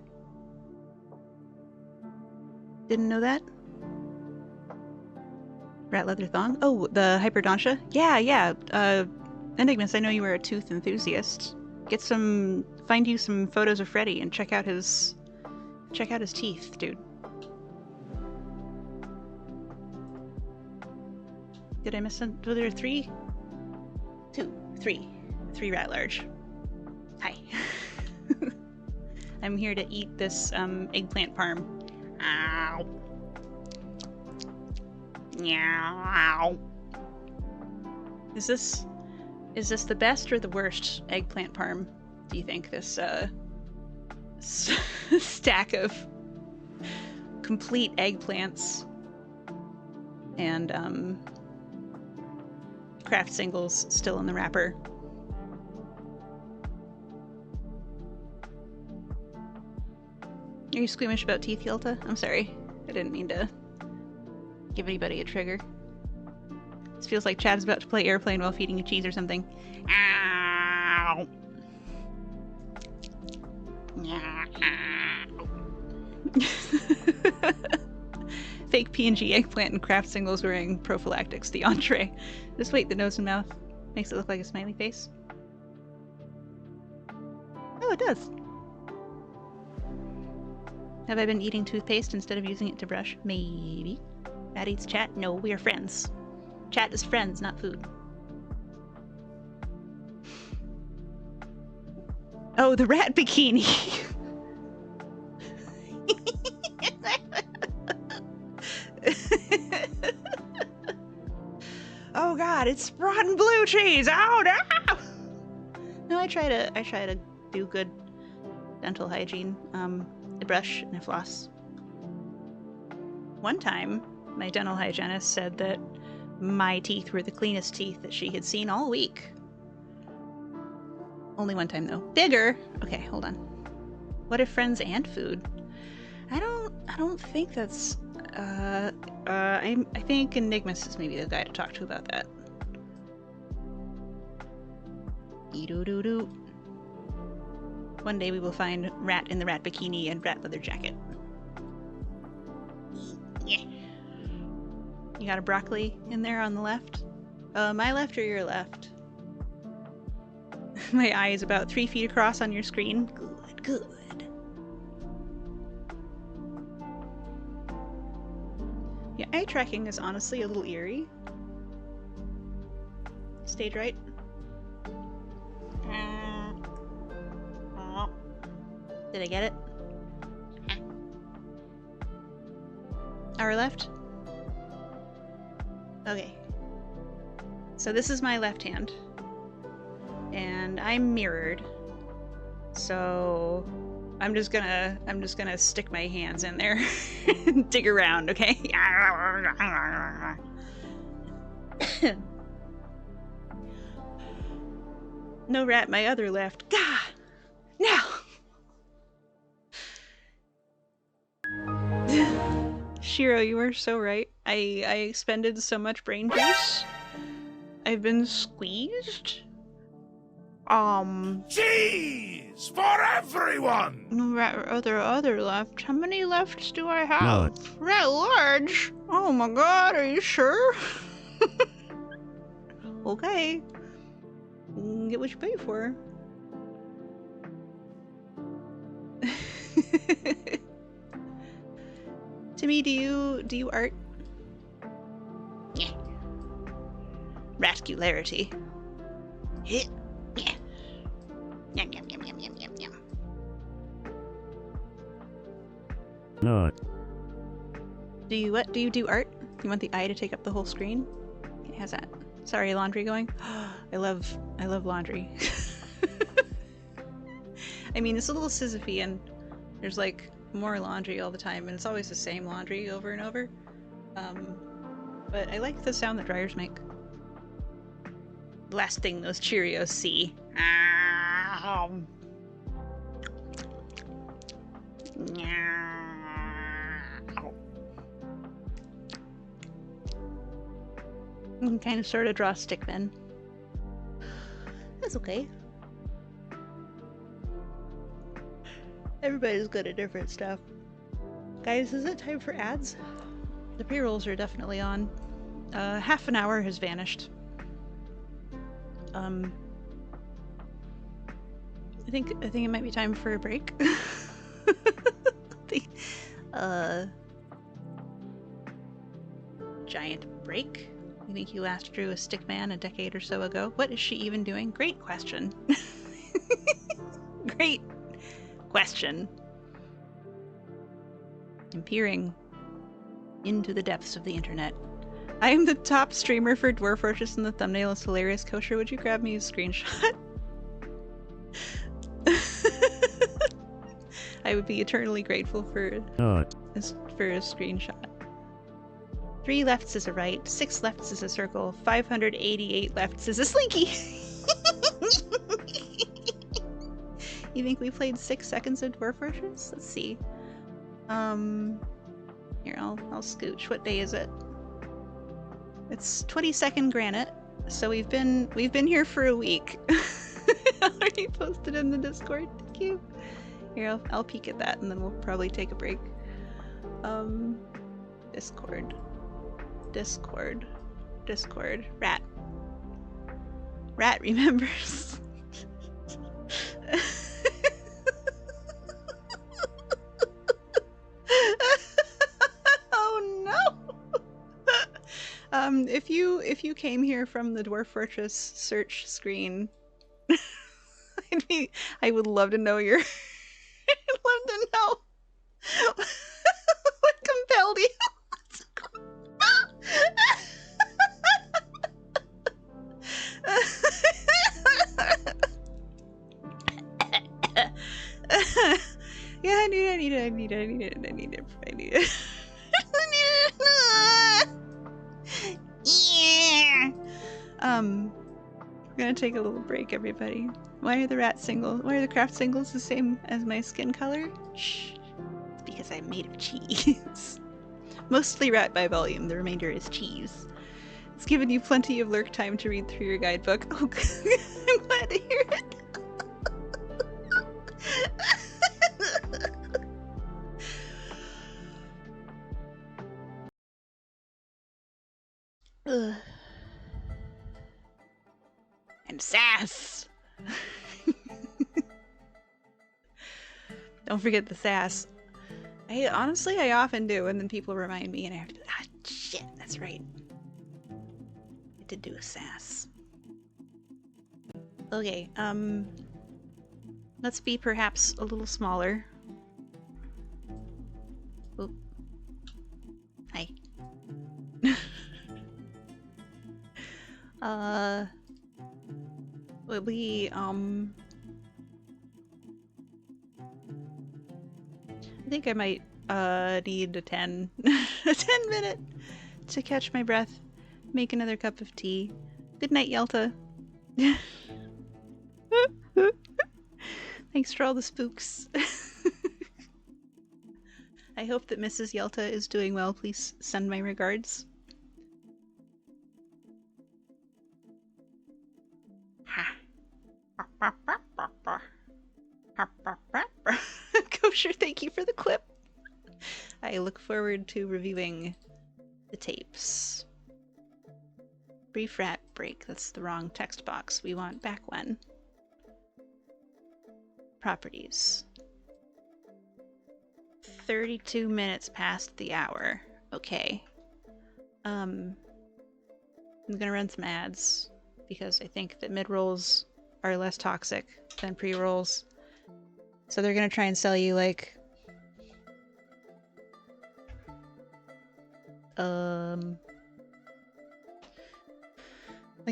Didn't know that? Rat leather thong? Oh, the Hyperdontia? Yeah. Enigmas, I know you were a tooth enthusiast. Find you some photos of Freddy and check out his teeth, dude. Did I miss some? Were there 3? 2, 3. 3 rat large. Hi. I'm here to eat this eggplant parm. Ow. Meow. Is this the best or the worst eggplant parm, do you think? This stack of complete eggplants and craft singles still in the wrapper. Are you squeamish about teeth, Yelta? I'm sorry. I didn't mean to give anybody a trigger. This feels like Chad's about to play airplane while feeding a cheese or something. Ow! Fake PNG eggplant and craft singles wearing prophylactics. The entree. Just wait, the nose and mouth makes it look like a smiley face. Oh, it does. Have I been eating toothpaste instead of using it to brush? Maybe. Matt eats chat? No, we are friends. Chat is friends, not food. Oh, the rat bikini! Oh god, it's rotten blue cheese! Oh no! No, I try to do good dental hygiene. A brush and a floss. One time, my dental hygienist said that my teeth were the cleanest teeth that she had seen all week. Only one time though. Bigger! Okay, hold on. What if friends and food? I don't think that's I think Enigmas is maybe the guy to talk to about that. Doo-doo-doo-doo. One day we will find rat in the rat bikini and rat leather jacket. Yeah. You got a broccoli in there on the left? My left or your left? My eye is about 3 feet across on your screen. Good. Yeah, eye tracking is honestly a little eerie. Stage right. Did I get it? Our left? Okay. So this is my left hand. And I'm mirrored. So I'm just gonna stick my hands in there and dig around, okay? No, rat, my other left. Gah! Now! Shiro, you are so right. I expended so much brain juice. I've been squeezed. Cheese for everyone! No, rat, other left. How many lefts do I have? None. Rat large? Oh my god, are you sure? Okay. Get what you pay for. Timmy, do you art? Yeah. Rascularity. Hit. Yeah. Yum yum yum yum yum yum yum. Not. Do you what? Do you do art? You want the eye to take up the whole screen? Okay, how's that? Sorry, laundry going? I love laundry. I mean, it's a little Sisyphean. There's like more laundry all the time, and it's always the same laundry over and over. But I like the sound that dryers make. Last thing those Cheerios see. You can kind of sort of draw stickmen. That's okay. Everybody's good at different stuff. Guys, is it time for ads? The pre-rolls are definitely on. Half an hour has vanished. I think it might be time for a break. Giant break? You think you last drew a stickman a decade or so ago? What is she even doing? Great question. Great question. I'm peering into the depths of the internet. I am the top streamer for Dwarf Roaches and the thumbnail is hilarious. Kosher, would you grab me a screenshot? I would be eternally grateful for Not. a screenshot. 3 lefts is a right, 6 lefts is a circle, 588 lefts is a slinky! You think we played 6 seconds of Dwarf Roaches? Let's see. Here, I'll scooch. What day is it? It's 22nd Granite, so we've been here for a week. Already posted in the Discord. Thank you. Here, I'll peek at that, and then we'll probably take a break. Discord. Rat remembers. Oh no! If you came here from the Dwarf Fortress search screen, I would love to know your. I'd love to know what compelled you. Yeah, I need it. Yeah. We're gonna take a little break, everybody. Why are the craft singles the same as my skin color? Shh. It's because I'm made of cheese. Mostly rat by volume, the remainder is cheese. It's given you plenty of lurk time to read through your guidebook. Oh, I'm glad to hear it. Ugh. And sass. Don't forget the sass. I often do, and then people remind me, and I have to. Ah, shit, that's right. I did do a sass. Okay, let's be perhaps a little smaller. Oop. We, I think I might, need a 10, a 10-minute to catch my breath, make another cup of tea. Good night, Yelta. Thanks for all the spooks. I hope that Mrs. Yelta is doing well. Please send my regards. Kosher, thank you for the clip. I look forward to reviewing the tapes. Brief rat break. That's the wrong text box. We want back when. Properties. 32 minutes past the hour. Okay. I'm gonna run some ads because I think that mid-rolls are less toxic than pre-rolls. So they're gonna try and sell you like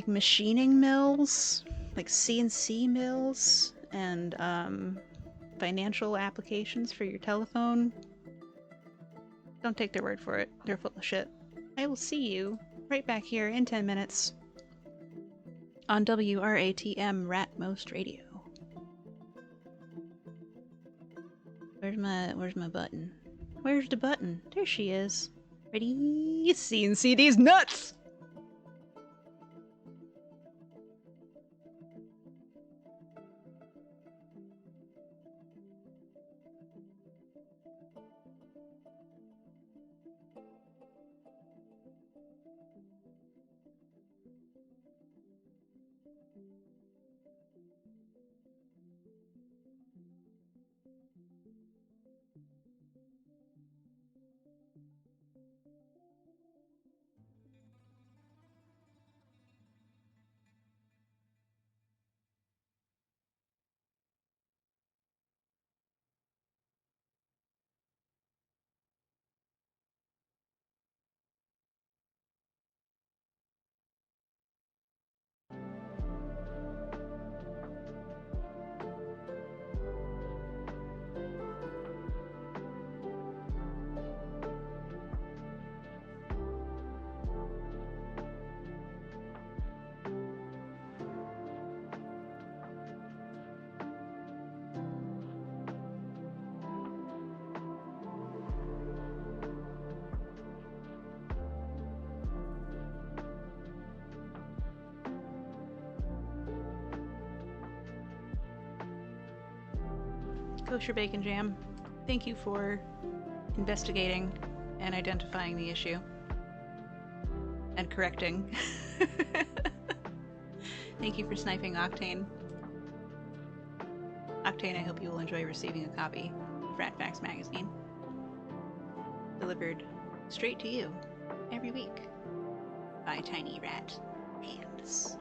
machining mills, like CNC mills, and financial applications for your telephone. Don't take their word for it. They're full of shit. I will see you right back here in 10 minutes on WRATM Ratmost Radio. Where's my button? Where's the button? There she is. Ready? CNC these nuts! Kosher Bacon Jam, thank you for investigating and identifying the issue and correcting. Thank you for sniping Octane. Octane, I hope you will enjoy receiving a copy of Rat Facts Magazine. Delivered straight to you every week by tiny rat hands.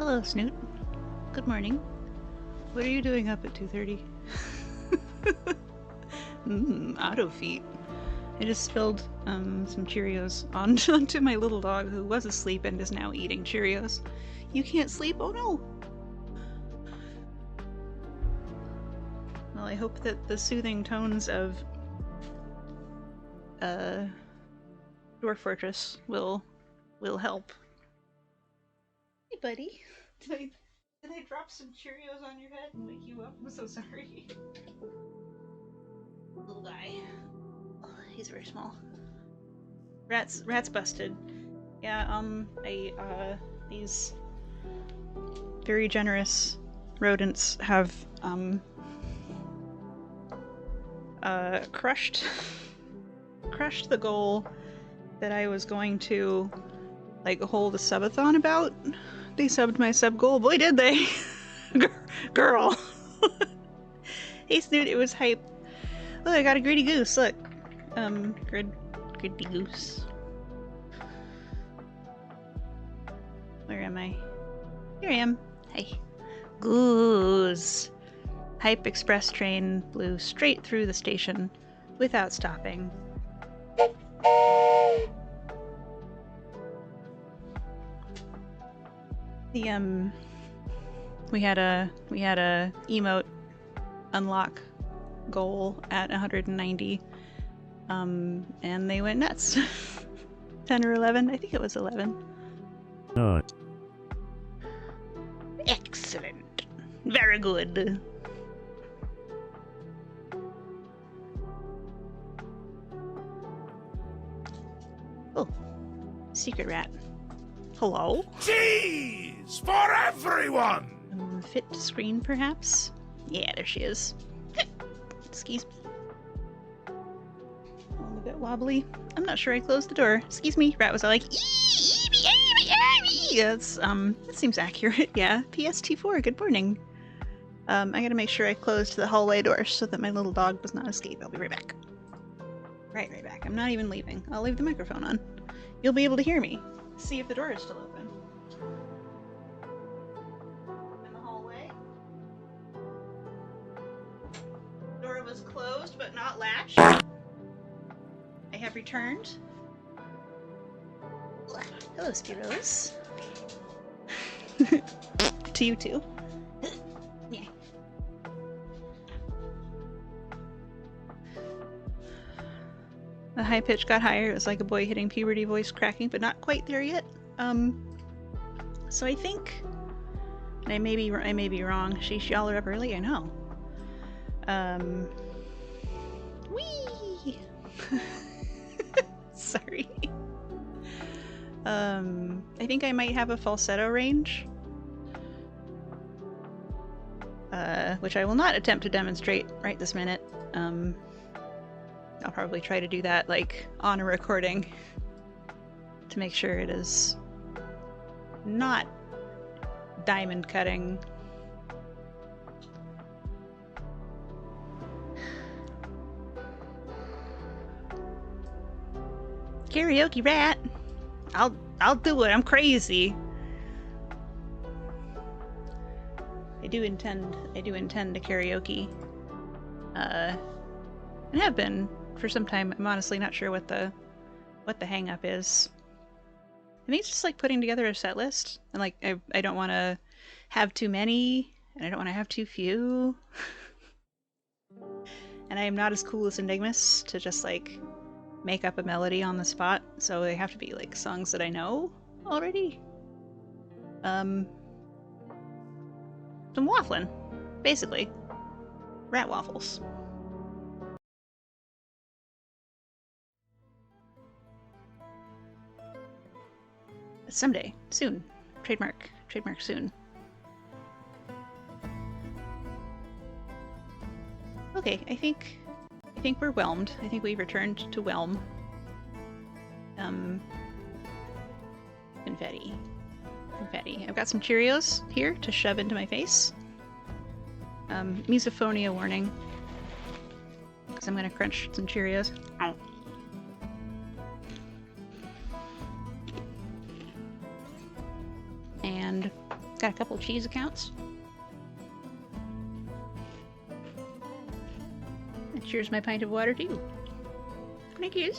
hello, Snoot. Good morning. What are you doing up at 2:30? Auto feet. I just spilled some Cheerios onto my little dog who was asleep and is now eating Cheerios. You can't sleep? Oh no! Well, I hope that the soothing tones of Dwarf Fortress will help. Hey, buddy. Did I drop some Cheerios on your head and wake you up? I'm so sorry. Little guy. Oh, he's very small. Rats busted. Yeah, these very generous rodents have, crushed the goal that I was going to, like, hold a subathon about. They subbed my sub goal. Boy, did they! Girl! Hey, Snoot, it was hype. Look, I got a greedy goose, look. Greedy goose. Where am I? Here I am. Hey. Goose. Hype express train blew straight through the station without stopping. We had a emote unlock goal at 190, and they went nuts. 10 or 11, I think it was 11. Not. Excellent. Very good. Oh, secret rat. Hello? Cheese for everyone! Fit to screen, perhaps? Yeah, there she is. Excuse me. I'm a bit wobbly. I'm not sure I closed the door. Excuse me. Rat was all like, that's, that seems accurate. Yeah. PST4, good morning. I gotta make sure I closed the hallway door so that my little dog does not escape. I'll be right back. Right back. I'm not even leaving. I'll leave the microphone on. You'll be able to hear me. See if the door is still open. In the hallway. Door was closed but not latched. I have returned. Hello, Spiros. To you too. Yeah. The high pitch got higher. It was like a boy hitting puberty, voice cracking, but not quite there yet. So I think, and I may be wrong. Sheesh, y'all are up early. I know. Wee. Sorry. I think I might have a falsetto range. Which I will not attempt to demonstrate right this minute. I'll probably try to do that, like, on a recording to make sure it is not diamond cutting. Karaoke rat! I'll do it, I'm crazy! I do intend to karaoke. And have been for some time. I'm honestly not sure what the hang up is. I think it's just like putting together a set list. And like I don't want to have too many, and I don't want to have too few. And I am not as cool as Enigmas to just like make up a melody on the spot, so they have to be like songs that I know already. Some waffling, basically. Rat waffles. Someday. Soon. Trademark soon. Okay, I think we're whelmed. I think we've returned to whelm. Confetti. I've got some Cheerios here to shove into my face. Misophonia warning. Because I'm gonna crunch some Cheerios. Ow. And Got a couple cheese accounts. And cheers my pint of water too. Thank you.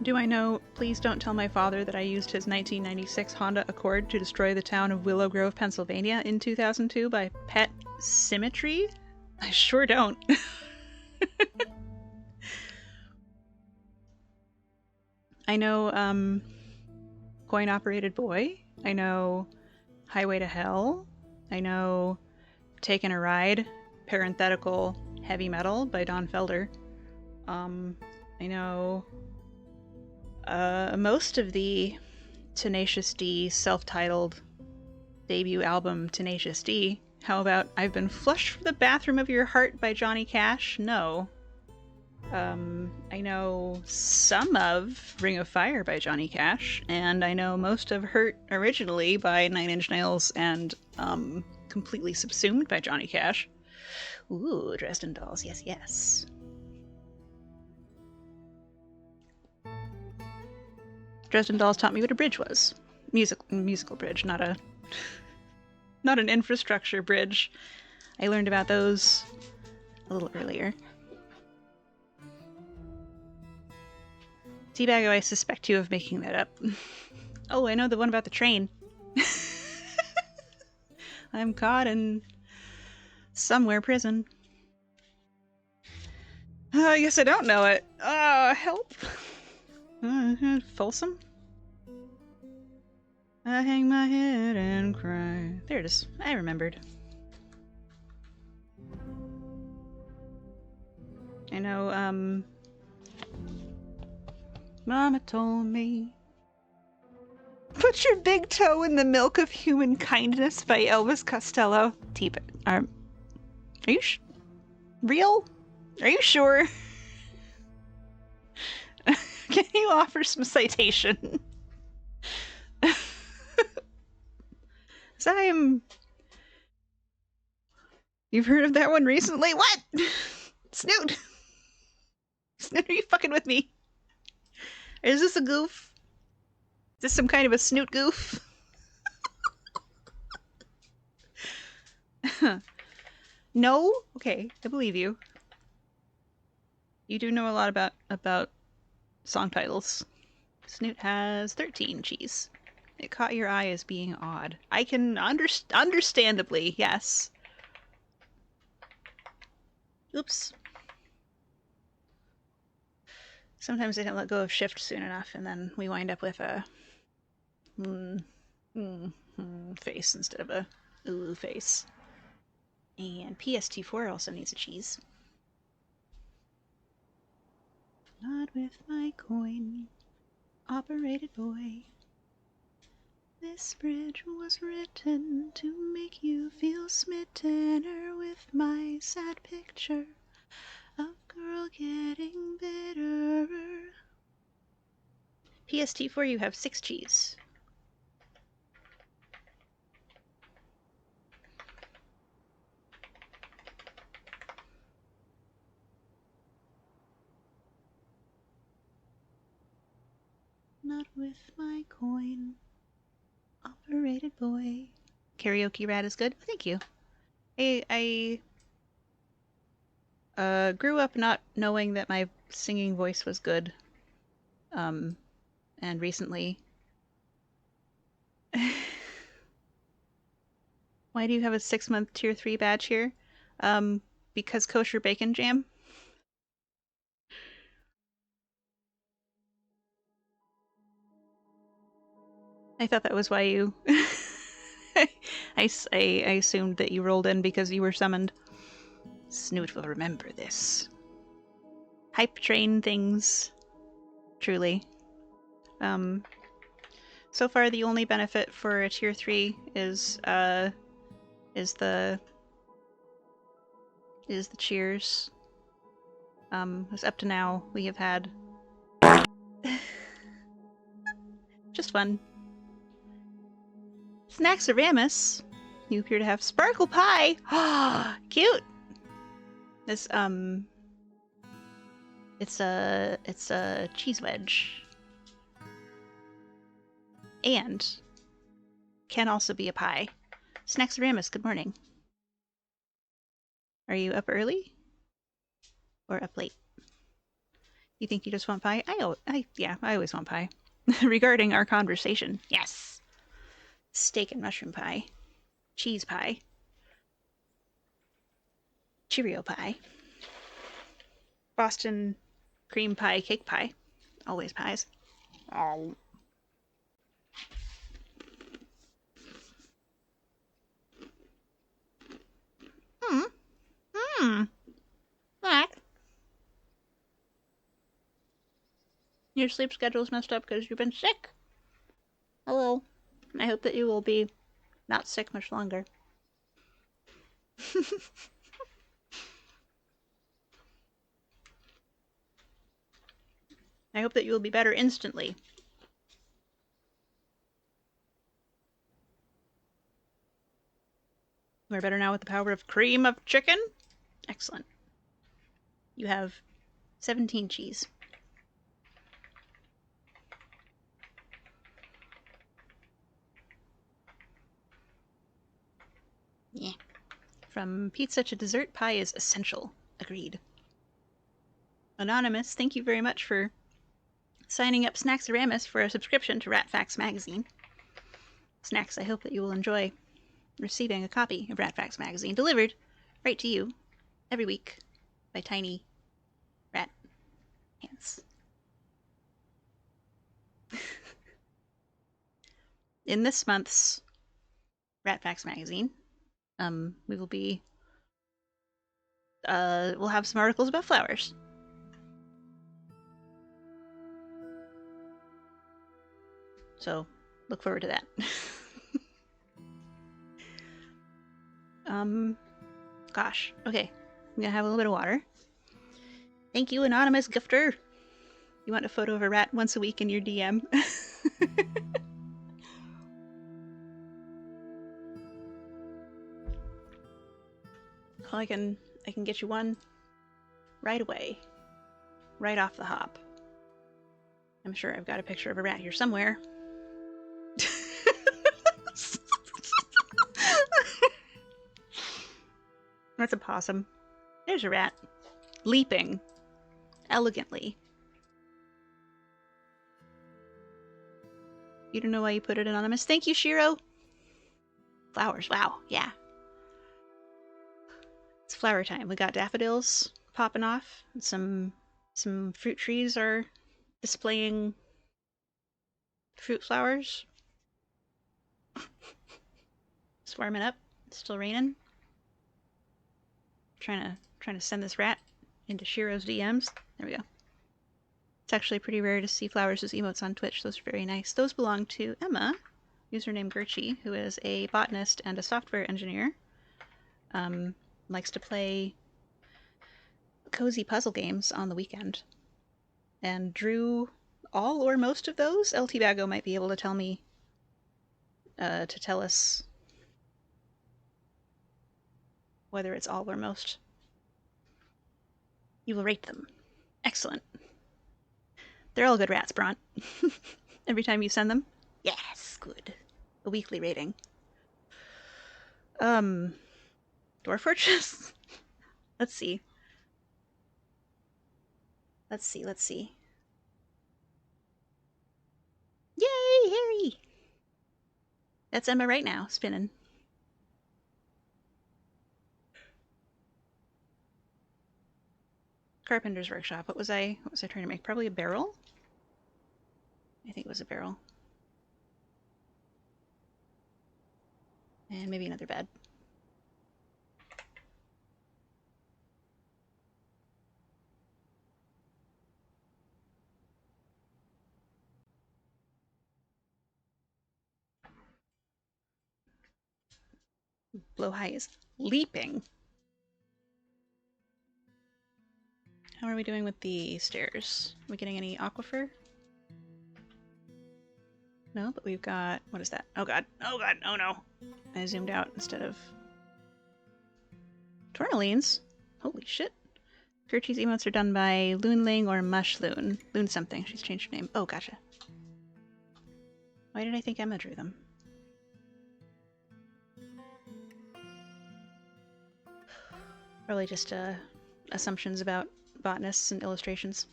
Do I know? Please don't tell my father that I used his 1996 Honda Accord to destroy the town of Willow Grove, Pennsylvania in 2002 by Pet Symmetry? I sure don't. I know, Coin Operated Boy. I know Highway to Hell. I know Taking a Ride, parenthetical Heavy Metal by Don Felder. I know most of the Tenacious D self-titled debut album, Tenacious D. How about I've Been Flushed from the Bathroom of Your Heart by Johnny Cash? No. I know some of Ring of Fire by Johnny Cash, and I know most of Hurt originally by Nine Inch Nails and Completely Subsumed by Johnny Cash. Ooh, Dresden Dolls, yes, yes. Dresden Dolls taught me what a bridge was. Musical bridge, not an infrastructure bridge. I learned about those a little earlier. Teabago, I suspect you of making that up. Oh, I know the one about the train. I'm caught in somewhere prison. I guess I don't know it. Help. Folsom? I hang my head and cry. There it is. I remembered. I know, Mama told me. Put your big toe in the milk of human kindness by Elvis Costello. Are you real? Are you sure? Can you offer some citation? You've heard of that one recently? What? Snoot! Snoot, are you fucking with me? Is this a goof? Is this some kind of a snoot goof? No? Okay, I believe you. You do know a lot about song titles. Snoot has 13 cheese. It caught your eye as being odd. I can understandably, yes. Oops. Sometimes I don't let go of shift soon enough, and then we wind up with a face instead of a ooh face. And PST4 also needs a cheese. Not with my coin, operated boy. This bridge was written to make you feel smittener with my sad picture of girl getting bitterer. PST4, you have 6 cheese. Not with my coin, operated boy. Karaoke Rat is good. Thank you. I grew up not knowing that my singing voice was good. And recently... Why do you have a 6-month tier 3 badge here? Because kosher bacon jam? I thought that was why you... I assumed that you rolled in because you were summoned. Snoot will remember this. Hype train things. Truly. So far the only benefit for a tier 3 is the cheers. As up to now we have had just fun. Snacksaramus, you appear to have sparkle pie. Ah, cute. This It's a cheese wedge. And can also be a pie. Snacksaramus, good morning. Are you up early? Or up late? You think you just want pie? Yeah, I always want pie. Regarding our conversation, yes. Steak and mushroom pie. Cheese pie. Cheerio pie. Boston cream pie, cake pie. Always pies. Oh. Mac, your sleep schedule's messed up because you've been sick. Hello. I hope that you will be not sick much longer. I hope that you will be better instantly. You are better now with the power of cream of chicken? Excellent. You have 17 cheese. Yeah. From pizza to dessert, pie is essential. Agreed. Anonymous, thank you very much for signing up Snacksaramus for a subscription to Rat Facts magazine. Snacks, I hope that you will enjoy receiving a copy of Rat Facts magazine delivered right to you every week by tiny rat hands. In this month's Rat Facts magazine, we will be we'll have some articles about flowers. So look forward to that. Gosh. Okay. I'm gonna have a little bit of water. Thank you, anonymous gifter. You want a photo of a rat once a week in your DM? Well, I can get you one right away. Right off the hop. I'm sure I've got a picture of a rat here somewhere. That's a possum. There's a rat. Leaping. Elegantly. You don't know why you put it anonymous? Thank you, Shiro! Flowers, wow, yeah. It's flower time. We got daffodils popping off. And some fruit trees are displaying fruit flowers. Swarming up. It's still raining. Trying to send this rat into Shiro's DMs. There we go. It's actually pretty rare to see flowers as emotes on Twitch. Those are very nice. Those belong to Emma, username Gerchie, who is a botanist and a software engineer. Likes to play cozy puzzle games on the weekend. And drew all or most of those. LT Bago might be able to tell me, to tell us whether it's all or most. You will rate them. Excellent. They're all good rats, Bront. Every time you send them? Yes, good. A weekly rating. Dwarf Fortress? Let's see. Let's see. Yay, Harry! That's Emma right now, spinning. Carpenter's Workshop. What was I trying to make? Probably a barrel? I think it was a barrel. And maybe another bed. Blow High is leaping. How are we doing with the stairs? Are we getting any aquifer? No, but we've got... What is that? Oh god. Oh god. Oh no. I zoomed out instead of... Tourmalines? Holy shit. Gertie's emotes are done by Loonling or Mushloon. Loon something. She's changed her name. Oh, gotcha. Why did I think Emma drew them? Probably just assumptions about botanists and illustrations.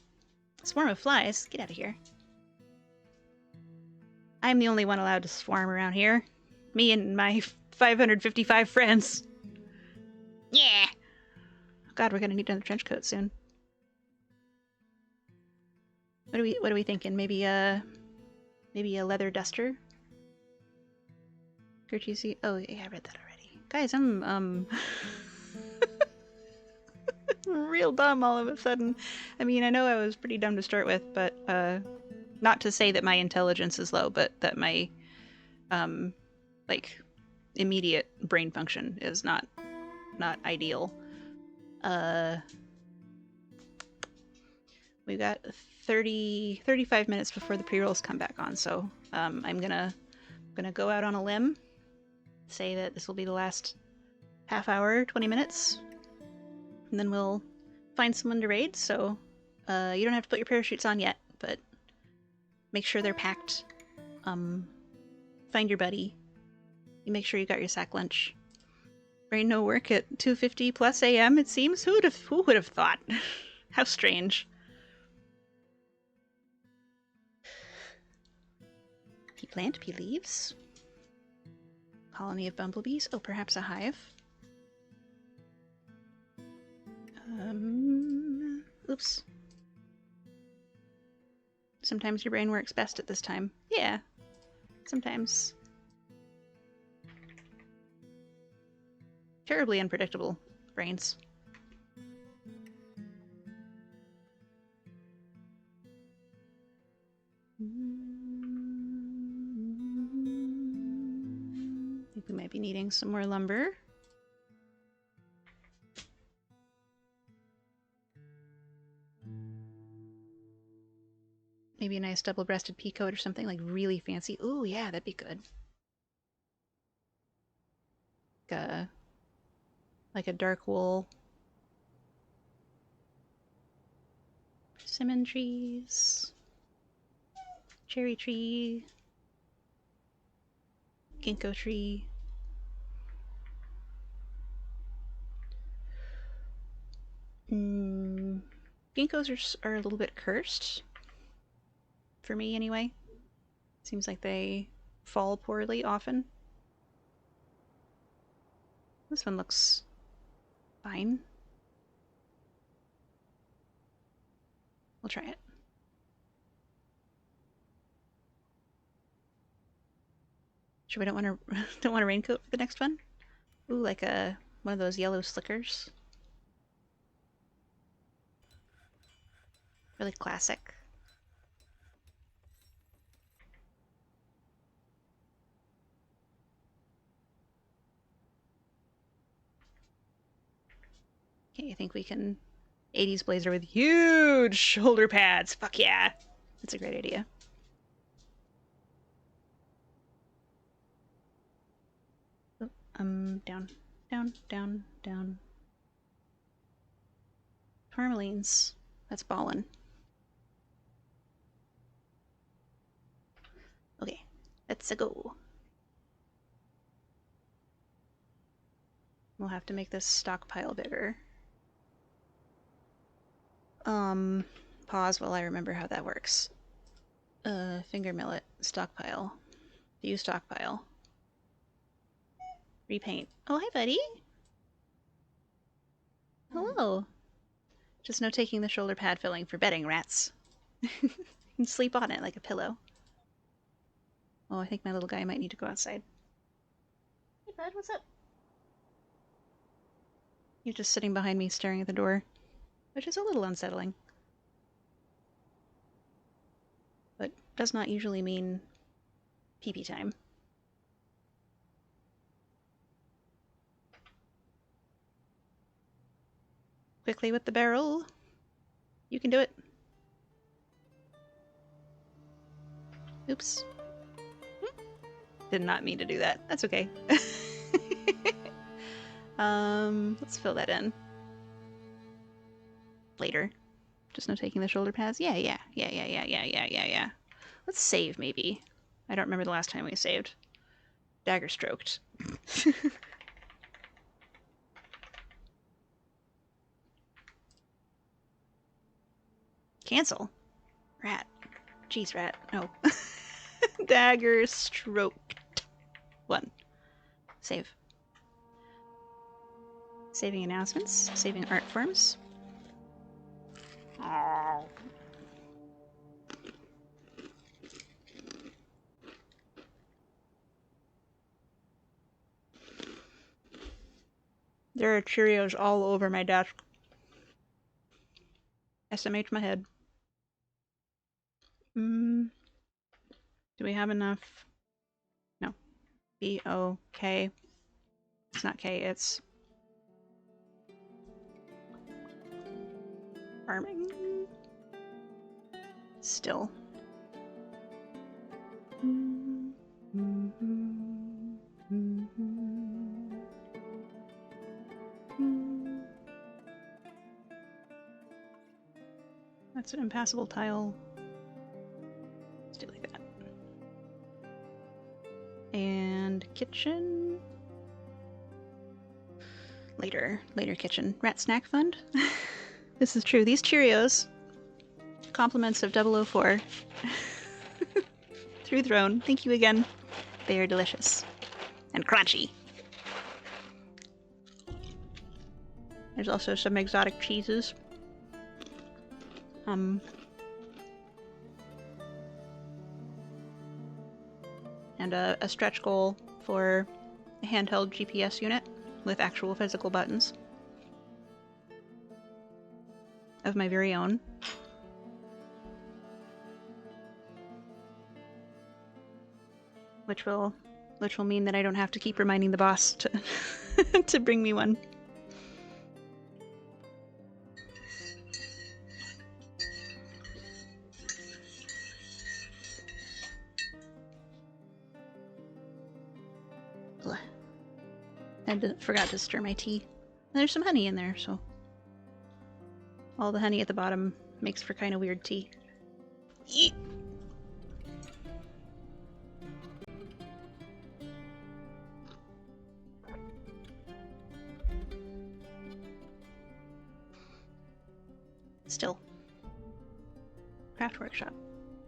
Swarm of flies? Get out of here. I'm the only one allowed to swarm around here. Me and my 555 friends. Yeah! Oh god, we're gonna need another trench coat soon. What are we thinking? Maybe a leather duster? Gertie, see? Oh yeah, I read that already. Guys, I'm real dumb all of a sudden. I mean, I know I was pretty dumb to start with, but not to say that my intelligence is low, but that my like immediate brain function is not ideal. We've got 35 minutes before the pre-rolls come back on, so I'm gonna go out on a limb, say that this will be the last half hour, 20 minutes, and then we'll find someone to raid. So you don't have to put your parachutes on yet, but make sure they're packed. Find your buddy. You make sure you got your sack lunch. Brain no work at 2:50 plus a.m. It seems. Who would have thought? How strange. Pea plant, pea leaves. Colony of bumblebees. Oh, perhaps a hive. Oops. Sometimes your brain works best at this time. Yeah. Sometimes. Terribly unpredictable brains. I think we might be needing some more lumber. Maybe a nice double-breasted peacoat or something, like really fancy. Ooh, yeah, that'd be good. Like a dark wool. Persimmon trees. Cherry tree. Ginkgo tree. Ginkgos are a little bit cursed. For me, anyway. Seems like they fall poorly often. This one looks fine. We'll try it. Sure, we don't want a raincoat for the next one. Ooh, like one of those yellow slickers. Really classic. Okay, I think we can 80s blazer with huge shoulder pads. Fuck yeah. That's a great idea. Oh, down, down, down, down. Tourmalines. That's ballin'. Okay, let's go. We'll have to make this stockpile bigger. Pause while I remember how that works. Finger millet, stockpile. View stockpile. Repaint. Oh, hi, buddy. Hello. Just no taking the shoulder pad filling for bedding, rats. You can sleep on it like a pillow. Oh, I think my little guy might need to go outside. Hey, bud, what's up? You're just sitting behind me staring at the door, which is a little unsettling. But does not usually mean pee-pee time. Quickly with the barrel. You can do it. Oops. Did not mean to do that. That's okay. Let's fill that in. later. Just no taking the shoulder pads. Yeah. Let's save, maybe. I don't remember the last time we saved. Daggerstroked. Cancel. Rat. Jeez, rat. No. Daggerstroked. 1. Save. Saving announcements. Saving art forms. There are Cheerios all over my desk. SMH my head. Do we have enough? No. B-O-K. It's not K, it's... farming. Still. That's an impassable tile. Let's do it like that. And kitchen. Later kitchen. Rat snack fund. This is true. These Cheerios, compliments of 004 through Throne. Thank you again. They are delicious and crunchy. There's also some exotic cheeses. And a stretch goal for a handheld GPS unit with actual physical buttons of my very own. Which will mean that I don't have to keep reminding the boss to to bring me one. I forgot to stir my tea. And there's some honey in there, so all the honey at the bottom makes for kind of weird tea. Eat. Still. Craft workshop.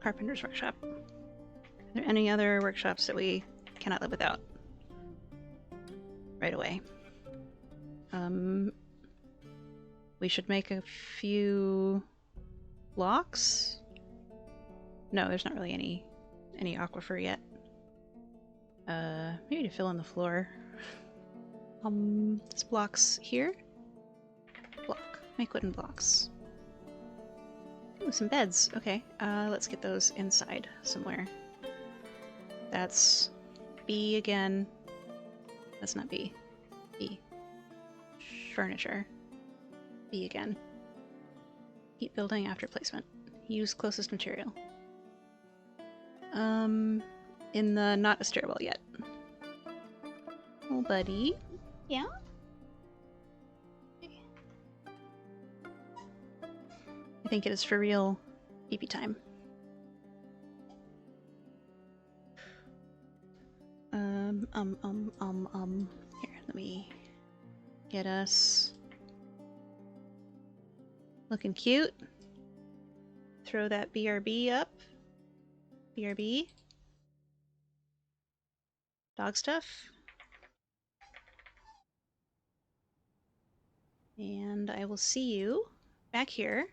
Carpenter's workshop. Are there any other workshops that we cannot live without? Right away. We should make a few blocks. No, there's not really any aquifer yet. Maybe to fill in the floor. This blocks here. Block. Make wooden blocks. Ooh, some beds. Okay. Let's get those inside somewhere. That's B again. That's not B. B. Furniture. B again. Keep building after placement. Use closest material. In the not a stairwell yet. Oh, buddy. Yeah? I think it is for real pee-pee time. Here, let me get us looking cute. Throw that BRB up. BRB. Dog stuff. And I will see you back here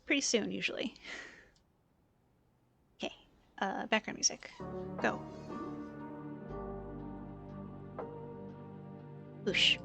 pretty soon, usually. Okay, background music. Go. Whoosh.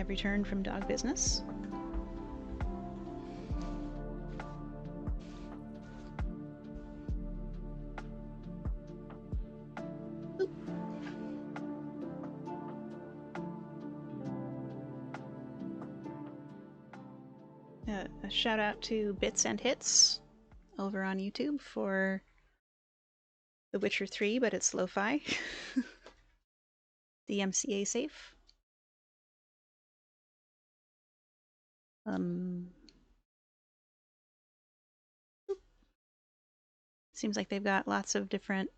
have returned from dog business. A shout out to Bits and Hits over on YouTube for The Witcher 3, but it's lo-fi. The MCA safe. Seems like they've got lots of different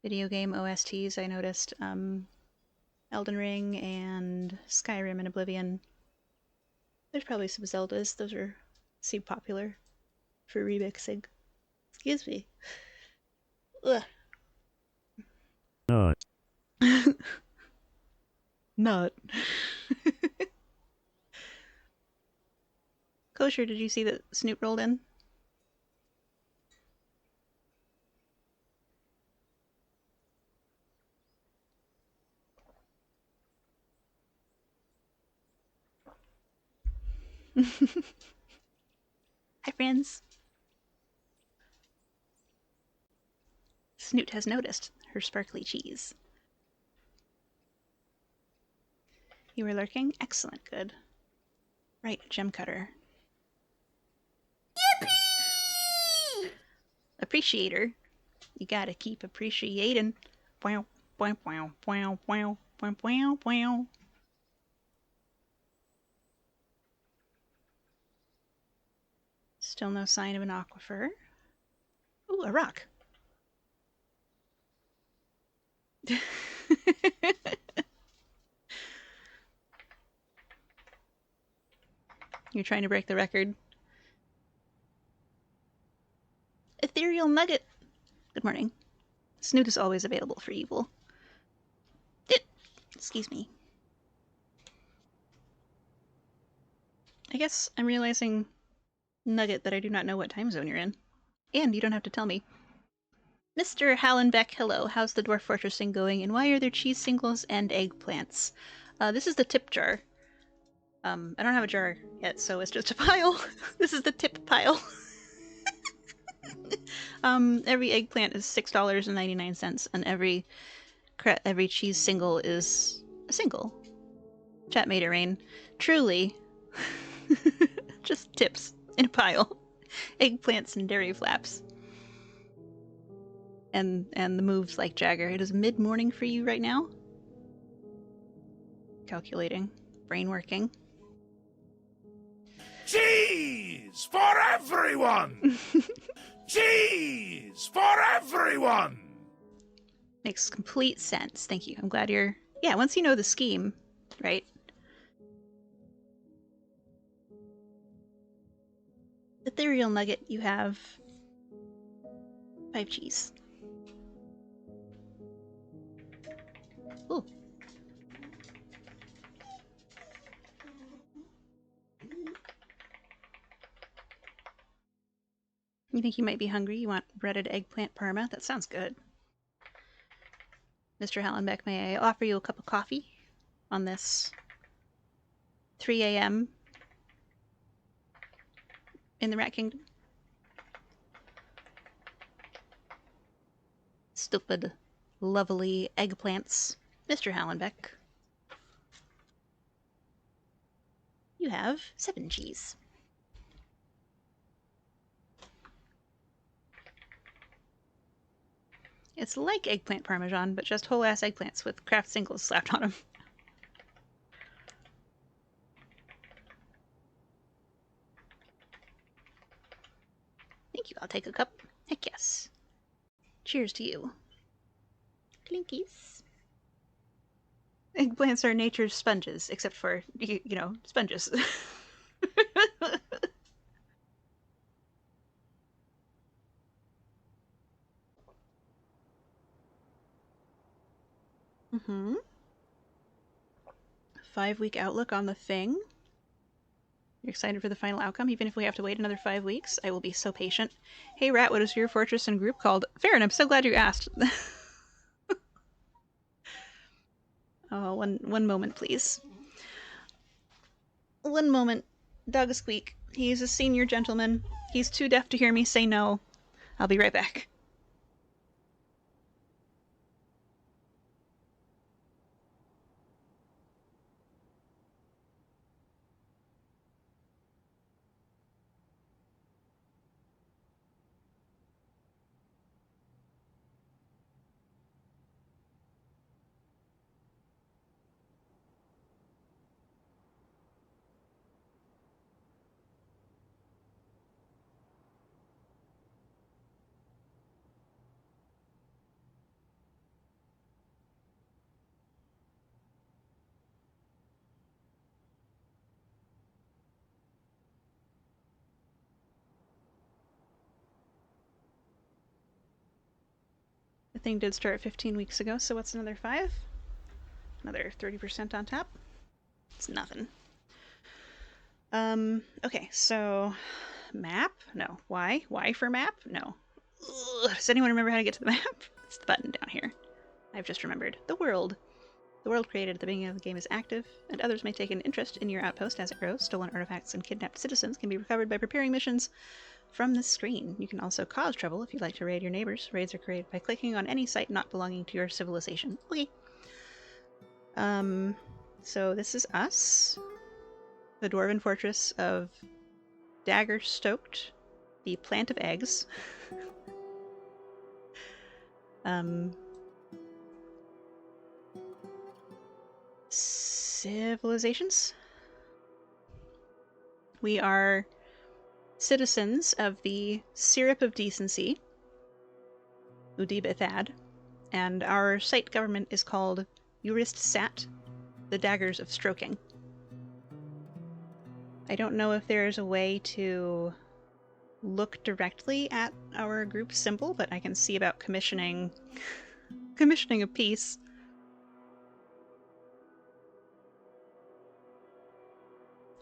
video game OSTs. I noticed Elden Ring and Skyrim and Oblivion. There's probably some Zeldas. Those seem popular for remixing. Excuse me. Ugh. Not. Not. Kosher, did you see that Snoop rolled in? Hi, friends. Snoot has noticed her sparkly cheese. You were lurking? Excellent, good. Right, gem cutter. Yippee! Appreciator. You gotta keep appreciating. Wow, wow, wow, wow, wow, wow, wow, wow. Still no sign of an aquifer. Ooh, a rock. You're trying to break the record. Ethereal Nugget. Good morning. Snoot is always available for evil. Excuse me. I guess I'm realizing, Nugget, that I do not know what time zone you're in. And you don't have to tell me. Mr. Hallenbeck, hello. How's the Dwarf Fortressing going, and why are there cheese singles and eggplants? This is the tip jar. I don't have a jar yet, so it's just a pile. This is the tip pile. Every eggplant is $6.99, and every cheese single is a single. Chat made it rain. Truly. Just tips in a pile. Eggplants and dairy flaps. And the moves like Jagger. It is mid-morning for you right now? Calculating. Brain working. Cheese for everyone! Cheese for everyone! Makes complete sense. Thank you. I'm glad you're... Yeah, once you know the scheme, right? Ethereal Nugget, you have 5 cheese. Ooh. You think you might be hungry? You want breaded eggplant parma? That sounds good. Mr. Hallenbeck, may I offer you a cup of coffee on this 3 a.m. in the Rat Kingdom? Stupid, lovely eggplants. Mr. Hallenbeck, you have 7 cheese. It's like eggplant parmesan, but just whole-ass eggplants with craft singles slapped on them. Thank you, I'll take a cup. Heck yes. Cheers to you. Clinkies. Eggplants are nature's sponges, except for, you know, sponges. Mm-hmm. 5-week outlook on the thing. You're excited for the final outcome, even if we have to wait another 5 weeks? I will be so patient. Hey, Rat, what is your fortress and group called? Fair, and I'm so glad you asked. Oh, one moment, please. One moment. Dog squeak. He's a senior gentleman. He's too deaf to hear me say no. I'll be right back. The thing did start 15 weeks ago, so what's another 5? Another 30% on top? It's nothing. Okay, so map? No. Why? Why for map? No. Ugh. Does anyone remember how to get to the map? It's the button down here. I've just remembered. The world. The world created at the beginning of the game is active, and others may take an interest in your outpost as it grows. Stolen artifacts and kidnapped citizens can be recovered by preparing missions from this screen. You can also cause trouble if you'd like to raid your neighbors. Raids are created by clicking on any site not belonging to your civilization. Okay. So this is us. The Dwarven Fortress of Daggerstroked, the Plant of Eggs. Civilizations. We are citizens of the Syrup of Decency, Udibethad, and our site government is called Urist Sat, the Daggers of Stroking. I don't know if there's a way to look directly at our group symbol, but I can see about commissioning a piece.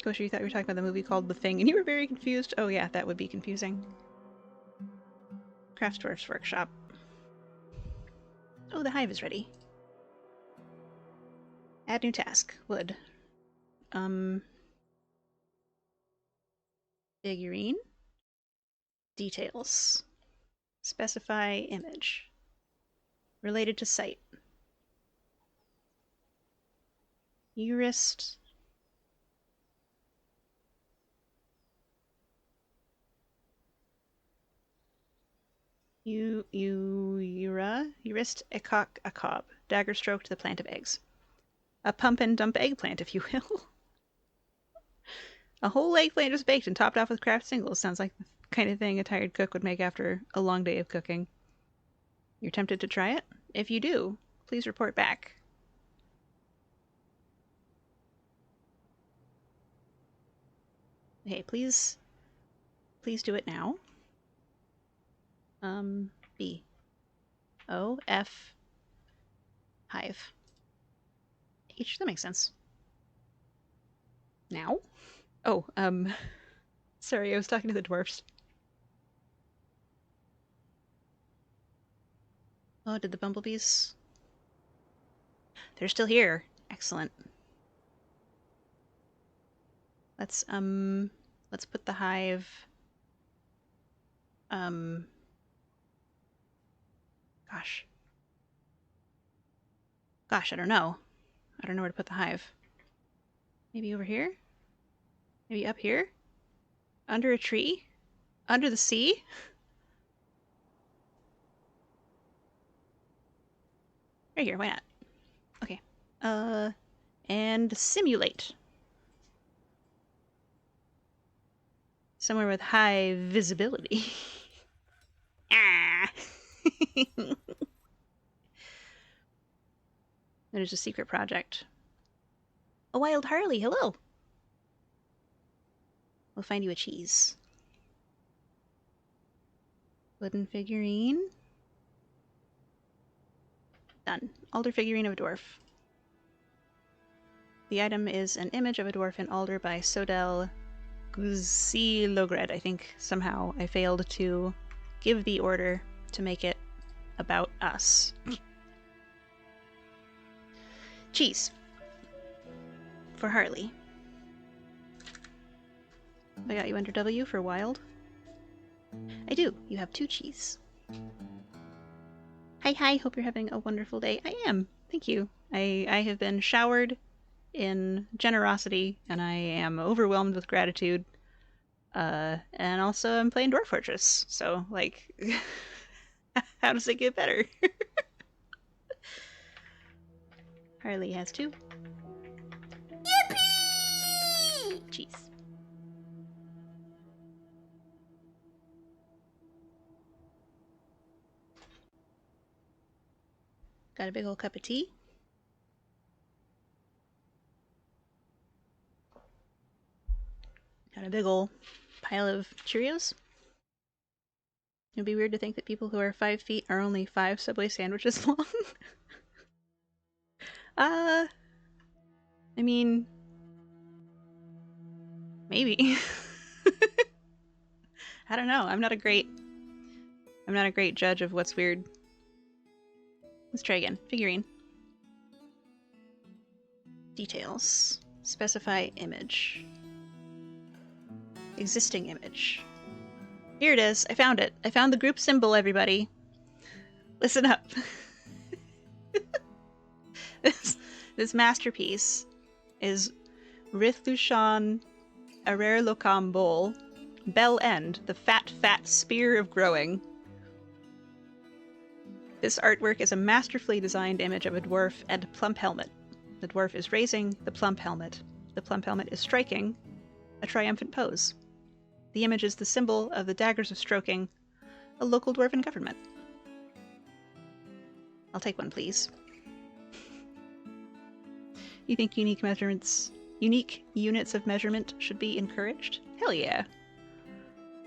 Kosher, you thought you were talking about the movie called The Thing, and you were very confused. Oh yeah, that would be confusing. Craftsdwarf's Workshop. Oh, the hive is ready. Add new task. Wood. Figurine. Details. Specify image. Related to site. Urist. Urist Ekok Akob. Daggerstroked, the Plant of Eggs. A pump and dump eggplant, if you will. A whole eggplant just baked and topped off with craft singles. Sounds like the kind of thing a tired cook would make after a long day of cooking. You're tempted to try it? If you do, please report back. Okay, please do it now. B. O, F, hive. H, that makes sense. Now? Oh, sorry, I was talking to the dwarfs. Oh, did the bumblebees? They're still here. Excellent. Let's put the hive, Gosh, I don't know. I don't know where to put the hive. Maybe over here? Maybe up here? Under a tree? Under the sea? Right here, why not? Okay. And simulate. Somewhere with high visibility. Ah! There's a secret project. A wild Harley, hello! We'll find you a cheese. Wooden figurine. Done. Alder figurine of a dwarf. The item is an image of a dwarf in alder by Sodel Guzilogred. I think somehow I failed to give the order to make it about us. Cheese. For Harley. I got you under W for wild. I do. You have 2 cheese. Hi, hope you're having a wonderful day. I am. Thank you. I have been showered in generosity, and I am overwhelmed with gratitude. And also I'm playing Dwarf Fortress, so, like, how does it get better? Harley has 2. Yippee! Cheese. Got a big old cup of tea. Got a big old pile of Cheerios. It'd be weird to think that people who are 5 feet are only 5 Subway sandwiches long. I mean, maybe. I don't know. I'm not a great judge of what's weird. Let's try again. Figurine. Details. Specify image. Existing image. Here it is. I found it. I found the group symbol, everybody. Listen up. This masterpiece is Rithlushan Arer Lokam Bowl, Bell End, the fat spear of growing. This artwork is a masterfully designed image of a dwarf and a plump helmet. The dwarf is raising the plump helmet. The plump helmet is striking a triumphant pose. The image is the symbol of the daggers of stroking, a local dwarven government. I'll take one, please. You think unique units of measurement should be encouraged? Hell yeah.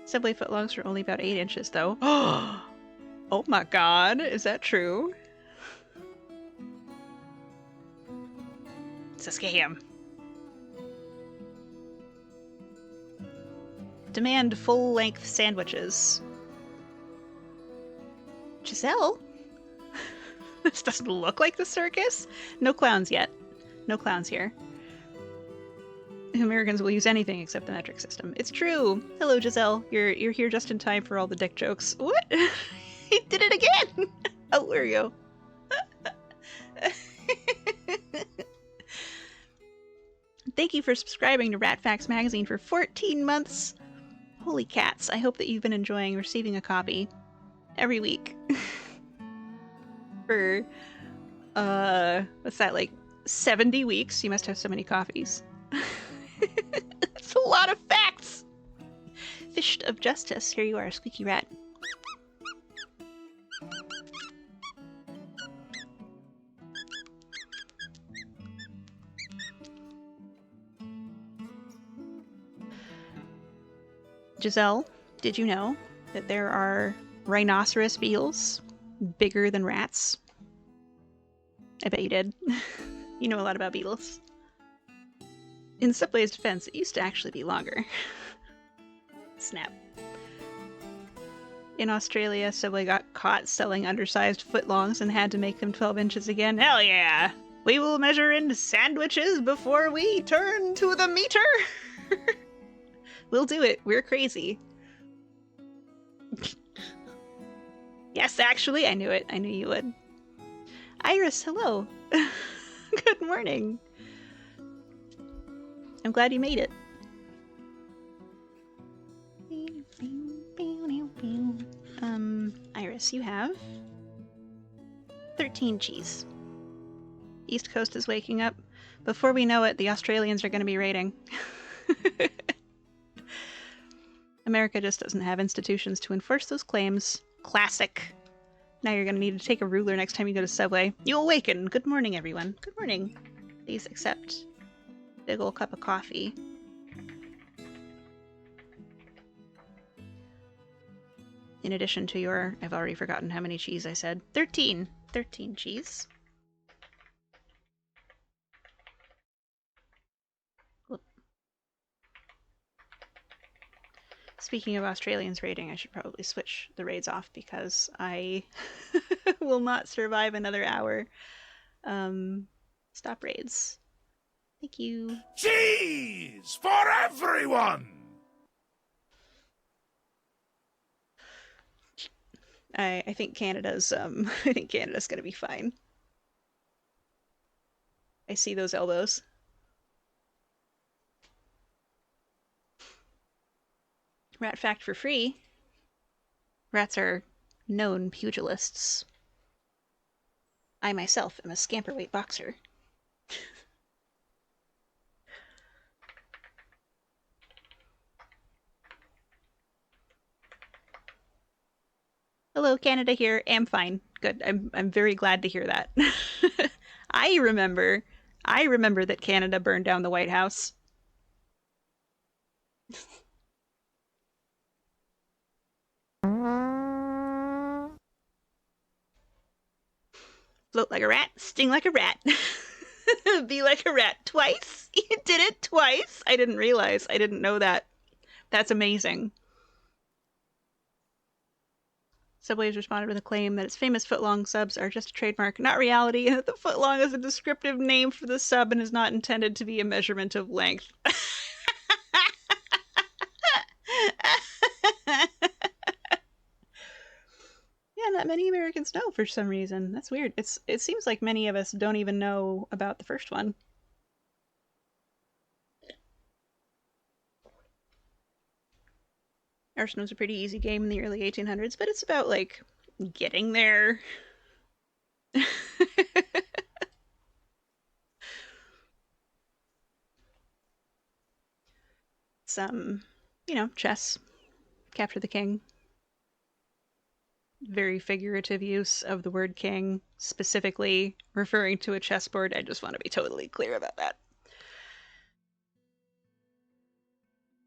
Subway footlongs are only about 8 inches, though. Oh my god, is that true? It's a scam. Demand full-length sandwiches. Giselle? This doesn't look like the circus. No clowns yet. No clowns here. Americans will use anything except the metric system. It's true. Hello, Giselle. You're here just in time for all the dick jokes. What? He did it again. How are you? Thank you for subscribing to Rat Facts Magazine for 14 months. Holy cats. I hope that you've been enjoying receiving a copy every week. For, what's that, like 70 weeks? You must have so many coffees. That's a lot of facts! Fished of justice. Here you are, squeaky rat. Giselle, did you know that there are rhinoceros beetles bigger than rats? I bet you did. You know a lot about beetles. In Subway's defense, it used to actually be longer. Snap. In Australia, Subway got caught selling undersized footlongs and had to make them 12 inches again. Hell yeah! We will measure in sandwiches before we turn to the meter! We'll do it. We're crazy. Yes, actually, I knew it. I knew you would. Iris, hello. Good morning. I'm glad you made it. Iris, you have 13 cheese. East Coast is waking up. Before we know it, the Australians are going to be raiding. America just doesn't have institutions to enforce those claims. Classic. Now you're going to need to take a ruler next time you go to Subway. You awaken. Good morning, everyone. Good morning. Please accept a big ol' cup of coffee. In addition to your... I've already forgotten how many cheese I said. 13. 13 cheese. Speaking of Australians raiding, I should probably switch the raids off because I will not survive another hour. Stop raids. Thank you. Cheese for everyone! I think Canada's I think Canada's gonna be fine. I see those elbows. Rat fact for free. Rats are known pugilists. I myself am a scamperweight boxer. Hello, Canada here. Am fine. Good. I'm very glad to hear that. I remember I remember that Canada burned down the White House. Float like a rat, sting like a rat. Be like a rat twice. You did it twice. I didn't realize. I didn't know that. That's amazing. Subway has responded with a claim that its famous footlong subs are just a trademark, not reality, and that the footlong is a descriptive name for the sub and is not intended to be a measurement of length. Yeah, not many Americans know for some reason. That's weird. It seems like many of us don't even know about the first one. Arsenal was a pretty easy game in the early 1800s, but it's about like getting there. Some, chess, capture the king. Very figurative use of the word king, specifically referring to a chessboard. I just want to be totally clear about that.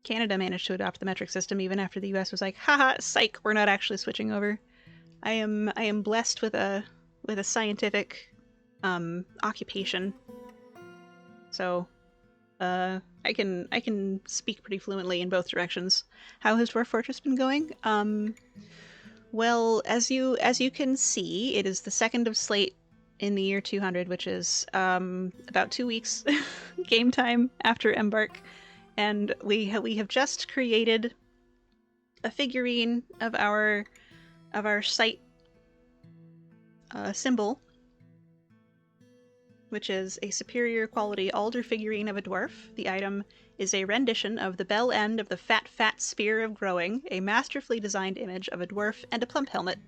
Canada managed to adopt the metric system even after the US was like, haha, psych, we're not actually switching over. I am blessed with a scientific occupation. So I can speak pretty fluently in both directions. How has Dwarf Fortress been going? Well, as you can see, it is the second of Slate in the year 200, which is about 2 weeks game time after Embark, and we have just created a figurine of our site symbol, which is a superior quality alder figurine of a dwarf. The item is a rendition of the bell end of the fat spear of growing, a masterfully designed image of a dwarf and a plump helmet.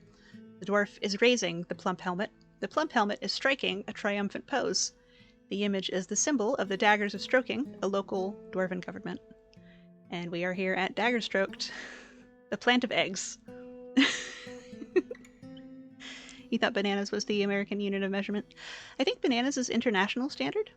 The dwarf is raising the plump helmet. The plump helmet is striking a triumphant pose. The image is the symbol of the Daggers of Stroking, a local dwarven government. And we are here at Daggerstroked, the plant of eggs. You thought bananas was the American unit of measurement? I think bananas is international standard.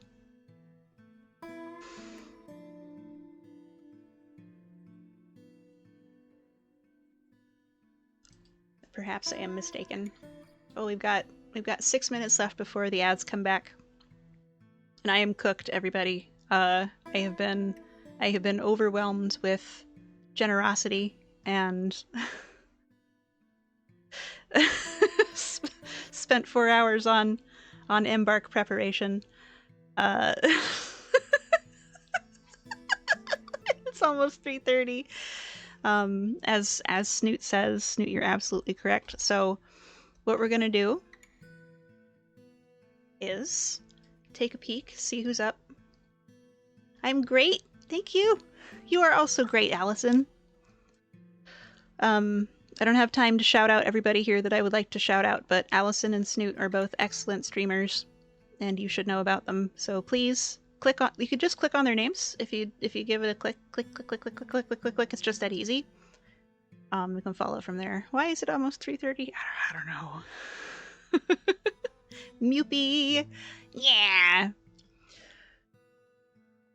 Perhaps I am mistaken. Oh, we've got 6 minutes left before the ads come back, and I am cooked, everybody. I have been overwhelmed with generosity and spent 4 hours on embark preparation. It's almost 3:30. As Snoot says, Snoot, you're absolutely correct. So what we're gonna do is take a peek, see who's up. I'm great, thank you. You are also great, Allison. I don't have time to shout out everybody here that I would like to shout out, but Allison and Snoot are both excellent streamers, and you should know about them. So please click on. You could just click on their names if you give it a click. It's just that easy. We can follow from there. Why is it almost 3:30? I don't know. Mupey, yeah,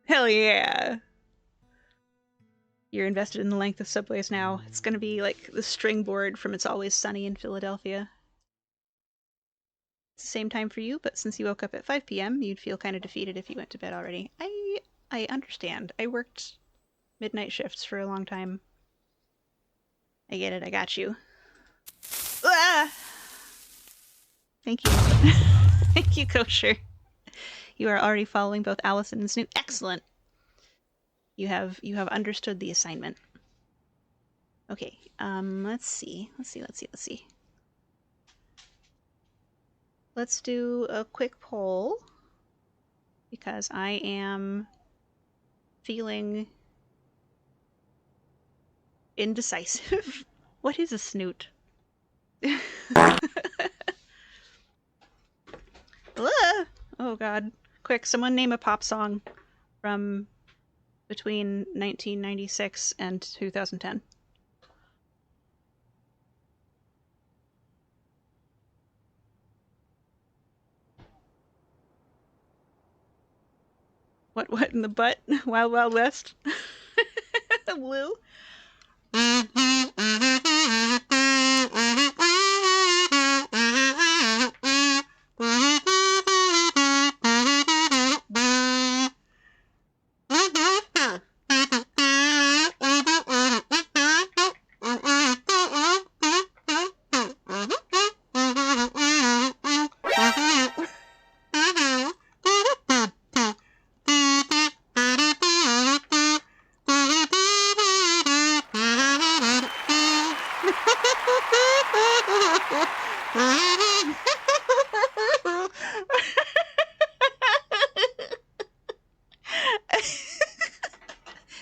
hell yeah. You're invested in the length of subways now. It's gonna be like the string board from It's Always Sunny in Philadelphia. It's the same time for you, but since you woke up at 5 p.m., you'd feel kind of defeated if you went to bed already. I understand. I worked midnight shifts for a long time. I get it. I got you. Ah! Thank you. Thank you, Kosher. You are already following both Allison and Snoop. Excellent. You have understood the assignment. Okay. Let's see. let's do a quick poll because I am feeling indecisive. What is a snoot? Oh god. Quick, someone name a pop song from between 1996 and 2010. What in the butt? Wild Wild West? Blue?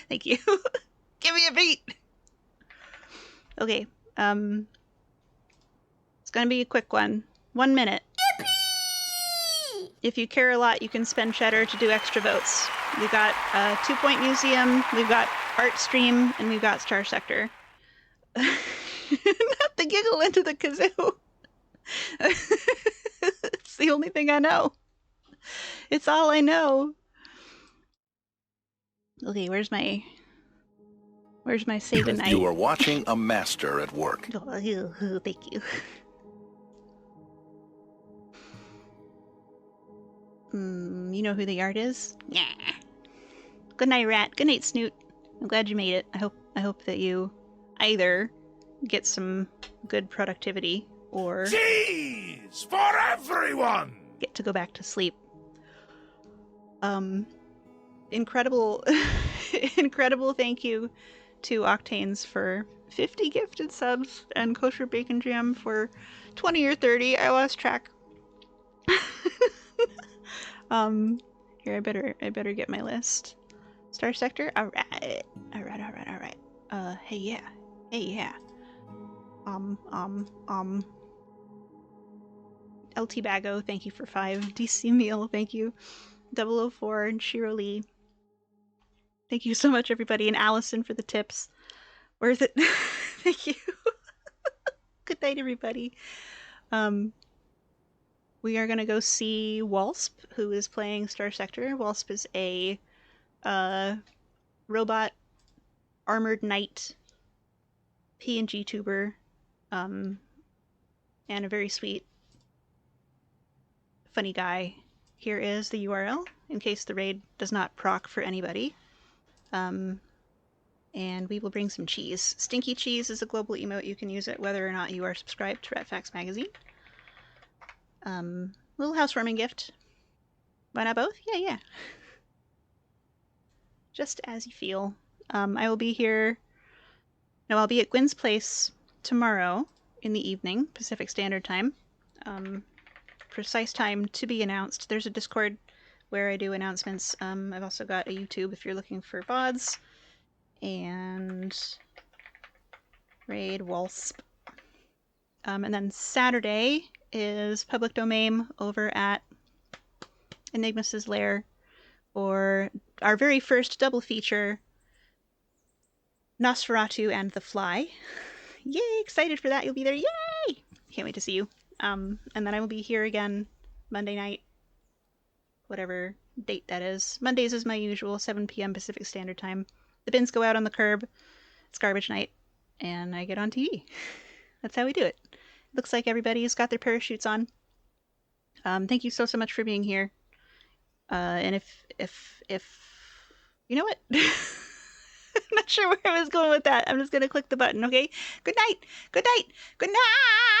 Thank you. Give me a beat. Okay, it's gonna be a quick one. 1 minute. Yippee! If you care a lot, you can spend cheddar to do extra votes. We've got 2 Point Museum, we've got Art Stream, and we've got Star Sector. Not the giggle into the kazoo. It's the only thing I know. It's all I know. Okay, where's my save a night? You are watching a master at work. Oh, thank you. You know who the art is? Yeah. Good night, Rat. Good night, Snoot. I'm glad you made it. I hope that you either get some good productivity or Cheese for everyone! get to go back to sleep. Incredible incredible thank you to Octanes for 50 gifted subs and Kosher Bacon Jam for 20 or 30. I lost track. Here, I better get my list. Star Sector? Alright. Hey yeah. LT Bago, thank you for 5. DC Meal, thank you. 004 and Shiro Lee. Thank you so much, everybody, and Allison for the tips. Worth it. Thank you. Good night, everybody. We are gonna go see Walsp, who is playing Star Sector. Walsp is a robot armored knight PNG tuber, and a very sweet, funny guy. Here is the URL in case the raid does not proc for anybody. And we will bring some cheese. Stinky cheese is a global emote. You can use it whether or not you are subscribed to Ratfax Magazine. Little housewarming gift. Why not both? Yeah. Just as you feel. I will be here. No, I'll be at Gwen's place tomorrow in the evening, Pacific Standard Time. Precise time to be announced. There's a Discord where I do announcements. I've also got a YouTube if you're looking for VODs. And Raid Walsp. And then Saturday is public domain over at Enigmus' Lair, or our very first double feature, Nosferatu and the Fly. Yay, excited for that. You'll be there. Yay! Can't wait to see you. And then I will be here again Monday night, whatever date that is. Mondays is my usual, 7 p.m. Pacific Standard Time. The bins go out on the curb. It's garbage night, and I get on TV. That's how we do it. Looks like everybody's got their parachutes on. Thank you so much for being here. And if you know what? I'm not sure where I was going with that. I'm just gonna click the button, okay? Good night. Good night. Good night.